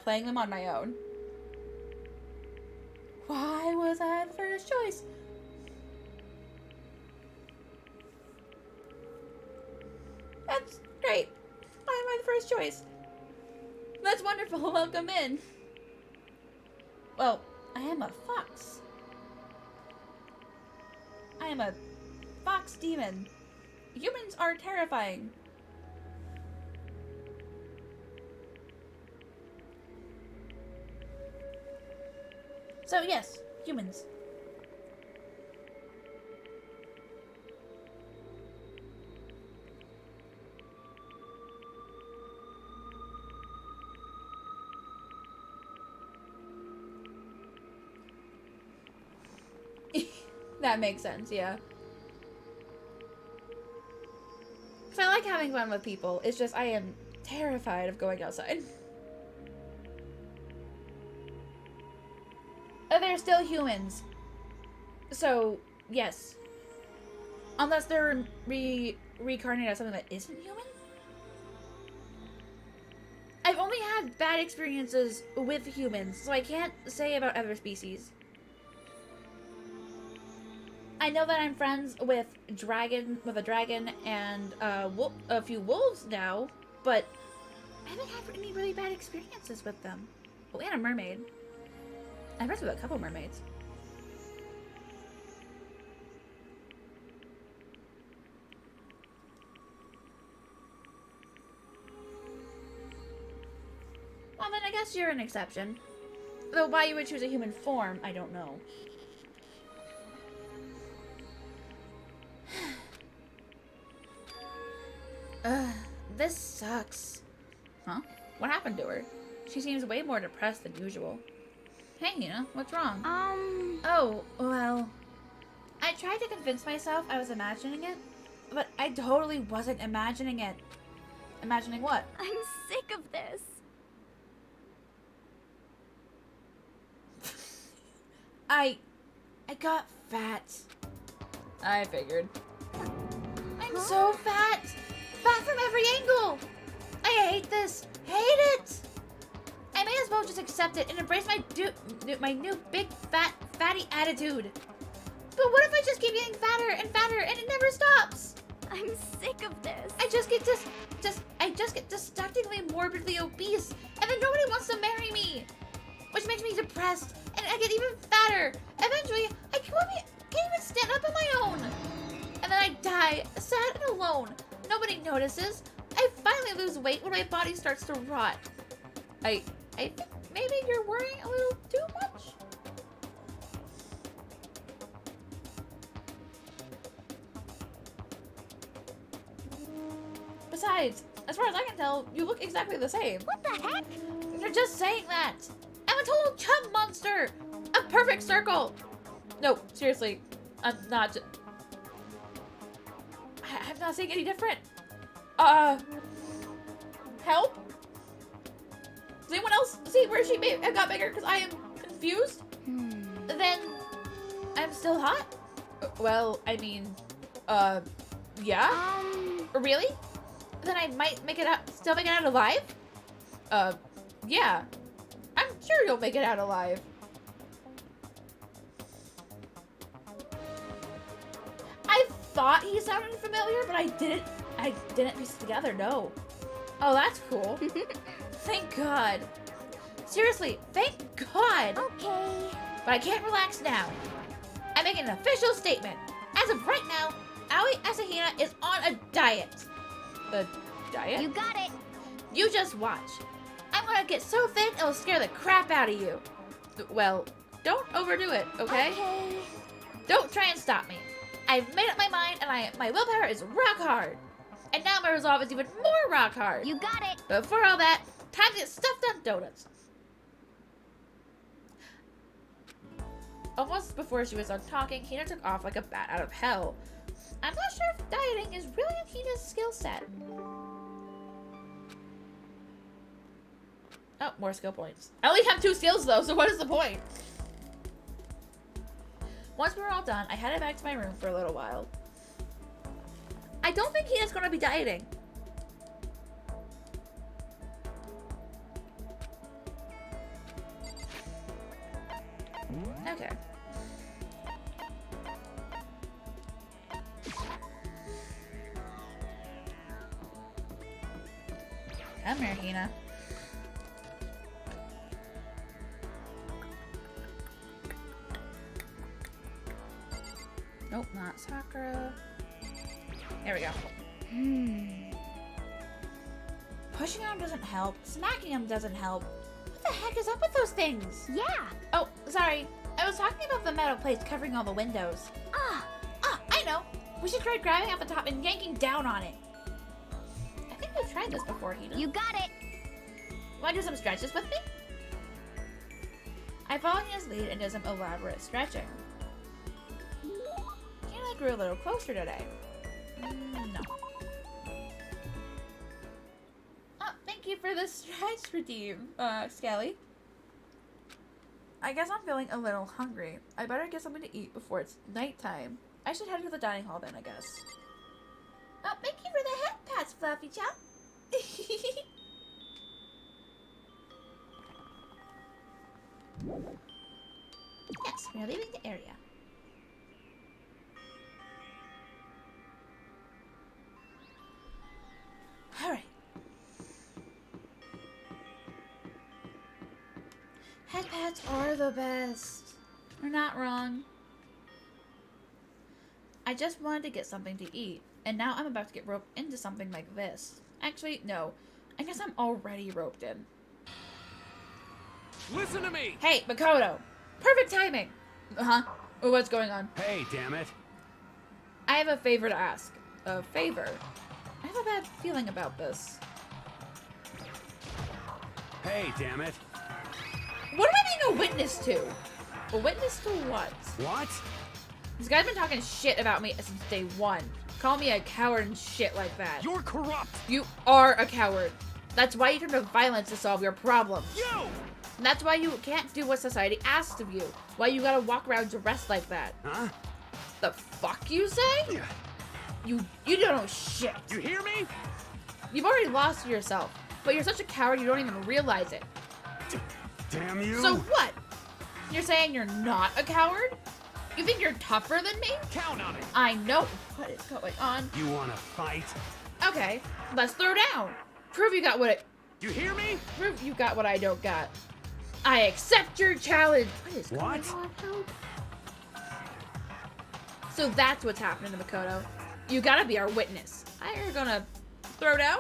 playing them on my own. Why was I the first choice? That's great. Why am I the first choice? That's wonderful. Welcome in. Well, I am a fox. I am a fox demon. Humans are terrifying. So yes, humans. That makes sense, yeah. So I like having fun with people. It's just I am terrified of going outside. They're still humans. So, yes. Unless they're reincarnated as something that isn't human? I've only had bad experiences with humans, so I can't say about other species. I know that I'm friends with a dragon and a few wolves now, but I haven't had any really bad experiences with them. Oh, and a mermaid. I'm friends with a couple mermaids. Well, then I guess you're an exception. Though why you would choose a human form, I don't know. This sucks. Huh? What happened to her? She seems way more depressed than usual. Hey, Nina, what's wrong? Oh, well... I tried to convince myself I was imagining it, but I totally wasn't imagining it. Imagining what? I'm sick of this. I got fat. I figured. I'm so fat! Fat from every angle! I hate this! Hate it! I may as well just accept it and embrace my new big fatty attitude. But what if I just keep getting fatter and fatter and it never stops? I'm sick of this. I just get distractingly morbidly obese, and then nobody wants to marry me, which makes me depressed, and I get even fatter. Eventually, I can't even stand up on my own, and then I die, sad and alone. Nobody notices. I finally lose weight when my body starts to rot. I think maybe you're worrying a little too much. Besides, as far as I can tell, you look exactly the same. What the heck? You're just saying that. I'm a total chub monster! A perfect circle! No, seriously. I'm not... I'm not saying any different. Help? Does anyone else see where she may have got bigger? Because I am confused. Then I'm still hot? Well, I mean, yeah? Really? Then I might make it out, still make it out alive? Yeah. I'm sure you'll make it out alive. I thought he sounded familiar, but I didn't piece it together, no. Oh, that's cool. Thank God. Seriously, thank God. Okay. But I can't relax now. I make an official statement. As of right now, Aoi Asahina is on a diet. A diet? You got it. You just watch. I'm gonna get so thin it'll scare the crap out of you. Well, don't overdo it, okay? Okay. Don't try and stop me. I've made up my mind and my willpower is rock hard. And now my resolve is even more rock hard. You got it. But for all that, time to get stuffed on donuts. Almost before she was done talking, Hina took off like a bat out of hell. I'm not sure if dieting is really in Hina's skill set. Oh, more skill points. I only have 2 skills though, so what is the point? Once we were all done, I headed back to my room for a little while. I don't think Hina's gonna be dieting. Okay. Come here, Hina. Nope, not Sakura. There we go. Pushing him doesn't help. Smacking him doesn't help. What the heck is up with those things? Yeah. Oh, sorry. I was talking about the metal plates covering all the windows. I know. We should try grabbing at the top and yanking down on it. I think we've tried this before, Hina. You got it. Want to do some stretches with me? I followed his lead and did some elaborate stretching. Hina grew a little closer today. No. Oh, thank you for the stretch redeem, Skelly. I guess I'm feeling a little hungry. I better get something to eat before it's nighttime. I should head to the dining hall then, I guess. Oh, thank you for the head pats, Fluffy Chop. Yes, we are leaving the area. Alright. Head pats are the best. You're not wrong. I just wanted to get something to eat, and now I'm about to get roped into something like this. Actually, no. I guess I'm already roped in. Listen to me! Hey, Makoto! Perfect timing! Uh-huh. What's going on? Hey, damn it. I have a favor to ask. A favor? I have a bad feeling about this. Hey, damn it. What am I being a witness to? A witness to what? What? This guy's been talking shit about me since day one. Call me a coward and shit like that. You're corrupt! You are a coward. That's why you turn to violence to solve your problems. You! And that's why you can't do what society asks of you. Why you gotta walk around dressed like that. Huh? The fuck you say? You don't know shit. You hear me? You've already lost yourself, but you're such a coward you don't even realize it. Damn you! So what? You're saying you're not a coward? You think you're tougher than me? Count on it! I know what is going on. You wanna fight? Okay, let's throw down. Prove you got what it... You hear me? Prove you got what I don't got. I accept your challenge. What is going on? Help. So that's what's happening to Makoto. You gotta be our witness. You're gonna throw down?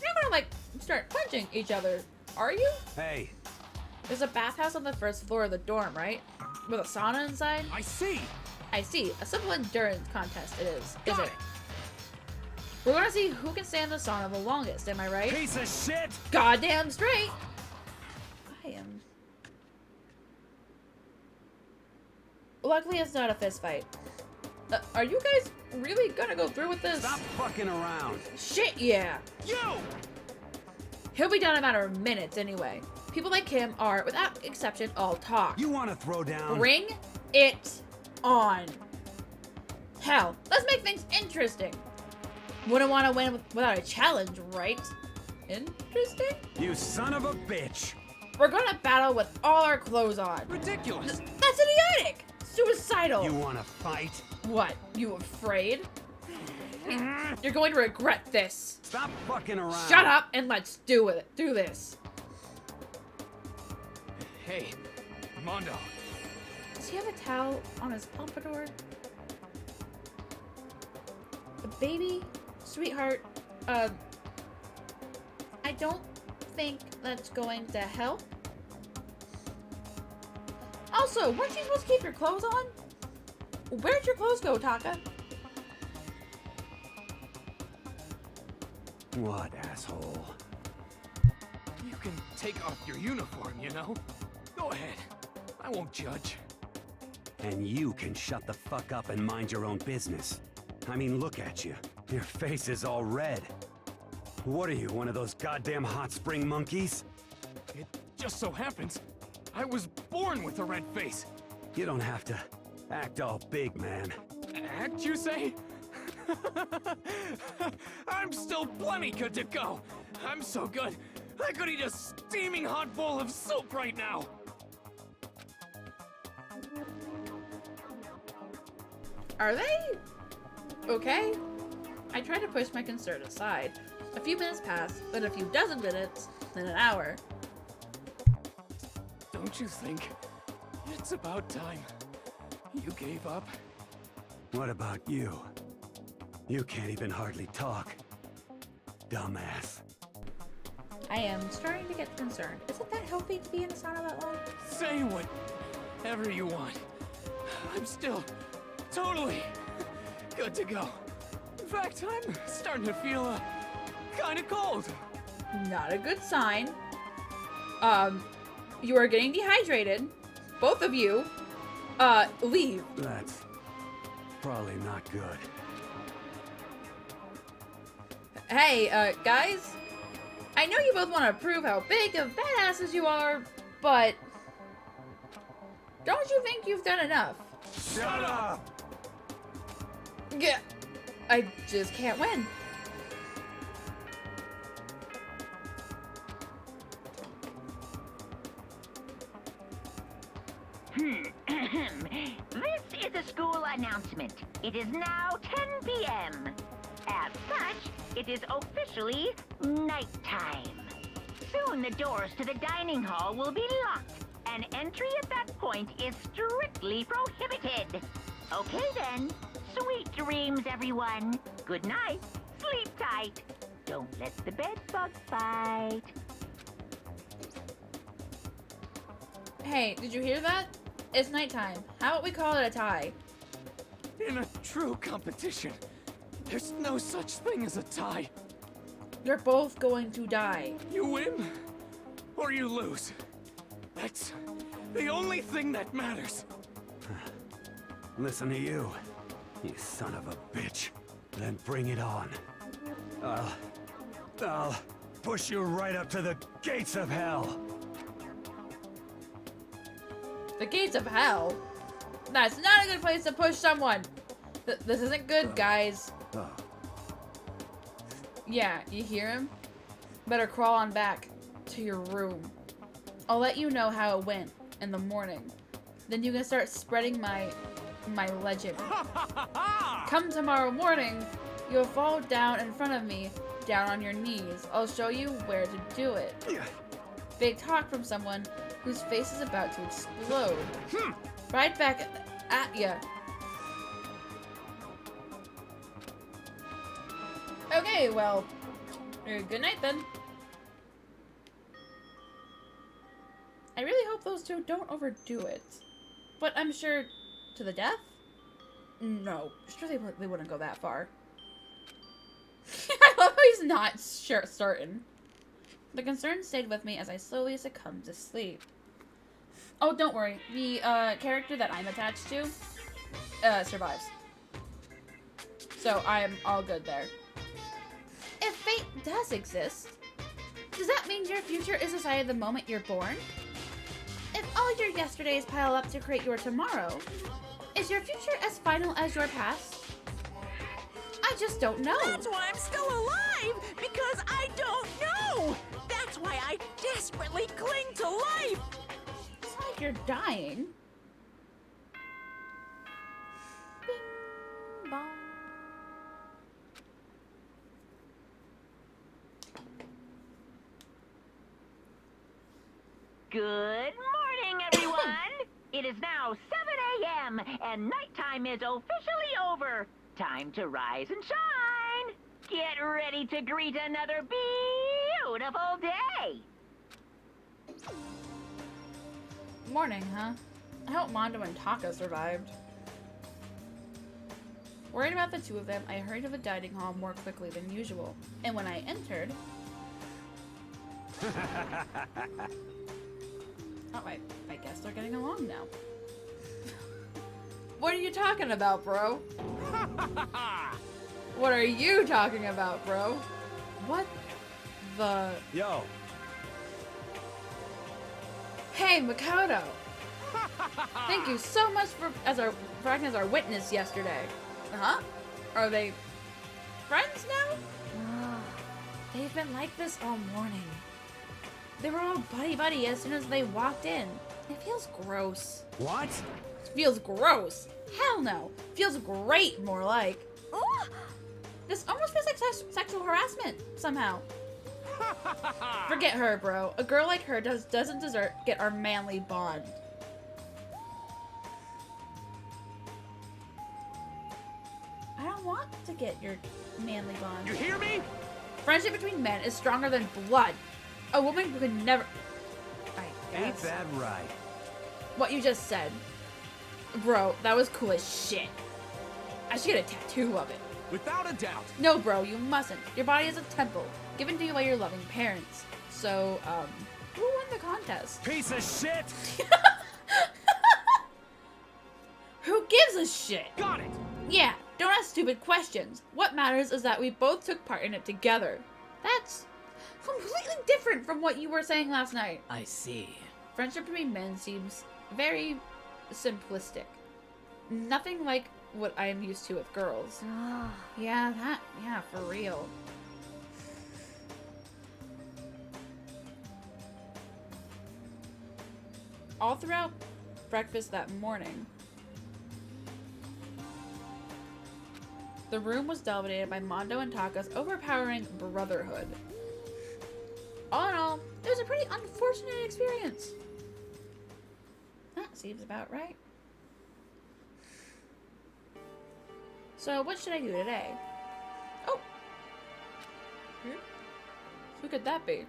You're not gonna, like, start punching each other, are you? Hey. There's a bathhouse on the first floor of the dorm, right? With a sauna inside? I see. I see. A simple endurance contest it is. Got Is it? We're gonna see who can stay in the sauna the longest, am I right? Piece of shit! Goddamn straight! I am Luckily, it's not a fist fight. Are you guys really gonna go through with this? Stop fucking around. Shit, yeah. Yo! He'll be done in a matter of minutes anyway. People like him are, without exception, all talk. You want to throw down? Bring it on. Hell, let's make things interesting. Wouldn't want to win without a challenge, right? Interesting? You son of a bitch! We're gonna battle with all our clothes on. Ridiculous. That's idiotic. Suicidal. You want to fight? What? You afraid? You're going to regret this. Stop fucking around. Shut up and let's do it. Do this. Hey, Mondo. Does he have a towel on his pompadour? A baby, sweetheart. I don't think that's going to help. Also, weren't you supposed to keep your clothes on? Where'd your clothes go, Taka? What, asshole? You can take off your uniform, you know? Go ahead. I won't judge. And you can shut the fuck up and mind your own business. I mean, look at you. Your face is all red. What are you, one of those goddamn hot spring monkeys? It just so happens I was born with a red face. You don't have to act all big, man. Act, you say? I'm still plenty good to go. I'm so good, I could eat a steaming hot bowl of soup right now. Are they? Okay. I try to push my concern aside. A few minutes pass, then a few dozen minutes, then an hour. Don't you think it's about time you gave up? What about you? You can't even hardly talk. Dumbass. I am starting to get concerned. Isn't that healthy to be in the sauna that long? Say whatever you want. I'm still totally good to go. In fact, I'm starting to feel kind of cold. Not a good sign. You are getting dehydrated. Both of you. Leave. That's probably not good. Hey, guys. I know you both want to prove how big of badasses you are, but don't you think you've done enough? Shut up! Yeah, I just can't win. This is a school announcement. It is now 10 p.m. As such, it is officially nighttime. Soon the doors to the dining hall will be locked, and entry at that point is strictly prohibited. Okay then. Sweet dreams, everyone. Good night. Sleep tight. Don't let the bed bug bite. Hey, did you hear that? It's nighttime. How about we call it a tie? In a true competition, there's no such thing as a tie. You're both going to die. You win, or you lose. That's the only thing that matters. Listen to you, you son of a bitch. Then bring it on. I'll push you right up to the gates of hell. The gates of hell? That's not a good place to push someone. This isn't good, guys. Yeah, you hear him? Better crawl on back to your room. I'll let you know how it went in the morning. Then you can start spreading my legend. Come tomorrow morning, you'll fall down in front of me, down on your knees. I'll show you where to do it. Big talk from someone whose face is about to explode. Right back at ya. Okay, well, good night then. I really hope those two don't overdo it. But I'm sure to the death? No, sure they wouldn't go that far. I love how he's not certain. The concern stayed with me as I slowly succumbed to sleep. Oh, don't worry. The character that I'm attached to survives. So I'm all good there. If fate does exist, does that mean your future is decided the moment you're born? If all your yesterdays pile up to create your tomorrow, is your future as final as your past? I just don't know. That's why I'm still alive, because I don't know. That's why I desperately cling to life. It's not like you're dying. Bing bong. Good morning, everyone! It is now 7 a.m. and nighttime is officially over. Time to rise and shine. Get ready to greet another beautiful day. Morning, huh? I hope Mondo and Taka survived. Worried about the two of them, I hurried to the dining hall more quickly than usual. And when I entered... Oh, I guess they're getting along now. What are you talking about, bro? What are you talking about, bro? What the... Yo. Hey, Makoto! Thank you so much for acting as our witness yesterday. Huh? Are they friends now? They've been like this all morning. They were all buddy-buddy as soon as they walked in. It feels gross. What? It feels gross. Hell no. Feels great, more like. This almost feels like sexual harassment, somehow. Forget her, bro. A girl like her doesn't deserve get our manly bond. I don't want to get your manly bond. You hear me? Friendship between men is stronger than blood. A woman could never... Ain't that right? What you just said. Bro, that was cool as shit. I should get a tattoo of it. Without a doubt. No, bro, you mustn't. Your body is a temple, given to you by your loving parents. So, who won the contest? Piece of shit! Who gives a shit? Got it! Yeah, don't ask stupid questions. What matters is that we both took part in it together. That's completely different from what you were saying last night. I see. Friendship between men seems very simplistic. Nothing like what I am used to with girls. Yeah, for real. All throughout breakfast that morning, the room was dominated by Mondo and Taka's overpowering brotherhood. All in all, it was a pretty unfortunate experience. That seems about right. So, what should I do today? Oh! Who could that be?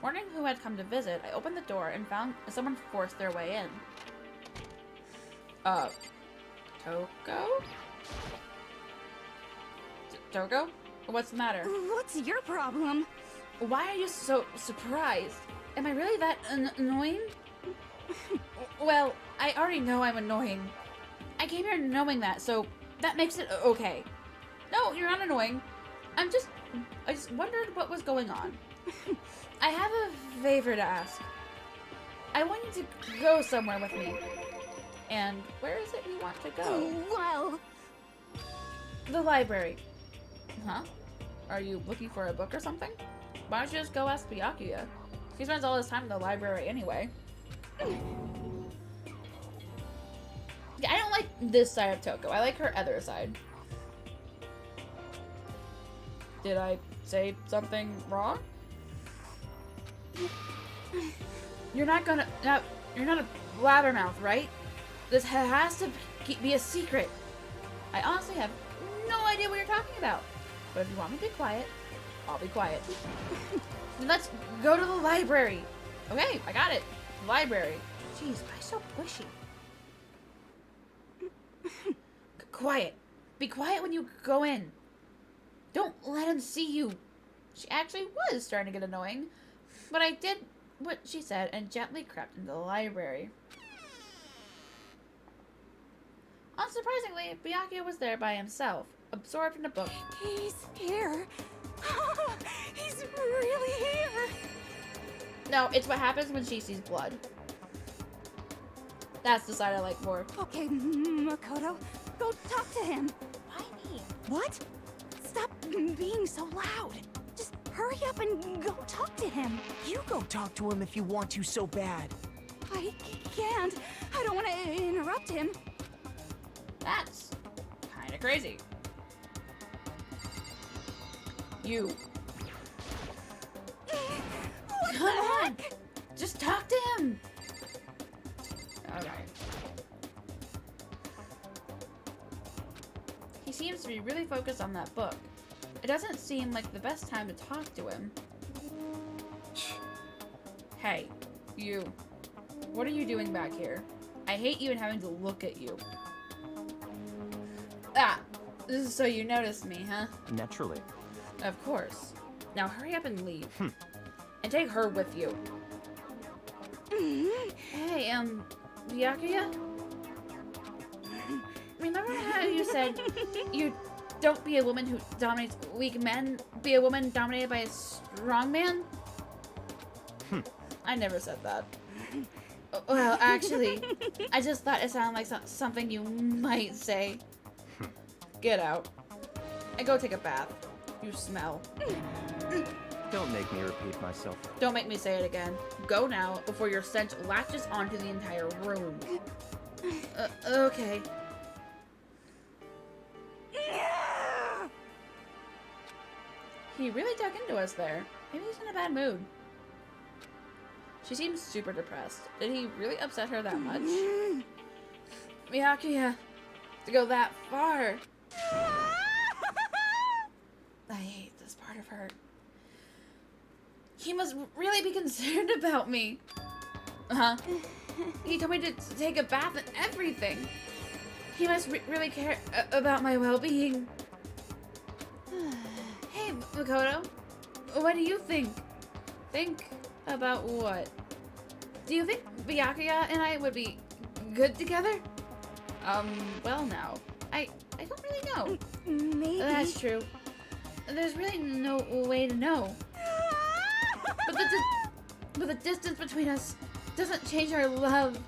Wondering who had come to visit, I opened the door and found someone forced their way in. Toko? Toko? What's the matter? What's your problem? Why are you so surprised? Am I really that annoying? Well, I already know I'm annoying. I came here knowing that, so that makes it okay. No, you're not annoying. I just wondered what was going on. I have a favor to ask. I want you to go somewhere with me. And where is it you want to go? Well... The library. Huh? Are you looking for a book or something? Why don't you just go ask Byakuya? He spends all his time in the library anyway. Yeah, I don't like this side of Toko. I like her other side. Did I say something wrong? You're not gonna... Now, you're not a blabbermouth, right? This has to be a secret. I honestly have no idea what you're talking about. But if you want me to be quiet, I'll be quiet. Let's go to the library. Okay, I got it. Library. Jeez, why so pushy? Quiet. Be quiet when you go in. Don't let him see you. She actually was starting to get annoying, but I did what she said and gently crept into the library. Unsurprisingly, Byakuya was there by himself, absorbed in a book. He's here. He's really here. No, it's what happens when she sees blood. That's the side I like more. Okay, Makoto, go talk to him. Why me? What? Stop being so loud. Just hurry up and go talk to him. You go talk to him if you want to so bad. I can't. I don't want to interrupt him. That's kind of crazy. You. What Come on! Just talk to him! Okay. He seems to be really focused on that book. It doesn't seem like the best time to talk to him. Hey, you. What are you doing back here? I hate even having to look at you. Ah, so you noticed me, huh? Naturally. Of course. Now hurry up and leave. And take her with you. Hey, Byakuya? Remember how you said you don't be a woman who dominates weak men, be a woman dominated by a strong man? I never said that. Well, actually, I just thought it sounded like something you might say. Get out. And go take a bath. You smell. Don't make me repeat myself. Don't make me say it again. Go now, before your stench latches onto the entire room. Okay. He really dug into us there. Maybe he's in a bad mood. She seems super depressed. Did he really upset her that much? Byakuya, to go that far. I hate this part of her. He must really be concerned about me. He told me to take a bath and everything. He must really care about my well-being. Hey, Makoto. What do you think? Think about what? Do you think Byakuya and I would be good together? Well now. I don't really know. Maybe. That's true. There's really no way to know. But the distance between us doesn't change our love.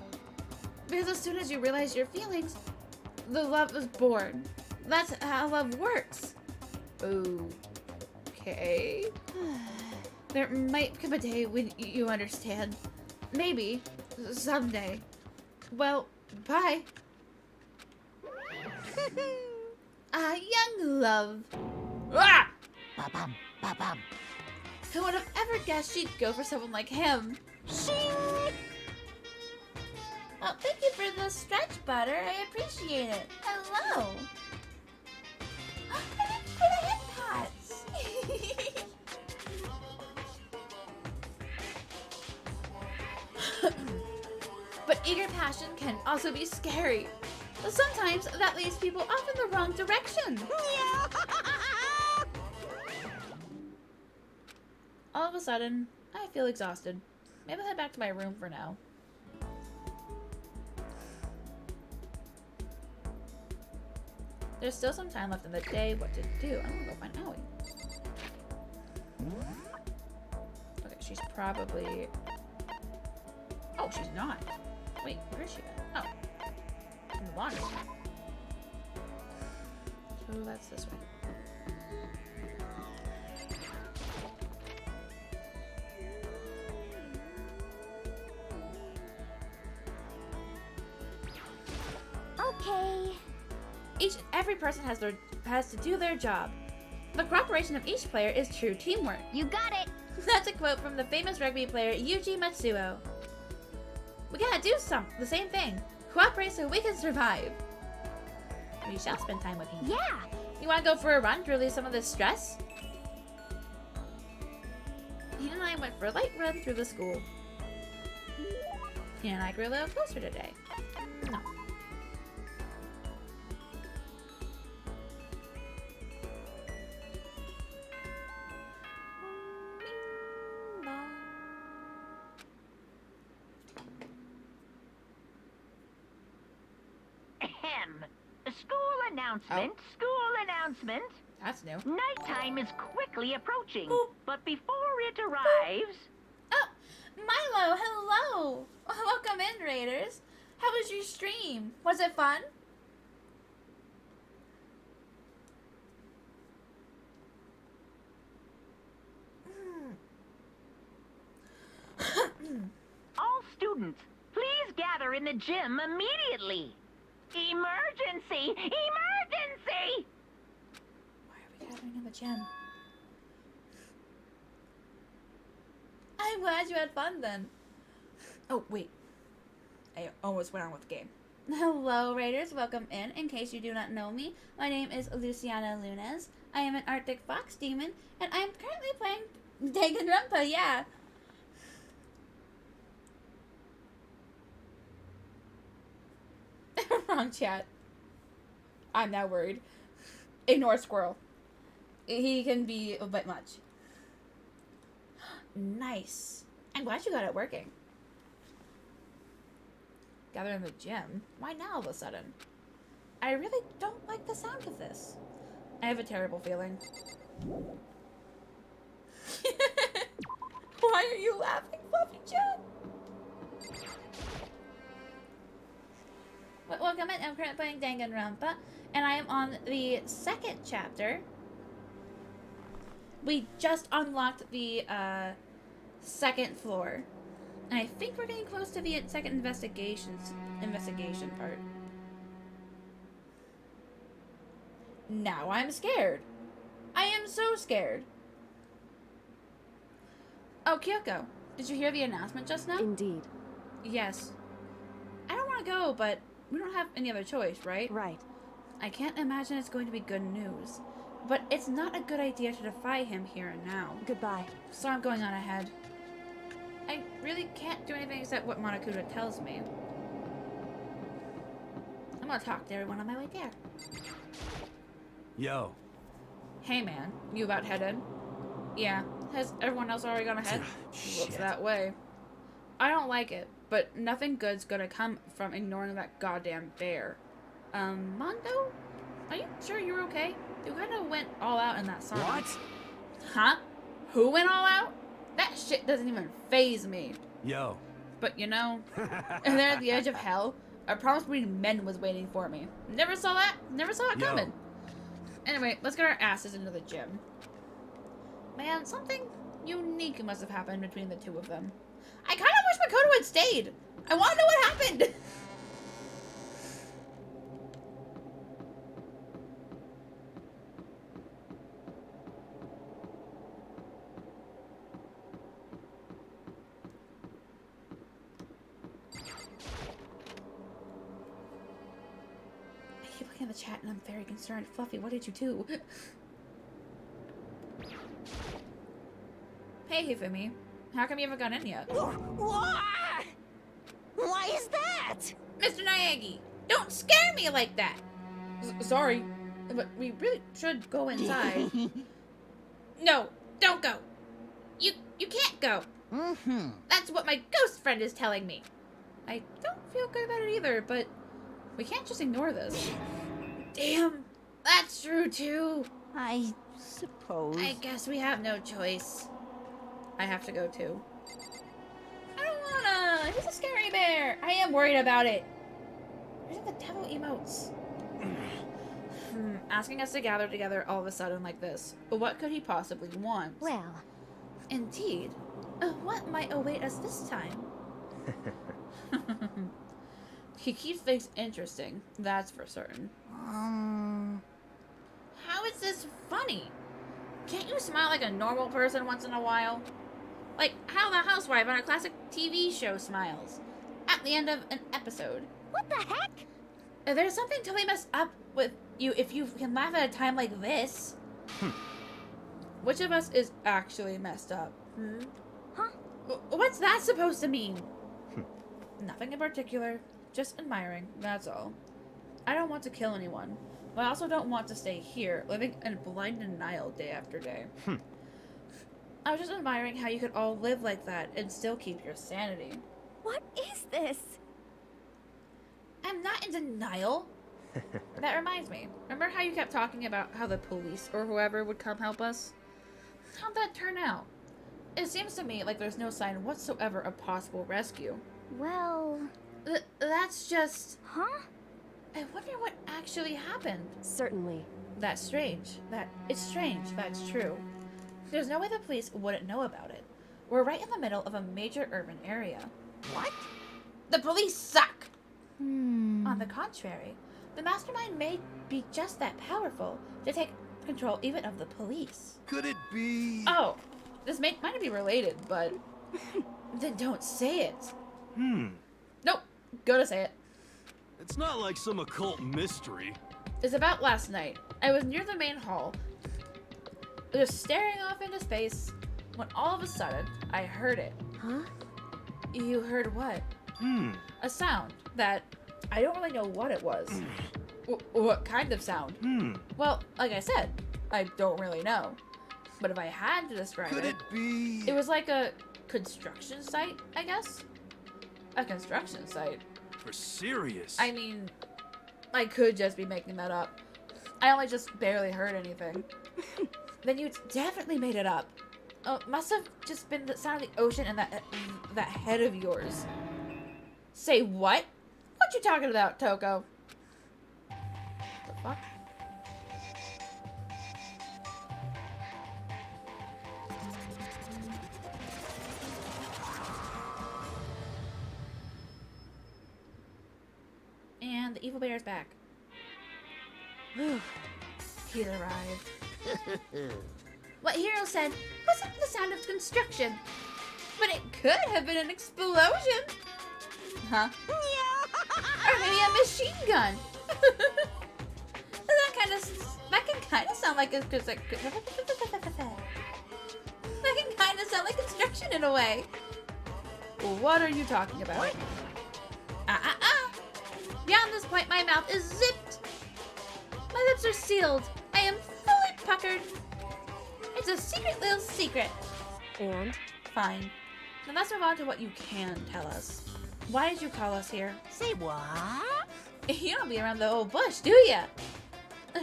Because as soon as you realize your feelings, the love is born. That's how love works. Okay. There might come a day when you understand. Maybe. Someday. Well, bye. Young love. Ah! Ba-bum, ba-bum. Who would have ever guessed she'd go for someone like him? Shing! Well, thank you for the stretch butter. I appreciate it. Hello. Thanks for the hip pats. But eager passion can also be scary. Sometimes that leads people off in the wrong direction. All of a sudden, I feel exhausted. Maybe I'll head back to my room for now. There's still some time left in the day. What to do? I'm gonna go find Aoi. Okay, she's probably... Oh, she's not. Wait, where is she at? Oh. In the laundry. So that's this way. Okay. Every person has to do their job. The cooperation of each player is true teamwork. You got it. That's a quote from the famous rugby player Yuji Matsuo. We gotta do the same thing. Cooperate so we can survive. We shall spend time with him. Yeah. You wanna go for a run to relieve some of this stress? He and I went for a light run through the school. He and I grew a little closer today. No. announcement, school announcement. That's new. Nighttime is quickly approaching, but before it arrives... Oh, Milo, hello! Welcome in, Raiders. How was your stream? Was it fun? All students, please gather in the gym immediately. Emergency! Emergency! Why are we gathering in the gym? I'm glad you had fun then. Oh, wait. I almost went on with the game. Hello, Raiders. Welcome in. In case you do not know me, my name is Luciana Lunez. I am an Arctic Fox Demon, and I'm currently playing Danganronpa, yeah. Wrong chat. I'm now worried. Ignore Squirrel. He can be a bit much. Nice. I'm glad you got it working. Gather in the gym? Why now all of a sudden? I really don't like the sound of this. I have a terrible feeling. Why are you laughing, Fluffy Chat? Welcome in. I'm currently playing Danganronpa, and I am on the second chapter. We just unlocked the second floor, and I think we're getting close to the second investigation part. Now I'm scared. I am so scared. Oh, Kyoko, did you hear the announcement just now? Indeed. Yes. I don't want to go, but we don't have any other choice, right? Right. I can't imagine it's going to be good news. But it's not a good idea to defy him here and now. Goodbye. So I'm going on ahead. I really can't do anything except what Monokuma tells me. I'm gonna talk to everyone on my way there. Yo. Hey man, you about headed? Yeah. Has everyone else already gone ahead? Looks that way. I don't like it, but nothing good's gonna come from ignoring that goddamn bear. Mondo? Are you sure you're okay? You kinda went all out in that song. What? Huh? Who went all out? That shit doesn't even faze me. Yo. But you know, and there at the edge of hell, a promised breeding men was waiting for me. Never saw that. Never saw it coming. Anyway, let's get our asses into the gym. Man, something unique must have happened between the two of them. I kind of wish Makoto had stayed. I want to know what happened. I keep looking at the chat and I'm very concerned. Fluffy, what did you do? Hey, Hifumi. How come you haven't gone in yet? Why? Why is that? Mr. Naegi, don't scare me like that. Sorry, but we really should go inside. No, don't go. You can't go. Mm-hmm. That's what my ghost friend is telling me. I don't feel good about it either, but we can't just ignore this. Damn, that's true too. I suppose. I guess we have no choice. I have to go too. I don't wanna. He's a scary bear. I am worried about it. Where's the devil emotes? Asking us to gather together all of a sudden like this. But what could he possibly want? Well, indeed. What might await us this time? He keeps things interesting, that's for certain. How is this funny? Can't you smile like a normal person once in a while? Like how the housewife on a classic TV show smiles at the end of an episode. What the heck? There's something totally messed up with you if you can laugh at a time like this. Which of us is actually messed up? Huh? What's that supposed to mean? Nothing in particular. Just admiring, that's all. I don't want to kill anyone, but I also don't want to stay here, living in blind denial day after day. I was just admiring how you could all live like that and still keep your sanity. What is this? I'm not in denial. That reminds me. Remember how you kept talking about how the police or whoever would come help us? How'd that turn out? It seems to me like there's no sign whatsoever of possible rescue. Well... That's just... Huh? I wonder what actually happened. Certainly. That's strange. It's strange, that's true. There's no way the police wouldn't know about it. We're right in the middle of a major urban area. What? The police suck! On the contrary, the mastermind may be just that powerful to take control even of the police. Could it be... Oh, this might be related, but... Then don't say it. Nope, gonna say it. It's not like some occult mystery. It's about last night. I was near the main hall, just staring off into space, when all of a sudden, I heard it. Huh? You heard what? A sound that I don't really know what it was. What kind of sound? Well, like I said, I don't really know. But if I had to describe Could it be... it was like a construction site, I guess? A construction site? For serious? I mean, I could just be making that up. I only just barely heard anything. Then you definitely made it up. Oh, must have just been the sound of the ocean and that head of yours. Say what? What you talking about, Toko? The fuck? And the evil bear is back. He's arrived. What Hero said wasn't the sound of construction, but it could have been an explosion. Huh? Or maybe a machine gun. That can kind of sound like a that can kind of sound like construction in a way. What are you talking about? Beyond this point, my mouth is zipped. My lips are sealed. I am fully puckered. It's a secret little secret. And? Fine. Then let's move on to what you can tell us. Why did you call us here? Say what? You don't be around the old bush, do ya?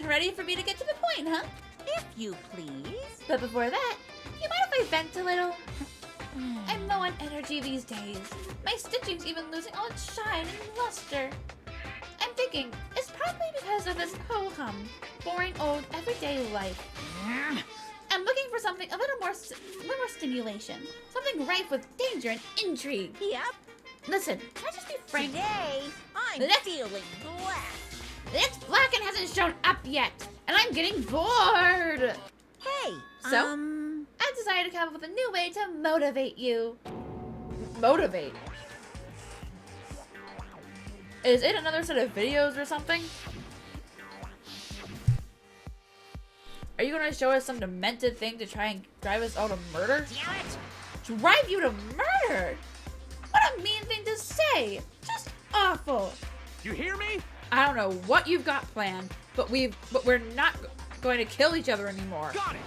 Ready for me to get to the point, huh? If you please. But before that, you mind if I vent a little? I'm low on energy these days. My stitching's even losing all its shine and luster. I'm thinking, it's probably because of this ho-hum, boring old everyday life. I'm looking for something a little more stimulation. Something rife with danger and intrigue. Yep. Listen, can I just be frank? Today, I'm feeling black. The next Blacken hasn't shown up yet, and I'm getting bored. Hey, So, I decided to come up with a new way to motivate you. Motivate? Is it another set of videos or something? Are you gonna show us some demented thing to try and drive us all to murder? Damn it! Drive you to murder? What a mean thing to say! Just awful. You hear me? I don't know what you've got planned, but we're not going to kill each other anymore. Got it!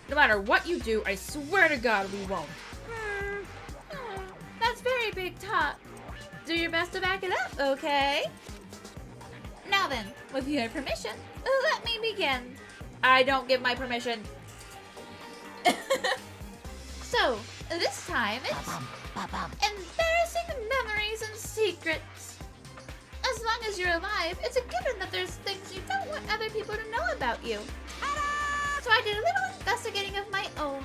No matter what you do, I swear to God we won't. That's very big talk. Do your best to back it up, okay? Now then, with your permission, let me begin. I don't give my permission. So, this time it's embarrassing memories and secrets. As long as you're alive, it's a given that there's things you don't want other people to know about you. So I did a little investigating of my own,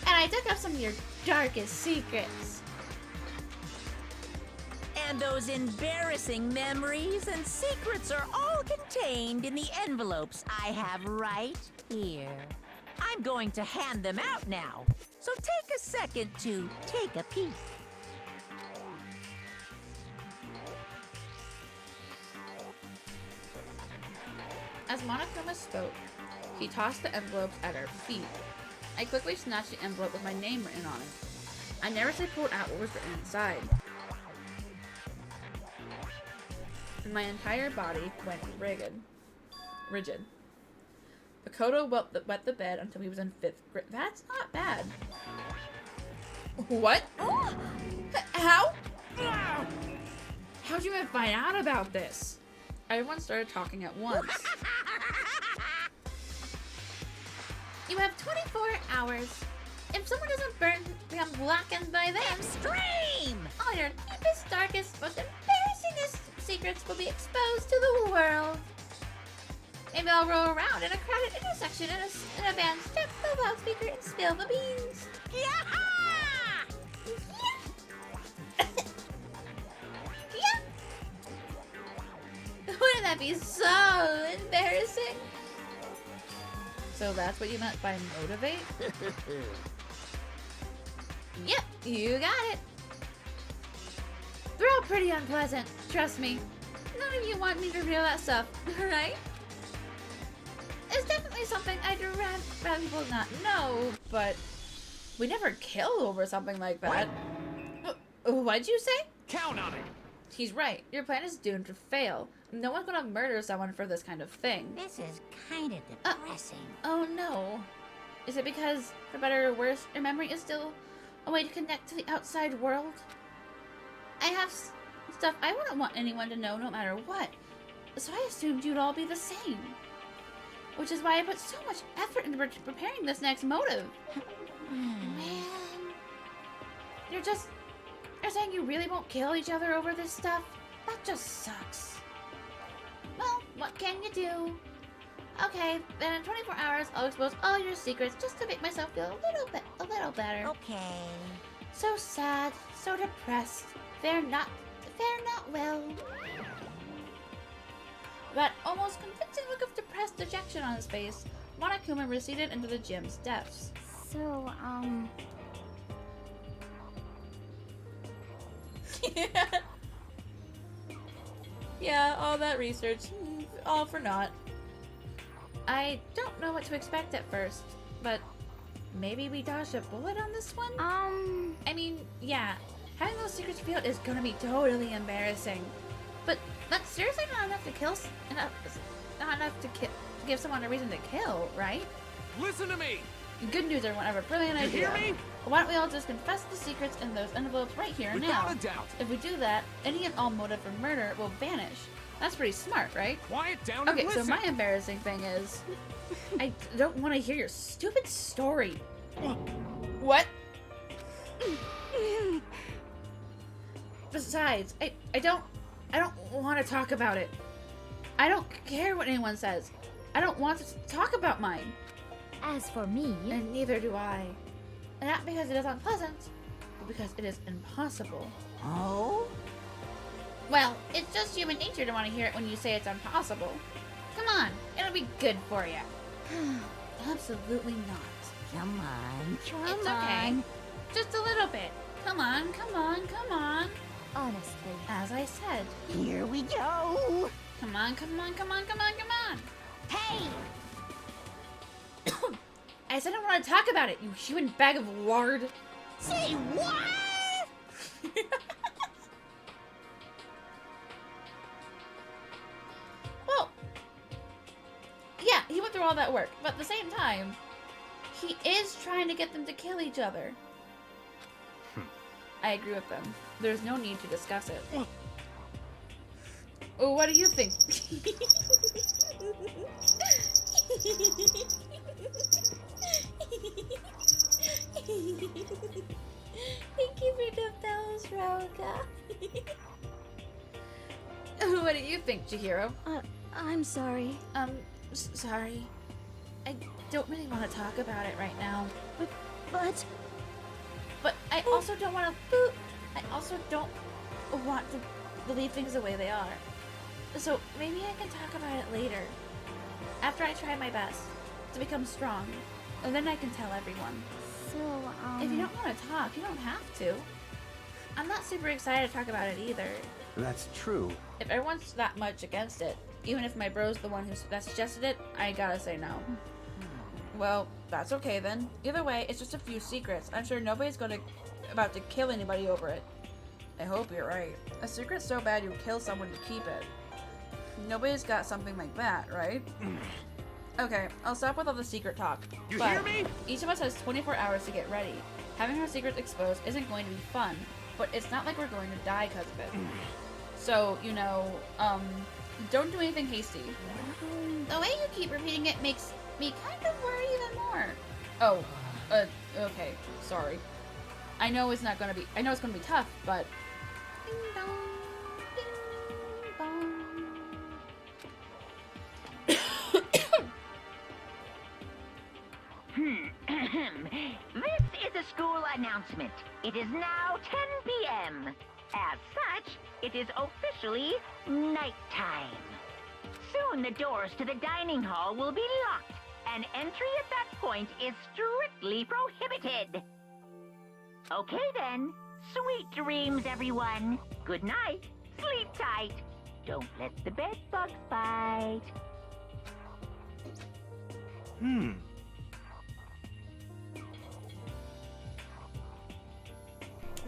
and I dug up some of your darkest secrets. And those embarrassing memories and secrets are all contained in the envelopes I have right here. I'm going to hand them out now, so take a second to take a peek. As Monokuma spoke, he tossed the envelopes at our feet. I quickly snatched the envelope with my name written on it. I nervously pulled out what was written inside. And my entire body went rigid. Makoto wet the bed until he was in 5th grade. That's not bad. What? How? How'd you even find out about this? everyone started talking at once. You have 24 hours. If someone doesn't become blackened by them, Extreme! all your deepest, darkest, most embarrassingest secrets will be exposed to the world. Maybe I'll roll around in a crowded intersection in a van, strap the loudspeaker, and spill the beans. Wouldn't that be so embarrassing? So that's what you meant by motivate? Yep, you got it. They're all pretty unpleasant, trust me. None of you want me to reveal that stuff, right? It's definitely something I'd rather people not know, but we never kill over something like that. What'd you say? Count on it! He's right. Your plan is doomed to fail. No one's gonna murder someone for this kind of thing. This is kind of depressing. Oh no. Is it because, for better or worse, your memory is still a way to connect to the outside world? I have stuff I wouldn't want anyone to know no matter what. So I assumed you'd all be the same. Which is why I put so much effort into preparing this next motive. Man. You're saying you really won't kill each other over this stuff? That just sucks. Well, what can you do? Okay, then in 24 hours, I'll expose all your secrets just to make myself feel a little better. Okay. So sad, so depressed. Fare not well. That almost convincing look of depressed dejection on his face, Monokuma receded into the gym's depths. So, Yeah, all that research, all for naught. I don't know what to expect at first, but maybe we dodged a bullet on this one? I mean, yeah, having those secrets revealed is gonna be totally embarrassing. But that's seriously not enough to give someone a reason to kill, right? Listen to me! Good news, everyone. I have a brilliant You idea. hear me? Why don't we all just confess the secrets in those envelopes right here and now? Without a doubt. If we do that, any and all motive for murder will vanish. That's pretty smart, right? Quiet down and Okay, so listen. my embarrassing thing is, I don't want to hear your stupid story. What? Besides, I don't want to talk about it. I don't care what anyone says. I don't want to talk about mine. As for me... And neither do I. And not because it is unpleasant, but because it is impossible. Oh? Well, it's just human nature to want to hear it when you say it's impossible. Come on, it'll be good for you. Absolutely not. Come on. It's okay. Just a little bit. Come on, come on, come on. Honestly. As I said. Here we go. Come on, come on, come on, come on, come on. Hey! I said I don't want to talk about it, you human bag of lard. Say what? Well, yeah, he went through all that work, but at the same time, he is trying to get them to kill each other. I agree with them. There's no need to discuss it. Oh, what do you think? Thank you for those, Roga. What do you think, Chihiro? I'm sorry. Sorry. I don't really want to talk about it right now. But I also don't want to... I also don't want to leave things the way they are. So maybe I can talk about it later. After I try my best to become strong. And then I can tell everyone. So, If you don't want to talk, you don't have to. I'm not super excited to talk about it either. That's true. If everyone's that much against it, even if my bro's the one that suggested it, I gotta say no. Well, that's okay then. Either way, it's just a few secrets. I'm sure nobody's about to kill anybody over it. I hope you're right. A secret's so bad you kill someone to keep it. Nobody's got something like that, right? Okay, I'll stop with all the secret talk. You but hear me? Each of us has 24 hours to get ready. Having our secrets exposed isn't going to be fun, but it's not like we're going to die because of it. So, you know, Don't do anything hasty. The way you keep repeating it makes me kind of worry even more. Oh, okay. Sorry. I know it's not gonna be. I know it's gonna be tough, but. Ding dong, ding dong. This is a school announcement. It is now 10 p.m. As such, it is officially nighttime. Soon the doors to the dining hall will be locked, and entry at that point is strictly prohibited. Okay then. Sweet dreams, everyone. Good night. Sleep tight. Don't let the bed bugs bite.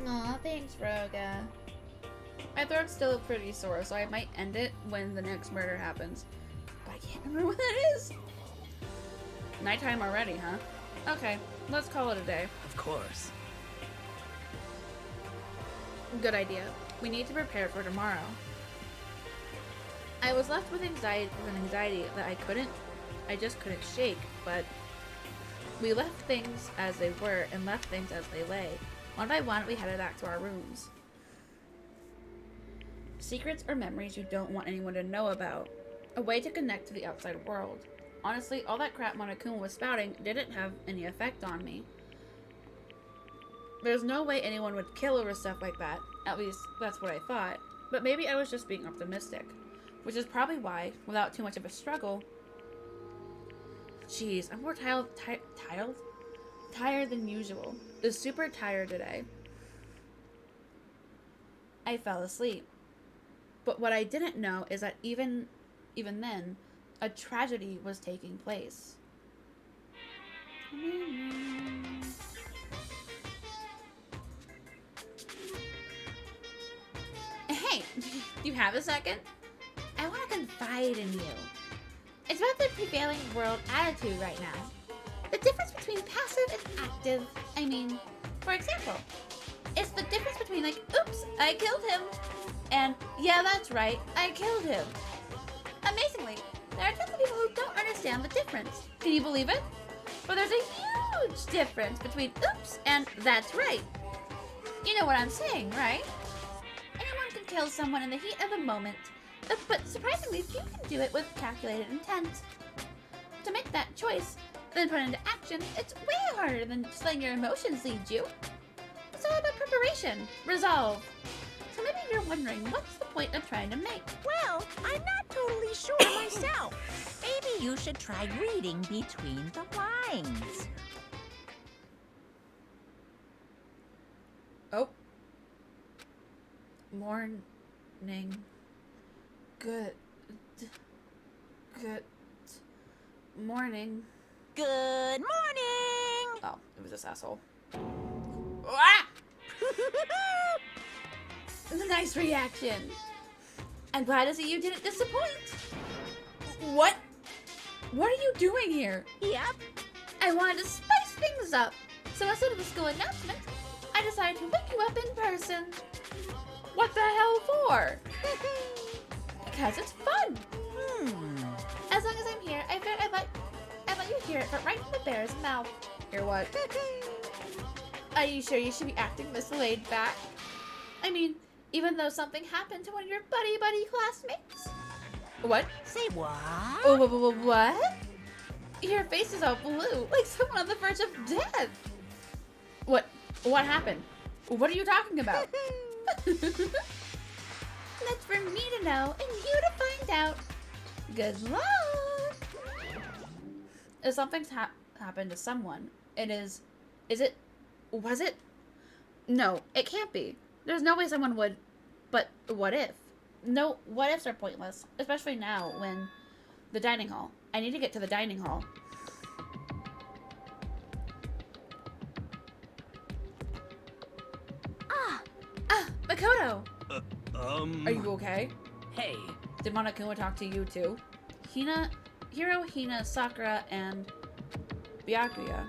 Aw, thanks, Roga. My throat's still pretty sore, so I might end it when the next murder happens. But I can't remember when that is. Nighttime already, huh? Okay, let's call it a day. Of course. Good idea. We need to prepare for tomorrow. I was left with anxiety that I just couldn't shake, but we left things as they were and left things as they lay. One by one, we headed back to our rooms. Secrets or memories you don't want anyone to know about. A way to connect to the outside world. Honestly, all that crap Monokuma was spouting didn't have any effect on me. There's no way anyone would kill over stuff like that. At least, that's what I thought. But maybe I was just being optimistic. Which is probably why, without too much of a struggle... Jeez, I'm more tired than usual. Is super tired today. I fell asleep. But what I didn't know is that even then, a tragedy was taking place. Hey, do you have a second? I want to confide in you. It's about the prevailing world attitude right now. The difference between passive and active. I mean, for example, it's the difference between like, oops, I killed him, and yeah, that's right, I killed him. Amazingly, there are tons of people who don't understand the difference. Can you believe it? But there's a huge difference between oops and that's right. You know what I'm saying, right? Anyone can kill someone in the heat of the moment, but surprisingly few can do it with calculated intent. To make that choice, then put into action, it's way harder than just letting your emotions lead you. It's all about preparation, resolve. So maybe you're wondering, what's the point I'm trying to make? Well, I'm not totally sure myself. Maybe you should try reading between the lines. Oh. Morning. Good morning. Good morning! Oh, it was this asshole. Ah! Nice reaction. I'm glad to see you didn't disappoint. What? What are you doing here? Yep. I wanted to spice things up. So instead of the school announcement, I decided to wake you up in person. What the hell for? Because it's fun. As long as I'm here, I bet I let you hear it, but right from the bear's mouth. Hear what? Are you sure you should be acting this laid back? I mean, even though something happened to one of your buddy classmates? What? Say what? Oh, what? Your face is all blue, like someone on the verge of death. What happened? What are you talking about? That's for me to know and you to find out. Good luck. If something's happened to someone, was it? No, it can't be. There's no way someone would, but what if? No, what ifs are pointless, especially now when the dining hall. I need to get to the dining hall. Makoto! Are you okay? Hey. Did Monokuma talk to you too? Hiro, Hina, Sakura, and Byakuya.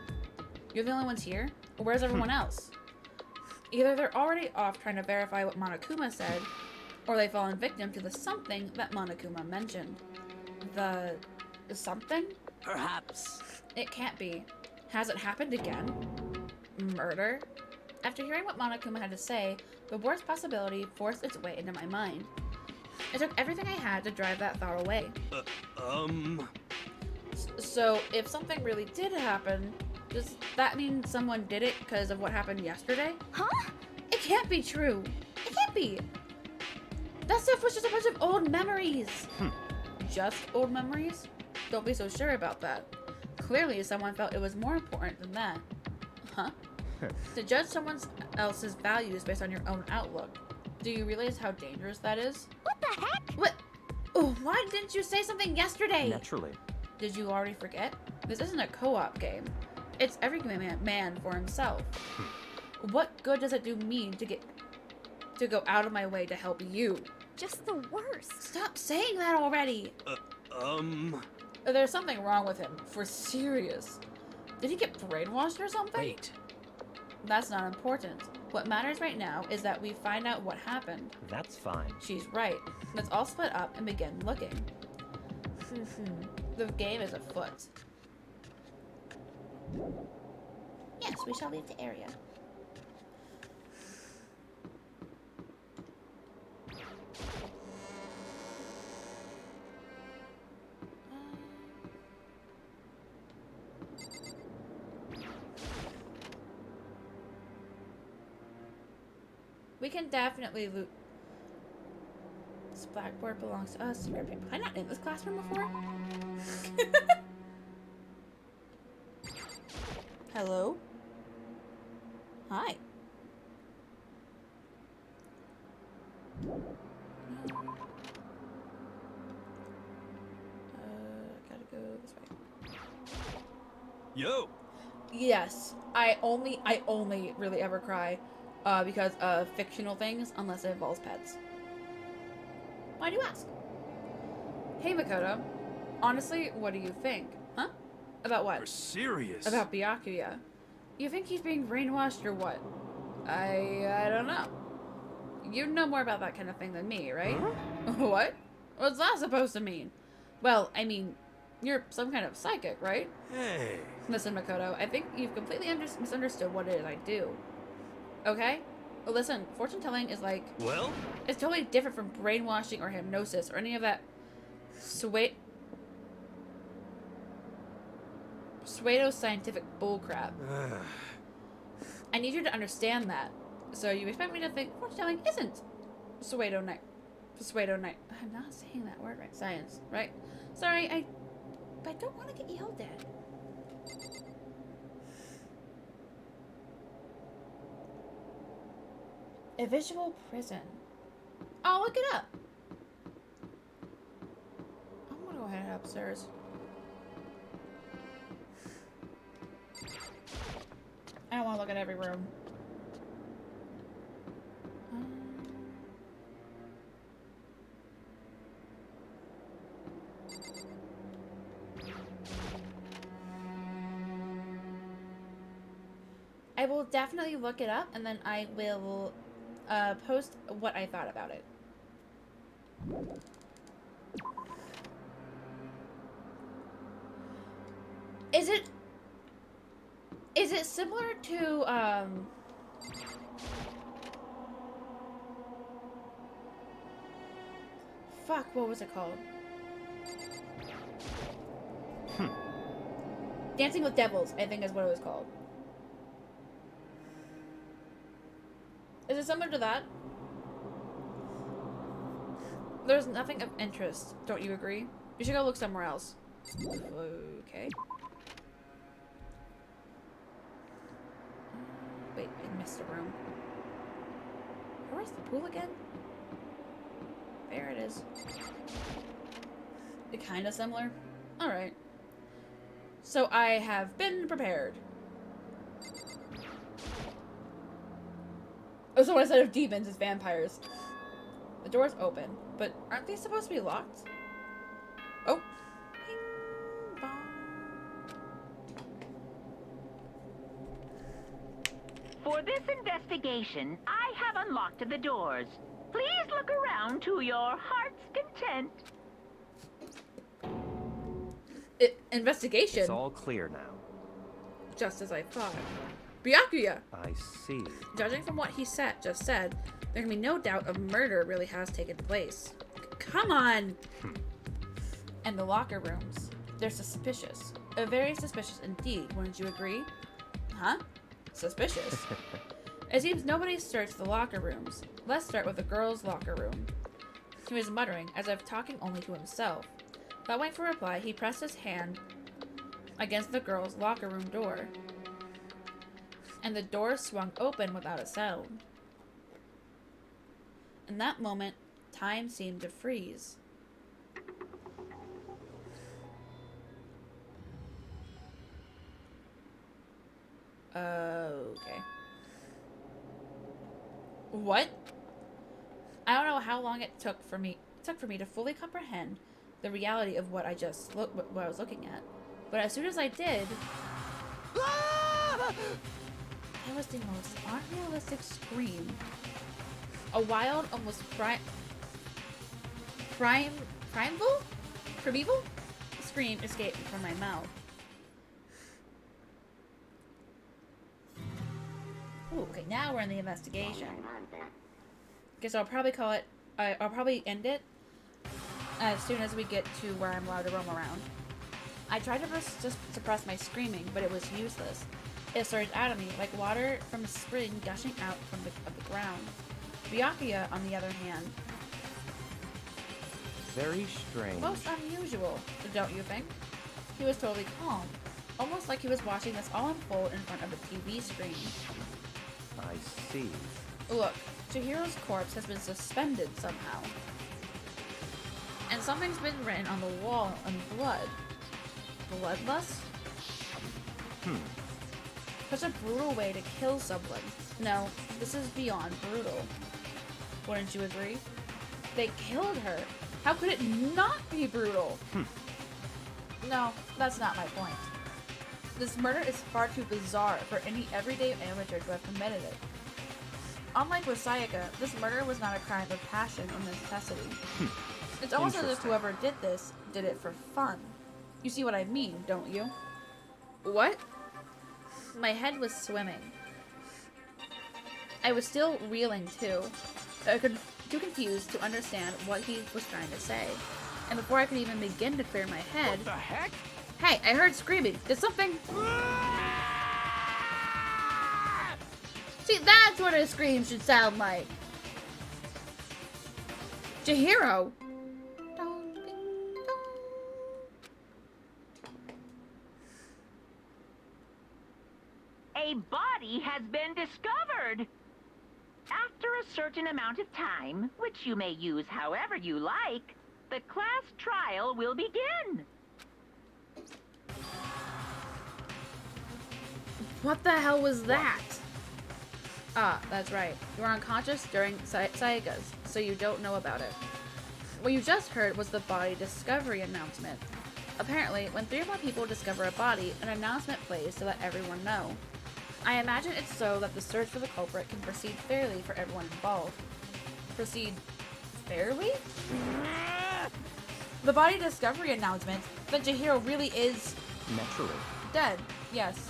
You're the only ones here? Or where's everyone else? Either they're already off trying to verify what Monokuma said, or they've fallen victim to the something that Monokuma mentioned. The something? Perhaps. It can't be. Has it happened again? Murder? After hearing what Monokuma had to say, the worst possibility forced its way into my mind. It took everything I had to drive that thought away. So, if something really did happen, does that mean someone did it because of what happened yesterday? Huh? It can't be true. It can't be. That stuff was just a bunch of old memories. Just old memories? Don't be so sure about that. Clearly, someone felt it was more important than that. Huh? To judge someone else's values based on your own outlook. Do you realize how dangerous that is? What the heck? What? Oh, why didn't you say something yesterday? Naturally. Did you already forget? This isn't a co-op game. It's every man for himself. What good does it do me to go out of my way to help you? Just the worst. Stop saying that already. There's something wrong with him, for serious. Did he get brainwashed or something? Wait. That's not important. What matters right now is that we find out what happened. That's fine. She's right. Let's all split up and begin looking. The game is afoot. Yes, we shall leave the area. We can definitely loot. This blackboard belongs to us. Have I not in this classroom before? Hello? Hi. Gotta go this way. Yo! Yes, I only really ever cry because of fictional things, unless it involves pets. Why do you ask? Hey, Makoto. Honestly, what do you think? Huh? About what? You're serious? About Byakuya. You think he's being brainwashed or what? I don't know. You know more about that kind of thing than me, right? Huh? What? What's that supposed to mean? Well, I mean, you're some kind of psychic, right? Hey. Listen, Makoto, I think you've completely misunderstood what it is I do. Okay? Well, listen, fortune telling is like... Well? It's totally different from brainwashing or hypnosis or any of that pseudo-scientific bullcrap. I need you to understand that. So you expect me to think fortune telling isn't pseudo-night. I'm not saying that word right. Science, right? Sorry, I don't want to get yelled at. A visual prison. I'll look it up. I'm gonna go ahead and head upstairs. I don't want to look at every room. I will definitely look it up, and then I will post what I thought about it. Is it similar to fuck, what was it called? Dancing with Devils, I think is what it was called. Is it similar to that? There's nothing of interest, don't you agree? You should go look somewhere else. Okay. Wait, I missed a room. Where's the pool again? There it is. It kind of similar? Alright. So I have been prepared. Oh, so instead of demons, it's vampires. The door's open, but aren't they supposed to be locked? Oh. Bing bong. For this investigation, I have unlocked the doors. Please look around to your heart's content. Investigation. It's all clear now. Just as I thought. Byakuya! I see. Judging from what he just said, there can be no doubt a murder really has taken place. Come on! And the locker rooms. They're suspicious. Very suspicious indeed, wouldn't you agree? Huh? Suspicious? It seems nobody searched the locker rooms. Let's start with the girls' locker room. He was muttering, as if talking only to himself. Without waiting for a reply, he pressed his hand against the girls' locker room door. And the door swung open without a sound. In that moment, time seemed to freeze. Okay. What? I don't know how long it took for me to fully comprehend the reality of what I was looking at. But as soon as I did, it was the most unrealistic scream. A wild, almost primeval scream escaped from my mouth. Ooh, okay, now we're in the investigation. Okay, so I'll probably call it. I'll probably end it as soon as we get to where I'm allowed to roam around. I tried to just suppress my screaming, but it was useless. It surged out of me like water from a spring gushing out from the ground. Byakuya, on the other hand, very strange. Most unusual, don't you think? He was totally calm, almost like he was watching this all unfold in front of a TV screen. I see. Look, Chihiro's corpse has been suspended somehow. And something's been written on the wall in blood. Bloodlust? Such a brutal way to kill someone. No, this is beyond brutal. Wouldn't you agree? They killed her. How could it not be brutal? No, that's not my point. This murder is far too bizarre for any everyday amateur to have committed it. Unlike with Sayaka, this murder was not a crime of passion or necessity. It's almost as if whoever did this did it for fun. You see what I mean, don't you? What? My head was swimming. I was still reeling too. Too confused to understand what he was trying to say. And before I could even begin to clear my head... What the heck? Hey, I heard screaming. Did something... See, that's what a scream should sound like. Chihiro! A body has been discovered. After a certain amount of time, which you may use however you like, the class trial will begin. What the hell was that? Ah, that's right. You were unconscious during Sayaka's, so you don't know about it. What you just heard was the body discovery announcement. Apparently, when 3 or more people discover a body, an announcement plays to let everyone know. I imagine it's so that the search for the culprit can proceed fairly for everyone involved. Proceed fairly? The body discovery announcement that Chihiro really is... Naturally. Dead, yes.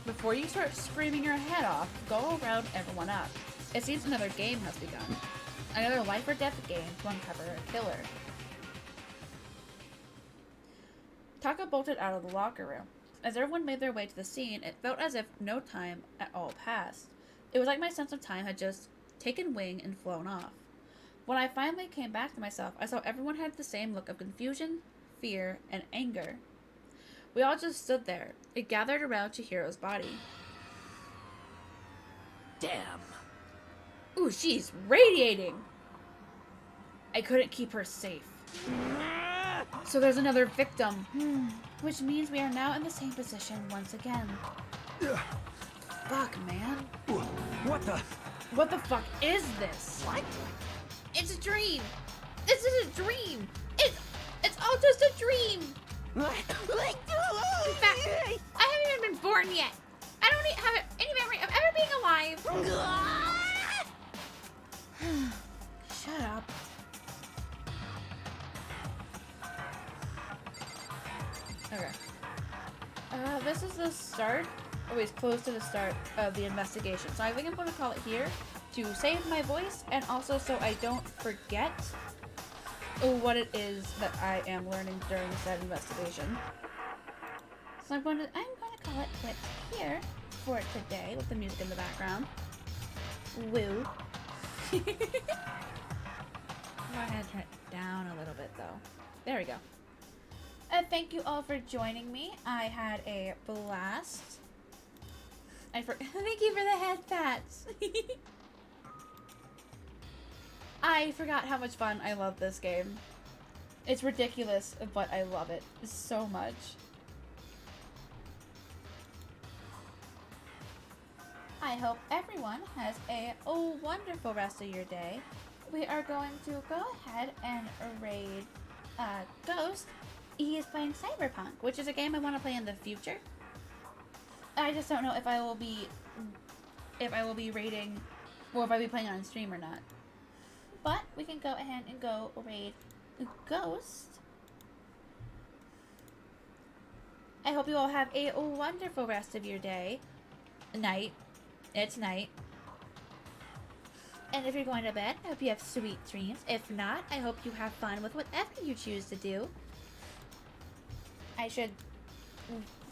Before you start screaming your head off, go around everyone up. It seems another game has begun. Another life or death game to uncover a killer. Taka bolted out of the locker room. As everyone made their way to the scene, it felt as if no time at all passed. It was like my sense of time had just taken wing and flown off. When I finally came back to myself, I saw everyone had the same look of confusion, fear, and anger. We all just stood there. It gathered around Chihiro's body. Damn. Ooh, she's radiating! I couldn't keep her safe. So there's another victim. Which means we are now in the same position once again. Fuck, man. What the? What the fuck is this? What? It's a dream! This is a dream! It's all just a dream! In fact, I haven't even been born yet! I don't have any memory of ever being alive. Shut up. Okay. This is the start. Oh, it's close to the start of the investigation. So I think I'm going to call it here to save my voice and also so I don't forget what it is that I am learning during said investigation. So I'm going to call it quits here for today with the music in the background. Woo. I'm going to turn it down a little bit though. There we go. Thank you all for joining me. I had a blast. Thank you for the head pats. I forgot how much fun I love this game. It's ridiculous, but I love it so much. I hope everyone has a wonderful rest of your day. We are going to go ahead and raid Ghost. He is playing Cyberpunk, which is a game I want to play in the future. I just don't know if I will be raiding, or if I'll be playing on stream or not. But we can go ahead and go raid Ghost. I hope you all have a wonderful rest of your day. Night. It's night. And if you're going to bed, I hope you have sweet dreams. If not, I hope you have fun with whatever you choose to do. I should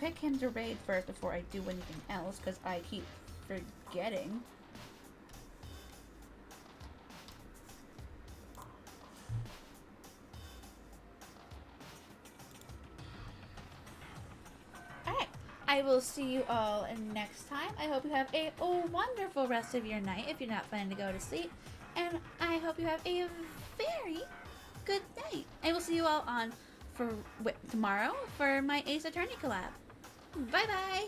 pick him to raid first before I do anything else, because I keep forgetting. Alright, I will see you all next time. I hope you have a wonderful rest of your night if you're not planning to go to sleep. And I hope you have a very good night. I will see you all on tomorrow for my Ace Attorney collab. Bye bye!